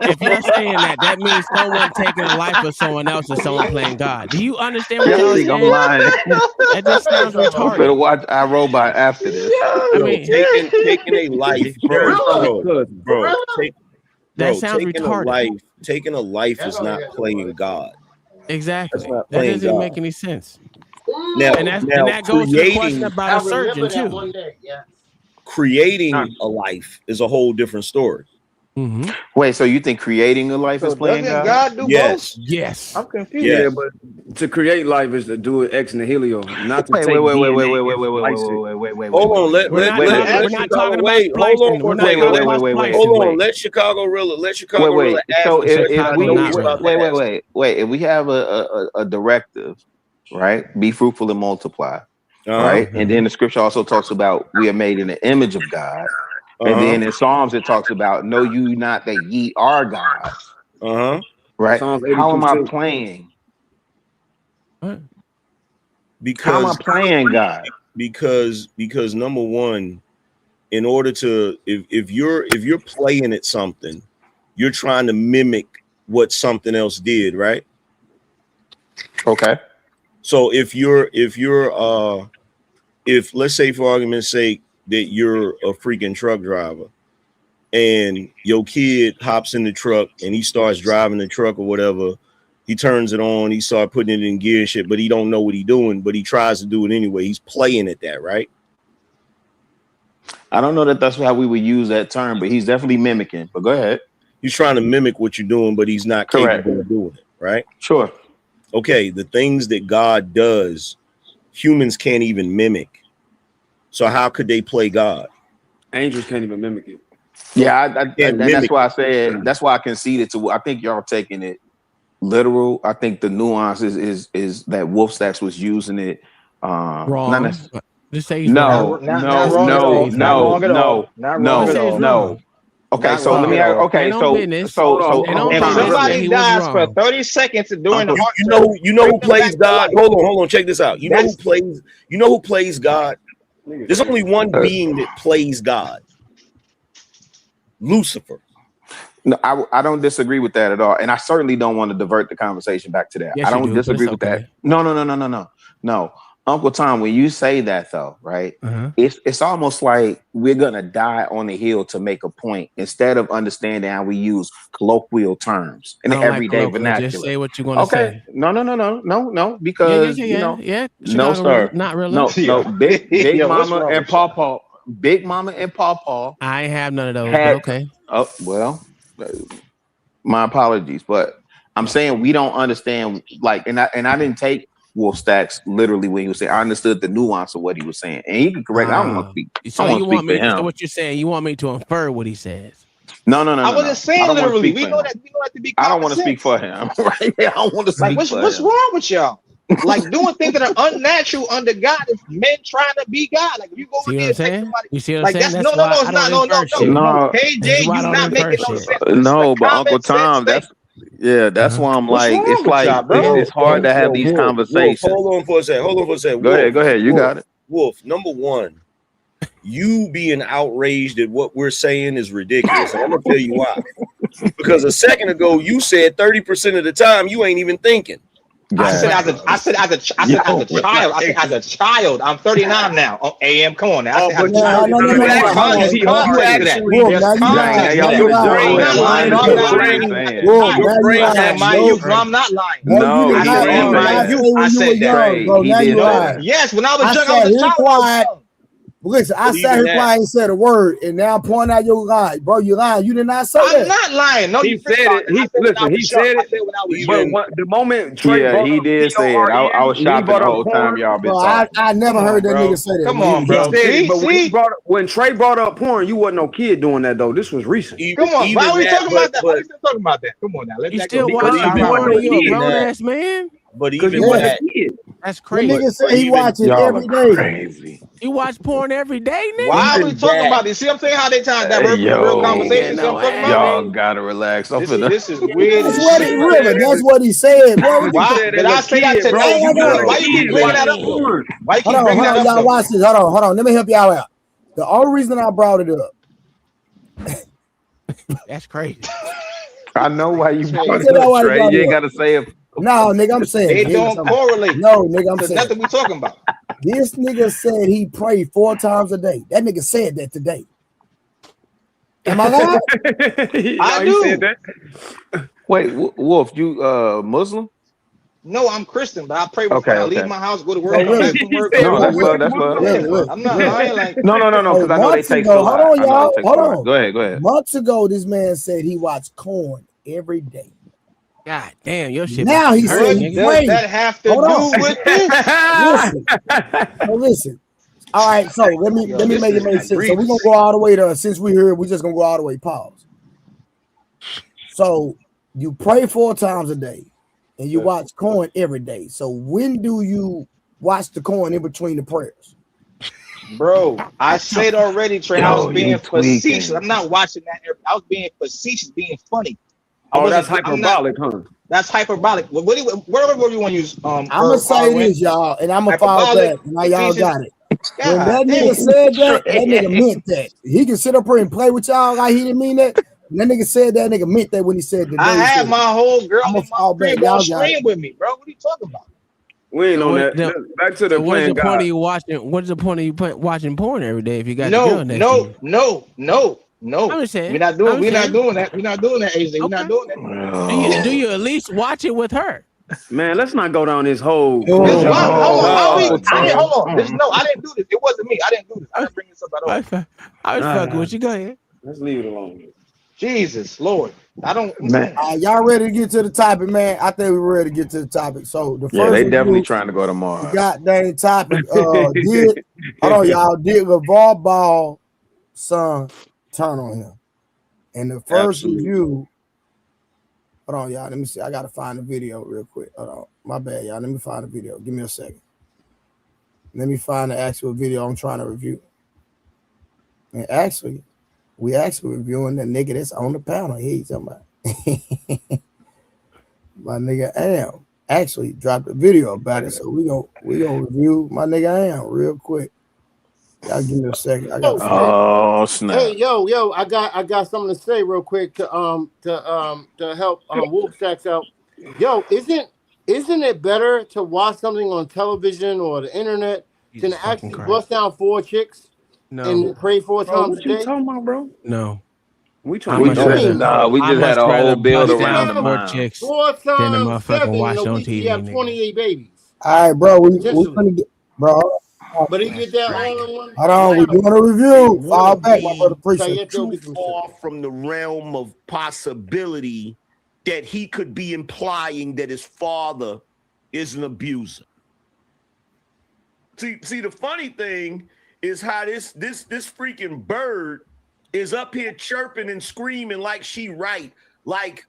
If you're saying that means someone taking the life of someone else and someone playing God. Do you understand what I'm saying? I'm lying. That just sounds retarded. I'm gonna watch iRobot after this. I mean, taking a life, bro. That sounds retarded. Taking a life is not playing God. Exactly. That doesn't make any sense. Now, and that goes to the question about a surgeon too. Creating a life is a whole different story. Mm-hmm. Wait, so you think creating a life is playing God? Do yes. both? Yes. I'm confused. Yeah, but to create life is to do it ex nihilo, not to wait. take Hold on, we're not talking about splicing. We're not talking about splicing. Hold on, let Chicago Rilla ask. So if we have a directive, right? Be fruitful and multiply, right? And then the scripture also talks about we are made in the image of God. And then in Psalms it talks about know you not that ye are gods. Right? How am I playing? What? Because how am I playing God? Because number one, in order to if you're playing at something, you're trying to mimic what something else did, right? Okay. So if let's say for argument's sake that you're a freaking truck driver and your kid hops in the truck and he starts driving the truck or whatever, he turns it on, he starts putting it in gear and shit, but he don't know what he's doing, but he tries to do it anyway. He's playing at that, right? I don't know that that's how we would use that term, but he's definitely mimicking. But go ahead. He's trying to mimic what you're doing, but he's not capable of doing it, right? Sure. Okay, the things that God does, humans can't even mimic. So how could they play God? Angels can't even mimic it. Yeah, that's why I said, that's why I conceded to. I think y'all taking it literal. I think the nuance is that Wolf Stacks was using it wrong. Just say no. Okay, so let me. Okay, so somebody dies for 30 seconds during the heart. You know who plays God? Hold on, check this out. You know who plays God? There's only one being that plays God. Lucifer. No, I don't disagree with that at all, and I certainly don't want to divert the conversation back to that. Yes, I don't disagree with that. No. Uncle Tom, when you say that though, right? It's almost like we're gonna die on the hill to make a point instead of understanding how we use colloquial terms in the everyday vernacular. Just say what you're gonna say. No, because no, sir, not really. No, Big Mama and Pawpaw. Big Mama and Pawpaw. I ain't have none of those. But okay. Oh well, my apologies, but I'm saying we don't understand. Like, and I didn't take Wolf Stacks literally when he was saying. I understood the nuance of what he was saying, and he can correct. I don't want to speak. So you want me? So what you're saying? You want me to infer what he says? No. I wasn't saying literally. We know that to be. I don't want to speak for him. Right? I don't want to speak. Like, what's wrong with y'all? Like doing things that are unnatural under God is men trying to be God. Like if you go in there and take somebody, you see what I'm saying? That's, no, it's not. No. KJ, you not making no sense. No, but Uncle Tom, that's why I'm like, it's like it's hard to have these conversations. Hold on for a second. Go ahead. You got it. Wolf, number one, you being outraged at what we're saying is ridiculous. And I'm gonna tell you why. Because a second ago you said 30% of the time you ain't even thinking. I said as a child. I'm 39 now. Oh, AM, come on now. I said as a child. There's context to that. There's context to that. I'm not lying. No, I'm not lying. As a child. I said my youth. No, I'm not lying. I said in my youth, I said that. Bro, now you lying. Yes, when I was young, I was a child. Quiet. Listen, I sat here quiet and said a word, and now I'm pointing out your lie. Bro, you lying. You did not say that. I'm not lying. No, he said it. He said it. But the moment Trey he did say it. I was shocked the whole time y'all been talking. I never heard that nigga say that. Come on, bro. When Trey brought up porn, you wasn't no kid doing that though. This was recent. Come on, why are we talking about that? Why are we still talking about that? Come on now, let that go. You still watching porn? You a grown ass man? But even that, that's crazy. The nigga said he watching every day. Crazy. You watch porn every day, nigga? Why are we talking about this? See what I'm saying? How they trying to divert from the real conversation? See what I'm talking about? Y'all gotta relax. This is weird. That's what he said, bro. Why did I say that today? Why you keep bringing that up? Why you keep bringing that up? Y'all watch this. Hold on. Let me help y'all out. The only reason I brought it up. That's crazy. I know why you brought it up, Trey. You ain't gotta say it. No, nigga, I'm saying they don't correlate. No, nigga, I'm saying nothing we talking about. This nigga said he prayed 4 times a day. That nigga said that today. Am I lying? I do. Said that. Wait, Wolf, you Muslim? No, I'm Christian, but I pray before I leave my house, go to work. No, that's what. I'm not lying. Like no, because I know they take so hold on, y'all. Hold on. Go ahead. Months ago, this man said he watched corn every day. God damn, your shit. Now he said he prayed. Does that have to do with this? Listen. All right, so let me make it make sense. So we're gonna go all the way to since we're here, we're just gonna go all the way. Pause. So you pray 4 times a day, and you watch corn every day. So when do you watch the corn in between the prayers? Bro, I said already, Trey. I was being facetious. I'm not watching that. I was being facetious, being funny. That's hyperbolic, huh? That's hyperbolic. Whatever you want to use. I'm gonna say this, y'all, and I'm gonna follow back. Now y'all got it. When that nigga said that nigga meant that. He can sit up here and play with y'all like he didn't mean that. That nigga said that nigga meant that when he said that. I had my whole girl in my crib y'all stream with me, bro. What are you talking about? We ain't on that. Back to the what's the point of you watching? What's the point of you watching porn every day if you got no. I'm just saying. We're not doing that. We're not doing that, AJ. We're not doing that. Do you at least watch it with her? Man, let's not go down this whole. Hold on. I didn't do this. It wasn't me. I didn't do this. I didn't bring this up at all. I was fucking with you. Go ahead. Let's leave it alone. Jesus, Lord. I don't. Y'all ready to get to the topic, man? I think we're ready to get to the topic. So the first they definitely trying to go to Mars. Goddamn topic. Hold on, y'all. Did LeVar Ball son turn on him? And the first review. Hold on, y'all. Let me see. I gotta find the video real quick. Hold on. My bad, y'all. Let me find the video. Give me a second. Let me find the actual video I'm trying to review. And actually, we actually reviewing the nigga that's on the panel. He's talking about my nigga Am actually dropped a video about it. So we gonna review my nigga Am real quick. Y'all give me a second. I got snap. Hey, yo, I got something to say real quick to help Wolf Stacks out. Yo, isn't it better to watch something on television or the internet than to actually bust down 4 chicks and pray 4 times a day? What you talking about, bro? No. We just had a whole build around the mind. 4 times 7 in a week, you have 28 babies. All right, bro. We gonna get, bro. But he get that all in one. Hold on, we're doing a review. Fall back, my brother. Appreciate too far from the realm of possibility that he could be implying that his father is an abuser. See, the funny thing is how this freaking bird is up here chirping and screaming like she right, like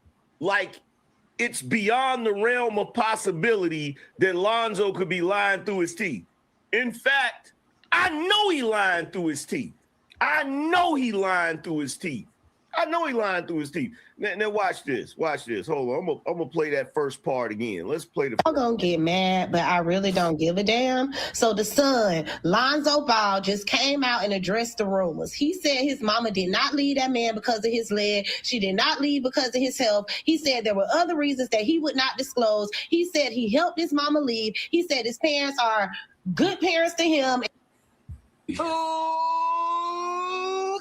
it's beyond the realm of possibility that Lonzo could be lying through his teeth. In fact, I know he lying through his teeth. I know he lying through his teeth. Now watch this. Watch this. Hold on. I'm gonna play that first part again. Let's play the. I'm gonna get mad, but I really don't give a damn. So the son, Lonzo Ball, just came out and addressed the rumors. He said his mama did not leave that man because of his leg. She did not leave because of his health. He said there were other reasons that he would not disclose. He said he helped his mama leave. He said his parents are good parents to him. Who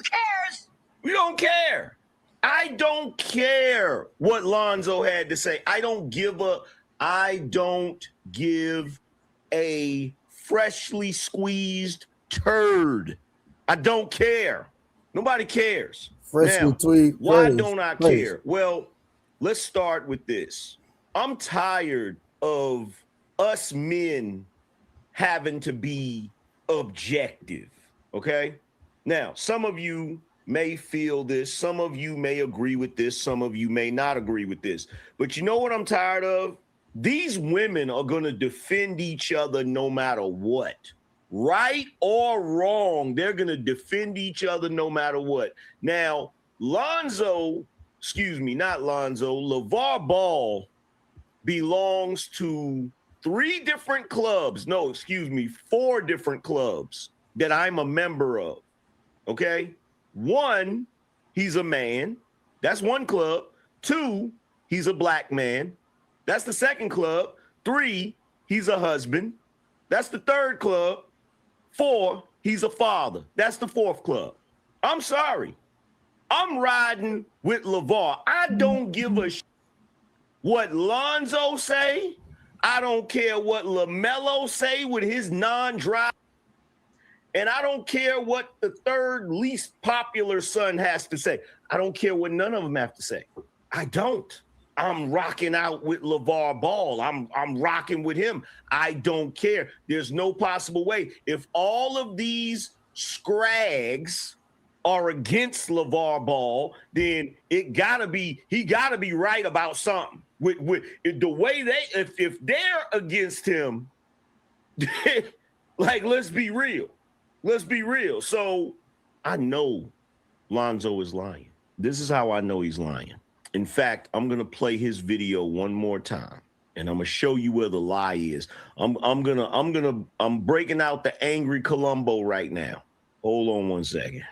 cares? We don't care. I don't care what Lonzo had to say. I don't give a freshly squeezed turd. I don't care. Nobody cares. Freshly tweed. Why don't I care? Well, let's start with this. I'm tired of us men having to be objective, okay? Now, some of you may feel this, some of you may agree with this, some of you may not agree with this. But you know what I'm tired of? These women are going to defend each other no matter what. Right or wrong, they're going to defend each other no matter what. Now, Lavar Ball belongs to 4 different clubs that I'm a member of, okay? 1, he's a man. That's one club. 2, he's a black man. That's the second club. 3, he's a husband. That's the third club. 4, he's a father. That's the 4th club. I'm sorry. I'm riding with Lavar. I don't give a what Lonzo say. I don't care what LaMelo say with his non-drive. And I don't care what the third least popular son has to say. I don't care what none of them have to say. I don't. I'm rocking out with LaVar Ball. I'm rocking with him. I don't care. There's no possible way. If all of these scrags are against LaVar Ball, then he gotta be right about something. With the way if they're against him, like let's be real. Let's be real. So I know Lonzo is lying. This is how I know he's lying. In fact, I'm going to play his video one more time, and I'm going to show you where the lie is. I'm breaking out the angry Columbo right now. Hold on one second.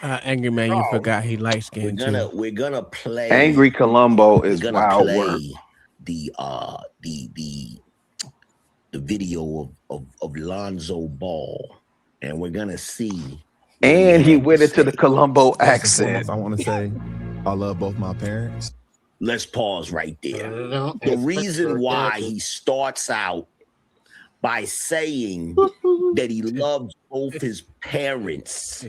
Angry man, you forgot he light skinned too. We're gonna play. Angry Columbo is wild work. The video of Lonzo Ball, and we're gonna see. And he went into the Columbo accent. I want to say I love both my parents. Let's pause right there. The reason why he starts out by saying that he loves both his parents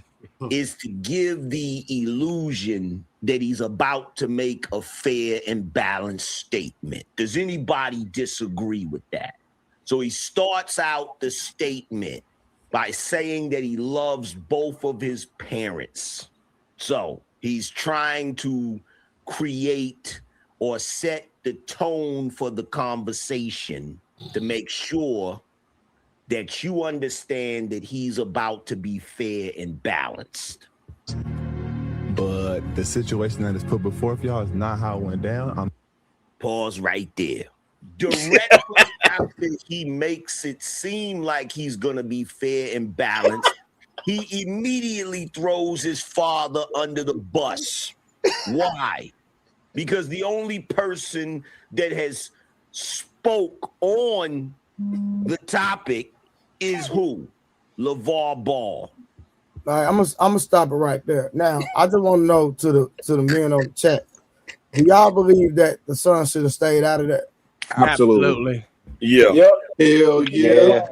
is to give the illusion that he's about to make a fair and balanced statement. Does anybody disagree with that? So he starts out the statement by saying that he loves both of his parents. So he's trying to create or set the tone for the conversation to make sure that you understand that he's about to be fair and balanced. But the situation that is put before y'all is not how it went down. Pause right there. Directly after he makes it seem like he's going to be fair and balanced, he immediately throws his father under the bus. Why? Because the only person that has spoke on the topic is who? LaVar Ball. All right, I'm gonna stop it right there. Now, I just want to know to the men on the chat, do y'all believe that the son should have stayed out of that? Absolutely. Yeah. Yep. Hell yeah.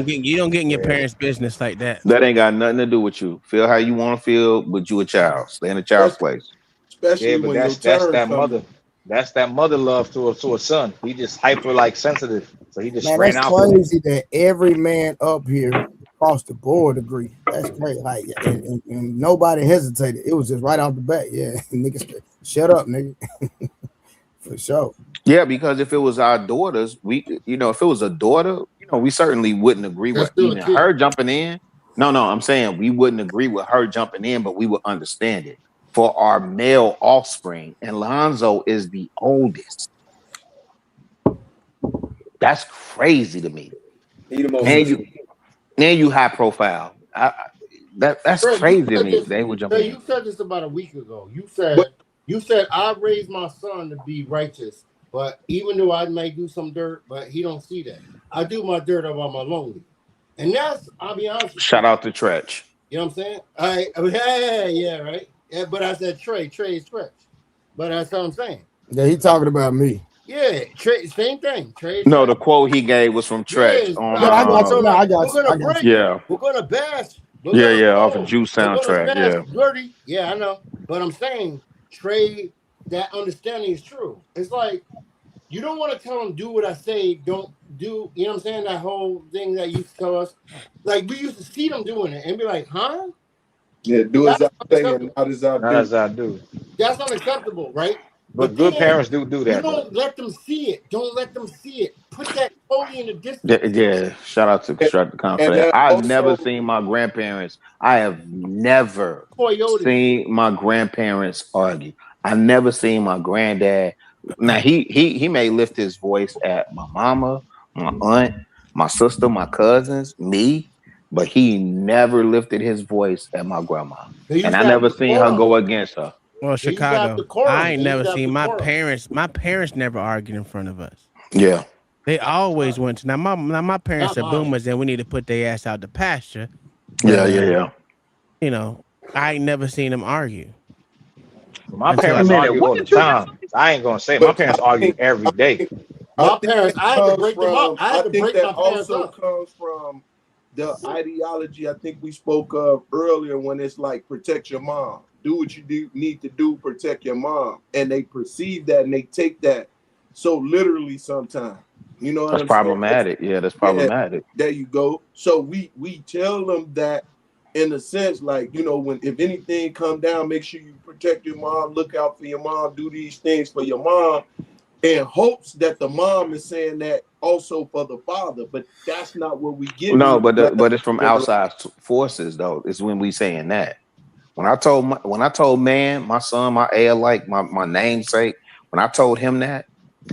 You don't get in your parents' business like that. That ain't got nothing to do with you. Feel how you want to feel, but you a child. Stay in a child's place. Especially but when that's that mother. That's that mother love to a son. He just hyper like sensitive, so he just ran out. That's crazy that every man up here across the board agree. That's great. Like, and nobody hesitated. It was just right off the bat. Yeah, niggas, shut up, nigga. For sure. Yeah, because if it was our daughters, if it was a daughter, we certainly wouldn't agree with even her jumping in. No, I'm saying we wouldn't agree with her jumping in, but we would understand it for our male offspring. And Lonzo is the oldest. That's crazy to me. He the most And you high profile. That's Trey, crazy to me. They would jump in. You said this about a week ago. You said I raised my son to be righteous, but even though I may do some dirt, but he don't see that. I do my dirt about my lonely. And that's, I'll be honest with you. Shout out to Tretch. You know what I'm saying? Yeah, right. Yeah, but I said Trey is Tretch. But that's what I'm saying. Yeah, he talking about me. Yeah, Trey, same thing. Trey. No, the quote he gave was from Tretch. Yeah, I got you. We're gonna break. Yeah. We're gonna bash. Off of Juice soundtrack. Yeah. Dirty. Yeah, I know. But I'm saying, Trey, that understanding is true. It's like you don't want to tell them do what I say, don't do. You know what I'm saying? That whole thing that you used to tell us. Like we used to see them doing it and be like, huh? Yeah, do as I say and not as I do. That's unacceptable, right? But good parents do that. You don't let them see it. Don't let them see it. Put that totally in the distance. Yeah. Shout out to Constructicon for that. I've never seen my grandparents. I have never seen my grandparents argue. I never seen my granddad. Now he may lift his voice at my mama, my aunt, my sister, my cousins, me, but he never lifted his voice at my grandma. And I never seen her go against her. Well, Chicago, I ain't never seen my parents. My parents never argued in front of us. Yeah, they always went to. Now my parents are boomers, and we need to put their ass out the pasture. Yeah. You know, I ain't never seen them argue. My parents argue all the time. I ain't gonna say my parents argue every day. My parents, I had to break them up. I think that also comes from the ideology I think we spoke of earlier when it's like protect your mom. Do what you need to do, protect your mom. And they perceive that and they take that so literally sometimes. You know what that's I'm problematic. saying? Yeah, that's problematic. Yeah, there you go. So we tell them that in a sense, like, you know, when if anything come down, make sure you protect your mom, look out for your mom, do these things for your mom, in hopes that the mom is saying that also for the father. But that's not what we get. No, but it's from outside forces though. It's when we saying that. When I told man, my son, my like my namesake, when I told him that,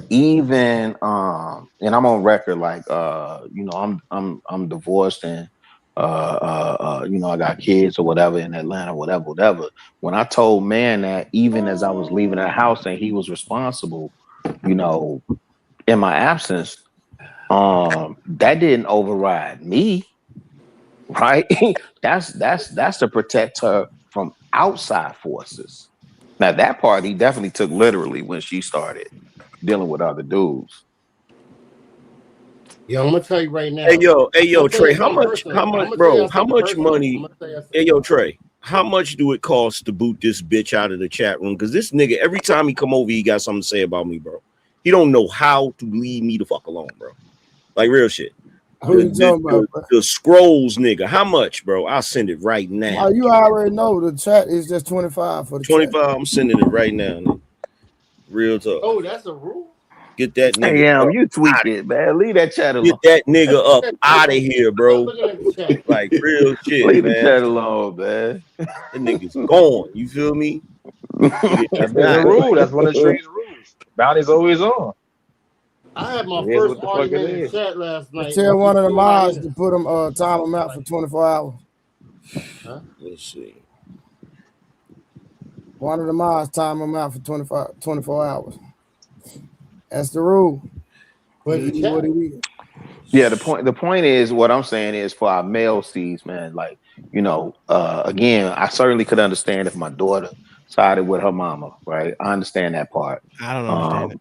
even and I'm on record like you know, I'm divorced and you know, I got kids or whatever in Atlanta, whatever. When I told man that, even as I was leaving the house and he was responsible, you know, in my absence, that didn't override me, right? that's to protect her from outside forces. Now that part he definitely took literally when she started dealing with other dudes. Yo, I'm gonna tell you right now. Hey yo, Trey, how much, bro? How much money? Hey yo, Trey, how much do it cost to boot this bitch out of the chat room? Because this nigga, every time he come over, he got something to say about me, bro. He don't know how to leave me the fuck alone, bro. Like real shit. The scrolls, nigga. How much, bro? I'll send it right now. Oh, you already know the chat is just 25 for the 25. Chat. I'm sending it right now. Nigga. Real talk. Oh, that's a rule. Get that nigga. Damn, you tweak it, man. Leave that chat alone. Get that nigga up out of here, bro. Like real shit, Leave man. the chat alone, man. That nigga's gone. You feel me? That's the rule. That's one of the streets rules. Bounty's always on. I had my first argument in the chat last night. Tell one of the mods to put them time them out for 24 hours. Huh? Let's see. One of the mods time them out for 24 hours. That's the rule. What it is. Yeah, the point is, what I'm saying is for our male seeds, man, like, you know, again, I certainly could understand if my daughter sided with her mama, right? I understand that part. I don't understand it.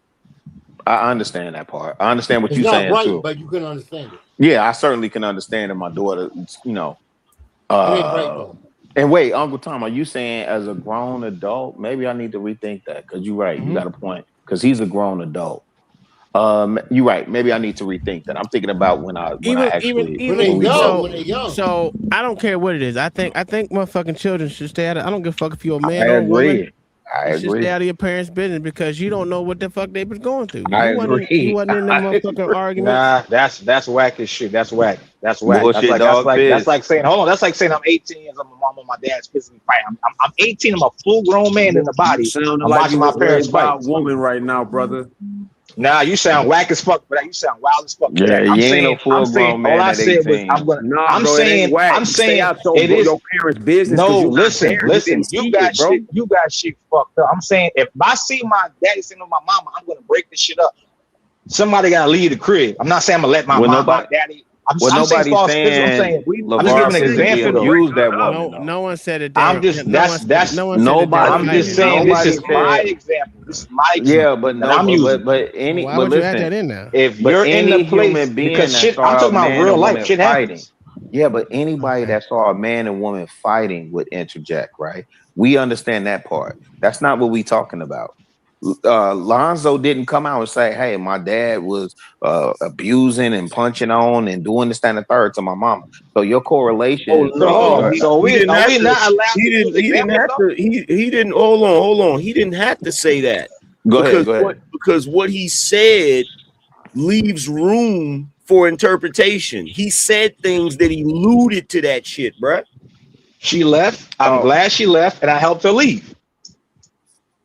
I understand that part. I understand what you're saying right, too. but you can understand it. Yeah, I certainly can understand if my daughter, you know. It ain't right though. And wait, Uncle Tom, are you saying as a grown adult? Maybe I need to rethink that because you're right. You got a point because he's a grown adult. You're right. Maybe I need to rethink that. I'm thinking about when I actually when they young. So I don't care what it is. I think motherfucking children should stay out of. I don't give a fuck if you're a man I or a agree. woman. I You should agree. stay out of your parents' business because you don't know what the fuck they was going through. I You agree. wasn't in them motherfucking arguments. Nah, that's whack as shit. That's whack. That's whack. Bullshit, dog. That's like saying, hold on. That's like saying I'm 18 years old. My mom and my dad's physically fighting. I'm 18. I'm a full grown man in the You body. sounding I'm like watching you my was parents raised by fight. a woman right now, brother. Nah, you sound whack as fuck for that. You sound wild as fuck for Yeah, that. you ain't no full grown All man I at said was 18. Nah, bro, it ain't whack. Stay out it is. your parents' business because No, you not there. You listen. didn't see it, bro. You got shit fucked up. I'm saying if I see my daddy sitting with my mama, I'm gonna break this shit up. Somebody gotta leave the crib. I'm not saying I'm gonna let my mom, my daddy. I'm saying nobody's false physical. I'm saying saying I'm just LaVar giving an physically example though. abused that woman. No one said that I'm just no one said that they were Nobody. I'm just saying Nobody this is my said. example. This is my Yeah, example but that I'm using. Why would you add listen. that in there? If But you're in the any place, human being because that shit, I'm saw a talking about man real and life. woman Shit fighting. happens. Yeah, but anybody that saw a man and woman fighting would interject, right? We understand that part. That's not what we talking about. Lonzo didn't come out and say, "Hey, my dad was abusing and punching on and doing this, that, and the third to my mama." So your correlation. So hold on. So he didn't are have we to. not allowed He to use didn't. He didn't examples have though? to. He didn't. Hold on. He didn't have to say that Go ahead. because what he said leaves room for interpretation. He said things that alluded to that shit, bruh. She left. I'm glad she left, and I helped her leave.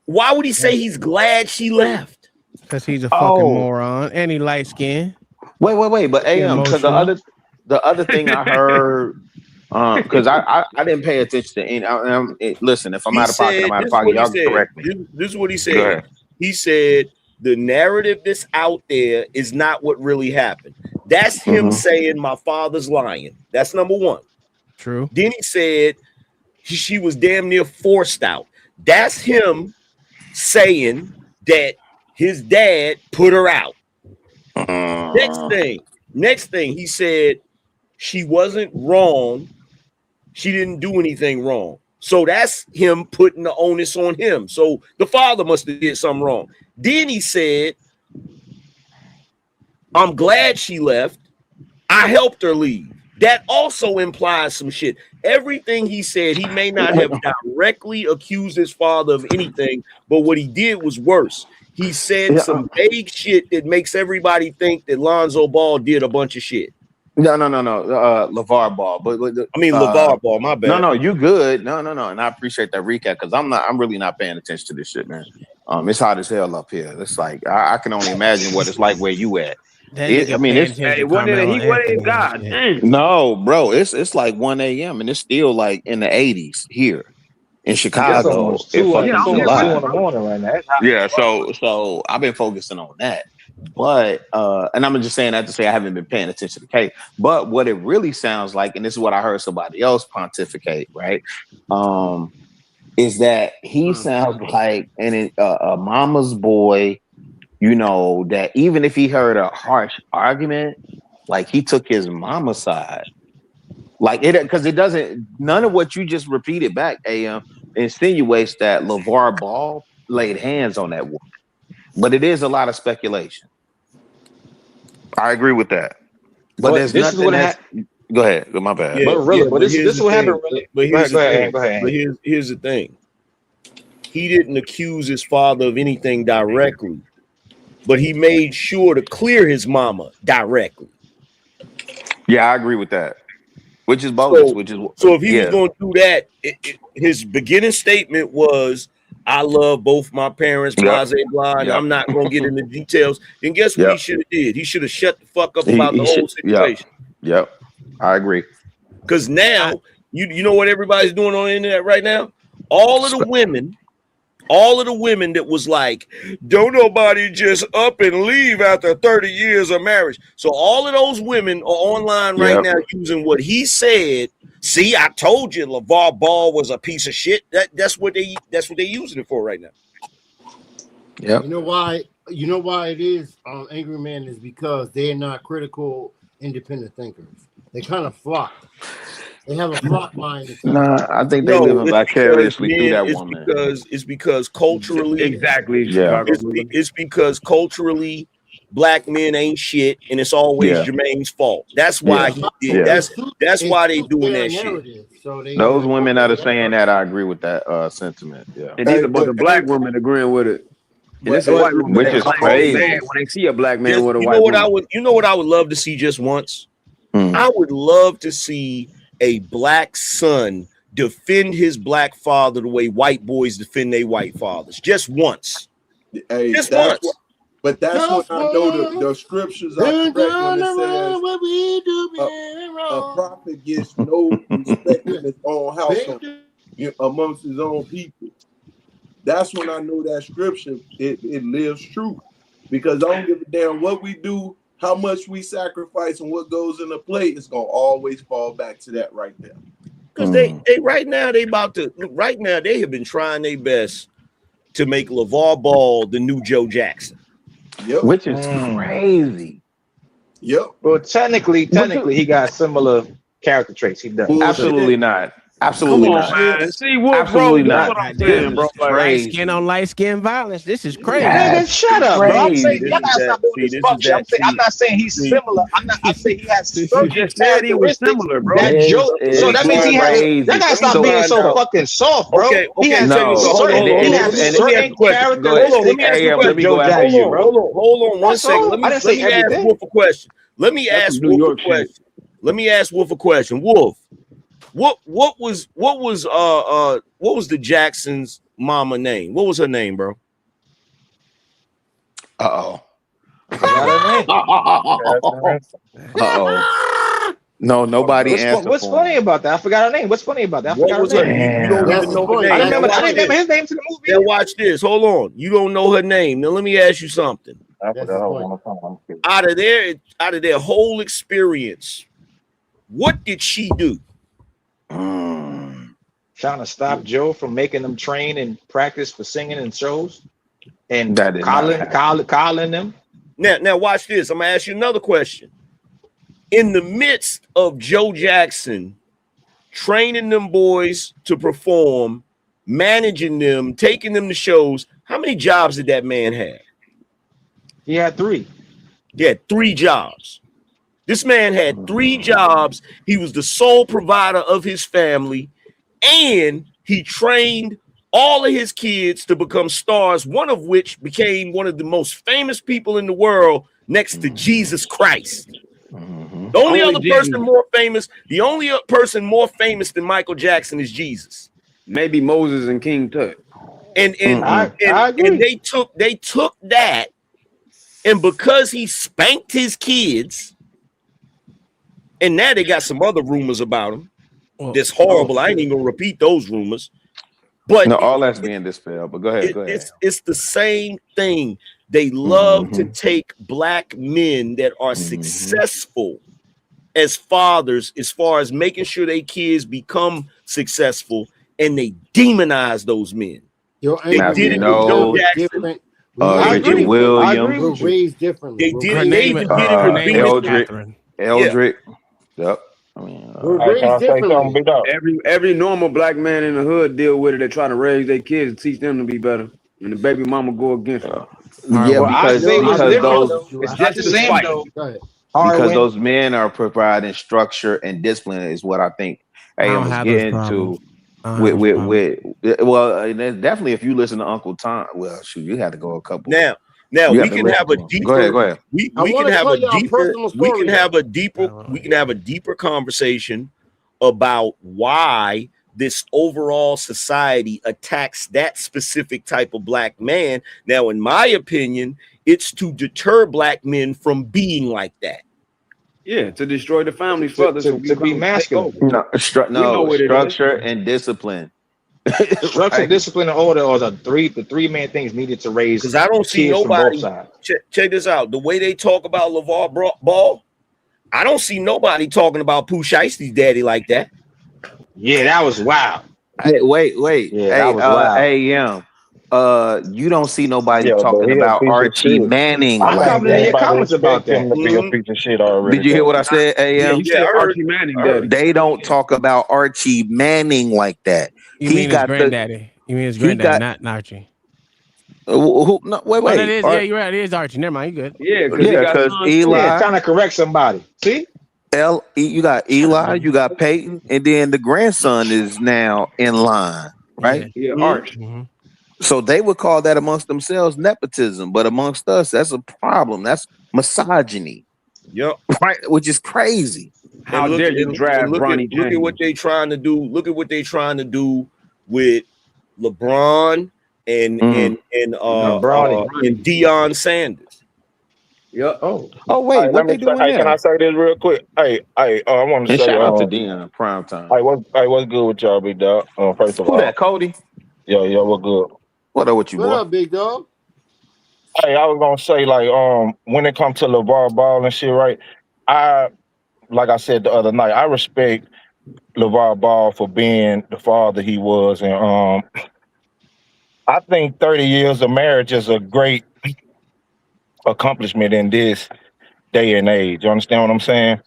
Why would he say he's glad she left? Because he's a fucking moron and he light skinned. Wait. But because the other thing I heard, because I didn't pay attention to any. Listen, if I'm out of pocket, I'm out of pocket. Y'all correct me. This is what he Go said. ahead. He said the narrative that's out there is not what really happened. That's him saying my father's lying. That's number one. True. Then he said she was damn near forced out. That's him saying that his dad put her out. Next thing, he said she wasn't wrong. She didn't do anything wrong. So that's him putting the onus on him. So the father must have did something wrong. Then he said, I'm glad she left. I helped her leave. That also implies some shit. Everything he said, he may not have directly accused his father of anything, but what he did was worse. He said some vague shit that makes everybody think that Lonzo Ball did a bunch of shit. No. LaVar Ball, but LaVar Ball. My bad. No, you good. No, and I appreciate that recap because I'm really not paying attention to this shit, man. It's hot as hell up here. It's like I can only imagine what it's like where you at. He wasn't God. No, bro, it's like 1 a.m. and it's still like in the 80s here in Chicago. It's 2 in the morning right now. Yeah, so I've been focusing on that. But and I'm just saying that to say I haven't been paying attention to Kate. But what it really sounds like, and this is what I heard somebody else pontificate, right? Is that he sounds like a mama's boy, you know, that even if he heard a harsh argument, like he took his mama's side. Like it, because it doesn't, none of what you just repeated back, AM, insinuates that LaVar Ball laid hands on that woman. But it is a lot of speculation. I agree with that. But there's nothing that's... Go ahead. My bad. Yeah, but this is what happened. But here's Go ahead. But here's the thing. He didn't accuse his father of anything directly, but he made sure to clear his mama directly. Yeah, I agree with that. Which is bogus. So if he was going to do that, his beginning statement was, I love both my parents, blah, blah, and I'm not going to get into details. Then guess what he should have did? He should have shut the fuck up about the whole situation. Yep. I agree. Because now, you know what everybody's doing on the internet right now? All of the women that was like, don't nobody just up and leave after 30 years of marriage. So all of those women are online right now using what he said. See, I told you LaVar Ball was a piece of shit. That's what they're using it for right now. Yeah. You know why it is Angry Man is because they're not critical, independent thinkers. They kind of flock. They have a flock mind. Nah, I think they live vicariously through that woman. It's because culturally, exactly. Yeah. It's because culturally, black men ain't shit, and it's always Jermaine's fault. That's why he did. That's why they doing that shit. So those women that are saying that, I agree with that sentiment. Yeah, and these are but the black women agreeing with it. And it's a white woman, which is crazy. Mad when they see a black man with a you white know what woman. you know what I would love to see just once? I would love to see a black son defend his black father the way white boys defend their white fathers. Just once. Hey, just once. But that's when I know the scriptures are correct when it says a prophet gets no respect in his own household, amongst his own people. That's when I know that scripture, it lives true. Because I don't give a damn what we do, how much we sacrifice, and what goes in the plate, it's going to always fall back to that right there. Because they right now, they have been trying their best to make LeVar Ball the new Joe Jackson. Yep. Which is crazy. Yep. Well, technically, he got similar character traits. He does. Absolutely not. Absolutely not. Man. See, Wolf, absolutely bro, not. That's what I'm saying, bro. Like, Light skin on light skin violence. This is crazy. Nigga, shut up, bro. I'm saying This y'all gotta stop doing this fuck shit. I'm not saying he's similar. I say he has certain just said he was characteristics similar, bro. that Joe. So that means he has. Y'all gotta stop being so fucking soft, bro. Okay, He has no. certain characteristics. Let me ask you a question. Joe Jackson, bro. Hold on one second. Let me ask Wolf a question. Let me ask Wolf a question. Wolf, what was the Jackson's mama name? What was her name, bro? No, nobody answered. What's funny about that? I forgot her name. What's funny about that? I forgot her name. You don't even know her name. I didn't remember his name to the movie. Now watch this. Hold on. You don't know her name. Now let me ask you something. Out of their whole experience, what did she do? Trying to stop Joe from making them train and practice for singing and shows, and calling them. Now watch this. I'm gonna ask you another question. In the midst of Joe Jackson training them boys to perform, managing them, taking them to shows, how many jobs did that man have? He had 3. He had 3 jobs. This man had 3 jobs. He was the sole provider of his family, and he trained all of his kids to become stars, one of which became one of the most famous people in the world next to Jesus Christ. The only other person more famous than Michael Jackson is Jesus. Maybe Moses and King Tut. And they took that, and because he spanked his kids, and now they got some other rumors about him. That's horrible. I ain't even gonna repeat those rumors. But no, all that's being dispelled. But go ahead. It's the same thing. They love to take black men that are successful as fathers, as far as making sure their kids become successful, and they demonize those men. They did it with Joe Jackson. Richard Williams. We're raised differently. They did it. Eldrick. Yep. I mean, we're raised differently. Every normal black man in the hood deal with it. They're trying to raise their kids and teach them to be better, and the baby mama go against them. Because those men are providing structure and discipline is what I think AM was getting to. Definitely if you listen to Uncle Tom, well, shoot, you had to go a couple. Now we can have a deeper. Go ahead. We can have a deeper conversation about why this overall society attacks that specific type of black man. Now, in my opinion, it's to deter black men from being like that. Yeah, to destroy the family further, to be masculine. Structure and discipline. Structure, discipline, and order are the three main things needed to raise. Because I don't see nobody. Check this out. The way they talk about LeVar Ball, I don't see nobody talking about Pooh Shiesty's daddy like that. Yeah, that was wild. Hey, wait. Yeah, that was wild. You don't see nobody talking about Archie Manning. I'm coming in your comments about that. Did you hear what I said, AM? Yeah, Archie Manning. They don't talk about Archie Manning like that. You mean his granddaddy? You mean his granddaddy, not Archie? No, wait. Oh, that is, yeah, you're right. It is Archie. Never mind, you good. Yeah, because Eli. Yeah, trying to correct somebody. See? You got Eli, you got Peyton, and then the grandson is now in line, right? Yeah, Arch. Mm-hmm. So they would call that amongst themselves nepotism, but amongst us, that's a problem. That's misogyny. Yep. Right, which is crazy. How dare you draft Bronny James? Look at what they trying to do. Look at what they trying to do with LeBron and Deion Sanders. Yeah. Oh wait, what they doing Hey, can I there? say this real quick? I want to And say, shout out to Deion, prime time. what's good with y'all, big dog? First of Who all, that, Cody? Yeah, what's good? What up with you, What boy? up, big dog? Hey, I was gonna say, like, when it comes to LeVar Ball and shit, right? Like I said the other night, I respect LeVar Ball for being the father he was, and I think 30 years of marriage is a great accomplishment in this day and age. You understand what I'm saying?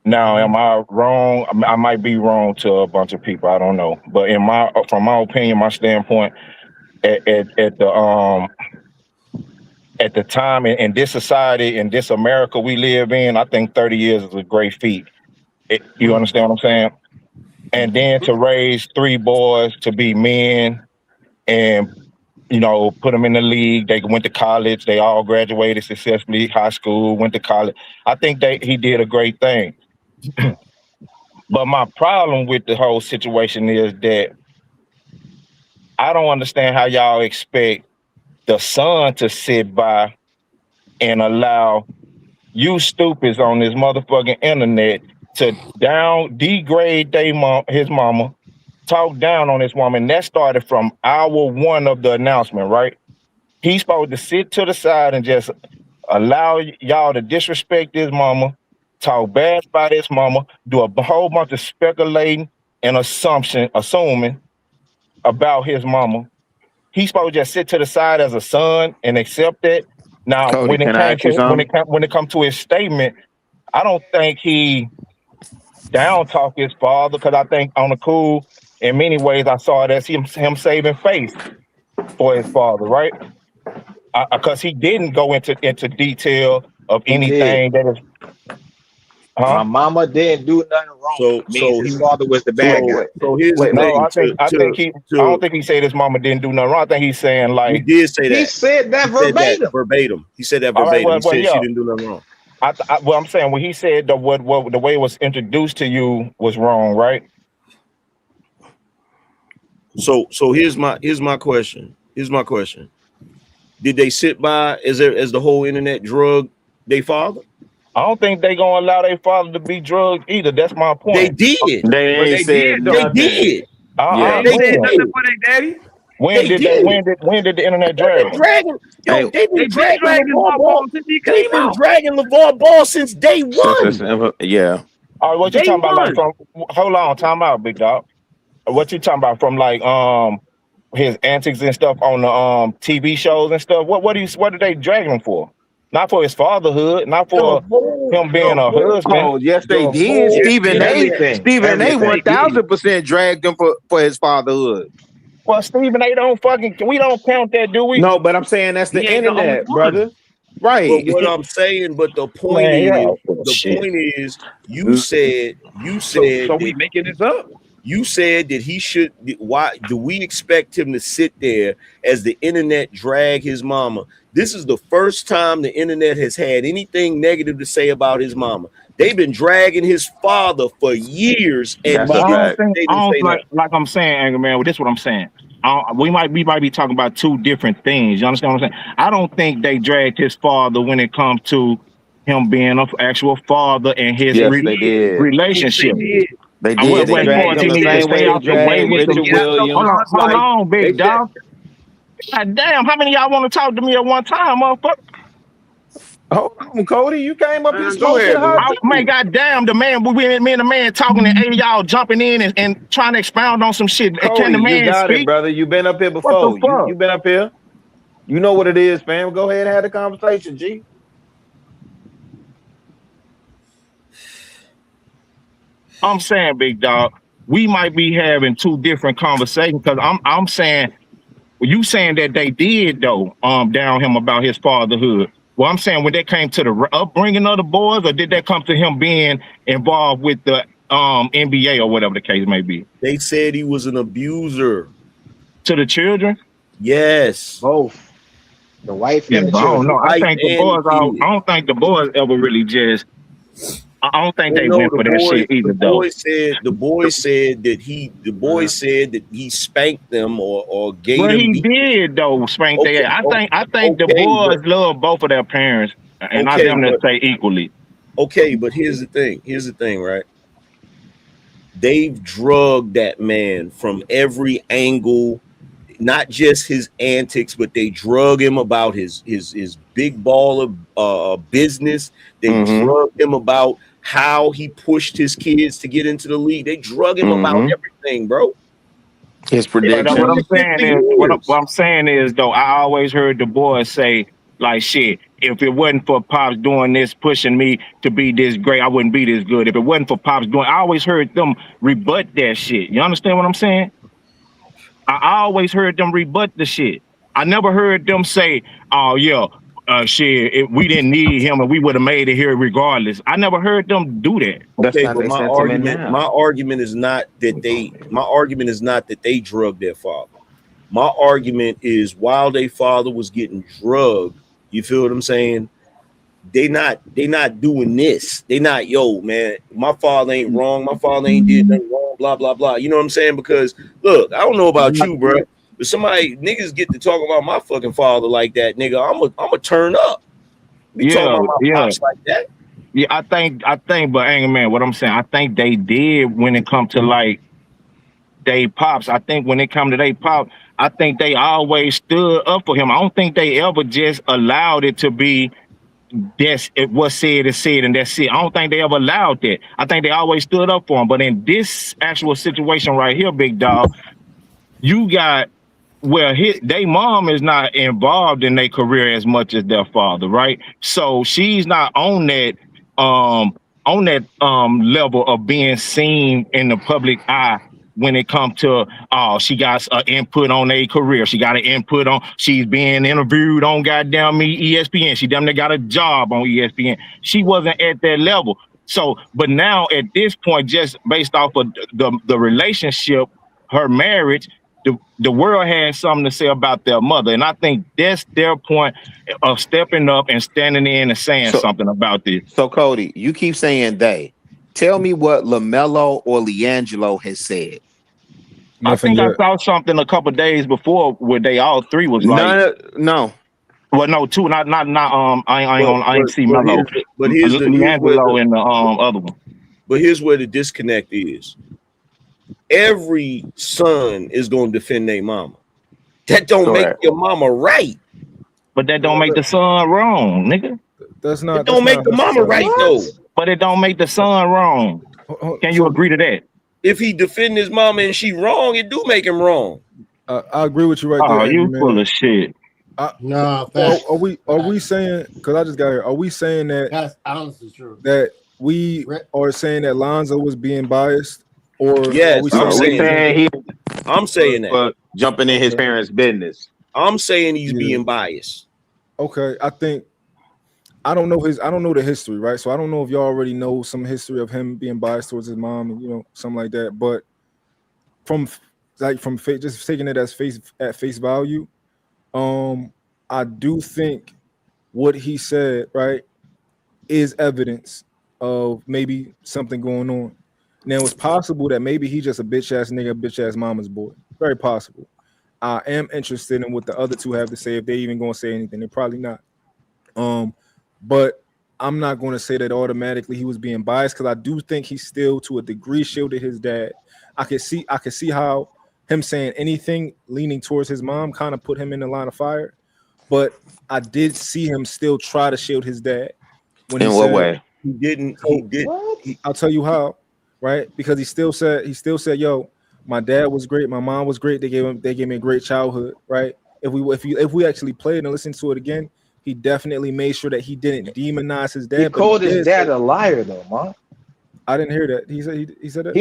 Now, am I wrong? I might be wrong to a bunch of people. I don't know, but from my opinion, my standpoint, at the time in this society, in this America we live in, I think 30 years is a great feat. You understand what I'm saying? And then to raise 3 boys to be men and, put them in the league. They went to college. They all graduated successfully, high school, went to college. I think he did a great thing. But my problem with the whole situation is that I don't understand how y'all expect the son to sit by and allow you stupids on this motherfucking internet to degrade his mama, talk down on this woman. That started from hour one of the announcement, right? He's supposed to sit to the side and just allow y'all to disrespect his mama, talk bad about his mama, do a whole bunch of speculating and assuming about his mama. He's supposed to just sit to the side as a son and accept it. Now, Cody, when it can I ask you something? when it comes to his statement, I don't think he down talk his father, because I think on the cool, in many ways, I saw it as him saving face for his father, right? Because he didn't go into detail of anything that is. My mama didn't do nothing wrong. His father was the bad guy. So here's the thing. I don't think he said his mama didn't do nothing wrong. I think he's saying, like, he did say that. He said that verbatim. He said that verbatim. Right, he said she didn't do nothing wrong. I'm saying when he said the way it was introduced to you was wrong, right? So here's my question. Did they sit by as the whole internet drug their father? I don't think they gonna allow their father to be drugged either. That's my point. They did. They ain't said nothing. They did. Yeah, They said nothing for their daddy. When did the internet drag? They've been dragging LeVar Ball since he came out. They've been dragging LeVar Ball since day one. Yeah. All right, what you talking about? Like, from hold on, time out, big dog. What you talking about from, like, his antics and stuff on the TV shows and stuff? What are they dragging him for? Not for his fatherhood, not for him being a husband. Oh, yes, they did. Stephen A. 1000% dragged him for his fatherhood. Well, Stephen A. we don't count that, do we? No, but I'm saying that's the internet, brother. Right. But what I'm saying, but the point is, you said So we making this up. You said that he should. Why do we expect him to sit there as the internet drag his mama? This is the first time the internet has had anything negative to say about his mama. They've been dragging his father for years, and like I'm saying, Angry Man. Well, this is what I'm saying. We might be talking about two different things. You understand what I'm saying? I don't think they dragged his father when it comes to him being an actual father and his relationship. They did. They dragged him the same way they dragged Richard Williams. Hold on, big dog. God damn, how many of y'all want to talk to me at one time, motherfucker? Hold on, Cody. You came up here smoking hot. Man, goddamn, me and the man talking, and 8 of y'all jumping in and trying to expound on some shit. Cody, can the man you got speak? it, brother. You been up here before. You been up here. You know what it is, fam. Go ahead and have the conversation, G. I'm saying, big dog, we might be having two different conversations, because I'm saying you saying that they did though, down him about his fatherhood. Well, I'm saying when that came to the upbringing of the boys, or did that come to him being involved with the NBA or whatever the case may be? They said he was an abuser to the children. Yes, both the wife Yeah, and the I don't children. know. I think the boys. I don't think the boys ever really just. I don't think Well, they no, went for that shit either, though. The boy said that he spanked them or gave Well, them. he did though spank Okay, their. I think the okay, boys love both of their parents, and I okay, definitely but say equally. okay, but here's the thing, right? They've drugged that man from every angle, not just his antics, but they drug him about his big ball of business. They drug him about how he pushed his kids to get into the league. They drug him about everything, bro. His But what I'm predictions. saying is, what I'm saying is, though, I always heard the boys say, like, shit, if it wasn't for Pops doing this, pushing me to be this great, I wouldn't be this good. If it wasn't for Pops doing, I always heard them rebut that shit. You understand what I'm saying? I always heard them rebut the shit. I never heard them say, oh, yeah, shit, we didn't need him and we would have made it here regardless. I never heard them do that. Okay, but my argument is not that they drugged their father. My argument is while their father was getting drugged, you feel what I'm saying? They not doing this. They not, yo, man, my father ain't wrong. My father ain't did nothing wrong, blah, blah, blah. You know what I'm saying? Because look, I don't know about you, bro. But somebody niggas get to talk about my fucking father like that, nigga. I'm a turn up. We talking about my pops like that. Yeah, I think, but Anger Man, what I'm saying, I think they did when it come to like they pops. I think when it come to they pop, I think they always stood up for him. I don't think they ever just allowed it to be that's it was said is said and that's it. I don't think they ever allowed that. I think they always stood up for him. But in this actual situation right here, big dog, you got their mom is not involved in their career as much as their father, right? So she's not on that level of being seen in the public eye when it comes to she got an input on their career. She got an input on she's being interviewed on goddamn ESPN. She damn near got a job on ESPN. She wasn't at that level. So, but now at this point, just based off of the relationship, her marriage, the world has something to say about their mother. And I think that's their point of stepping up and standing in and saying something about this. So, Cody, you keep saying they. Tell me what LaMelo or LiAngelo has said. Nothing I saw something a couple days before where they all three was like no. Well, no, two, not I ain't see Melo. But here's LiAngelo and the other one. But here's where the disconnect is. Every son is gonna defend their mama. That don't make your mama right. But that don't make the son wrong, nigga. That's not. It don't make the mama right though. But it don't make the son wrong. Can you agree to that? If he defend his mama and she wrong, it do make him wrong. I agree with you right there. Oh, you full of shit. No, are we saying? Because I just got here. Are we saying that that's honestly true? That we are saying that Lonzo was being biased, or yes, I'm saying that. But jumping in his parents' business. I'm saying he's being biased. Okay, I think I don't know the history, right? So I don't know if y'all already know some history of him being biased towards his mom and something like that. But from just taking it as face value, I do think what he said, right, is evidence of maybe something going on. Now it's possible that maybe he's just a bitch ass nigga, bitch ass mama's boy. Very possible. I am interested in what the other two have to say, if they even gonna say anything. They're probably not. But I'm not going to say that automatically he was being biased, because I do think he still, to a degree, shielded his dad. I could see how him saying anything leaning towards his mom kind of put him in the line of fire. But I did see him still try to shield his dad. In what way? He didn't. I'll tell you how. Right? Because he still said, yo, my dad was great, my mom was great. They gave me a great childhood. Right? If we actually played and listened to it again, he definitely made sure that he didn't demonize his dad. He called his dad a liar, though, man. I didn't hear that. He said that.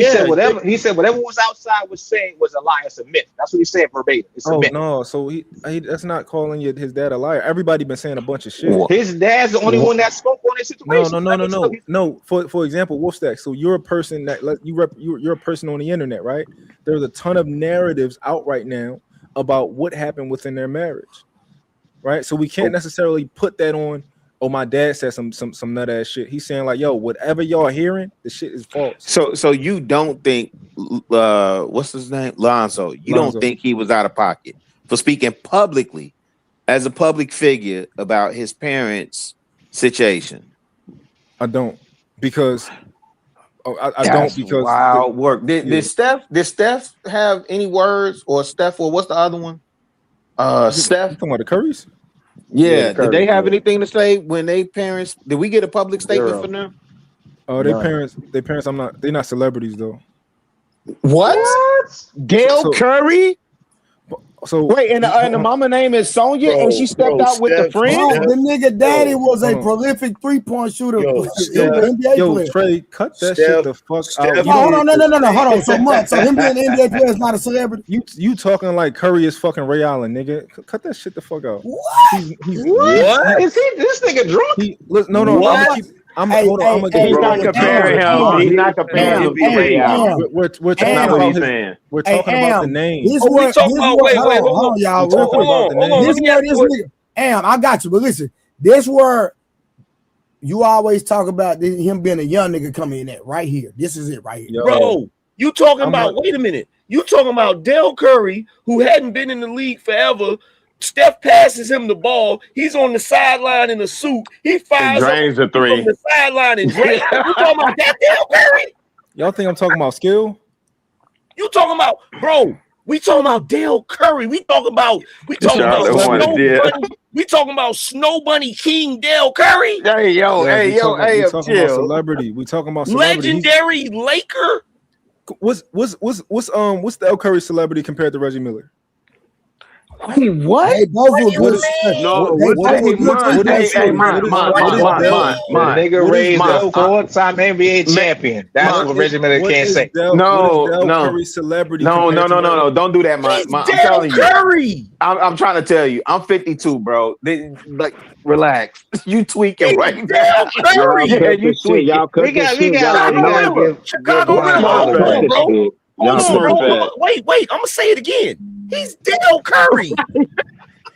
He said whatever was outside was saying was a lie. It's a myth. That's what he said verbatim. It's a myth. No, so he that's not calling his dad a liar. Everybody been saying a bunch of shit. His dad's the only one that spoke on this situation. No. For example, Wolfstack. So you're a person that you're a person on the internet, right? There's a ton of narratives out right now about what happened within their marriage, right? So we can't necessarily put that on. Oh, my dad said some nut ass shit. He's saying like, yo, whatever y'all hearing, the shit is false. So you don't think what's his name? Lonzo. You don't think he was out of pocket for speaking publicly as a public figure about his parents' situation? I don't because wild work. Did Steph have any words or Steph or what's the other one? Steph. Talking about the Currys? Yeah, did they have anything to say when they parents? Did we get a public statement from them? Oh, their parents. They're not celebrities though. What? Dale Curry? So wait, and the mama name is Sonya, and she stepped out with the friend. The nigga daddy was a prolific 3-point shooter. NBA player. Trey, cut that shit the fuck out. Hold on, no. Hold on. So him being an NBA player is not a celebrity. You talking like Curry is fucking Ray Allen, nigga? Cut that shit the fuck out. What? What? Is he this nigga drunk? No. What? He's not comparing him. He's not comparing him to Ray Allen. We're talking about the name. Hold on, y'all. Hold on. I got you. But listen, this where you always talk about him being a young nigga coming in at right here. This is it right here. Bro, you talking about, wait a minute. You talking about Dale Curry, who hadn't been in the league forever. Steph passes him the ball. He's on the sideline in a suit. He fires drains a three from the sideline and drains. You talking about that Dale Curry? Y'all think I'm talking about skill? You talking about, bro? We talking about Dale Curry. We talking about Snow Bunny King Dale Curry. Hey yo, chill. Celebrity. We talking about celebrity. Legendary Laker. What's the Dale Curry celebrity compared to Reggie Miller? Hey, what? Hey, those were good. No, nigga raised a 4-time NBA champion. That's what Reggie Miller can't say. No. Celebrity. No. Don't do that, man. I'm telling you. I'm trying to tell you. I'm 52, bro. Like, relax. You tweaking right now. Yeah, you tweaking. Y'all cut this shit. Chicago. Wait. I'm gonna say it again. He's Dale Curry.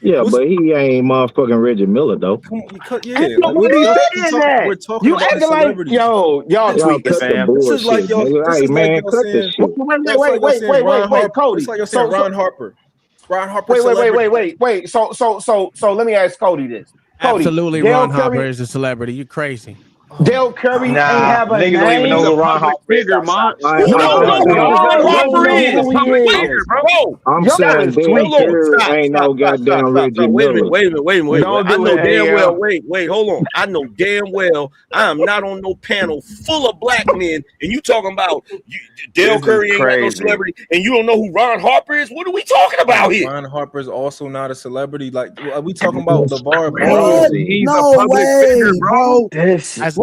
Yeah, but he ain't motherfucking Reggie Miller though. We're talking you acting like y'all tweaking, fam. This is like hey man, cut this shit. Wait, Cody. It's like you're saying Ron Harper. Wait. So let me ask Cody this. Absolutely, Ron Harper is a celebrity. You crazy? Dale Curry ain't have a name. Don't even know who Ron Harper is. You don't know who Ron Harper is, bro. I'm saying Dale Curry ain't no goddamn Reggie Miller. Wait a minute. I know damn well. Wait, hold on. I know damn well I am not on no panel full of black men, and you talking about Dale Curry ain't got no celebrity, and you don't know who Ron Harper is? What are we talking about here? Ron Harper is also not a celebrity. Like, are we talking about LeVar? He's a public figure, bro.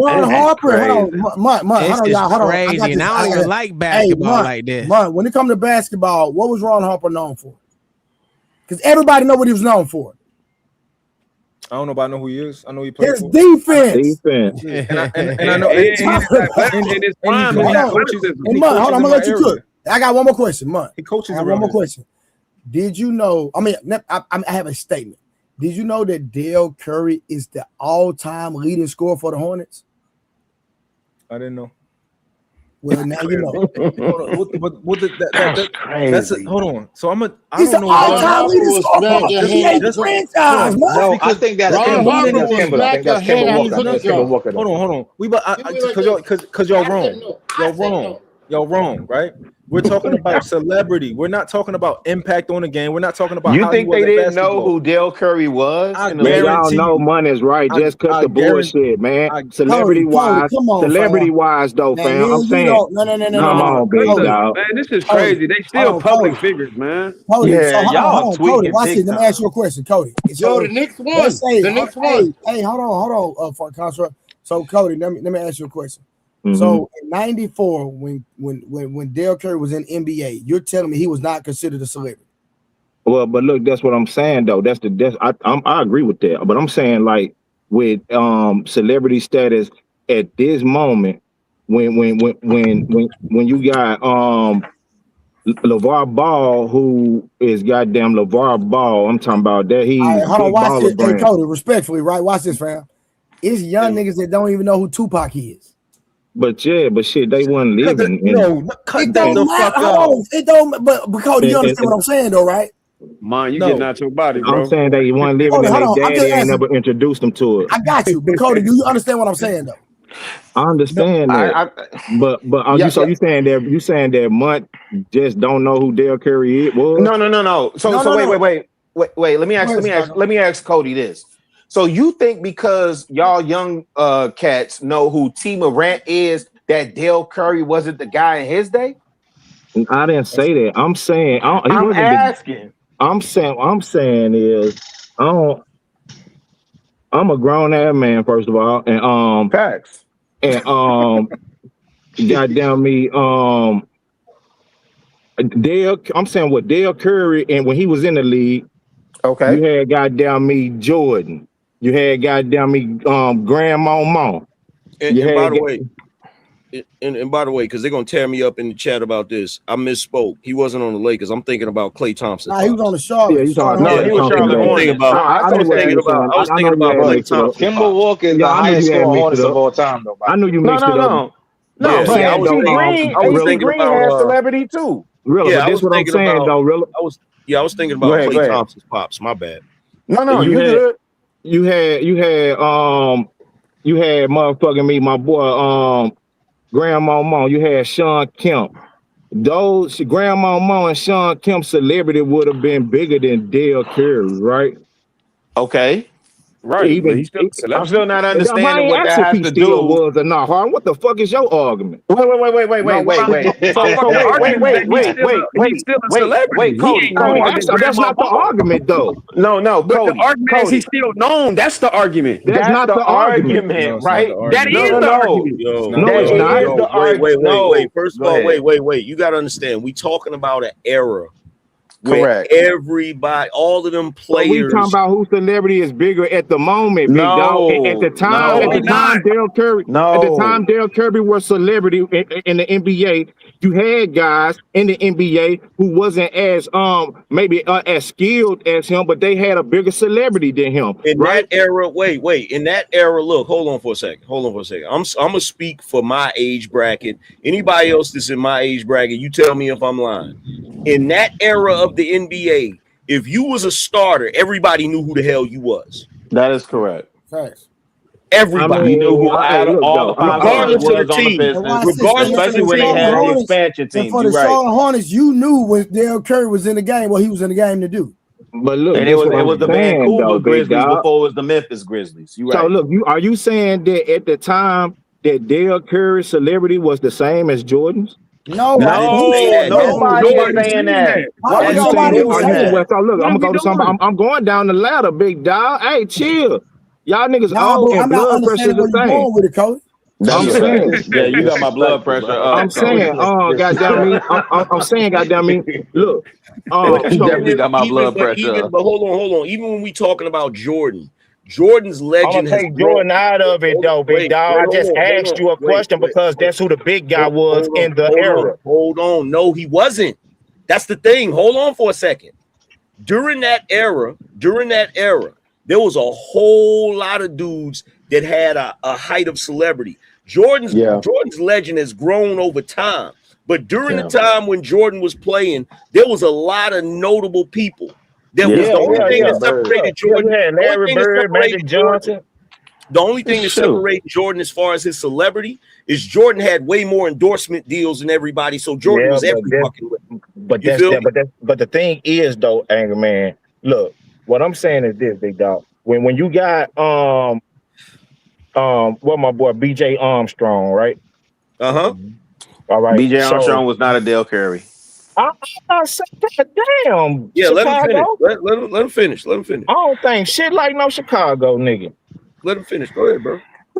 Ron Harper, hold on, y'all. Hold on. Crazy, and I don't even like basketball like this. When it comes to basketball, what was Ron Harper known for? Because everybody know what he was known for. I don't know, but I know who he is. I know he played his defense. Yeah. And I know. Hold on, I'm gonna let you cook. I got one more question, He coaches. One more question. Did you know? I mean, I have a statement. Did you know that Dale Curry is the all-time leading scorer for the Hornets? I didn't know. Well, now you know. Hold on. So I He's don't know. All-time leading scorer. He ain't the franchise, man. No, I think that's Kemba Walker. Hold on. Because y'all wrong, right? We're talking about celebrity. We're not talking about impact on the game. We're not talking about. You think they didn't know who Dale Curry was? Y'all know money's right. Just cut the bullshit, man. Celebrity wise, though, fam. I'm saying, come on, big dog. Man, this is crazy. They still public figures, man. Y'all tweaking. Watch it. Let me ask you a question, Cody. The next one. Hey, hold on. For construct. So, Cody, let me ask you a question. So in '94, when Dale Curry was in NBA, you're telling me he was not considered a celebrity? Well, but look, that's what I'm saying though. I agree with that. But I'm saying like with celebrity status at this moment, when you got LeVar Ball, who is goddamn LeVar Ball. I'm talking about that. He's hold on, big watch baller this. Hey, brand. Cody, respectfully, right? Watch this, fam. It's young niggas that don't even know who Tupac is. But shit, they wasn't living. It don't matter. Hold on. It don't. But Cody, you understand what I'm saying, though, right? Man, you getting out your body, bro. I'm saying they wasn't living, and their daddy ain't never introduced them to it. I got you, but Cody, do you understand what I'm saying, though? I understand that, but you saying that Munt just don't know who Dale Curry was? No. So wait. Let me ask Cody this. So you think because y'all young cats know who T Morant is, that Dale Curry wasn't the guy in his day? I didn't say that. I'm saying I'm asking. I'm saying is I'm a grown ass man, first of all, and facts. And goddamn me, Dale. I'm saying what Dale Curry, and when he was in the league, okay, you had goddamn me Jordan, you had goddamn me Grandma. And by the way, and by the way, because they're gonna tear me up in the chat about this, I misspoke. He wasn't on the Lakers. I'm thinking about Klay Thompson. Nah, he was on the Charlotte. Yeah, he was Charlotte Hornets. I was thinking about Klay Thompson. Kemba Walker is the highest scoring Hornets of all time, though. I knew you mixed it up. No, yeah, AC Green had celebrity too. Really, but this what I'm saying though. Really, I was thinking about Klay Thompson's pops. My bad. No, you good. You had motherfucking me, my boy, Grandma. You had Sean Kemp. Those Grandma and Sean Kemp celebrity would have been bigger than Dale Curry, right? Okay. Right, but I'm still not understanding what that has to do. Was or not, Harden. What the fuck is your argument? Wait. He's still a celebrity. Wait, Cody. That's not the argument, though. No, Cody. The argument is he's still known. That's the argument. That's not the argument, right? That is the argument. No, it's not. Wait. First of all, wait. You got to understand. We talking about an era. Correct. Everybody, all of them players. So we talking about who celebrity is bigger at the moment, big dog. At the time, Dale Curry. At the time, Dale Curry was celebrity in the NBA. You had guys in the NBA who wasn't as maybe as skilled as him, but they had a bigger celebrity than him. In that era, wait. In that era, look. Hold on for a second. I'm gonna speak for my age bracket. Anybody else that's in my age bracket, you tell me if I'm lying. In that era of the NBA, if you was a starter, everybody knew who the hell you was. That is correct. Thanks. Everybody knew who all the regardless of the team, especially when they had the expansion team. For the Charlotte Hornets, you knew when Dale Curry was in the game, what he was in the game to do. But look, and it was the Vancouver Grizzlies before it was the Memphis Grizzlies. You right. So look, are you saying that at the time that Dale Curry's celebrity was the same as Jordan's? Nobody is saying that. So look, I'm gonna go to somebody. I'm going down the ladder, big dog. Hey, chill. Y'all niggas old and blood pressure the same. With it, Cody. I'm saying, yeah, you got my blood pressure up. I'm saying, goddamn me. I'm saying, goddamn me. Look, you definitely got my blood pressure. But hold on. Even when we talking about Jordan's legend has take Jordan out of it though, big dog. I just asked you a question because that's who the big guy was in the era. Hold on. No, he wasn't. That's the thing. Hold on for a second. During that era, there was a whole lot of dudes that had a height of celebrity. Jordan's legend has grown over time. But during the time when Jordan was playing, there was a lot of notable people. That was the only thing that separated Jordan. Larry Bird, Magic Johnson. The only thing that separated Jordan as far as his celebrity is Jordan had way more endorsement deals than everybody. So Jordan was every fucking. But the thing is though, Angry Man, look, what I'm saying is this, big dog. When you got what my boy BJ Armstrong, right? All right. BJ Armstrong was not a Dale Curry. I'm not saying that. Damn. Yeah, Chicago. Let him finish. Let him finish. I don't think shit like no Chicago nigga. Let him finish. Go ahead, bro.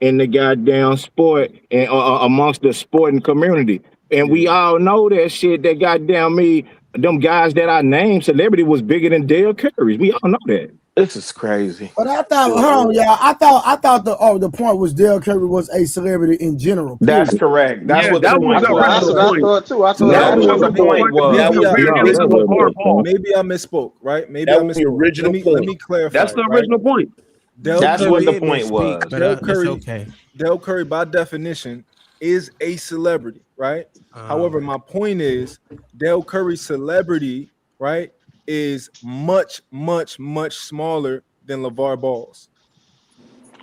in the goddamn sport and amongst the sporting community. And we all know that shit. That goddamn me, them guys that I named, celebrity was bigger than Dale Curry's. We all know that. This is crazy. But I thought, hold on, y'all. I thought the point was Dale Curry was a celebrity in general. That's Period. correct. That's what the that point was the was. original point. I thought too. I thought That was the point was. Maybe I misspoke, right? Maybe that I was the misspoke. original Let point. me clarify. That's the original point. Dale That's Curry, what the point was. Dale Curry, okay. Dale Curry, by definition, is a celebrity, right? However, my point is Dell Curry's celebrity, right, is much, much, much smaller than LeVar Ball's.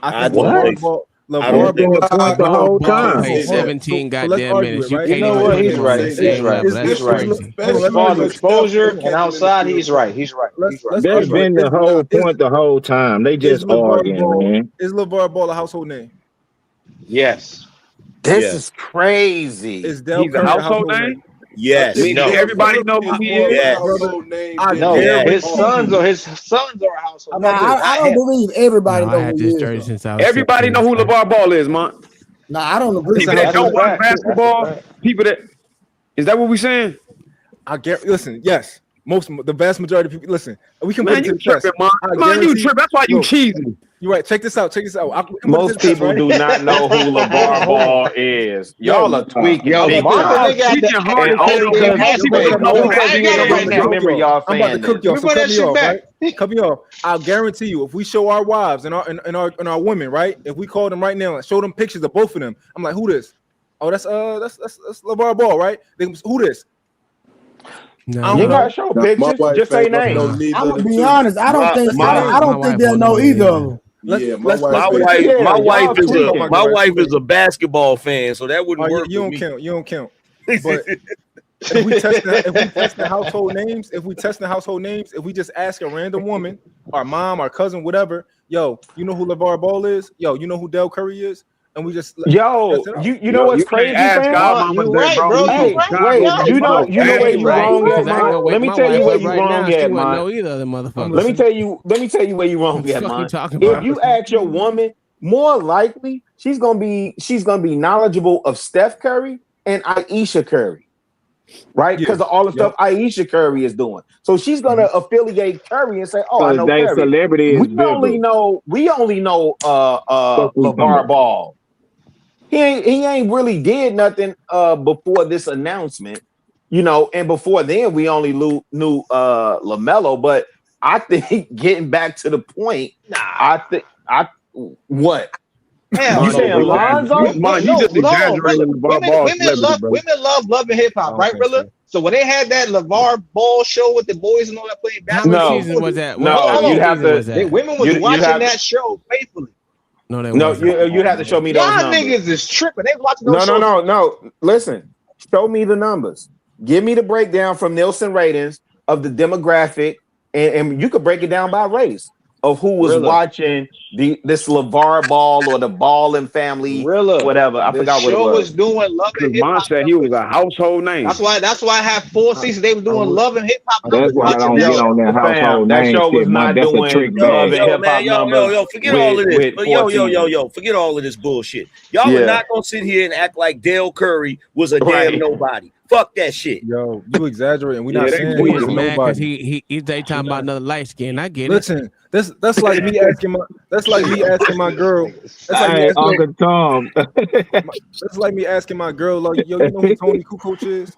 I think LeVar Ball. LeVar Ball played 17 so let's goddamn argue minutes. it, You right? can't even put him on the same level. That's crazy. As far as exposure and outside, he's right. He's right. Let's That's argue been it. the whole point the whole time. They just arguing, man. Is LeVar Ball a household name? Yes. This is crazy. Is Del Curry a household name? Yes. Everybody know who he is. His sons are a household. I don't believe everybody know who he is. Since I was everybody know who LeVar Ball is, man. No, I don't agree. People that don't watch basketball, people that is that what we saying? I get. Listen, yes, the vast majority of people. Listen, we can Man, put it to you the test. tripping, man. You tripping. That's why you cheesy. You're right. Check this out. Most people do not know who LeVar Ball is. Y'all are tweaking. I'm about to cook y'all. So cut me off, right? Cut me off. I'll guarantee you, if we show our wives and our women, right? If we call them right now and show them pictures of both of them, I'm like, who this? Oh, that's LeVar Ball, right? Who this? No, you gotta show pictures. Just say names. I'm gonna be honest. I don't think they'll know either of them. My wife is a basketball fan, so that wouldn't work. You don't count. But if we test the household names, if we just ask a random woman, our mom, our cousin, whatever, yo, you know who LeVar Ball is? Yo, you know who Del Curry is? And we just you know what's crazy? You right, bro. Hey, wait, you know where you wrong at, man. Let me tell you where you wrong at, man. Let me tell you where you wrong at, man. If you ask your woman, more likely she's gonna be knowledgeable of Steph Curry and Aisha Curry, right? Because of all the stuff Aisha Curry is doing. So she's gonna affiliate Curry and say, "Oh, I know Curry." Celebrity is we only know LeVar Ball. He ain't really did nothing before this announcement, and before then we only knew LaMelo. But I think getting back to the point, what? Hell, you saying Lonzo? You just exaggerating LeVar Ball. Women love loving hip hop, right, Rilla? So when they had that LeVar Ball show with the boys and all that playing basketball, how many seasons was that? You have to. Women was watching that show faithfully. No, you have to show me those numbers. Y'all niggas is tripping. They watching those shows. No. Listen, show me the numbers. Give me the breakdown from Nielsen ratings of the demographic, and you could break it down by race of who was watching this LeVar Ball or the Ballin family, whatever. I forgot what it was. The show was doing Love and Hip Hop. Said he was a household name. That's why I have 4 seasons. They were doing Love and Hip Hop. That's why I don't get on that household name. That show was not doing Love and Hip Hop numbers. Yo, forget all of this. But forget all of this bullshit. Y'all are not gonna sit here and act like Dale Curry was a damn nobody. Fuck that shit. Yo, you exaggerating. We're not saying he was mad because he's talking about another light skin. I get it. Listen, that's like me asking my girl. That's like Uncle Tom. That's like me asking my girl, like, yo, you know who Tony Kukoc is?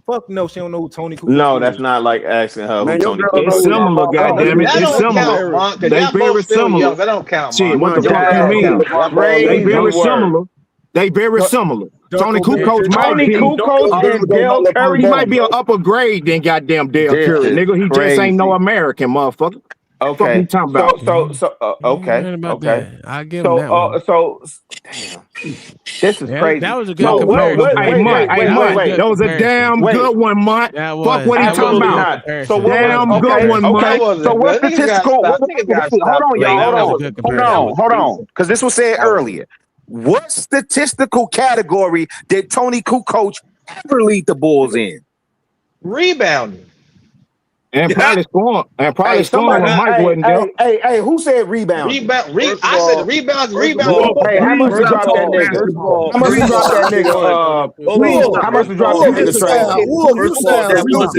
Fuck no, she don't know who Tony Kukoc is. No, that's not like asking her who Tony Kukoc is. It's similar, goddammit. It's similar. They very similar. That don't count. Shit, what the fuck you mean? They very similar. They very similar. Tony Kukoc and Dale Curry might be an upper grade than goddamn Dale Curry. Nigga, he just ain't no American, motherfucker. Okay. Talking about? So okay. I give him that one. So damn. This is crazy. That was a good comparison. Wait. That was a damn good one, Mont. Fuck what he talking about. So damn good one, Mont. So what statistical? Hold on, y'all. Hold on. Because this was said earlier. What statistical category did Tony Kukoc ever lead the Bulls in? Rebounding. And probably scoring. And probably scoring when Mike wasn't there. Hey, who said rebound? I said rebounds. Hey, how much to drop that nigga? How much to drop that nigga? How much to drop that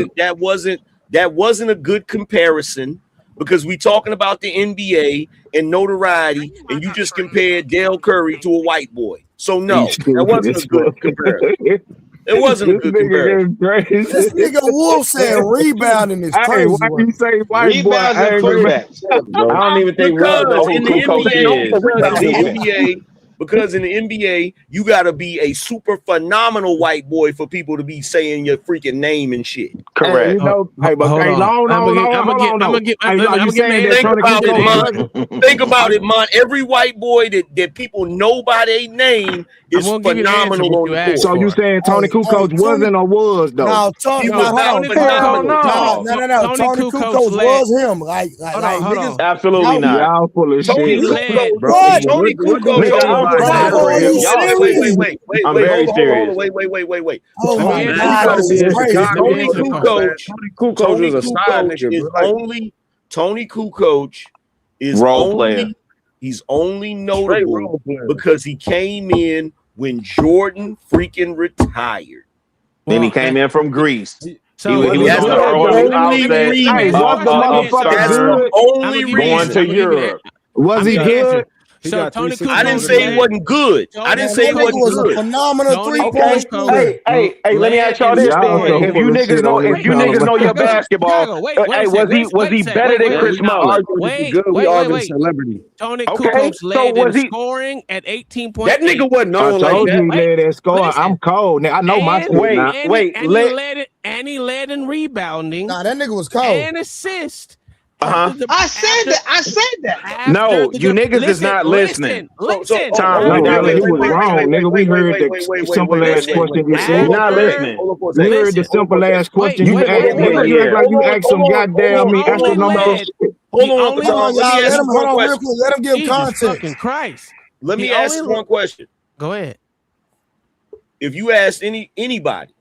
nigga? That wasn't a good comparison because we talking about the NBA and notoriety, and you just compared Dale Curry to a white boy. So no, that wasn't a good comparison. It wasn't a good comparison. This nigga Wolf said rebounding is crazy. Why you say white rebounds and putbacks? I don't even think because in the NBA, Because in the NBA, you gotta be a super phenomenal white boy for people to be saying your freaking name and shit. Hey, you know, hey, but Hold hey, on. hold on, I'm gonna get. Hey, are you saying that Think Tony about it, Kukoc man. Think about it, man. Every white boy that people know by their name is phenomenal on the court. So you saying Tony Kukoc wasn't or was though? No, Tony, He no, was hold not on. phenomenal. No. Tony Kukoc was him. Like niggas. Absolutely not. Y'all full of Tony shit. Kukoc, What? Tony Kukoc. Nigga, I'm Hold dead for Are real. you serious? I'm wait, very hold serious. on, wait. Oh my Tony God, this is crazy. Tony Kukoc was a side nigga, is bro. only Tony Kukoc is Role player. He's only Straight notable role player. because he came in when Jordan freaking retired. Then he came in from Greece. So he was that's one the of the early only outset. reason. Hey, was the motherfucker That's the good? only Going to reason. Europe. Was he good? So Tony Kukoc. I didn't say he wasn't good. I didn't say he That nigga wasn't was a good. phenomenal Okay. three-point shooter. Hey, let me ask y'all this Y'all then. so If you niggas know your basketball, hey, was he better than Chris We're not Mullin? arguing if he's good. We arguing celebrity. Tony Okay, Kukoc so led was in he? scoring at 18.8. That nigga wasn't I known like told you that. he led that score. I'm cold. Now I know my shit now. He led in rebounding. Nah, that nigga was cold. And assist. I said that. No, you niggas is not listening. Tom, you was wrong, nigga. We heard the simple ass question you said. You're not listening. We heard the simple ass question you asked. You act like you asked some goddamn astronomical shit. Hold on, y'all. Let him hold on real quick. Let him give context. Fucking Christ. Let me ask one question. Go ahead. If you ask anybody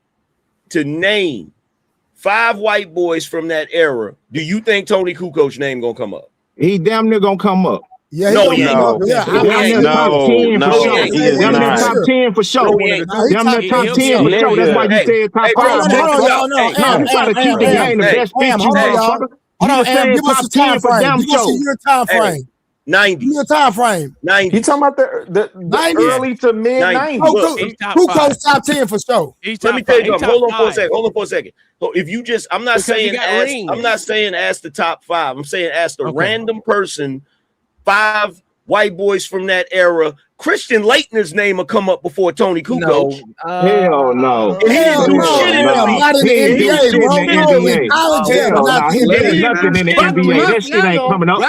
to name 5 white boys from that era, do you think Tony Kukoc's name gonna come up? He damn near gonna come up. Yeah, no, he ain't. Damn near top 10 for sure. Damn near top 10 for sure. Damn near top 10 for sure. That's why you said top 5. No, you gotta keep the game the best fit, you motherfucker. Hold on, You said give us top a time 10 for frame. damn Give us sure. your time frame. 90s. Give me a time frame. 90s. He talking about the early to mid 90s. Kukoc top 10 for sure. Let me tell you something. Hold on for a second. So if you just, I'm not saying ask the top 5. I'm saying ask the random person 5 white boys from that era. Christian Laettner's name will come up before Tony Kukoc. Hell no. Hell no. Not in the NBA, bro. No, in college, Hell no. He did nothing in the NBA. That shit ain't coming up.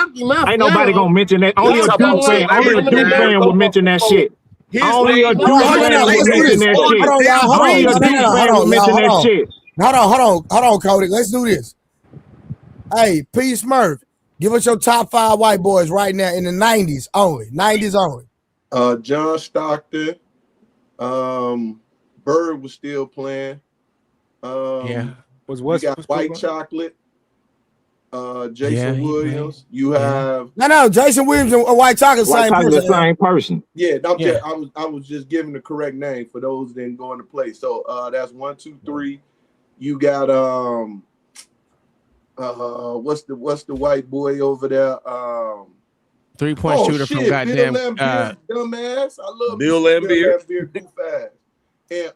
Ain't nobody gonna mention that. Only a Duke fan will mention that shit. Only a Duke fan will mention that shit. Only a Duke fan will mention that shit. Hold on, Cody. Let's do this. Hey, P. Smurf, give us your top 5 white boys right now in the 90s only. 90s only. John Stockton. Bird was still playing. Was you got White Chocolate. Jason Williams. You have no. Jason Williams and White Chocolate, same person. Yeah, I was just giving the correct name for those that didn't go into play. So that's 1, 2, 3. You got what's the white boy over there? 3-point shooter from goddamn Bill Laimbeer, dumbass. I love Bill Laimbeer. Too fast. And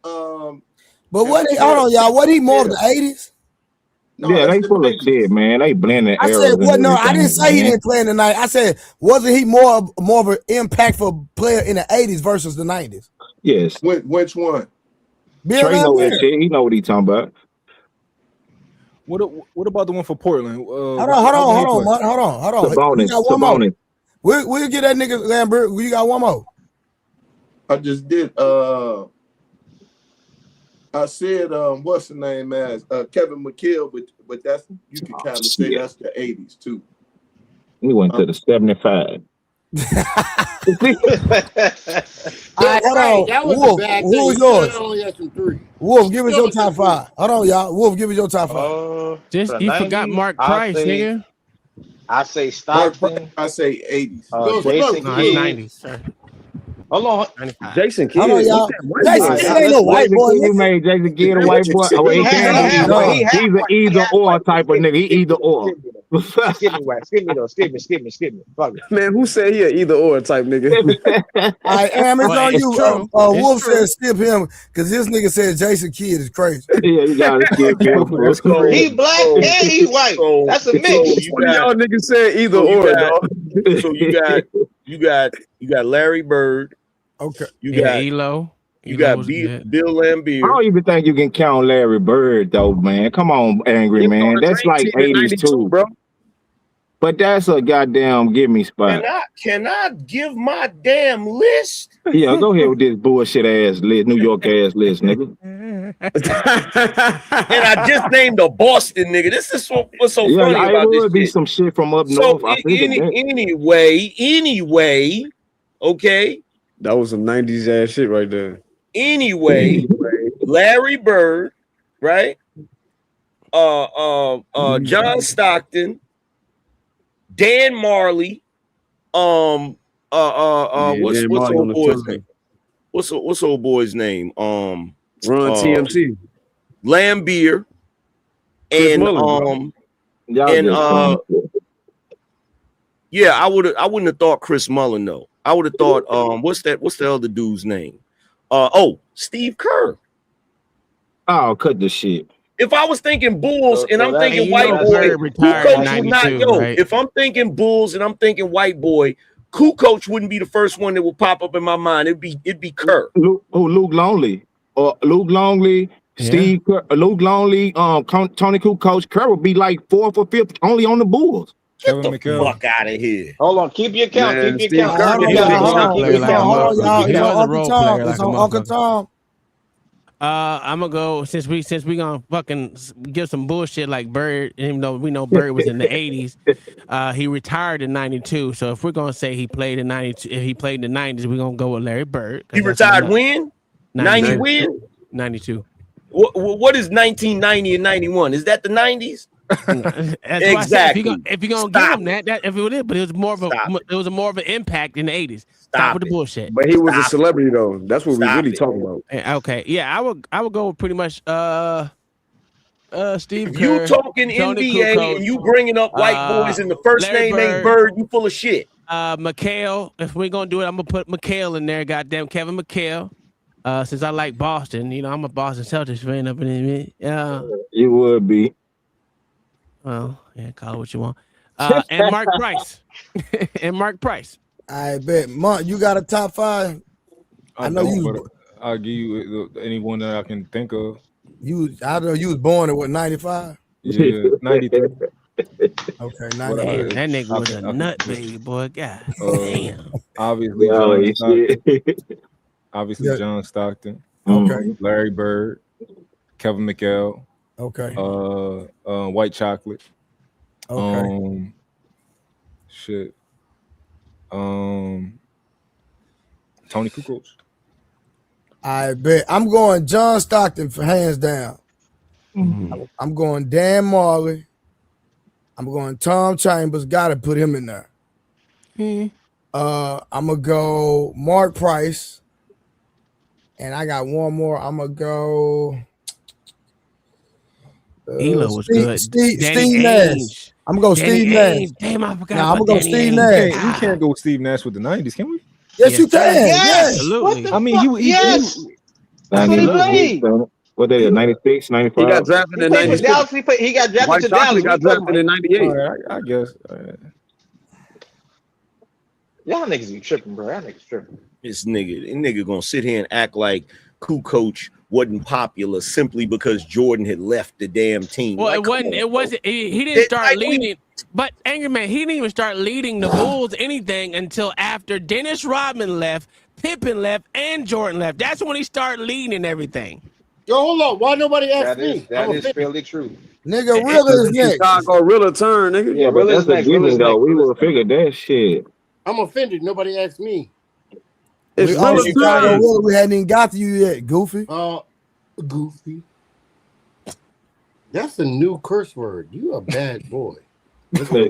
but what he hold on, y'all? What he more of the 80s? No, yeah, they full of shit, man. They blending. I said, what? No, I didn't say he didn't play in the 90s. I said, wasn't he more of an impactful player in the 80s versus the 90s? Yes. Which one? Bill Trey know that Laimbeer. shit. He know what he talking about. What about the one for Portland? Hold on. Sabonis. We'll get that nigga Lambert. You got one more. I just did. I said, what's the name as Kevin McHale, but that's you can kind of say that's the 80s too. We went to the 75. Hold on. Wolf, who is yours? Wolf, give us your top 5. Hold on, y'all. Wolf, give us your top 5. You forgot Mark Price, nigga. I say Stockton. I say 80s. Jason Kidd. 90s. Hold on. Jason Kidd. Hold on, y'all. Jason Kidd ain't no white boy. You made Jason Kidd a white boy. Oh, he can't be. He's an either or type of nigga. He either or. Skip me. Fuck it. Man, who said he an either or type nigga? All right, Am, it's on you. Wolf said skip him because this nigga said Jason Kidd is crazy. Yeah, you gotta skip him. He black and he white. That's a mix. Y'all niggas said either or, dog. So you got Larry Bird. Okay. You got Elo. you Elo got was Bill good. I Lambier. don't even think you can count Larry Bird though, man. Come on, Angry He was on Man. the That's dream like team in 80s 92, too. bro. But that's a goddamn give me spot. Can I give my damn list? Yeah, go ahead with this bullshit ass list, New York ass list, nigga. And I just named a Boston nigga. This is what's so Yeah, funny it about this would be shit. some shit from up So north. I figured that. anyway, okay. That was some 90s ass shit right there. Anyway, Larry Bird, right? John Stockton, Dan Marley, what's Dan Marley on old the boy's name? time. What's old boy's name? Run TMT. Lambier, Chris and Mullin, yeah, I wouldn't have thought Chris Mullin though. I would have thought what's the other dude's name? Steve Kerr. Oh, cut the shit. If I was thinking Bulls and I'm thinking Hey, white boy, retired in Kukoc would not 92, go. right? If I'm thinking Bulls and I'm thinking white boy, Kukoc wouldn't be the first one that would pop up in my mind. It'd be Kerr. Luke Longley. Luke Longley, Steve Kerr, Luke Longley, Tony Kukoc. Kerr would be like 4th or 5th only on the Bulls. Get the fuck out of here. Hold on, keep your count. Man, Keep your count. Hold on, y'all. It's on Uncle Tom. It's on Uncle Tom. I'm gonna go since we gonna fucking give some bullshit like Bird, even though we know Bird was in the 80s. He retired in 92. So if we're gonna say he played in 92, if he played in the 90s, we're gonna go with Larry Bird. He retired when? 90 when? 92. What is 1990 and 91? Is that the 90s? That's Exactly. Why I said if you're gonna give him that if it was it, but it was more of more of an impact in the 80s. Stop with the bullshit. But he was a celebrity though. That's what we really talking about. Okay, yeah, I would go pretty much Steve If Kerr, you talking Tony NBA Kukoc, and you bringing up white boys and the first Larry name ain't Bird, you full of shit. McHale. If we're gonna do it, I'm gonna put McHale in there. Goddamn, Kevin McHale. Since I like Boston, I'm a Boston Celtics fan up in it. You would be. Well, yeah, call it what you want. And Mark Price. And Mark Price. I bet. Mark, you got a top 5? I know you. I'll give you anyone that I can think of. I know you was born in what, 95? Yeah, 93. Okay, 93. That nigga was a nut baby, boy. God damn. Obviously, John Stockton. Okay. Larry Bird, Kevin McHale. Okay. White Chocolate. Okay. Shit. Tony Kukoc. I bet. I'm going John Stockton for hands down. Mm-hmm. I'm going Dan Marley. I'm going Tom Chambers. Got to put him in there. Mm-hmm. I'm going to go Mark Price. And I got one more. I'm going to go Elo was good. Steve Nash. I'm going to go Steve Nash. Damn, I forgot. I'm going to go Steve Nash. We can't go Steve Nash with the 90s, can we? Yes, you can. Yes, absolutely. I mean, yes. That's what he played. What they 96, 95? He got drafted in 96. He got drafted White to Dallas. Chocolate got drafted in 98. Right, I guess. Y'all niggas be tripping, bro. Y'all niggas tripping. This nigga gonna sit here and act like Kukoc wasn't popular simply because Jordan had left the damn team. Well, like, it wasn't. He didn't start leading. But Angry Man, he didn't even start leading the Bulls anything until after Dennis Rodman left, Pippen left, and Jordan left. That's when he started leading everything. Yo, hold on. Why nobody asked me? That is fairly true. Nigga, Rilla is next. Chicago Rilla turn, nigga. Yeah, but that's a given though. We will figure that shit. I'm offended. Nobody asked me. We hadn't even got to you yet, Goofy. Goofy. That's a new curse word. You a bad boy. bro,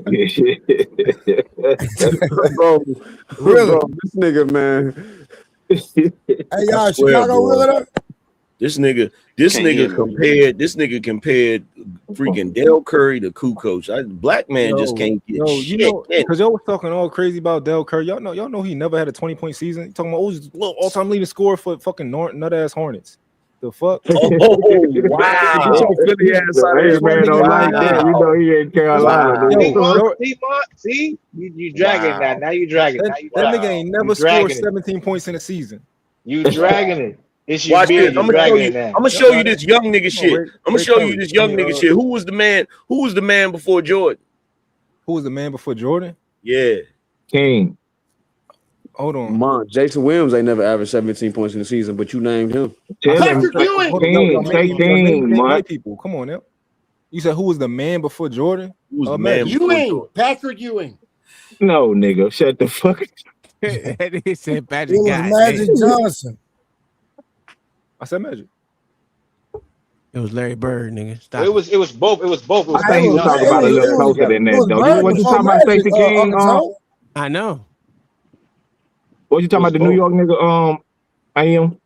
really? Bro, this nigga, man. Hey, y'all, Chicago Rilla. This nigga compared freaking Del Curry to Kukoc. Black man just can't get shit. Because y'all was talking all crazy about Del Curry. Y'all know he never had a 20-point season. You talking about all-time leading scorer for fucking nut ass Hornets. The fuck? Oh Get wow! your Philly ass out of here, My man. nigga Don't like name that. him. You know he ain't Carolina, Wow! Yo, nigga. See, you dragging that. Now you dragging. Now you that nigga dragging. ain't You never scored dragging it. 17 points in a season. You dragging it. It's your Watch this. beard. You I'm gonna show dragging you. it now. I'm gonna Yep, show you got it. this young nigga Come on, shit. I'm gonna Ray show you Curry. this young nigga shit. Who was the man? Who was the man before Jordan? Who was the man before Jordan? Yeah. King. Hold on. Come Jason Williams ain't never averaged 17 points in the season, but you named him. Tell him. Patrick Ewing. Hold on, y'all King. name King, white man. people. Come on now. You said who was the man before Jordan? Who was the man Magic. before Ewing. Jordan? Patrick Ewing. No, nigga. Shut the fuck up. He said It Patrick. was God Magic damn. Johnson. I said Magic. It was Larry Bird, nigga. Stop. It was both. It was both. It was I think he was talking about a little closer than that, though. You what you talking about, Stacey King? I know. What you talking about, the New York nigga? I am.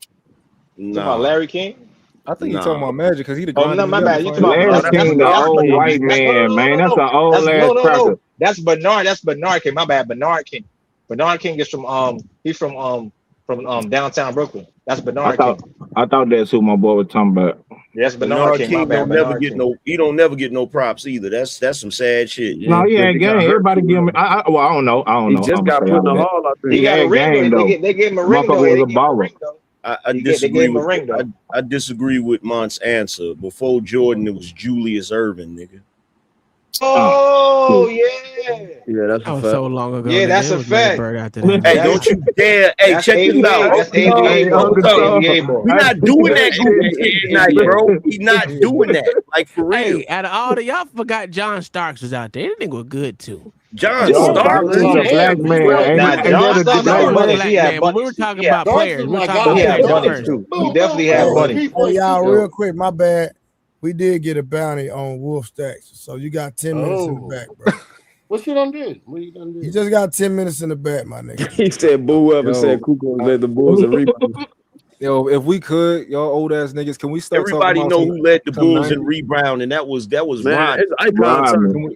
Talking about Larry King? I think you're talking about Magic because he the Oh, no, my bad. You talking about Larry King, the old white man, man. That's an old ass cracker. That's Bernard. That's Bernard King. My bad. Bernard King. Bernard King is from he's from downtown Brooklyn. That's Bernard King. I thought that's who my boy was talking about. Yes, Bernard King. My bad. Don't never Bernard get King. no. He don't never get no props either. That's some sad shit. No, he ain't game. Everybody give him. I don't know. I just got put in the hall. I think He got a ring though. They gave him a ring though. Was a baller. I disagree with I disagree with Mont's answer. Before Jordan, it was Julius Irvin, nigga. Oh yeah. Yeah, that's that was so long ago. Yeah, that's a fact. Hey, don't you dare! Hey, check this out. That's ABA, bro. We're not doing that tonight, bro. We're not doing that. Like for real. Hey, out of all the y'all forgot John Starks was out there. That nigga was good too. John Starks is a black man. Nah, John Starks No, money. black He had man, but we were talking about Starks players. was We were my talking guy. about had players money first. too. He definitely had money. Hey, y'all, real quick, my bad. We did get a bounty on Wolf Stacks, so you got 10 minutes in the back, bro. What you done did? What you done did? You just got 10 minutes in the back, my nigga. He said, "Boo whoever said Kukoc led the Bulls in rebounds." Yo, if we could, y'all old ass niggas, can we start? Everybody talking know about who led the Bulls in 90s? rebound, and that was Man, Ron. it's icon time.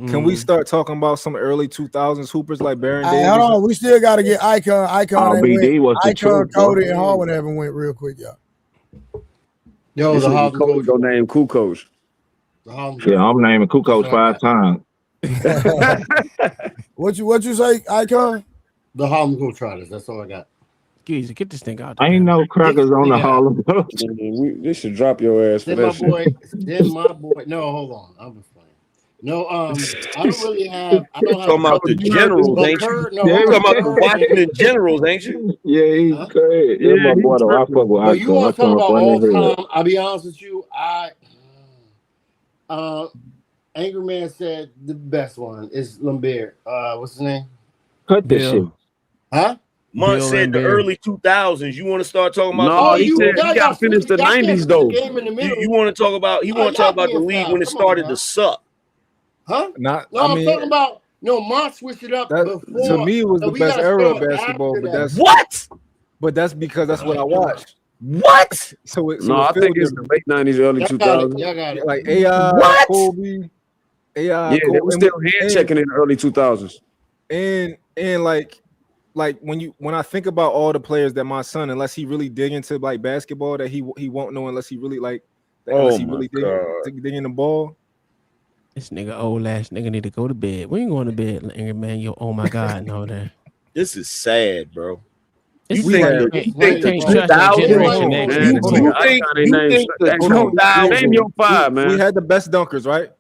Can we start talking about some early 2000s hoopers like Baron Hey, Davis? hold on, we still got to get Icon. Icon, ain't RBD was went. the Icon, truth, bro. Cody, and Harwin haven't went real quick, y'all. Yo, This the nigga Harlem Kobe go name Kukoc. Yeah, I'm naming Kukoc 5 times. What you say, Icon? The Harlem Globetrotters. That's all I got. Excuse me, get this thing out. Ain't no crackers on the Harlem. They should drop your ass for Then my that shit. boy. Then my boy. No, hold on. I'm just playing. No, I don't really have. I don't have. Talking about the Generals, ain't you? No, Talking hold about on. the Washington Generals, ain't you? Yeah, he's crazy. That's my boy, though. I fuck with No, you Icon. want to talk about funny all as hell. time? I'll be honest with you. Angry Man said the best one is Lambert. What's his name? Cut this shit. Huh? Mont said the early 2000s. You want to start talking about? No, he said you got to finish the 90s though. You want to talk about? He want to talk about the league when it started to suck. Huh? Not. No, I I'm mean, talking about. No, Mont switched it up before. to me, it was the we best gotta era of start basketball. after But that. that's what? But that's because that's what I watched. What? So it No, I think it's the late 90s, early 2000s. Y'all got it. Like AI, What? Kobe, AI. Yeah, they Kobe, were still hand checking in the early 2000s. And like when I think about all the players that my son, unless he really dig into like basketball, that he won't know unless he really like unless he really dig in the ball. This nigga old ass nigga need to go to bed. We ain't going to bed, angry man. Yo, oh my god, and all that. This is sad, bro. It's You think sad. the You can't trust that generation next you think the 2000s? Name your five, man. We had the best dunkers, right?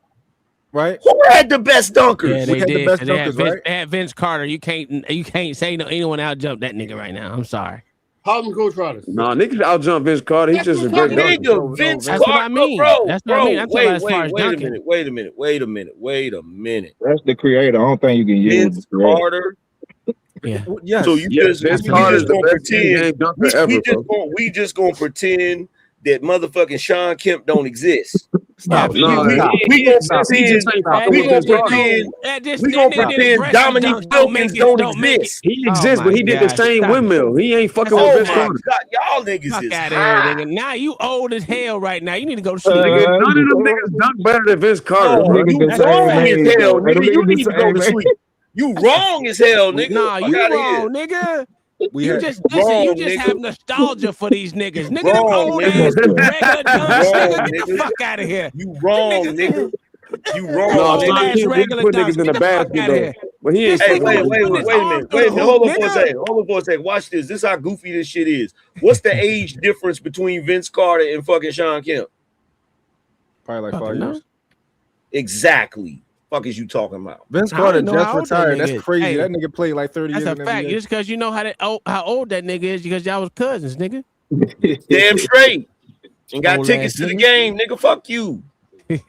Right? Who had the best dunkers? Yeah, they We had the did. best 'Cause they had dunkers, Vince, right? they had Vince Carter. You can't say anyone out jump that nigga right now. I'm sorry. Harlem Globetrotters. No, niggas out jump Vince Carter. He's just a great dunker. Nigga, Vince That's what I Carter, mean. bro. That's what I mean. I'm talking about as far as Wait a dunking. minute. That's the creator. I don't think you can use Vince the creator. Carter. Yeah. Yes. So you Yes, Vince Carter is the best NBA dunker ever, we just gonna pretend that motherfucking Sean Kemp don't exist. Stop. We gonna pretend Dominique Wilkins don't exist. He exists, but he did the same windmill. He ain't fucking with Vince Carter. God, y'all niggas Fuck is out of high. here, nigga. Now you old as hell right now. You need to go to sleep. Nigga, none of them niggas dunk better than Vince Carter. No, bro. you Niggas the wrong same as age, hell, though. They nigga. You the need to go to same sleep. You wrong as hell, nigga. Nah, Fuck you outta wrong, nigga. You just have nostalgia for these niggas. Nigga, them wrong, old nigga. ass regular dunks, Wrong, nigga. Get the nigga. fuck out of here. You wrong, nigga. You wrong, No, Old Sean nigga. ass Kemp did regular put dunks. niggas in Get the the fuck basket out of though. here. But he ain't This Hey, scoring nigga no was wait putting rebounds. his a arm minute. through the hoop, Hold on for a nigga. second. Hold on for a second. Watch this. This is how goofy this shit is. What's the age difference between Vince Carter and fucking Sean Kemp? Probably like 5 years. Exactly. Fuck is you talking about? Vince I Carter don't know just how old that retired. nigga That's is. crazy. Hey, That nigga played like 30 that's years a in fact. NBA. Just because you know how old that nigga is, because y'all was cousins, nigga. Damn straight. And got Old tickets ass to the nigga. game, nigga. Fuck you. Because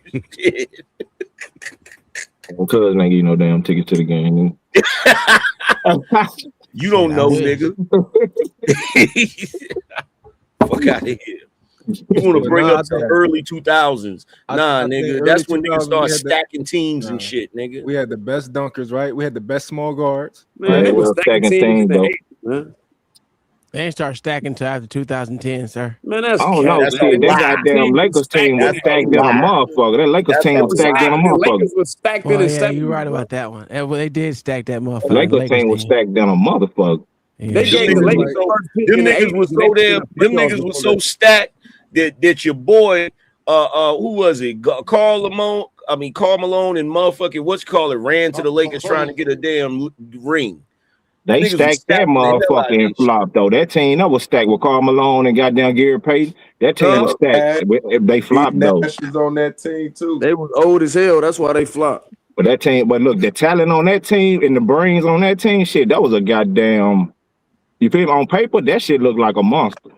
ain't get no damn tickets to the game. You don't know, wish. nigga. Fuck out of here. You want to bring up some early 2000s. Nah, nigga. That's when niggas start stacking teams and shit, nigga. We had the best dunkers, right? We had the best small guards. Man, they was stacking teams in the 80s, man. They ain't start stacking till after 2010, sir. Man, that's I don't know. That's Shit, a that lie. goddamn Lakers team was That's a stacked than a lie. motherfucker. That Lakers team was stacked than a The motherfucker. Lakers was stacked in Oh, the yeah, 70s. you're right bro. about that one. Well, they did stack that The motherfucker. Lakers team was stacked than a motherfucker. Yeah. They gave the Lakers the first pick Them in the niggas 80s. was and they so was in damn. the Them playoffs niggas was before so stacked that your boy, who was it? Carl Malone and motherfucking what's call it ran to the Lakers trying to get a damn ring. They Niggas was stacked that stacking the hell out of motherfucker and that shit. flopped though. That team that was stacked with Karl Malone and goddamn Gary Payton. That team was stacked. They flopped though. Nash is on that team too. They was old as hell. That's why they flopped. But that team, but look, the talent on that team and the brains on that team, shit, that was a goddamn. You feel me? On paper, that shit looked like a monster.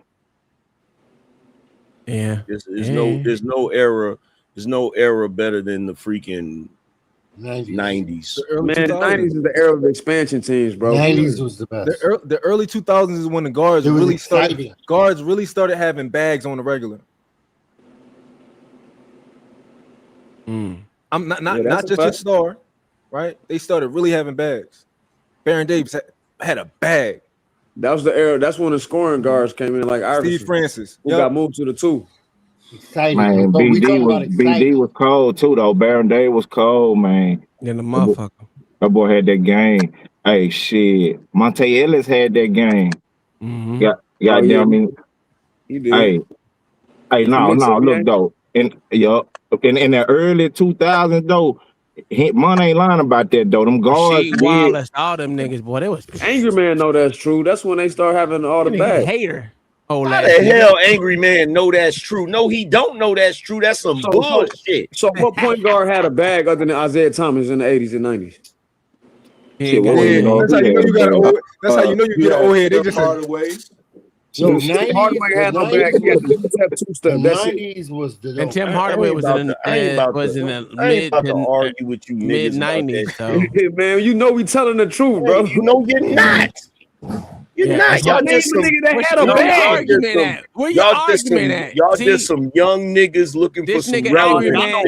Yeah. There's no era better than the freaking 90s. Man, 90s is the era of expansion teams, bro. 90s was the best. The early 2000s is when the guards It was really exciting. started having bags on the regular. I'm not just a star, right? They started really having bags. Baron Davis had a bag. That was the era. That's when the scoring guards came in, like Iverson. Steve Francis, who got moved to the 2. Exciting. Man, BD was cold too, though. Baron Davis was cold, man. Yeah, the motherfucker. That boy had that game. Hey, shit. Monte Ellis had that game. Goddamn me. He did. Hey, no, look though. In the early 2000s though, Monte ain't lying about that though. Them guards, Wallace, all them niggas, boy, they was Angry Man know that's true. That's when they start having all the bags. Hater. How the hell Angry Man know that's true? No, he don't know that's true. That's some bullshit. So what point guard had a bag other than Isaiah Thomas in the 80s and 90s? That's how you know you got an old. That's how you know you get an old head. They just Hardaway. No, 90s, Hardaway had no bag. He had the two-step, two-step. That's it. 90s was the And Tim Hardaway was in the mid to mid 90s. So man, you know we telling the truth, bro. You know you're not. You're not. Y'all just some nigga that had a bag. Where your argument at? Y'all just some young niggas looking for some relevance. All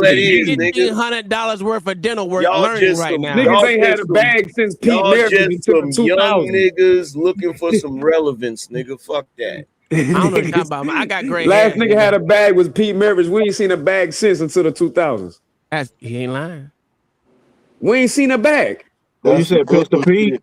that is, nigga. $100 worth of dental work learning right now. Niggas ain't had a bag since Pete Maravich until the 2000s. Young niggas looking for some relevance, nigga. Fuck that. I don't know what you're talking about. I got great Last hair, nigga had a bag was Pete Maravich. We ain't seen a bag since until the 2000s. He ain't lying. We ain't seen a bag. Well, you said Pistol Pete?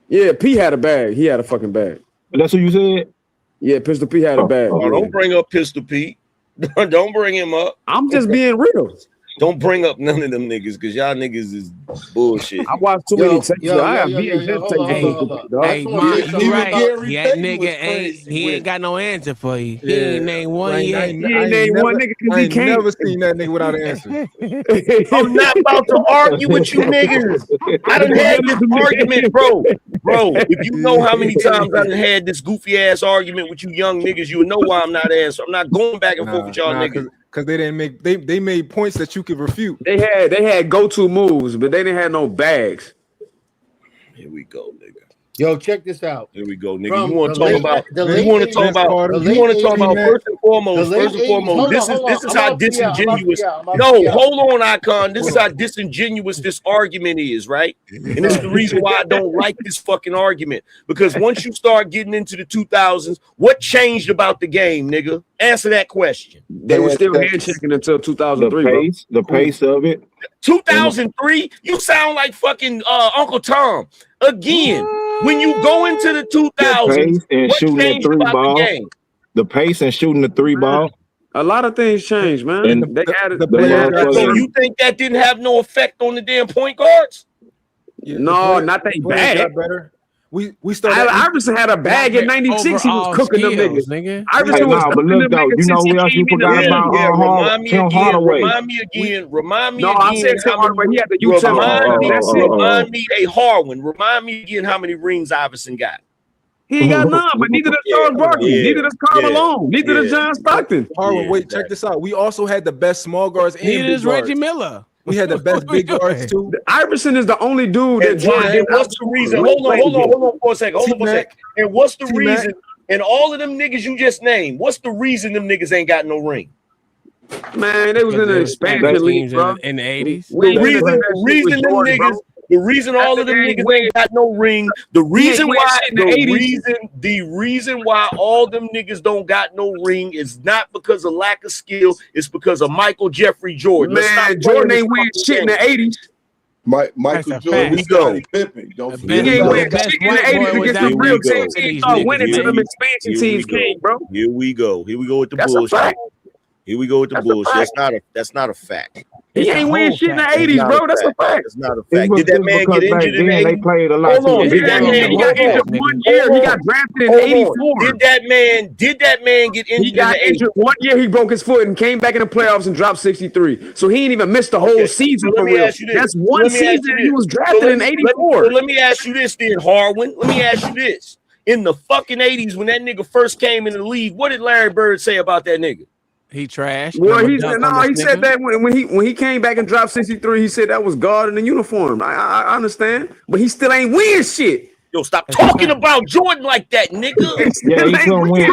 Yeah, P had a bag. He had a fucking bag. That's what you said? Yeah, Pistol P had a bag. Oh, don't bring up Pistol Pete. Don't bring him up. I'm just being real. Don't bring up none of them niggas because y'all niggas is bullshit. I watched too many tapes. I have VHS tapes. Hey, man, you right. That nigga ain't got no answer for you. He ain't named one yet. He ain't named one nigga because he can't. Never seen that nigga without an answer. I'm not about to argue with you niggas. I done had this argument, bro. Bro, if you know how many times I done had this goofy ass argument with you young niggas, you would know why I'm not answering. I'm not going back and forth with y'all niggas. Because they didn't make they made points that you could refute. They had go-to moves, but they didn't have no bags. Here we go, nigga. Yo, check this out. Here we go, nigga. You want to talk about first and foremost. This is how disingenuous. No, hold on, Icon. This is how disingenuous this argument is, right? And this is the reason why I don't like this fucking argument. Because once you start getting into the 2000s, what changed about the game, nigga? Answer that question. They were still handshaking until 2003. The pace of it. 2003, you sound like fucking Uncle Tom again. When you go into the 2000s, pace and what shooting that changed three about the ball. game? The pace and shooting the three ball. A lot of things changed, man. And They added the motherfucker. So you think that didn't have no effect on the damn point guards? Yeah, no, not they players bad. got better. We started. Iverson had a bag in '96. He was cooking them niggas. Nigga. Iverson was but cooking look them though, niggas you know since he who else we came in the forgot league. about? Tim Hardaway. Remind me No, I again. said Tim Hardaway. He had the Utah. Remind me a Harwin. Remind me again how many rings Iverson got. He ain't got none, but neither does Charles Barkley, neither does Karl Malone, neither does John Stockton. Harwin, wait, check this out. We also had the best small guards and Neither big is Reggie guards. Miller. We had the best big guards too. Iverson is the only dude that Jordan. And what's the reason? Hold on for a second. And what's the reason? And all of them niggas you just named, what's the reason them niggas ain't got no ring? Man, they was in the expansion league, bro. In the 80s. The reason all of them niggas ain't got no ring, the reason why all them niggas don't got no ring is not because of lack of skill, it's because of Michael Jeffrey Jordan. Man, Jordan ain't win shit in the 80s. Michael Jordan, we go. Pippen. Don't He ain't win shit in the 80s against the real teams. He started winning to them expansion teams came, bro. Here we go with the bullshit. Here we go with the bullshit. That's not a fact. He ain't win shit in the 80s, bro. That's a fact. That's not a fact. Did that man get injured in the 80s? They played a lot. Hold on. Did that man he got injured 1 year? He got drafted in 84. Did that man get injured? He got injured 1 year. He broke his foot and came back in the playoffs and dropped 63. So he ain't even missed the whole season for real. That's one season he was drafted in 84. So let me ask you this then, Harwin. Let me ask you this. In the fucking 80s, when that nigga first came in the league, what did Larry Bird say about that nigga? He trashed. Well, he said that when he came back and dropped 63, he said that was God in the uniform. I understand, but he still ain't win shit. Yo, stop talking about Jordan like that, nigga. Yeah, he gonna win.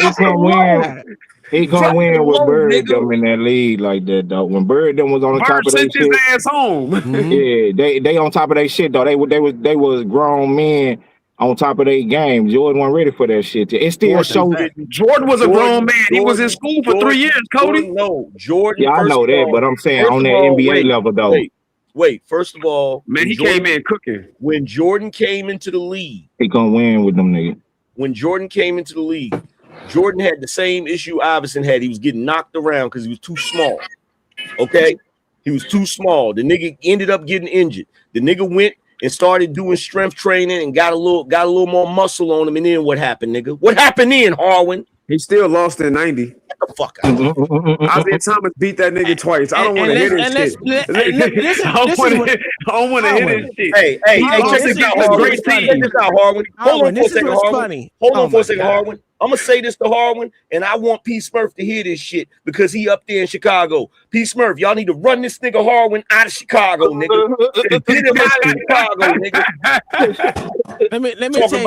He gonna win with Bird them in that league like that though. When Bird them was on the top of their shit, his ass home. Yeah, they on top of their shit though. They was grown men on top of their game. Jordan wasn't ready for that shit. It still shows. Jordan was a grown man. He was in school for 3 years, Cody. Jordan. Yeah, I know that, but I'm saying on that NBA level though. Wait, first of all, man, he came in cooking. When Jordan came into the league, he gonna win with them niggas. When Jordan came into the league, Jordan had the same issue Iverson had. He was getting knocked around because he was too small. Okay, he was too small. The nigga ended up getting injured. The nigga went and started doing strength training and got a little more muscle on him. And then what happened, nigga? What happened then, Harwin? He still lost in 90. Get the fuck out. Isaiah Thomas beat that nigga twice. I don't want to hear this shit. I don't want to hear this shit. Hey, check this out, Harwin. Check this out, Harwin. Hold on for a second, Harwin. Hold on for a second, Harwin. I'm gonna say this to Harwin, and I want P. Smurf to hear this shit because he up there in Chicago. P. Smurf, y'all need to run this nigga Harwin out of Chicago, nigga. Get him out of Chicago, nigga. Let me talking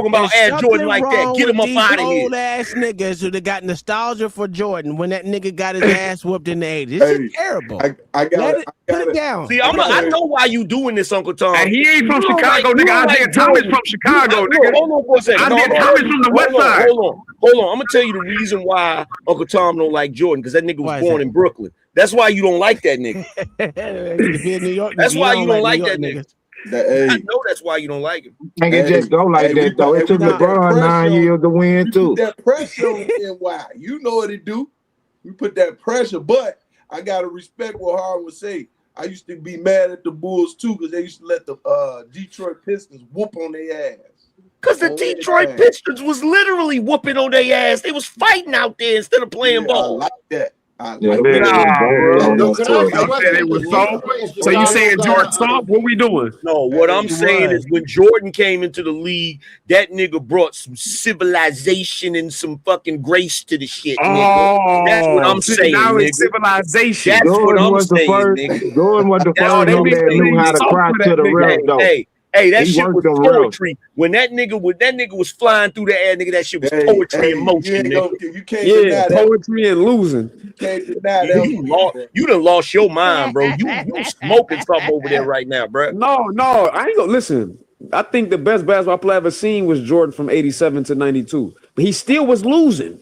about Air Jordan like that. Get him up out of here. Old ass niggas who got nostalgia for Jordan when that nigga got his ass whooped in the 80s. This is terrible. I got it. Put it down. See, I know why you doing this, Uncle Tom. And he ain't from Chicago, nigga. Isaiah Thomas from Chicago, nigga. Hold on for a second. Isaiah Thomas from the West Side. Hold on. I'm gonna tell you the reason why Uncle Tom don't like Jordan, because that nigga was born in Brooklyn. That's why you don't like that nigga. That's why you don't like that nigga. I know that's why you don't like him. Can't just go like that though. It took LeBron 9 years to win too. That pressure on NY. You know what it do. We put that pressure, but I gotta respect what Harwin would say. I used to be mad at the Bulls too because they used to let the Detroit Pistons whoop on their ass. Because the Detroit Pistons was literally whooping on their ass. They was fighting out there instead of playing ball. I like that. So you saying Jordan soft? What we doing? No, what I'm saying is when Jordan came into the league, that nigga brought some civilization and some fucking grace to the shit, nigga. That's what I'm saying, nigga. Civilization. That's what I'm saying, nigga. Jordan was the first nigga that knew how to cry to the ref though. Hey, that shit was poetry. When that nigga was flying through the air, nigga, that shit was poetry in motion, nigga. You can't deny that. Poetry and losing. You can't deny that. You done lost your mind, bro. You smoking something over there right now, bro. No, I ain't gonna listen. I think the best basketball player I ever seen was Jordan from 87 to 92. But he still was losing.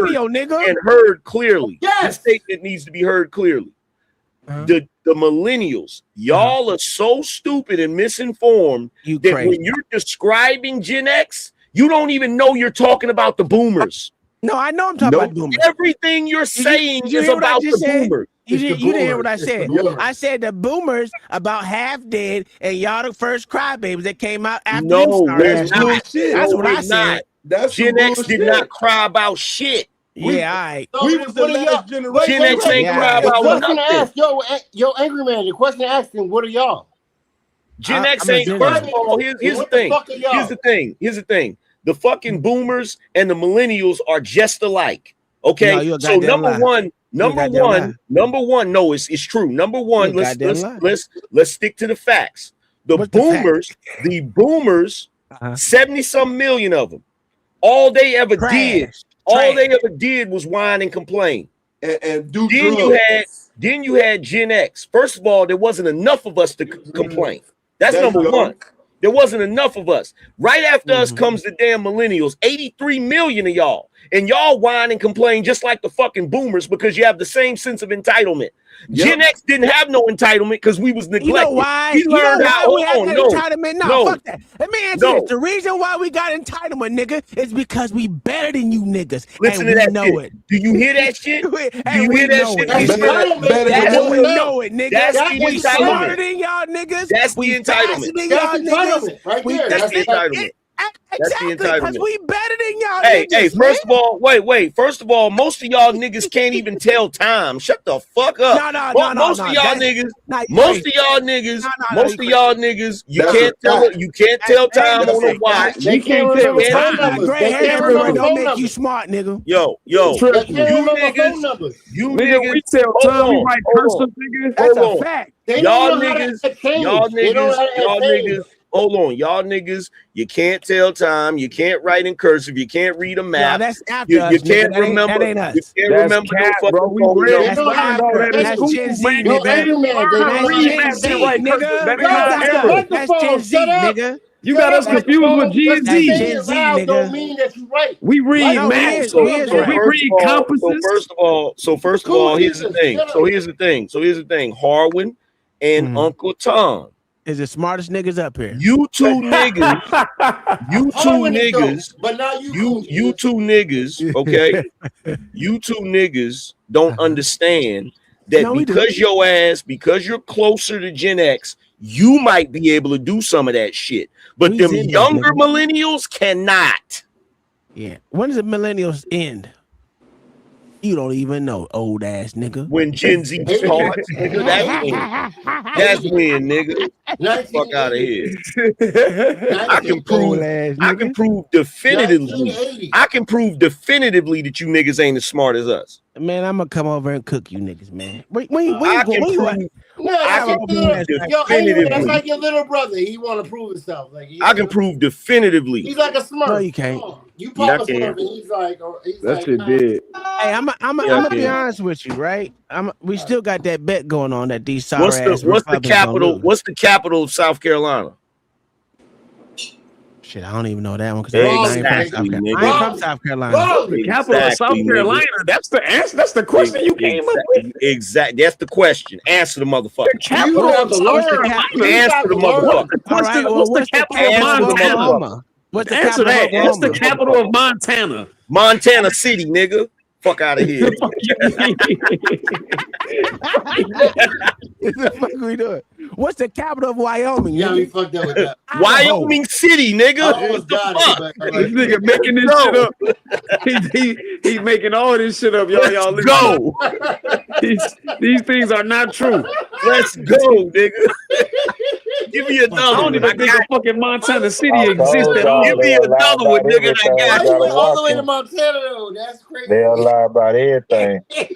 radio, nigga. And heard clearly. Yes. This statement needs to be heard clearly. The millennials, y'all are so stupid and misinformed that when you're describing Gen X, you don't even know you're talking about the boomers. No, I know I'm talking about boomers. Everything you're saying is about the boomers. You didn't hear what I said. I said the boomers about half dead, and y'all the first crybabies that came out after them started. That's what I said. That's Gen X did not cry about shit. Yeah, all right. We was the last generation. Gen X ain't cry about nothing. nothing. Yo, angry man. The question asking, what are y'all? Gen X ain't. First of all, here's the thing. Here's the thing. The fucking boomers and the millennials are just alike. Okay. No, so number one. No, it's true. Number one, let's stick to the facts. The boomers, 70-some million of them. All they ever did was whine and complain. and do then drugs. you had Gen X. First of all, there wasn't enough of us to complain. That's There you number go. one. There wasn't enough of us. Right after us comes the damn millennials, 83 million of y'all. And y'all whine and complain just like the fucking boomers because you have the same sense of entitlement. Gen X didn't have no entitlement because we was neglected. You know why? We learned how. We had that entitlement? No, fuck that. Let me answer this. The reason why we got entitlement, nigga, is because we better than you niggas. Listen and to that know shit. it. Do you hear that shit? Do you hear that shit? We know it, nigga. That's the We smarter entitlement. than y'all niggas. That's we the entitlement. Than y'all niggas. Right there. That's the entitlement. Exactly, because we better than y'all Hey, niggas, first of all, wait. First of all, most of y'all niggas can't even tell time. Shut the fuck up. Most of y'all niggas, you can't tell time on a watch. They can't remember phone numbers. Gray hair everywhere don't make you smart, nigga. Yo, they can't remember phone numbers. You nigga, niggas, we tell time, we write cursive, nigga. That's a fact. Y'all niggas, hold on. Y'all niggas, you can't tell time. You can't write in cursive. You can't read a map. No, that's after you us, can't nigga. remember. That ain't us. You can't That's remember cat, no bro. fucking We phone read number. all that. That's Cool, Gen Z, man. nigga. That's Gen Z, nigga. That's Gen Z, nigga. You got us confused with Gen That's Z. Gen Z, nigga. Don't mean that you right. We read maps. So first of all, here's the thing. Harwin and Uncle Tom is the smartest niggas up here. You two niggas, but now you two niggas, okay? You two niggas don't understand that because you're closer to Gen X, you might be able to do some of that shit. But them younger millennials cannot. Yeah. When does the millennials end? You don't even know, old ass nigga. When Gen Z starts, nigga, that's when, nigga. Fuck out of here. I can prove definitively. I can prove definitively that you niggas ain't as smart as us. Man, I'm gonna come over and cook you niggas, man. When you that's like your little brother. He want to prove himself. Like I can prove definitively. He's like a Smurf. No, you can't. You Papa Smurf, and he's like, that shit did. Hey, I'm gonna be honest with you, right? We still got that bet going on that these sour ass. What's the capital? What's the capital of South Carolina? Shit, I don't even know that one because I ain't from South Carolina. The capital of South Carolina. That's the answer. That's the question you came up with. Exactly. That's the question. Answer the motherfucker. The capital of South Carolina. Answer the motherfucker. What's the capital of Montana? What's the Answer that. What's the capital of Montana? Montana City, nigga. Fuck out of here. What the fuck we doing? What's the capital of Wyoming? Yeah, we fucked up with that. Wyoming City, nigga. What the fuck? This nigga making this shit up. He making all this shit up, y'all. Let's go. These things are not true. Let's go, nigga. Give me another. I don't even think a fucking Montana City exists at all. Give me another one, nigga. I got you. All the way to Montana, though. That's crazy. They'll lie about everything. You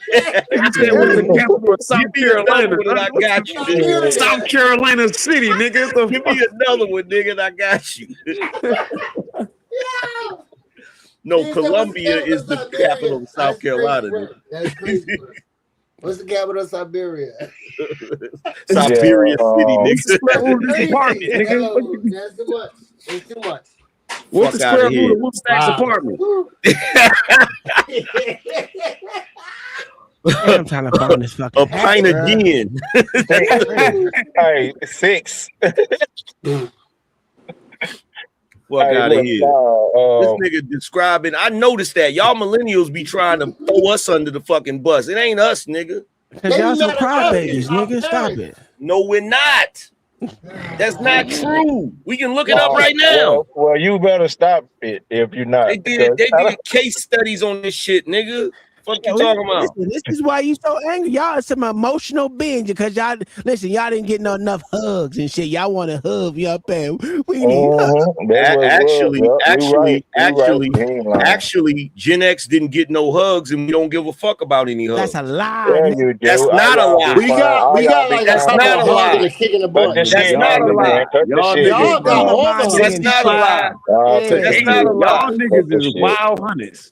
said what's the capital of South Carolina? I got you, nigga. South Carolina City, nigga. Give me another one, nigga, and I got you. No, Columbia is the capital of South Carolina. That's crazy. What's the capital of Siberia? Siberia City, nigga. That's too much. It's too much. What's the square root of Woodstack's apartment? I'm trying to find this fucking a pint of gin. Hey, 6. Fuck out of here. This nigga describing. I noticed that y'all millennials be trying to throw us under the fucking bus. It ain't us, nigga. Because y'all some crybabies, nigga. Stop it. No, we're not. That's not true. We can look it up right now. Well, you better stop it if you're not. They did case studies on this shit, nigga. Fuck you talking about? Listen, this is why you so angry. Y'all are some emotional beings because y'all didn't get enough hugs and shit. Y'all want to hug you up there. We need Actually, Gen X didn't get no hugs, and we don't give a fuck about any hugs. That's a lie. Yeah, that's not a lie. We got like that's not a lie. That's not a lie. Y'all got all the That's not a lie. Y'all niggas is wild hunters.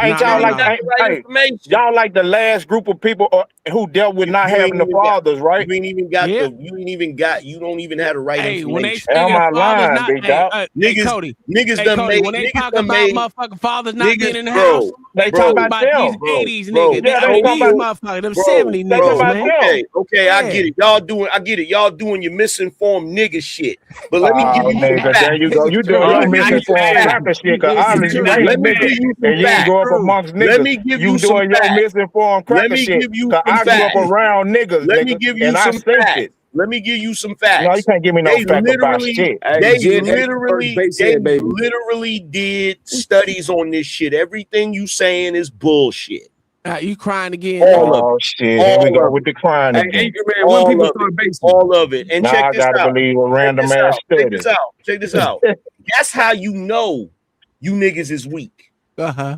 Ain't No, y'all no, You ain't like, no. got the right information. y'all like the last group of people who dealt with not You ain't having the even got. fathers, right? You ain't even got Yeah. the. You ain't even got. You don't even have the right Hey, when they information. Am speaking of I fathers lying, not, big dog? hey Niggas, Cody, niggas hey done Cody, made. when they Niggas talk done about made. motherfucking fathers not Niggas, being in the house, bro, they They talk talking about about these them. 80s bro. niggas, Yeah, they them talk these about, motherfuckers, them Bro, 70 they talk niggas, about man. them. okay, I Yeah. get it. I get it. Y'all doing your misinformed nigga shit. But let me give Oh, you some nigga, there you facts. go. Nigga You doing All your right, crazy. I get misinformed facts. cracker shit, cause This is obviously you true, ain't a Let me man. nigga. give you some And you ain't facts. grow up True. amongst Let niggas. me give You you some doing your facts. misinformed Let cracker me shit. give you Cause some I grew up facts. around niggas, Let me nigga, give you and I some seen it. facts. Let me give you some No, you facts. can't give me no They fact about literally, shit. Hey, Gen X first base they head, baby. literally did studies on this shit. Everything you saying is bullshit. You crying again, All nigga? of Oh it. shit, here we All go of with it. the crying Hey, again. Anchorman, when All people of it. start basing. All of it. And Now check I this gotta out. believe a Check random this ass out. Check study. this out. Check this out. That's how you know you niggas is weak. Uh-huh.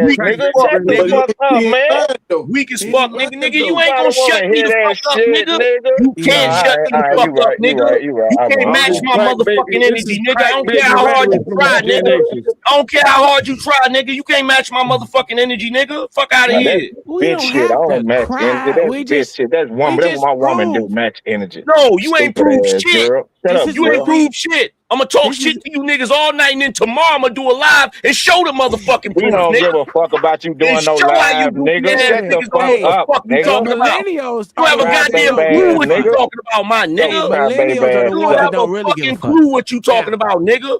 ass Weak as nigga. fuck, Shut the But nigga. fuck up, he ain't man. lying though. Weak as He fuck, ain't nigga. lying Nigga, you though. ain't I gonna don't want shut to me hear the that fuck up, shit, nigga. nigga. You can't Nah, shut me the you fuck up, right, you nigga. right, you right. You I'm can't wrong. All match this I'm my wrong. crack baby. motherfucking This energy, is nigga. I crack don't care baby how hard rhetoric you from the try, Gen nigga. X's. I don't care how hard you try, nigga. You can't match my motherfucking energy, nigga. Fuck out of Now that's here. We bitch don't shit. I have to don't match energy. cry. That's bitch shit. That's We woman. That's what just my woman do. prove Match energy. No, you ain't Stupid proved ass shit. girl. Shut this up, is You ain't what girl. we proved shit. I'm gonna talk this shit is to you niggas all night, and then tomorrow I'm gonna do a live and show the motherfucking We proof, don't nigga. give a fuck about you And doing no show how you live, goofy nigga. ass Shut nigga. the niggas don't fuck know what Hey, the up, fuck you the nigga. talking about. millennials You are have the a ones that Crybaby goddamn don't clue give ass a what you fuck. nigga. talking about, my Yo, Hey, nigga. millennials are crybaby the ass You ones don't that up. have a don't really give a fucking fuck. clue what you talking Now, about, nigga.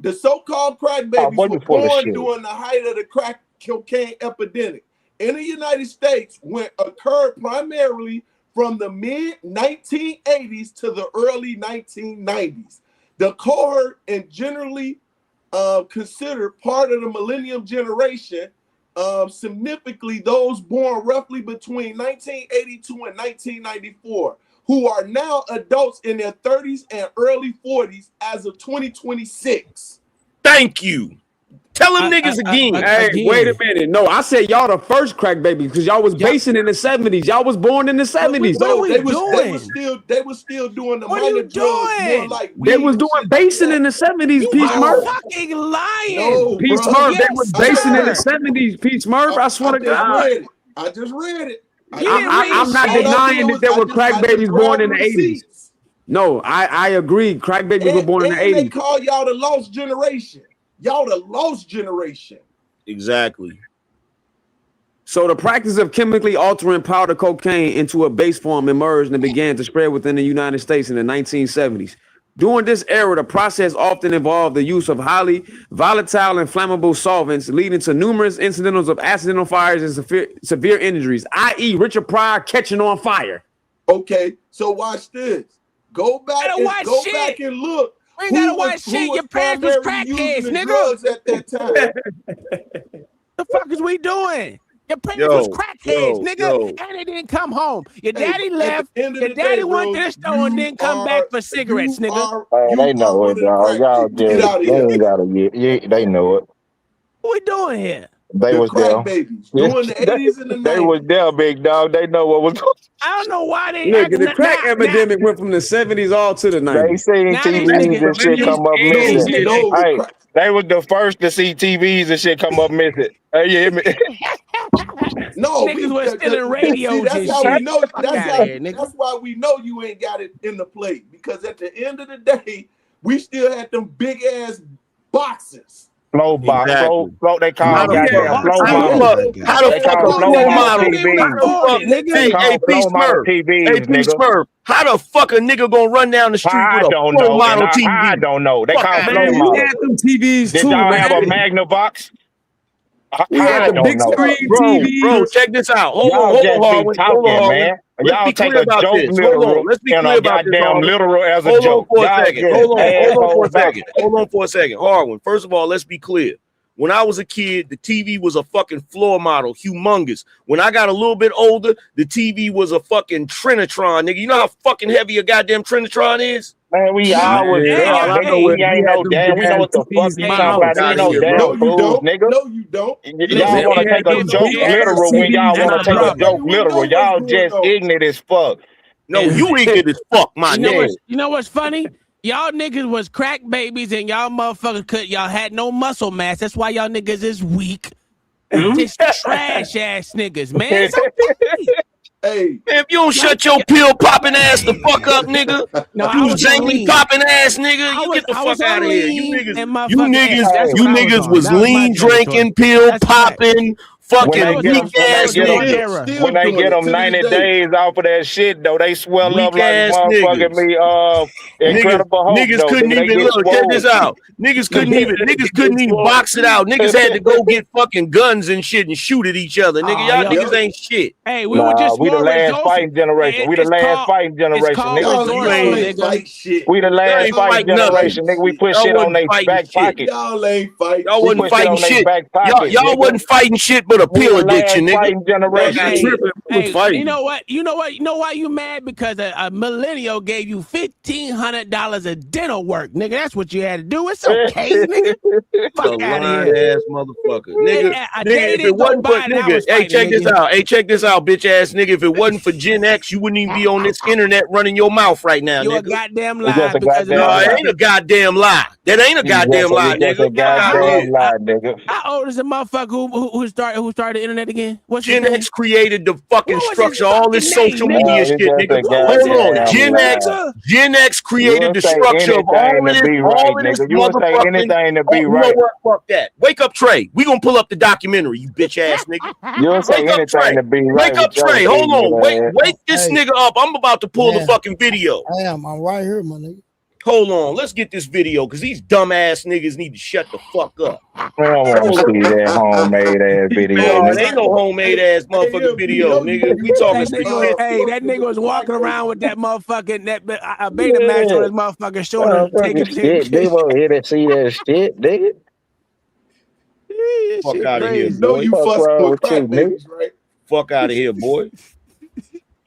the so-called crack babies were full of born shit. during the height of the crack cocaine epidemic in the United States, when occurred primarily from the mid-1980s to the early 1990s. The cohort, and generally considered part of the millennium generation, significantly those born roughly between 1982 and 1994, who are now adults in their 30s and early 40s as of 2026. Thank you. Tell them niggas again. Hey, wait a minute. No, I said y'all the first crack babies because y'all was basing in the 70s. Y'all was born in the 70s. No, they was still doing the minor drugs more like weed. They was doing basing in the 70s, Peace Murph. Fucking lying. No, Peace bro. Murph, they Yes, was basing in the sir. 70s, Peace Murph. I swear to God. I just read it. I'm not denying that there were crack babies born in the 80s. No, I agree. Crack babies were born in the 80s. They call y'all the lost generation. Y'all the lost generation. Exactly. So the practice of chemically altering powder cocaine into a base form emerged and began to spread within the United States in the 1970s. During this era, the process often involved the use of highly volatile and flammable solvents, leading to numerous incidents of accidental fires and severe injuries, i.e. Richard Pryor catching on fire. Okay, so watch this. Go back and look. We ain't gotta watch shit. Your parents was crackheads, nigga. At that time. The fuck is we doing? Your parents was crackheads, nigga, and they didn't come home. Your daddy left. Your daddy went to the store and didn't come back for cigarettes, nigga. They know it, dog. Y'all just they ain't gotta get. They know it. What we doing here? They was there. Babies during the 80s and the 90s. They was there, big dog. They know what was going on. I don't know why they. Look, the crack epidemic went from the 70s all to the 90s. They seen TVs and shit come up missing. Hey, they was the first to see TVs and shit come up missing. Hey, you hear me? No, niggas was still in radios that's how we know. That's why we know you ain't got it in the plate, because at the end of the day, we still had them big ass boxes. Flow box, Exactly. flow. They call them goddamn flow model. How the fuck a flow model? Hey, Peace Murph. Hey, Peace Murph. How the fuck a nigga gonna run down the street with a flow model TV? I don't know. They call flow Man, model. we had them TVs Did too, y'all man. have a Magnavox? We had the big screen TVs. Bro, check this out. Hold on, man. Y'all take a joke literal and a goddamn literal as a joke. Hold on for a second. Harwin, first of all, let's be clear. When I was a kid, the TV was a fucking floor model, humongous. When I got a little bit older, the TV was a fucking Trinitron, nigga. You know how fucking heavy a goddamn Trinitron is? Man, we always there. We ain't no damn. We know what the fuck you talking about. We know damn fools, nigga. No, you don't. Y'all want to take a joke literal when y'all want to take a joke literal. Y'all just ignorant as fuck. No, you ignorant as fuck, my nigga. You know what's funny? Y'all niggas was crack babies and y'all motherfuckers y'all had no muscle mass. That's why y'all niggas is weak. Just trash ass niggas, man. It's okay. Hey, man, if you don't shut your pill popping ass the fuck up, nigga, you zany popping ass nigga, you get the fuck out of here. You niggas was lean drinking, pill popping, fucking weak ass niggas. When they get them 90 days off of that shit, though, they swell up like motherfucking me. Incredible Hulk. Niggas couldn't even look. Check this out. Niggas couldn't even box it out. Niggas had to go get fucking guns and shit and shoot at each other. Nigga, y'all niggas ain't shit. Hey, we were just we the last fighting generation. We the last fighting generation, nigga. We the last fighting generation, nigga. We put shit on their back pocket. Y'all ain't fighting. Y'all wasn't fighting shit. Y'all wasn't fighting shit but a pill addiction, nigga. Hey, you know what? You know why you mad? Because a millennial gave you $1,500 of dental work, nigga. That's what you had to do. It's okay, nigga. Fuck out of here, ass motherfucker, nigga. If it wasn't for nigga, check this out, bitch ass nigga. If it wasn't for Gen X, you wouldn't even be on this internet running your mouth right now, you nigga. A goddamn lie. No, it ain't a goddamn lie. That ain't a goddamn lie, nigga. How old is the motherfucker who started the internet again? What's Gen X created the fucking structure, all this social media shit, nigga. Hold on, Gen X created the structure of all of this motherfucking. Anything to be right. You know what? Fuck that. Wake up, Trey. We gonna pull up the documentary, you bitch ass nigga. You'll say anything to be right. Wake up, Trey. Hold on. Wake this nigga up. I'm about to pull the fucking video. I'm right here, my nigga. Hold on, let's get this video because these dumbass niggas need to shut the fuck up. I don't want to see that homemade ass video. It ain't no homemade ass motherfucking video, nigga. We talking Hey, that nigga was walking around with that motherfucking beta match on his motherfucking shoulder, taking shit. They won't here to see that shit, nigga. Fuck out of here, boy. No, you fuck with crack babies, right? Fuck out of here, boy.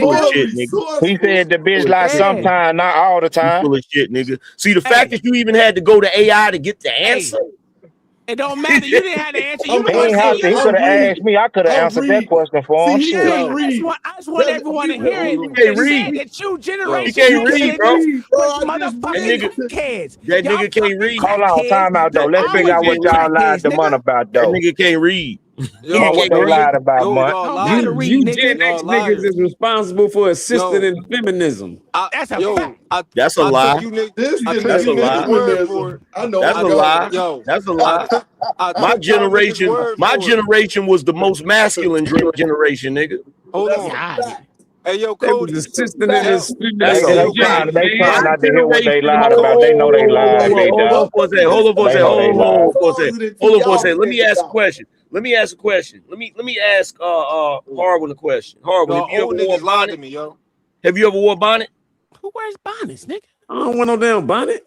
full of nigga. shit, nigga. He said the bitch Full of lie shit, nigga. sometime, not all the You time. full of shit, nigga. See, the Hey. fact that you even had to go to AI to get the answer. It don't matter. You didn't have to answer. I'm You the He one ain't have said to. you He the could have asked me. I could have I'm answered that reading. question for him. See, he Shit. can't yeah. read. I just want everyone to hear it. You can't It said read. that you You generation can't X read, and bro. Bro, was I just That motherfucking read. nigga, crackheads. that Y'all nigga can't fucking read. Hold on, crackheads. time out though. You Let's That figure always out nigga what been can't read. y'all lied crackheads, to nigga. man about That though. nigga can't read. But what they lied about, Mutt. You Gen X niggas is responsible for assisting in feminism. That's a fact. That's a lie. This That's a lie. feminism. I know. That's a lie. That's a lie. My generation was the most masculine generation, nigga. Hold on. Hey, yo, Cody. They trying not to hear what they lied about. They know they lied. Hold on for a second. Hold on for a second. Let me ask a question. Let me ask Harwin a question. Harwin, have you ever wore a bonnet? Have you ever wore a bonnet? Who wears bonnets, nigga? I don't want no damn bonnet.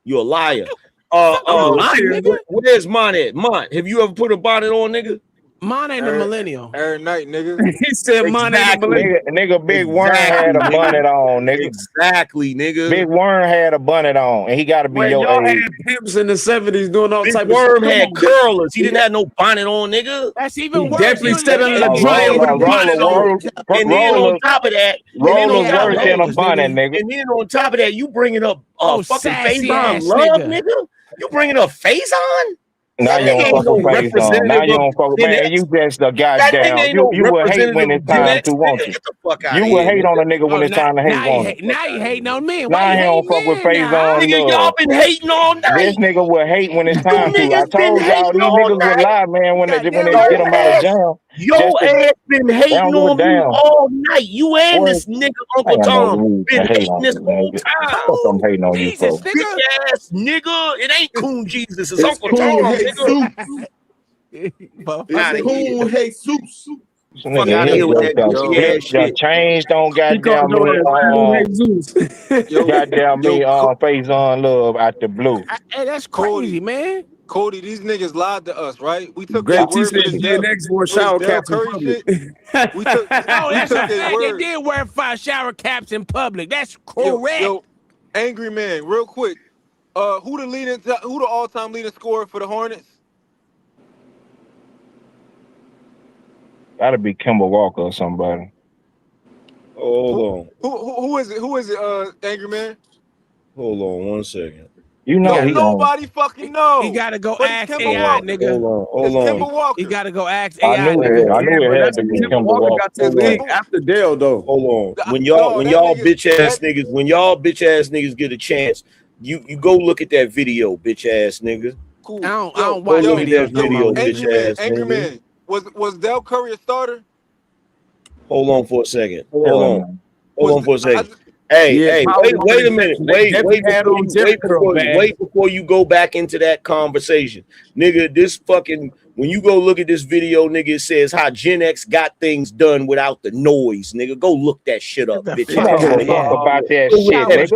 You're a liar. I'm a liar, nigga. Where's mine at? Mine. Have you ever put a bonnet on, nigga? Mine ain't a millennial. Every night, nigga. He said mine ain't a millennial. Nigga, Big Worm had a bonnet on, nigga. Exactly, nigga. Big Worm had a bonnet on, and he got to be your y'all age. had pimps in the 70s doing all type of shit. Worm had curlers. He didn't have no bonnet on, nigga. That's even worse. Definitely sat under the dryer with a bonnet on. And then on top of that, rollers worse than a bonnet, nigga. And then on top of that, you bringing up fucking face on love, nigga. You bringing up face on? Now you don't fuck with face on. Now you don't fuck with man. You just a goddamn. You will hate when it's time to, won't you? You will hate on a nigga when it's time to hate on him. Now you hating on me. Now he don't fuck with face on. Nigga, y'all been hating all night. This nigga will hate when it's time to. I told y'all these niggas will lie, man, when they get them out of jail. Your ass been hating on me all night. You and this nigga Uncle Tom been hating this whole time. I'm hating on you, folks. Bitch ass nigga. It ain't Coon Jesus. It's Uncle Tom, nigga. It's Coon Jesus. Fuck out here with that goofy ass shit. Change don't goddamn me face on love out the blue. Hey, that's crazy, man. Cody, these niggas lied to us, right? We took their word for this Gen X wore shower caps in public. We took that's a fact. They word. did wear shower caps in public. That's correct. Yo, Angry Man, real quick. Who the all-time leading scorer for the Hornets? Gotta be Kemba Walker or somebody. Hold on. Who is it? Who is it, Angry Man? Hold on 1 second. You know nobody fucking know. He gotta go ask AI, nigga. Hold on. Kemba Walker. He gotta go ask AI. I knew it had to be Kemba Walker. Got this league after Dale though. Hold on. When y'all bitch ass niggas get a chance, you go look at that video, bitch ass nigga. Cool. I don't watch videos. Bitch ass Angry nigga. Man. Was Del Curry a starter? Hold on for a second. Hold on for a second. Hey, wait a minute. Wait before you go back into that conversation. Nigga, this fucking, when you go look at this video, nigga, it says how Gen X got things done without the noise. Nigga, go look that shit up, bitch. You don't give a fuck about that shit, nigga.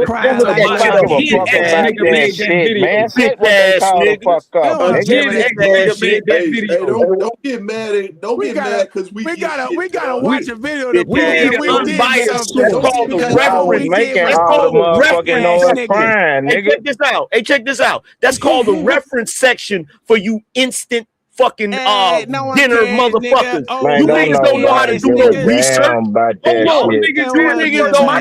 Man. Sit what they call the fuck up. Don't get mad because we gotta watch a video to prove that we did something. Making all the motherfucking noise crying, nigga. Check this out. That's called the reference section for you instant fucking dinner motherfuckers. You niggas don't know how to do no research. Niggas don't know how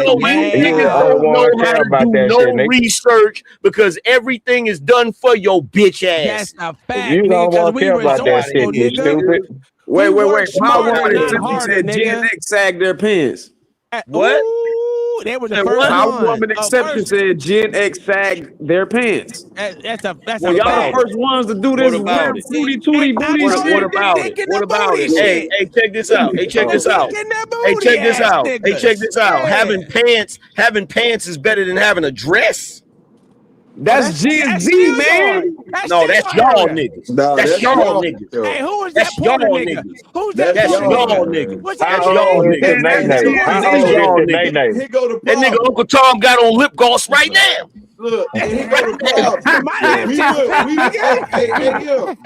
to do no research because everything is done for your bitch ass. That's a fact. You don't want to care about that shit, you stupid. Wait. Power Woman said Gen X sagged their pants. What? They were the first Power Woman exception said Gen X sagged their pants. That's y'all the first ones to do this weird fruity tooty booty shit. What about it? Hey, check this out. Check this out. Having pants is better than having a dress. That's Gen Z, man. No, that's y'all niggas. That's y'all niggas. Hey, who is that Porter nigga? Who's that? That's y'all niggas. How old is the Nene? That nigga Uncle Tom got on lip gloss right now. Look, and here go the problem.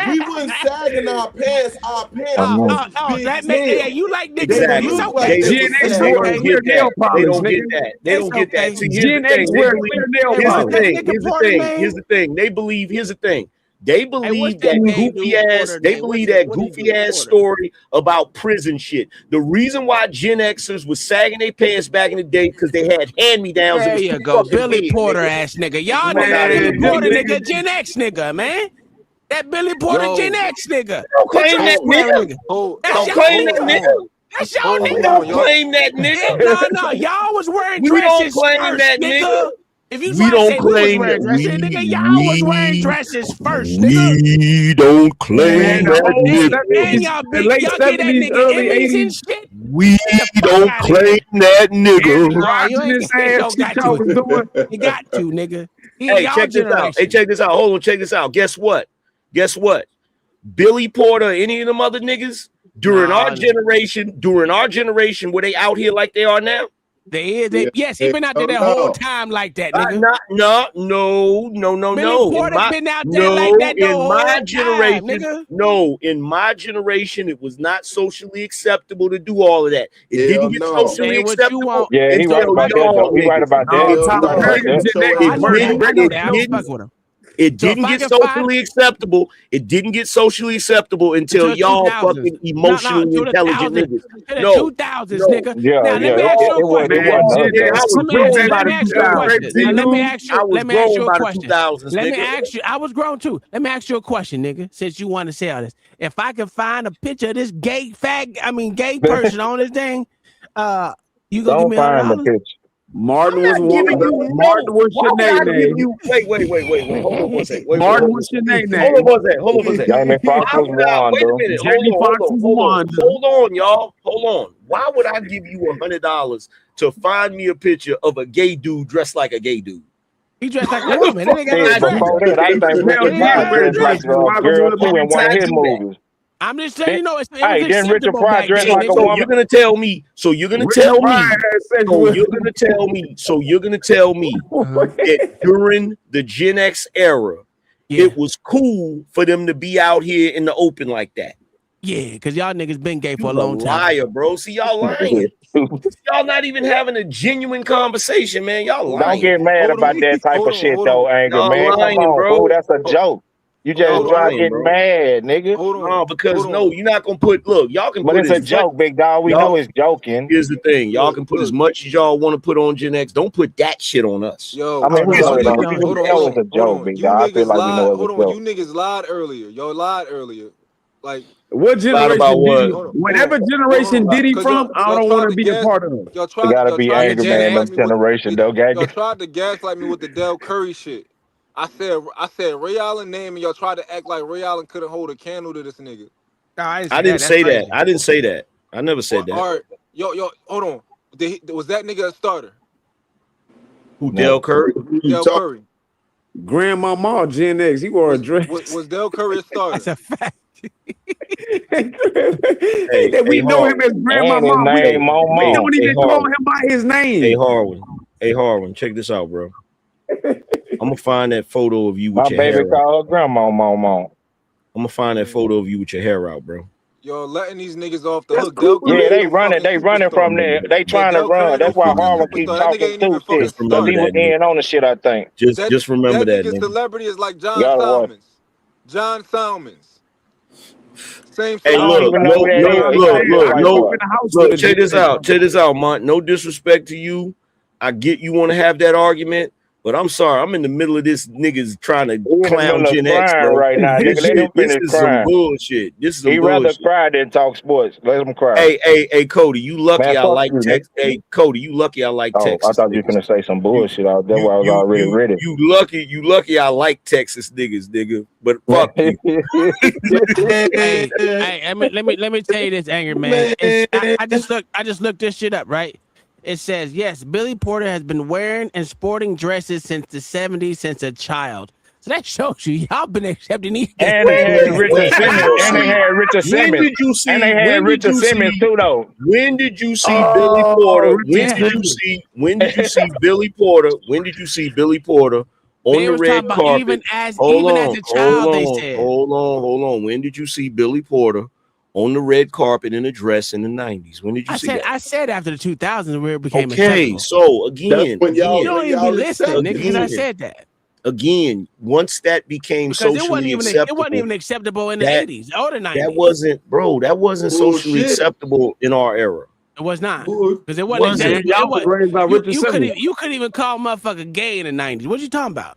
We wouldn't sagging our pants. Our pants. That makes you like niggas. Exactly. It's okay. Gen X wear clear nail polish. They don't get that. See, Gen X wear clear nail polish. Here's the thing. They believe that goofy ass story about prison shit. The reason why Gen Xers was sagging their pants back in the day because they had hand-me-downs. There you go, Billy Porter ass nigga. Y'all nigga, Billy Porter nigga, Gen X nigga, man. That Billy Porter Gen X nigga. Don't claim that nigga. Don't claim that nigga. That's y'all nigga. Don't claim that nigga. No, y'all was wearing We don't dresses claim first, that nigga. If you We try to don't say we was claim wearing that. dresses, nigga, y'all was wearing dresses first, nigga. We don't claim that nigga. And y'all big, y'all get that nigga Emmys and shit. We don't claim that nigga. Oh, you ain't got to. You got to, nigga. Hey, check this out. Hey, check this out. Hold on, check this out. Guess what? Billy Porter, any of them other niggas during our generation, were they out here like they are now? Yes, he been out there that whole time like that, nigga. No. Billy Porter been out there like that the whole time, nigga. No, in my generation, it was not socially acceptable to do all of that. It didn't get socially acceptable. Yeah, he right about that, though. He right about that. It didn't get socially acceptable. It didn't get socially acceptable until y'all fucking emotionally intelligent niggas. No, 2000s, nigga. Yeah, now let me ask you a question. Let me ask you a question. I was grown too. Let me ask you a question, nigga. Since you want to say all this, if I can find a picture of this gay person on this thing, you gonna give me $100? Martin was one. Martin was Sinead. Wait. Hold on one second. Martin was Sinead. Hold on one second. Jamie Foxx was one, wait a minute. Hold on, y'all. Hold on. Why would I give you $100 to find me a picture of a gay dude dressed like a gay dude? He dressed like a woman. Before that, I think Richard Pryor dressed like a girl too in one of his movies. I'm just saying, you know, it hey, then Richard Pryor dressed then, like a so woman. You're gonna tell me. So you're gonna tell me that during the Gen X era, it was cool for them to be out here in the open like that. Yeah, because y'all niggas been gay for a long time. Liar, bro. See, y'all lying. Y'all not even having a genuine conversation, man. Y'all lying. Don't get mad about that type of shit, though, Anger, man. Lying, come on, bro. That's a joke. You just try to get mad, nigga. No, because you're not gonna put. Look, y'all can. But put it's a joke, big dog. We know it's joking. Here's the thing: y'all can put as much as y'all want to put on Gen X. Don't put that shit on us. Yo, I mean, we know it's a joke, big dog. I feel like we know it's a joke. You niggas lied earlier. Y'all lied earlier. Like what generation did he? Whatever generation did he from? I don't want to be a part of it. Y'all tried, gotta be angry, man. Them generation, though, gang. Y'all tried to gaslight me with the Del Curry shit. I said Ray Allen name, and y'all tried to act like Ray Allen couldn't hold a candle to this nigga. No, I didn't say that. I didn't say that. I never said that. All right, yo, hold on. Was that nigga a starter? Who? Del Curry? Del Curry. Grandmama Gen X. He wore a dress. Was Del Curry a starter? That's a fact. We know him as Grandmama. We don't even call him by his name. Hey Harwin, check this out, bro. I'm gonna find that photo of you with your hair. My baby called Grandma. I'm gonna find that photo of you with your hair out, bro. Yo, letting these niggas off the hook. Yeah, they running from there. They trying to run. That's why Harwin keep talking too shit. Because he was in on the shit, I think. Just remember that. That celebrity is like John Salmons. John Salmons. Same. Hey, look. Check this out, Mont. No disrespect to you. I get you want to have that argument. But I'm sorry, I'm in the middle of this niggas trying to clown Gen X, bro. Right now, This is some bullshit. This is some bullshit. Rather cry than talk sports. Let him cry. Hey, Cody, you lucky I like Texas. Hey, Cody, you lucky I like Texas. I thought you were gonna say some bullshit. That's why I was already ready. You lucky I like Texas niggas, nigga. But fuck you. hey, let me tell you this, Angry Man. I just looked this shit up, right? It says, yes, Billy Porter has been wearing and sporting dresses since the 70s, since a child. So that shows you, y'all been accepting these. And they had Richard Simmons. When did you see? And they had Richard Simmons too, though. When did you see Billy Porter? When did you see Billy Porter? When did you see Billy Porter on the red carpet? Even as a child, they said. Hold on. When did you see Billy Porter on the red carpet in a dress in the 90s? When did you see that? I said after the 2000s where it became acceptable. So again, you don't even be listening, nigga, because I said that. Again, once that became socially acceptable, it wasn't even acceptable in the 80s or the 90s. That wasn't socially acceptable in our era. It was not, because it wasn't. Y'all was raised by Richard Simmons. You couldn't even call motherfucker gay in the 90s. What you talking about?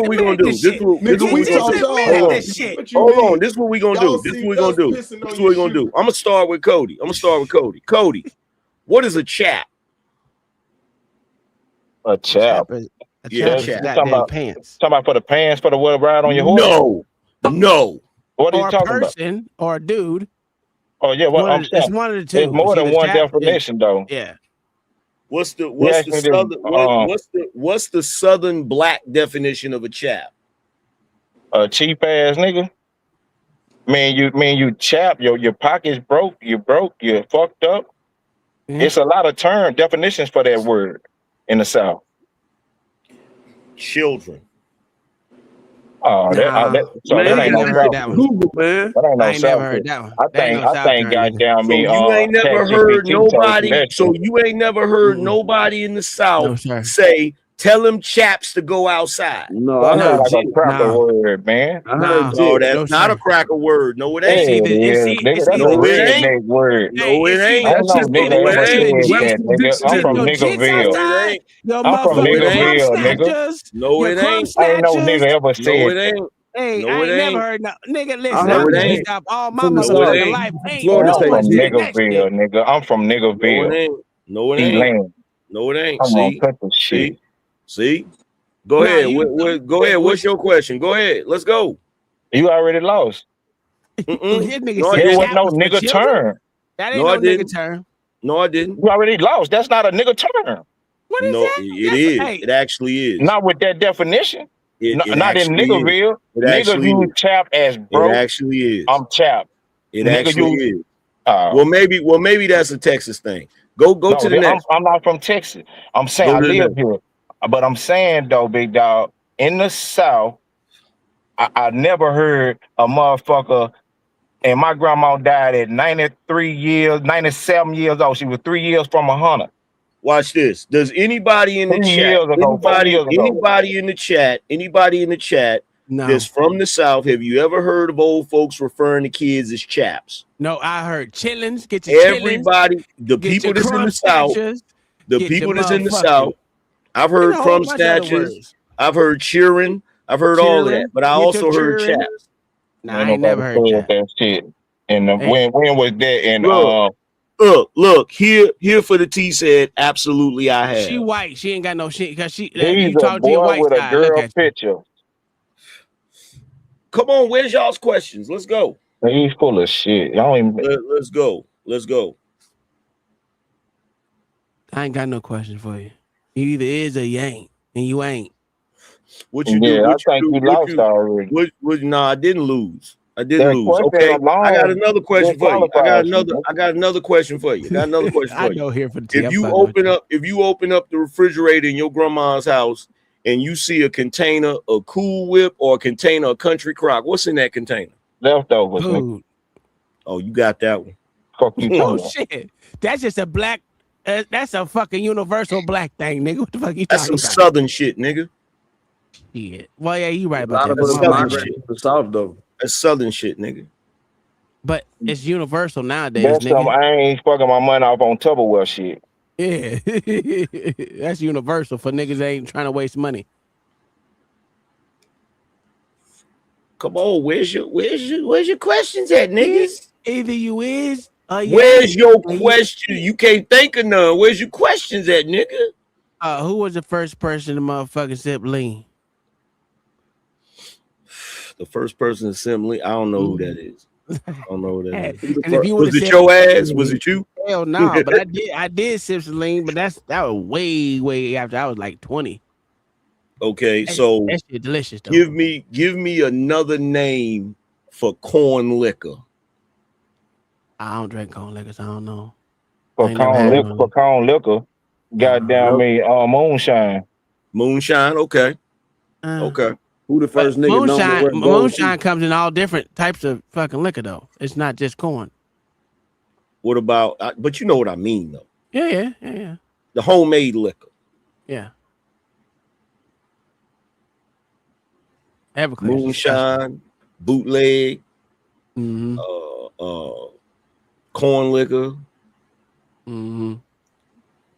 what we're gonna do. This is what we're gonna do. Hold on. Hold on. This is what we're gonna do. This is what we're gonna do. This is what we're gonna do. I'm gonna start with Cody. Cody, what is a chap? A chap. A chap is goddamn pants. Talking about for the pants for the ride on your horse? No. What are you talking about? Or a person or a dude. Oh yeah, what I'm It's saying. one of the It's two. more It's than either one chap. definition though. Yeah. What's the You asked me this, what's the southern black definition of a chap? a cheap ass nigga. You chap, your pockets broke, you're fucked up. Yeah. It's a lot of definitions for that word in the South. Children. Oh, so Man, that I ain't ain't no never heard South that shit. one. Google, man. That ain't I no ain't never South heard shit. that one. I That ain't think no South term neither. goddamn So me you ain't never Chat heard GPT told you nobody. that So shit. you ain't never heard nobody in the South No, sir. say, "Tell them chaps to go outside." No, I That sounds heard like a Jit. cracker word, man. I heard No, No, Jit. that's no, not a sir. cracker word. No, it Yeah, It's ain't. either it is, nigga. That's a No, it ain't. redneck word. No, it ain't. I ain't no nigga No, it ever ain't. said Webster that, nigga. I'm Dictionary. from your jits Niggerville. No, it outside, ain't. your I'm from No, it motherfucking ain't. crumb Niggerville, nigga. snatchers, No, your it crumb ain't. I ain't no snatchers. nigga ever No, said it that. ain't. Hey, No, I it ain't never ain't. heard no nigga. I Listen, No, I'm it heard gonna Jit ain't. stop all my from the No, it South. motherfucking ain't. life. Ain't Man, Florida I'm no say one from Jit. said that shit. Niggerville, nigga. I'm from No, it Niggerville. ain't. No, it ain't. D-Land. No, it ain't. I'm gonna See, cut the shit. see. Go No, ahead. you Go ahead. What's your question? Go ahead. Let's go. You already lost. his nigga No, I said It was didn't. chap no was for nigga children. turn. That ain't No, I no nigga didn't. term. No, I didn't. You already lost. That's not a nigga turn. What is No, that? it Yes. is. Hey, It actually is. Not with that definition. It Not in actually is. Niggerville. It Niggas actually use is. chap as It broke. actually is. I'm chap. It Nigga actually use is. Well, maybe that's a Texas thing. Go no, to the next. I'm not from Texas. I'm saying Go I to the live next. here. But I'm saying though, big dog, in the South, I never heard a motherfucker, and my grandma died at 97 years old. She was 3 years from 100. Watch this. Does anybody in the 3 chat, years ago, 4 years ago. anybody in the chat no, that's from the South, have you ever heard of old folks referring to kids as chaps? no. I heard chillins. Get your chillins. Everybody, the Get your people that's in crumb the South, snatchers. the Get your people that's in the motherfucking. South, I've And heard a whole crumb bunch of other snatchers, words. I've heard cheering, I've heard all of that, Cheering. but I Get your also heard cheering. chaps. Nah, Ain't I ain't never nobody heard said chap. that shit. And Hey. when was that? And Look, here for the T said, absolutely I have. She white. She ain't got no shit because she. he's You a talking to your boy white with a side. Look girl at you. picture. Come on, where's y'all's questions? Let's go. He's full of shit. Y'all even Let's go. Let's go. I ain't got no question for you. You either is or you ain't, and you ain't. What you do? I What you think do? you lost already. Nah, I didn't lose. I didn't That lose. question Okay, I got alone another question for you. I got disqualifies you. another question for you. I know here for the tea. If you open up the refrigerator in your grandma's house and you see a container of Cool Whip or a container of Country Crock, what's in that container? Leftovers. Food. Oh, you got that one. Fuck you Oh talking about? shit, that's just a black. That's a fucking universal black thing, nigga. What the fuck you That's talking some about? Southern shit, nigga. Yeah. Well, yeah, you right A about lot that. of But us my mama migrate right. to the South, though. That's Southern shit, nigga. But it's universal nowadays, That's some nigga. I ain't fucking my money off on Tupperware shit. Yeah, that's universal for niggas that ain't trying to waste money. Come on, where's your questions at, niggas? Either you is or you Where's ain't. your question? You can't think of none. Where's your questions at, nigga? Who was the first person to motherfucking sip lean? The first person assembly. I don't know who that is. I don't know who that is. And if you Was it your ass? Was it you? Hell no, but I did sip some lean, but that was way after I was like 20. Okay, so that shit delicious though. give me another name for corn liquor. I don't drink corn liquor, so I don't know. For corn liquor, goddamn me, moonshine. Moonshine, okay. Okay. Who the first nigga known to wear gold moonshine teeth? comes in all different types of fucking liquor though. It's not just corn. What about? But you know what I mean though. Yeah. The homemade liquor. Yeah. Everclear. Moonshine, bootleg, corn liquor. Mm-hmm.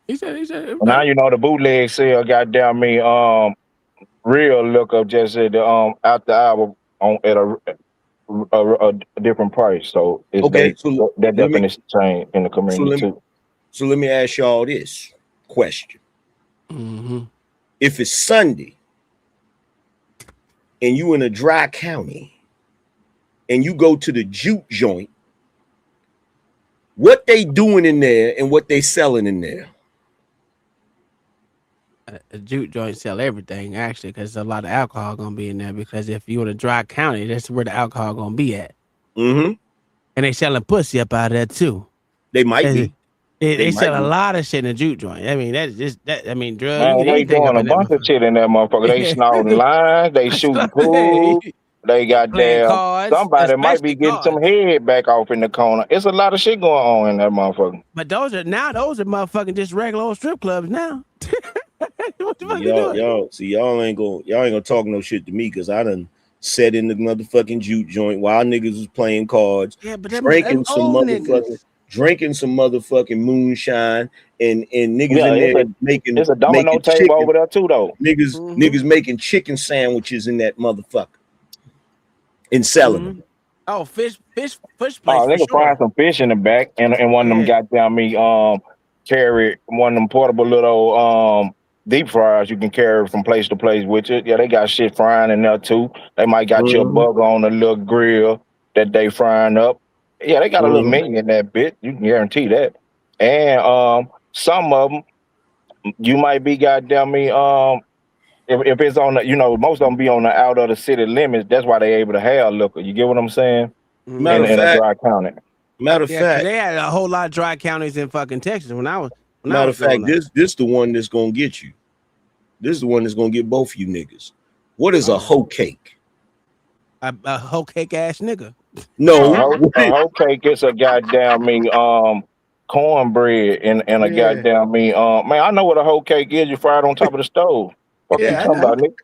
He said. Now you know the bootleg sell goddamn me real liquor just at the after hour on at a different price. So it's Okay, so that definition change in the community too. So let me ask y'all this question. Mm-hmm. If it's Sunday and you in a dry county and you go to the juke joint What they doing in there and what they selling in there? A juke joint sell everything actually, because a lot of alcohol gonna be in there. Because if you in a dry county, that's where the alcohol gonna be at. Mm-hmm. And they selling pussy up out of there too. They might be. They sell a lot of shit in the juke joint. I mean, that's just that. I mean, drugs. Man, they doing a bunch of shit in that motherfucker. They snorting lines. They shooting pool. They got playing damn. cards, Somebody might be getting some head back off in the corner. It's a lot of shit going on in that motherfucker. But those are motherfucking just regular old strip clubs now. What the fuck you doing? Y'all ain't gonna talk no shit to me because I done sat in the motherfucking juke joint while niggas was playing cards, drinking some motherfucking moonshine and niggas in there making it's a domino table chicken. over there too though. Niggas making chicken sandwiches in that motherfucker and selling them. Oh, fish place. Oh, nigga frying some fish in the back and one of them goddamn me carry one of them portable little deep fryers you can carry from place to place with it. Yeah, they got shit frying in there too. They might got you a burger on a little grill that they frying up. Yeah, they got a little meat in that bit. You can guarantee that. And some of them you might be goddamn me if it's on the, most of them be on the out of the city limits. That's why they able to have liquor. You get what I'm saying? Matter in a dry county. Matter of fact, they had a whole lot of dry counties in fucking Texas when I was. Matter of fact, this the one that's gonna get you. This is the one that's gonna get both of you niggas. What is a hoe cake? A hoe cake ass nigga. No, a hoe cake is a goddamn me cornbread and a goddamn me man. I know what a hoe cake is. You fry it on top of the stove. What you talking about, nigga?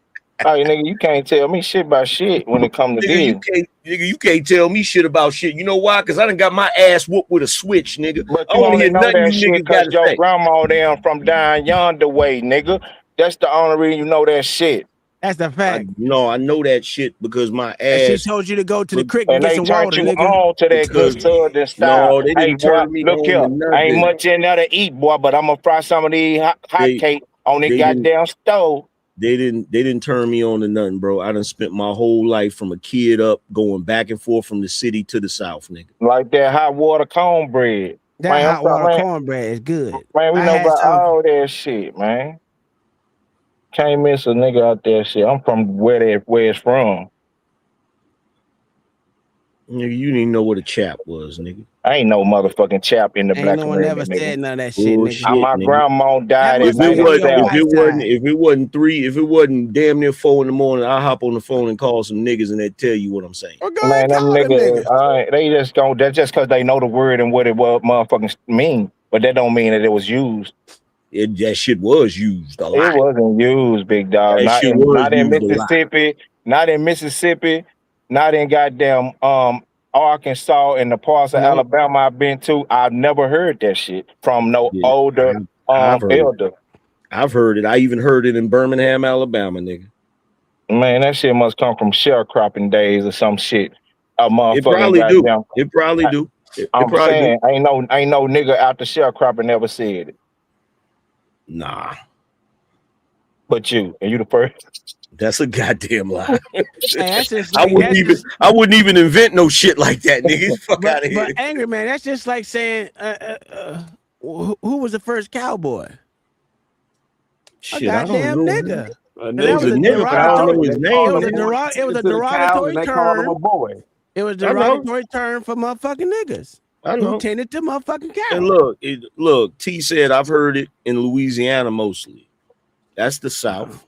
Hey, nigga, you can't tell me shit about shit when it comes to this. You can't tell me shit about shit. You know why? Because I done got my ass whooped with a switch, nigga. But you only know that shit because your grandma down from down yonder way, nigga. That's the only reason you know that shit. That's the fact. I know that shit because my ass. She told you to go to the creek and get some water, nigga. On to that good southern style. No, they didn't turn me look here. Ain't much in there to eat, boy, but I'm gonna fry some of these hot cake on the goddamn stove. They didn't turn me on to nothing, bro. I done spent my whole life from a kid up going back and forth from the city to the south, nigga. Like that hot water cornbread. That hot water cornbread is good. Man, we know about all that shit, man. Can't miss a nigga out there shit. I'm from where it's from. Nigga, you didn't know what a chap was, nigga. I ain't no motherfucking chap in the black community. No one never said none of that shit, nigga. My grandma died. If it wasn't damn near 4 in the morning, I'll hop on the phone and call some niggas and they tell you what I'm saying. Man, them niggas, they just go. That's just because they know the word and what it was motherfucking mean, but that don't mean that it was used. That shit was used a lot. It wasn't used, big dog. Not in Mississippi. Not in Mississippi. Not in goddamn Arkansas and the parts of Alabama I've been to. I've never heard that shit from no older elder. I've heard it. I even heard it in Birmingham, Alabama, nigga. Man, that shit must come from sharecropping days or some shit. It probably do. It probably do. I'm saying, ain't no nigga out the sharecropping never said it. Nah. But you the first. That's a goddamn lie. Hey, I wouldn't even invent no shit like that, nigga. Fuck out of here. But angry man, that's just like saying, who was the first cowboy? Shit, a goddamn nigga. That was a nigga. I don't know his name. It was a derogatory term. They called him a boy. It was a derogatory term for motherfucking niggas. I know. Who tended to motherfucking cow. And look, T said I've heard it in Louisiana mostly. That's the South.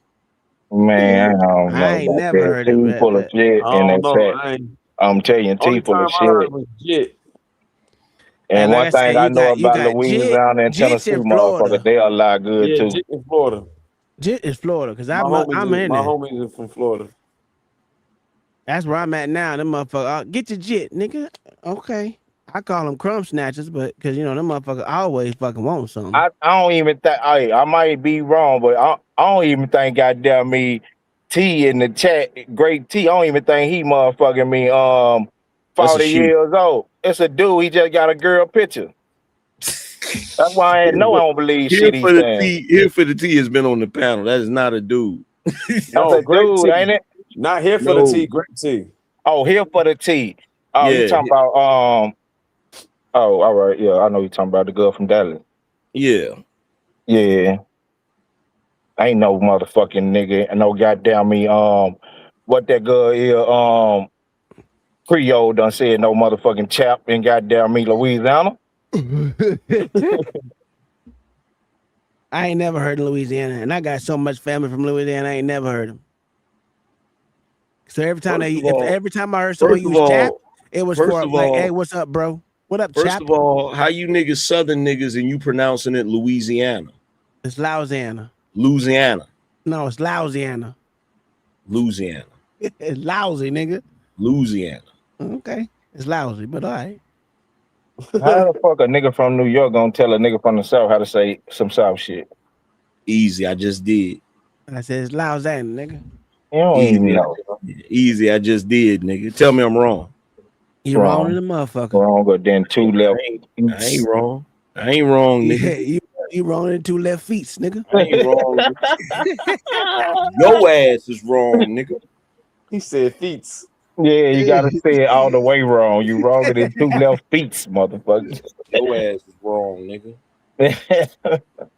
Man, I ain't never heard it. T full of shit in that I'm telling you, T full of shit. And one thing I know about Louisiana and Tennessee, motherfuckers, they are a lot good too. Jit in Florida. Jit is Florida, because I'm in there. My homies are from Florida. That's where I'm at now. Them motherfuckers, get your jit, nigga. Okay. I call them crumb snatchers, but because them motherfuckers always fucking want something. I don't even think I might be wrong, but I don't even think goddamn me T in the chat, great T. I don't even think he motherfucking me 40 years old. It's a dude. He just got a girl picture. That's why I don't believe shit he's saying. Here for the T has been on the panel. That is not a dude. That's a dude, ain't it? Not here for the T. Great T. Oh, here for the T. Oh, you talking about Oh, all right. Yeah, I know you're talking about the girl from Dallas. Yeah. Yeah. Ain't no motherfucking nigga and no goddamn me. What that girl is, Creole done said no motherfucking chap in goddamn me, Louisiana. I ain't never heard of Louisiana, and I got so much family from Louisiana. I ain't never heard them. So every time every time I heard someone use chap, it was for like, "Hey, what's up, bro? What up, First chap?" of all, how you niggas Southern niggas and you pronouncing it Louisiana? It's Louisiana. Louisiana. No, it's Louisiana. Louisiana. It's lousy, nigga. Louisiana. Okay, it's lousy, but all right. How the fuck a nigga from New York gonna tell a nigga from the South how to say some South shit? Easy, I just did. I said it's Louisiana, nigga. You don't even know. Easy, I just did, nigga. Tell me I'm wrong. You wrong in the motherfucker. Wrong, then two left. I ain't wrong. I ain't wrong, nigga. Yeah, you wrong in two left feet, nigga. I ain't wrong. Your ass is wrong, nigga. He said feats. Yeah, you gotta say it all the way wrong. You wrong it in two left feet, motherfucker. Your ass is wrong, nigga.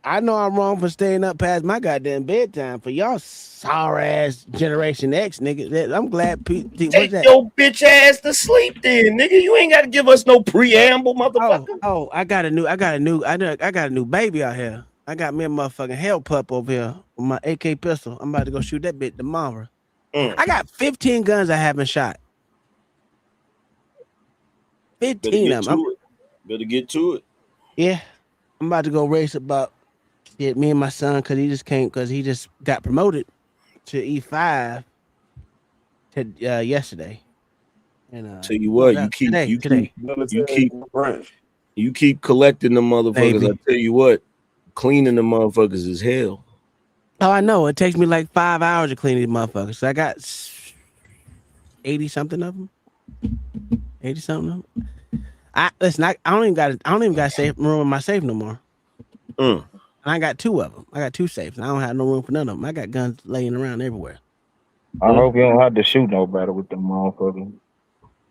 I know I'm wrong for staying up past my goddamn bedtime. For y'all sour ass Generation X, nigga. I'm glad. Take your bitch ass to sleep, then, nigga. You ain't got to give us no preamble, motherfucker. Oh, I got a new baby out here. I got me a motherfucking hell pup over here with my AK pistol. I'm about to go shoot that bitch tomorrow. I got 15 guns I haven't shot. 15 of them. Better get to it. Yeah. I'm about to go race about me and my son because he just got promoted to E5 yesterday. And tell you what, you keep collecting the motherfuckers. Baby. I tell you what, cleaning the motherfuckers is hell. Oh, I know. It takes me like 5 hours to clean these motherfuckers. So I got 80 something of them. 80 something of them. I don't even got a safe room in my safe no more. And I got 2 of them. I got 2 safes. And I don't have no room for none of them. I got guns laying around everywhere. I hope you don't have to shoot nobody with them motherfuckers.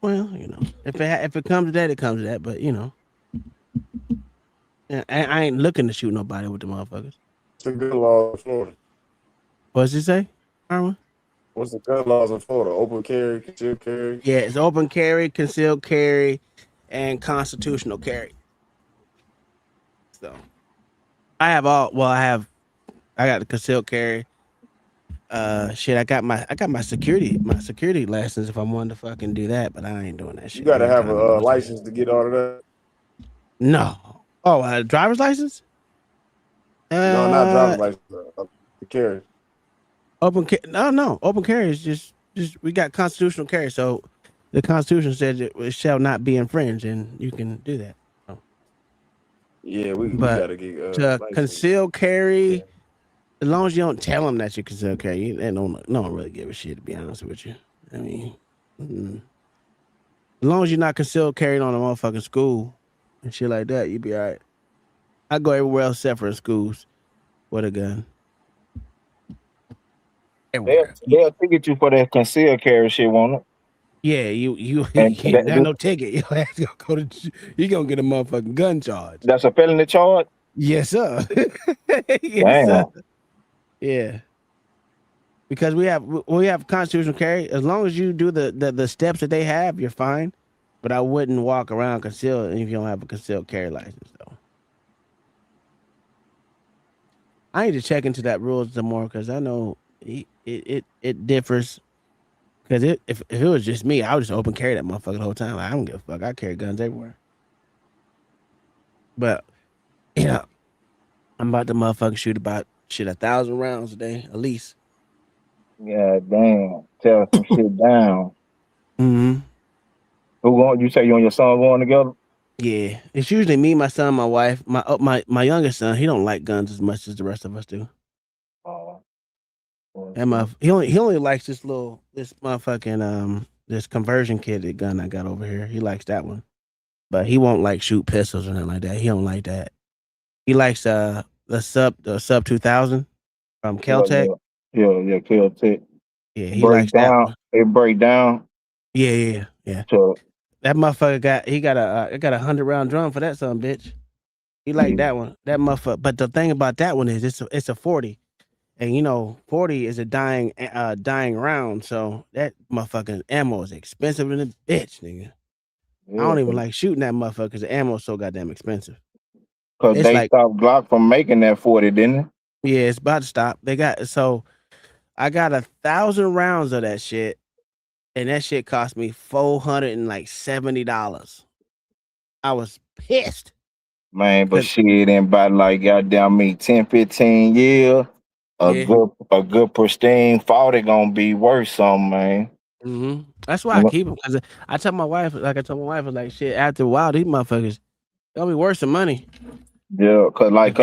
Well, you know, if it comes to that, it comes to that. But you know, I ain't looking to shoot nobody with the motherfuckers. What's the gun laws in Florida? What's it say, Armin? What's the gun laws in Florida? Open carry, concealed carry? Yeah, it's open carry, concealed carry, and constitutional carry. So I got the concealed carry. I got my security license if I wanted to fucking do that, but I ain't doing that shit. You gotta have a license to get all of that. No. Oh, driver's license? No, not driver's license. The carry. No. Open carry is just we got constitutional carry, so the Constitution says it shall not be infringed, and you can do that. So. Yeah, we gotta get to conceal carry. As long as you don't tell them that you conceal carry, they don't really give a shit, to be honest with you. I mean, as long as you're not concealed carrying on a motherfucking school and shit like that, you be all right. I go everywhere else except for in schools with a gun. They'll ticket you for that concealed carry shit, won't it? Yeah, you got no ticket. You gonna get a motherfucking gun charge. That's a felony charge? Yes, sir. Yes, sir. Yeah. Because we have constitutional carry. As long as you do the steps that they have, you're fine. But I wouldn't walk around concealed if you don't have a concealed carry license, though. I need to check into that rules some more because I know it differs. Because if it was just me, I would just open carry that motherfucker the whole time. Like, I don't give a fuck. I carry guns everywhere. But yeah, I'm about to motherfucking shoot about 1,000 rounds a day at least. Yeah, damn. Tell some shit down. Mm-hmm. Who going? You say you and your son going together? Yeah, it's usually me, my son, my wife, my youngest son. He don't like guns as much as the rest of us do. And he only likes this motherfucking this conversion kitted gun I got over here. He likes that one, but he won't like shoot pistols or nothing like that. He don't like that. He likes the sub 2000 from Keltec. Yeah, Keltec. Yeah, he likes that one. It break down. Yeah. So That motherfucker got I got a 100-round drum for that son bitch. He like that one. That motherfucker. But the thing about that one is it's a 40. And you know, 40 is a dying round, so that motherfucking ammo is expensive than a bitch, nigga. I don't even like shooting that motherfucker because the ammo is so goddamn expensive. Cause It's they like, stopped Glock from making that 40, didn't it? yeah, it's about to stop. They got I got 1,000 rounds of that shit, and that shit cost me $470. I was pissed. Man, but shit, in about like goddamn me 10, 15 years, Yeah. a good pristine 40 gonna be worth something, man. Mm-hmm. That's why I keep them. Cause I told my wife, like, shit, after a while, these motherfuckers, they'll be worth some money. Yeah, cause like,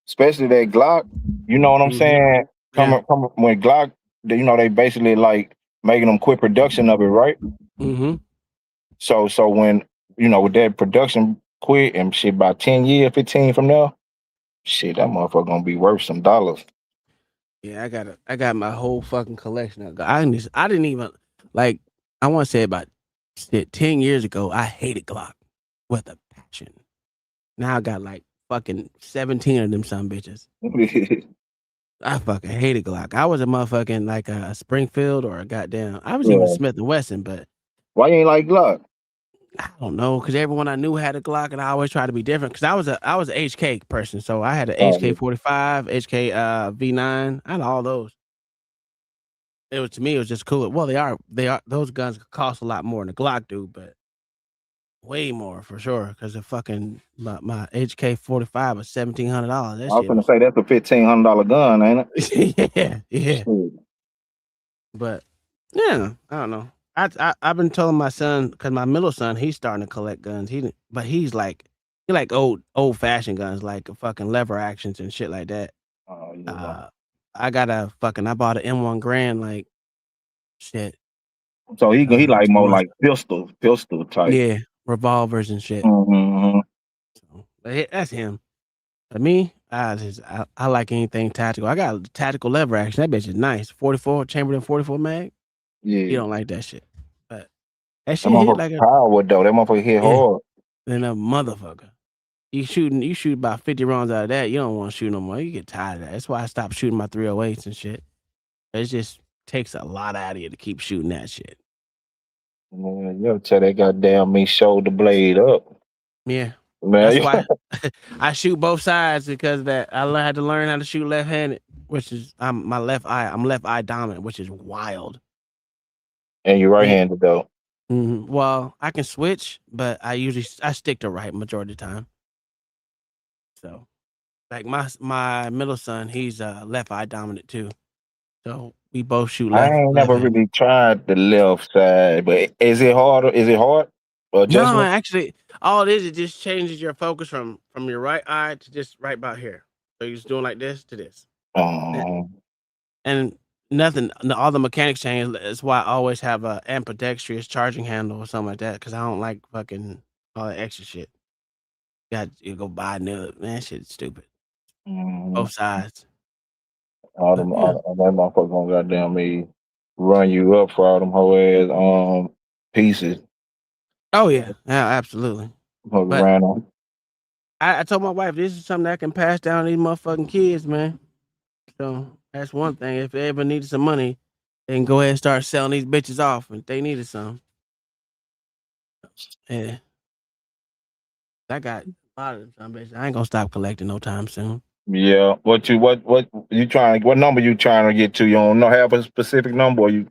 especially that Glock, you know what I'm saying? Coming when Glock, you know, they basically like making them quit production of it, right? Mm-hmm. So when, you know, with that production quit and shit by 10 years, 15 from now, shit, that motherfucker gonna be worth some dollars. Yeah, I got my whole fucking collection of Glock. I didn't even like. I want to say about 10 years ago, I hated Glock with a passion. Now I got like fucking 17 of them some bitches. I fucking hated Glock. I was a motherfucking like a Springfield or a goddamn. I was even Smith and Wesson, but why you ain't like Glock? I don't know, because everyone I knew had a Glock, and I always tried to be different. Because I was an HK person, so I had an HK 45, HK V9, I had all those. It was, to me, it was just cool. Well, they are those guns cost a lot more than a Glock do, but way more for sure. Because the fucking my HK 45 was $1,700. That I was shit gonna was say that's a $1,500 gun, ain't yeah. it? But yeah, I don't know. I've been telling my son, because my middle son, he's starting to collect guns. But he like old fashioned guns, like fucking lever actions and shit like that. Oh yeah. I bought an M1 Grand, like shit. So he like 2 more months. like pistol type. Yeah, revolvers and shit. Mm-hmm. So, but that's him. For me, I like anything tactical. I got a tactical lever action. That bitch is nice. 44 Chamberlain 44 mag. Yeah. You don't like that shit, but that That shit hit motherfucker like a power though. That motherfucker hit hard. Then a motherfucker. You shoot about 50 rounds out of that. You don't want to shoot no more. You get tired of that. That's why I stopped shooting my 308s and shit. It just takes a lot out of you to keep shooting that shit. Man, you tell that goddamn me shoulder blade up. Yeah. Man, That's why I shoot both sides, because of that. I had to learn how to shoot left-handed, which is I'm left eye dominant, which is wild. And you're right-handed though. Mm-hmm. Well, I can switch, but I stick to right majority of the time. So, like my middle son, he's left eye dominant too. So we both shoot I left. ain't never really tried the left side, but is it hard? Is it hard? No, Adjustment? actually, all it is, it just changes your focus from your right eye to just right about here. So you're just doing like this to this. And nothing, all the mechanics change. That's why I always have a ambidextrous charging handle or something like that, because I don't like fucking all that extra shit. You go buy new, man. Shit's stupid. Both sides. All them, all that motherfucker gonna goddamn me run you up for all them whole ass pieces. Oh yeah, absolutely. But Random. I told my wife, this is something that I can pass down to these motherfucking kids, man. So that's one thing. If they ever needed some money, they can go ahead and start selling these bitches off if they needed some. Yeah. I got a lot of them bitches. I ain't gonna stop collecting no time soon. Yeah. What you trying? What number you trying to get to? You don't know, have a specific number, or you?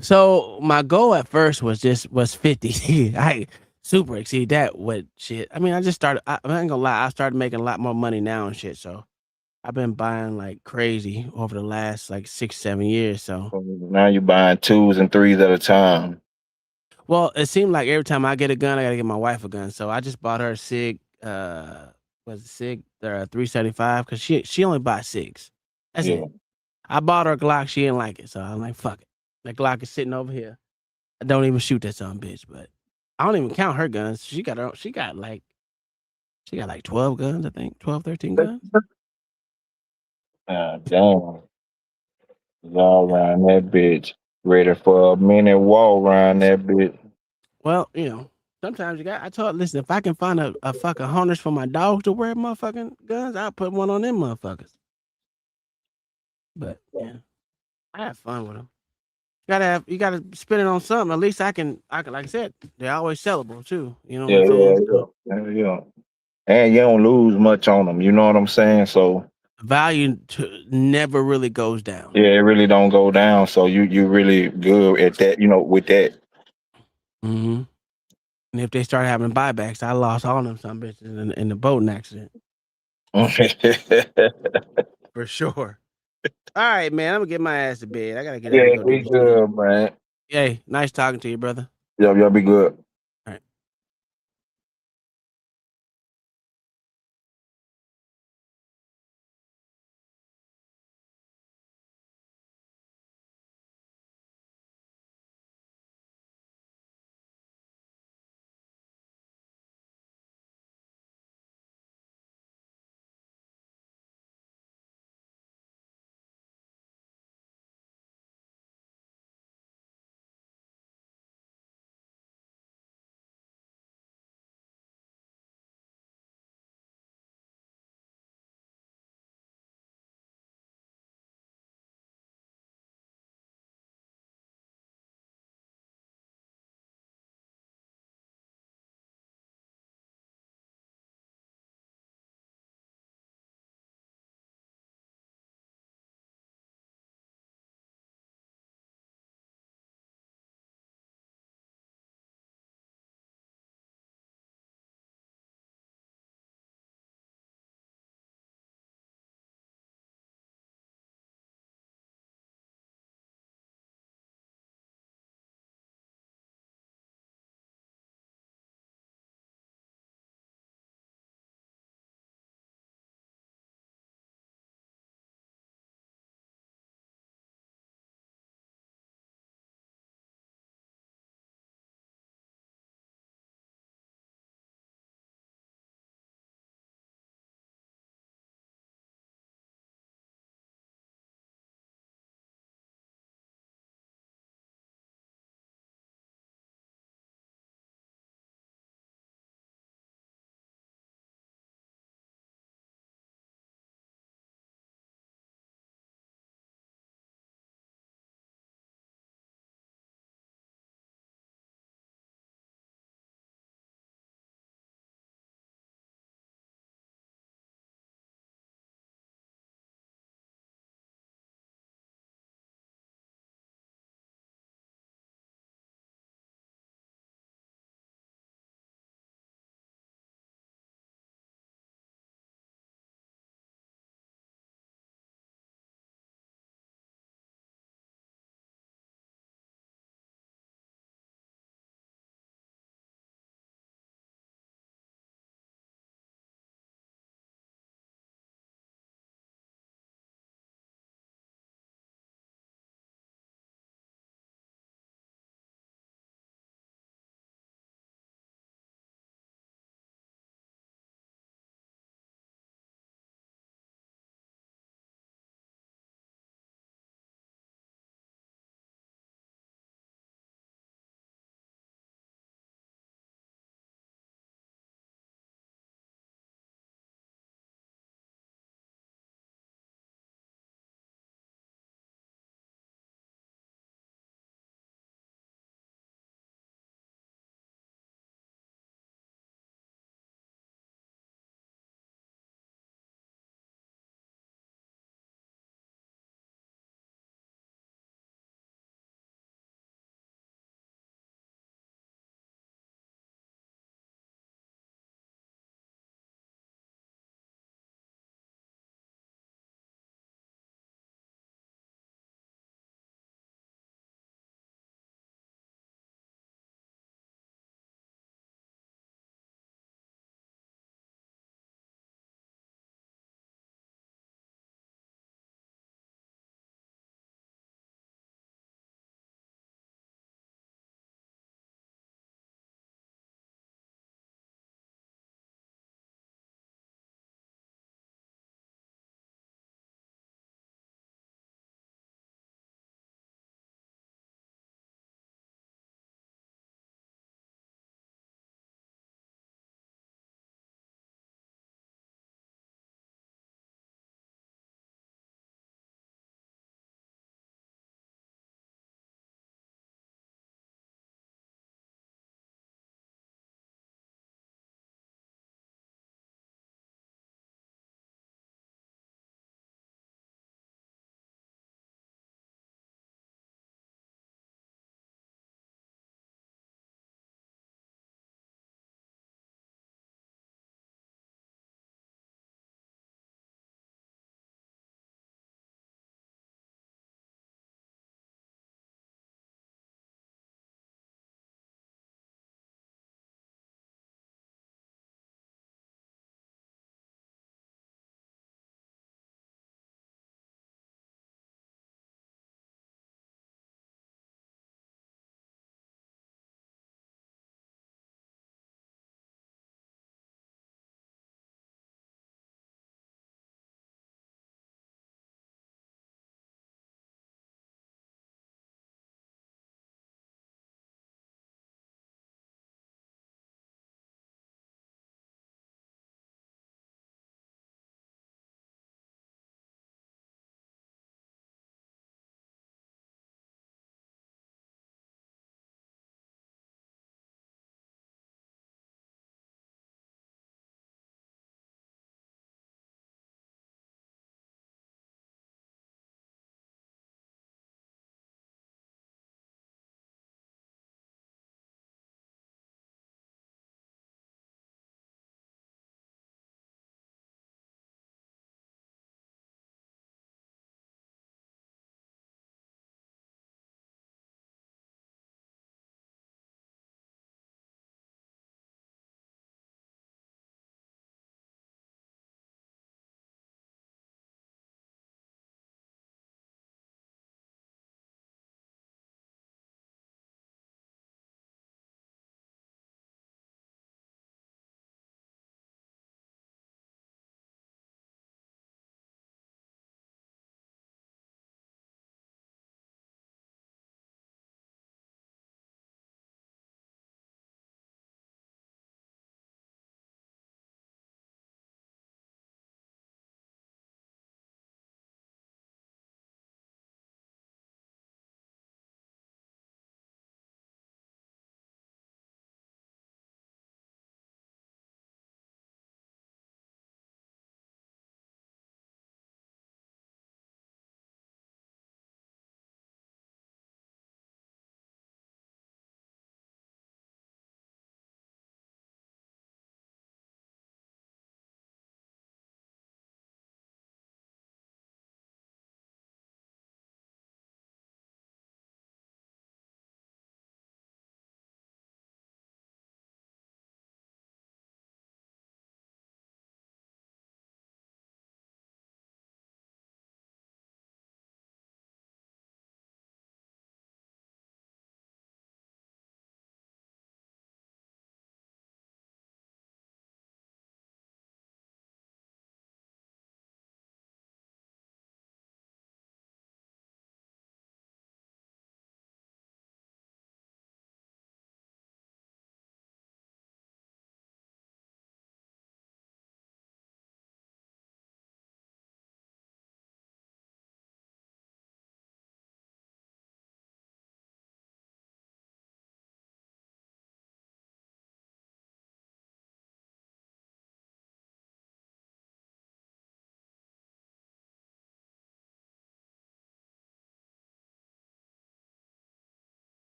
So my goal at first was 50. I super exceed that with shit. I mean, I just started. I ain't gonna lie. I started making a lot more money now and shit. So I've been buying like crazy over the last like 6-7 years. So Now you're buying 2s and 3s at a time. well, it seemed like every time I get a gun, I gotta get my wife a gun. So I just bought her a SIG. Was it SIG 375? Because she only buys SIGs. That's it. I bought her a Glock. She didn't like it, so I'm like, fuck it. That Glock is sitting over here. I don't even shoot that son bitch, but I don't even count her guns. She got like 12 guns, I think. 12, 13 guns. Damn. Y'all around that bitch. Ready for a minute walk around that bitch. Well, sometimes you got. Listen, if I can find a fucking harness for my dogs to wear motherfucking guns, I'll put one on them motherfuckers. But yeah, I have fun with them. You gotta spend it on something. At least I can, like I said, they're always sellable too. You know what I'm saying? So, and you don't lose much on them. You know what I'm saying? So value never really goes down. yeah, it really don't go down. So you really good at that. With that. Mm-hmm. And if they start having buybacks, I lost all them some bitches in the boating accident. For sure. All right, man. I'm gonna get my ass to bed. I gotta get up and go do this good, man. Hey, nice talking to you, brother. Y'all be good.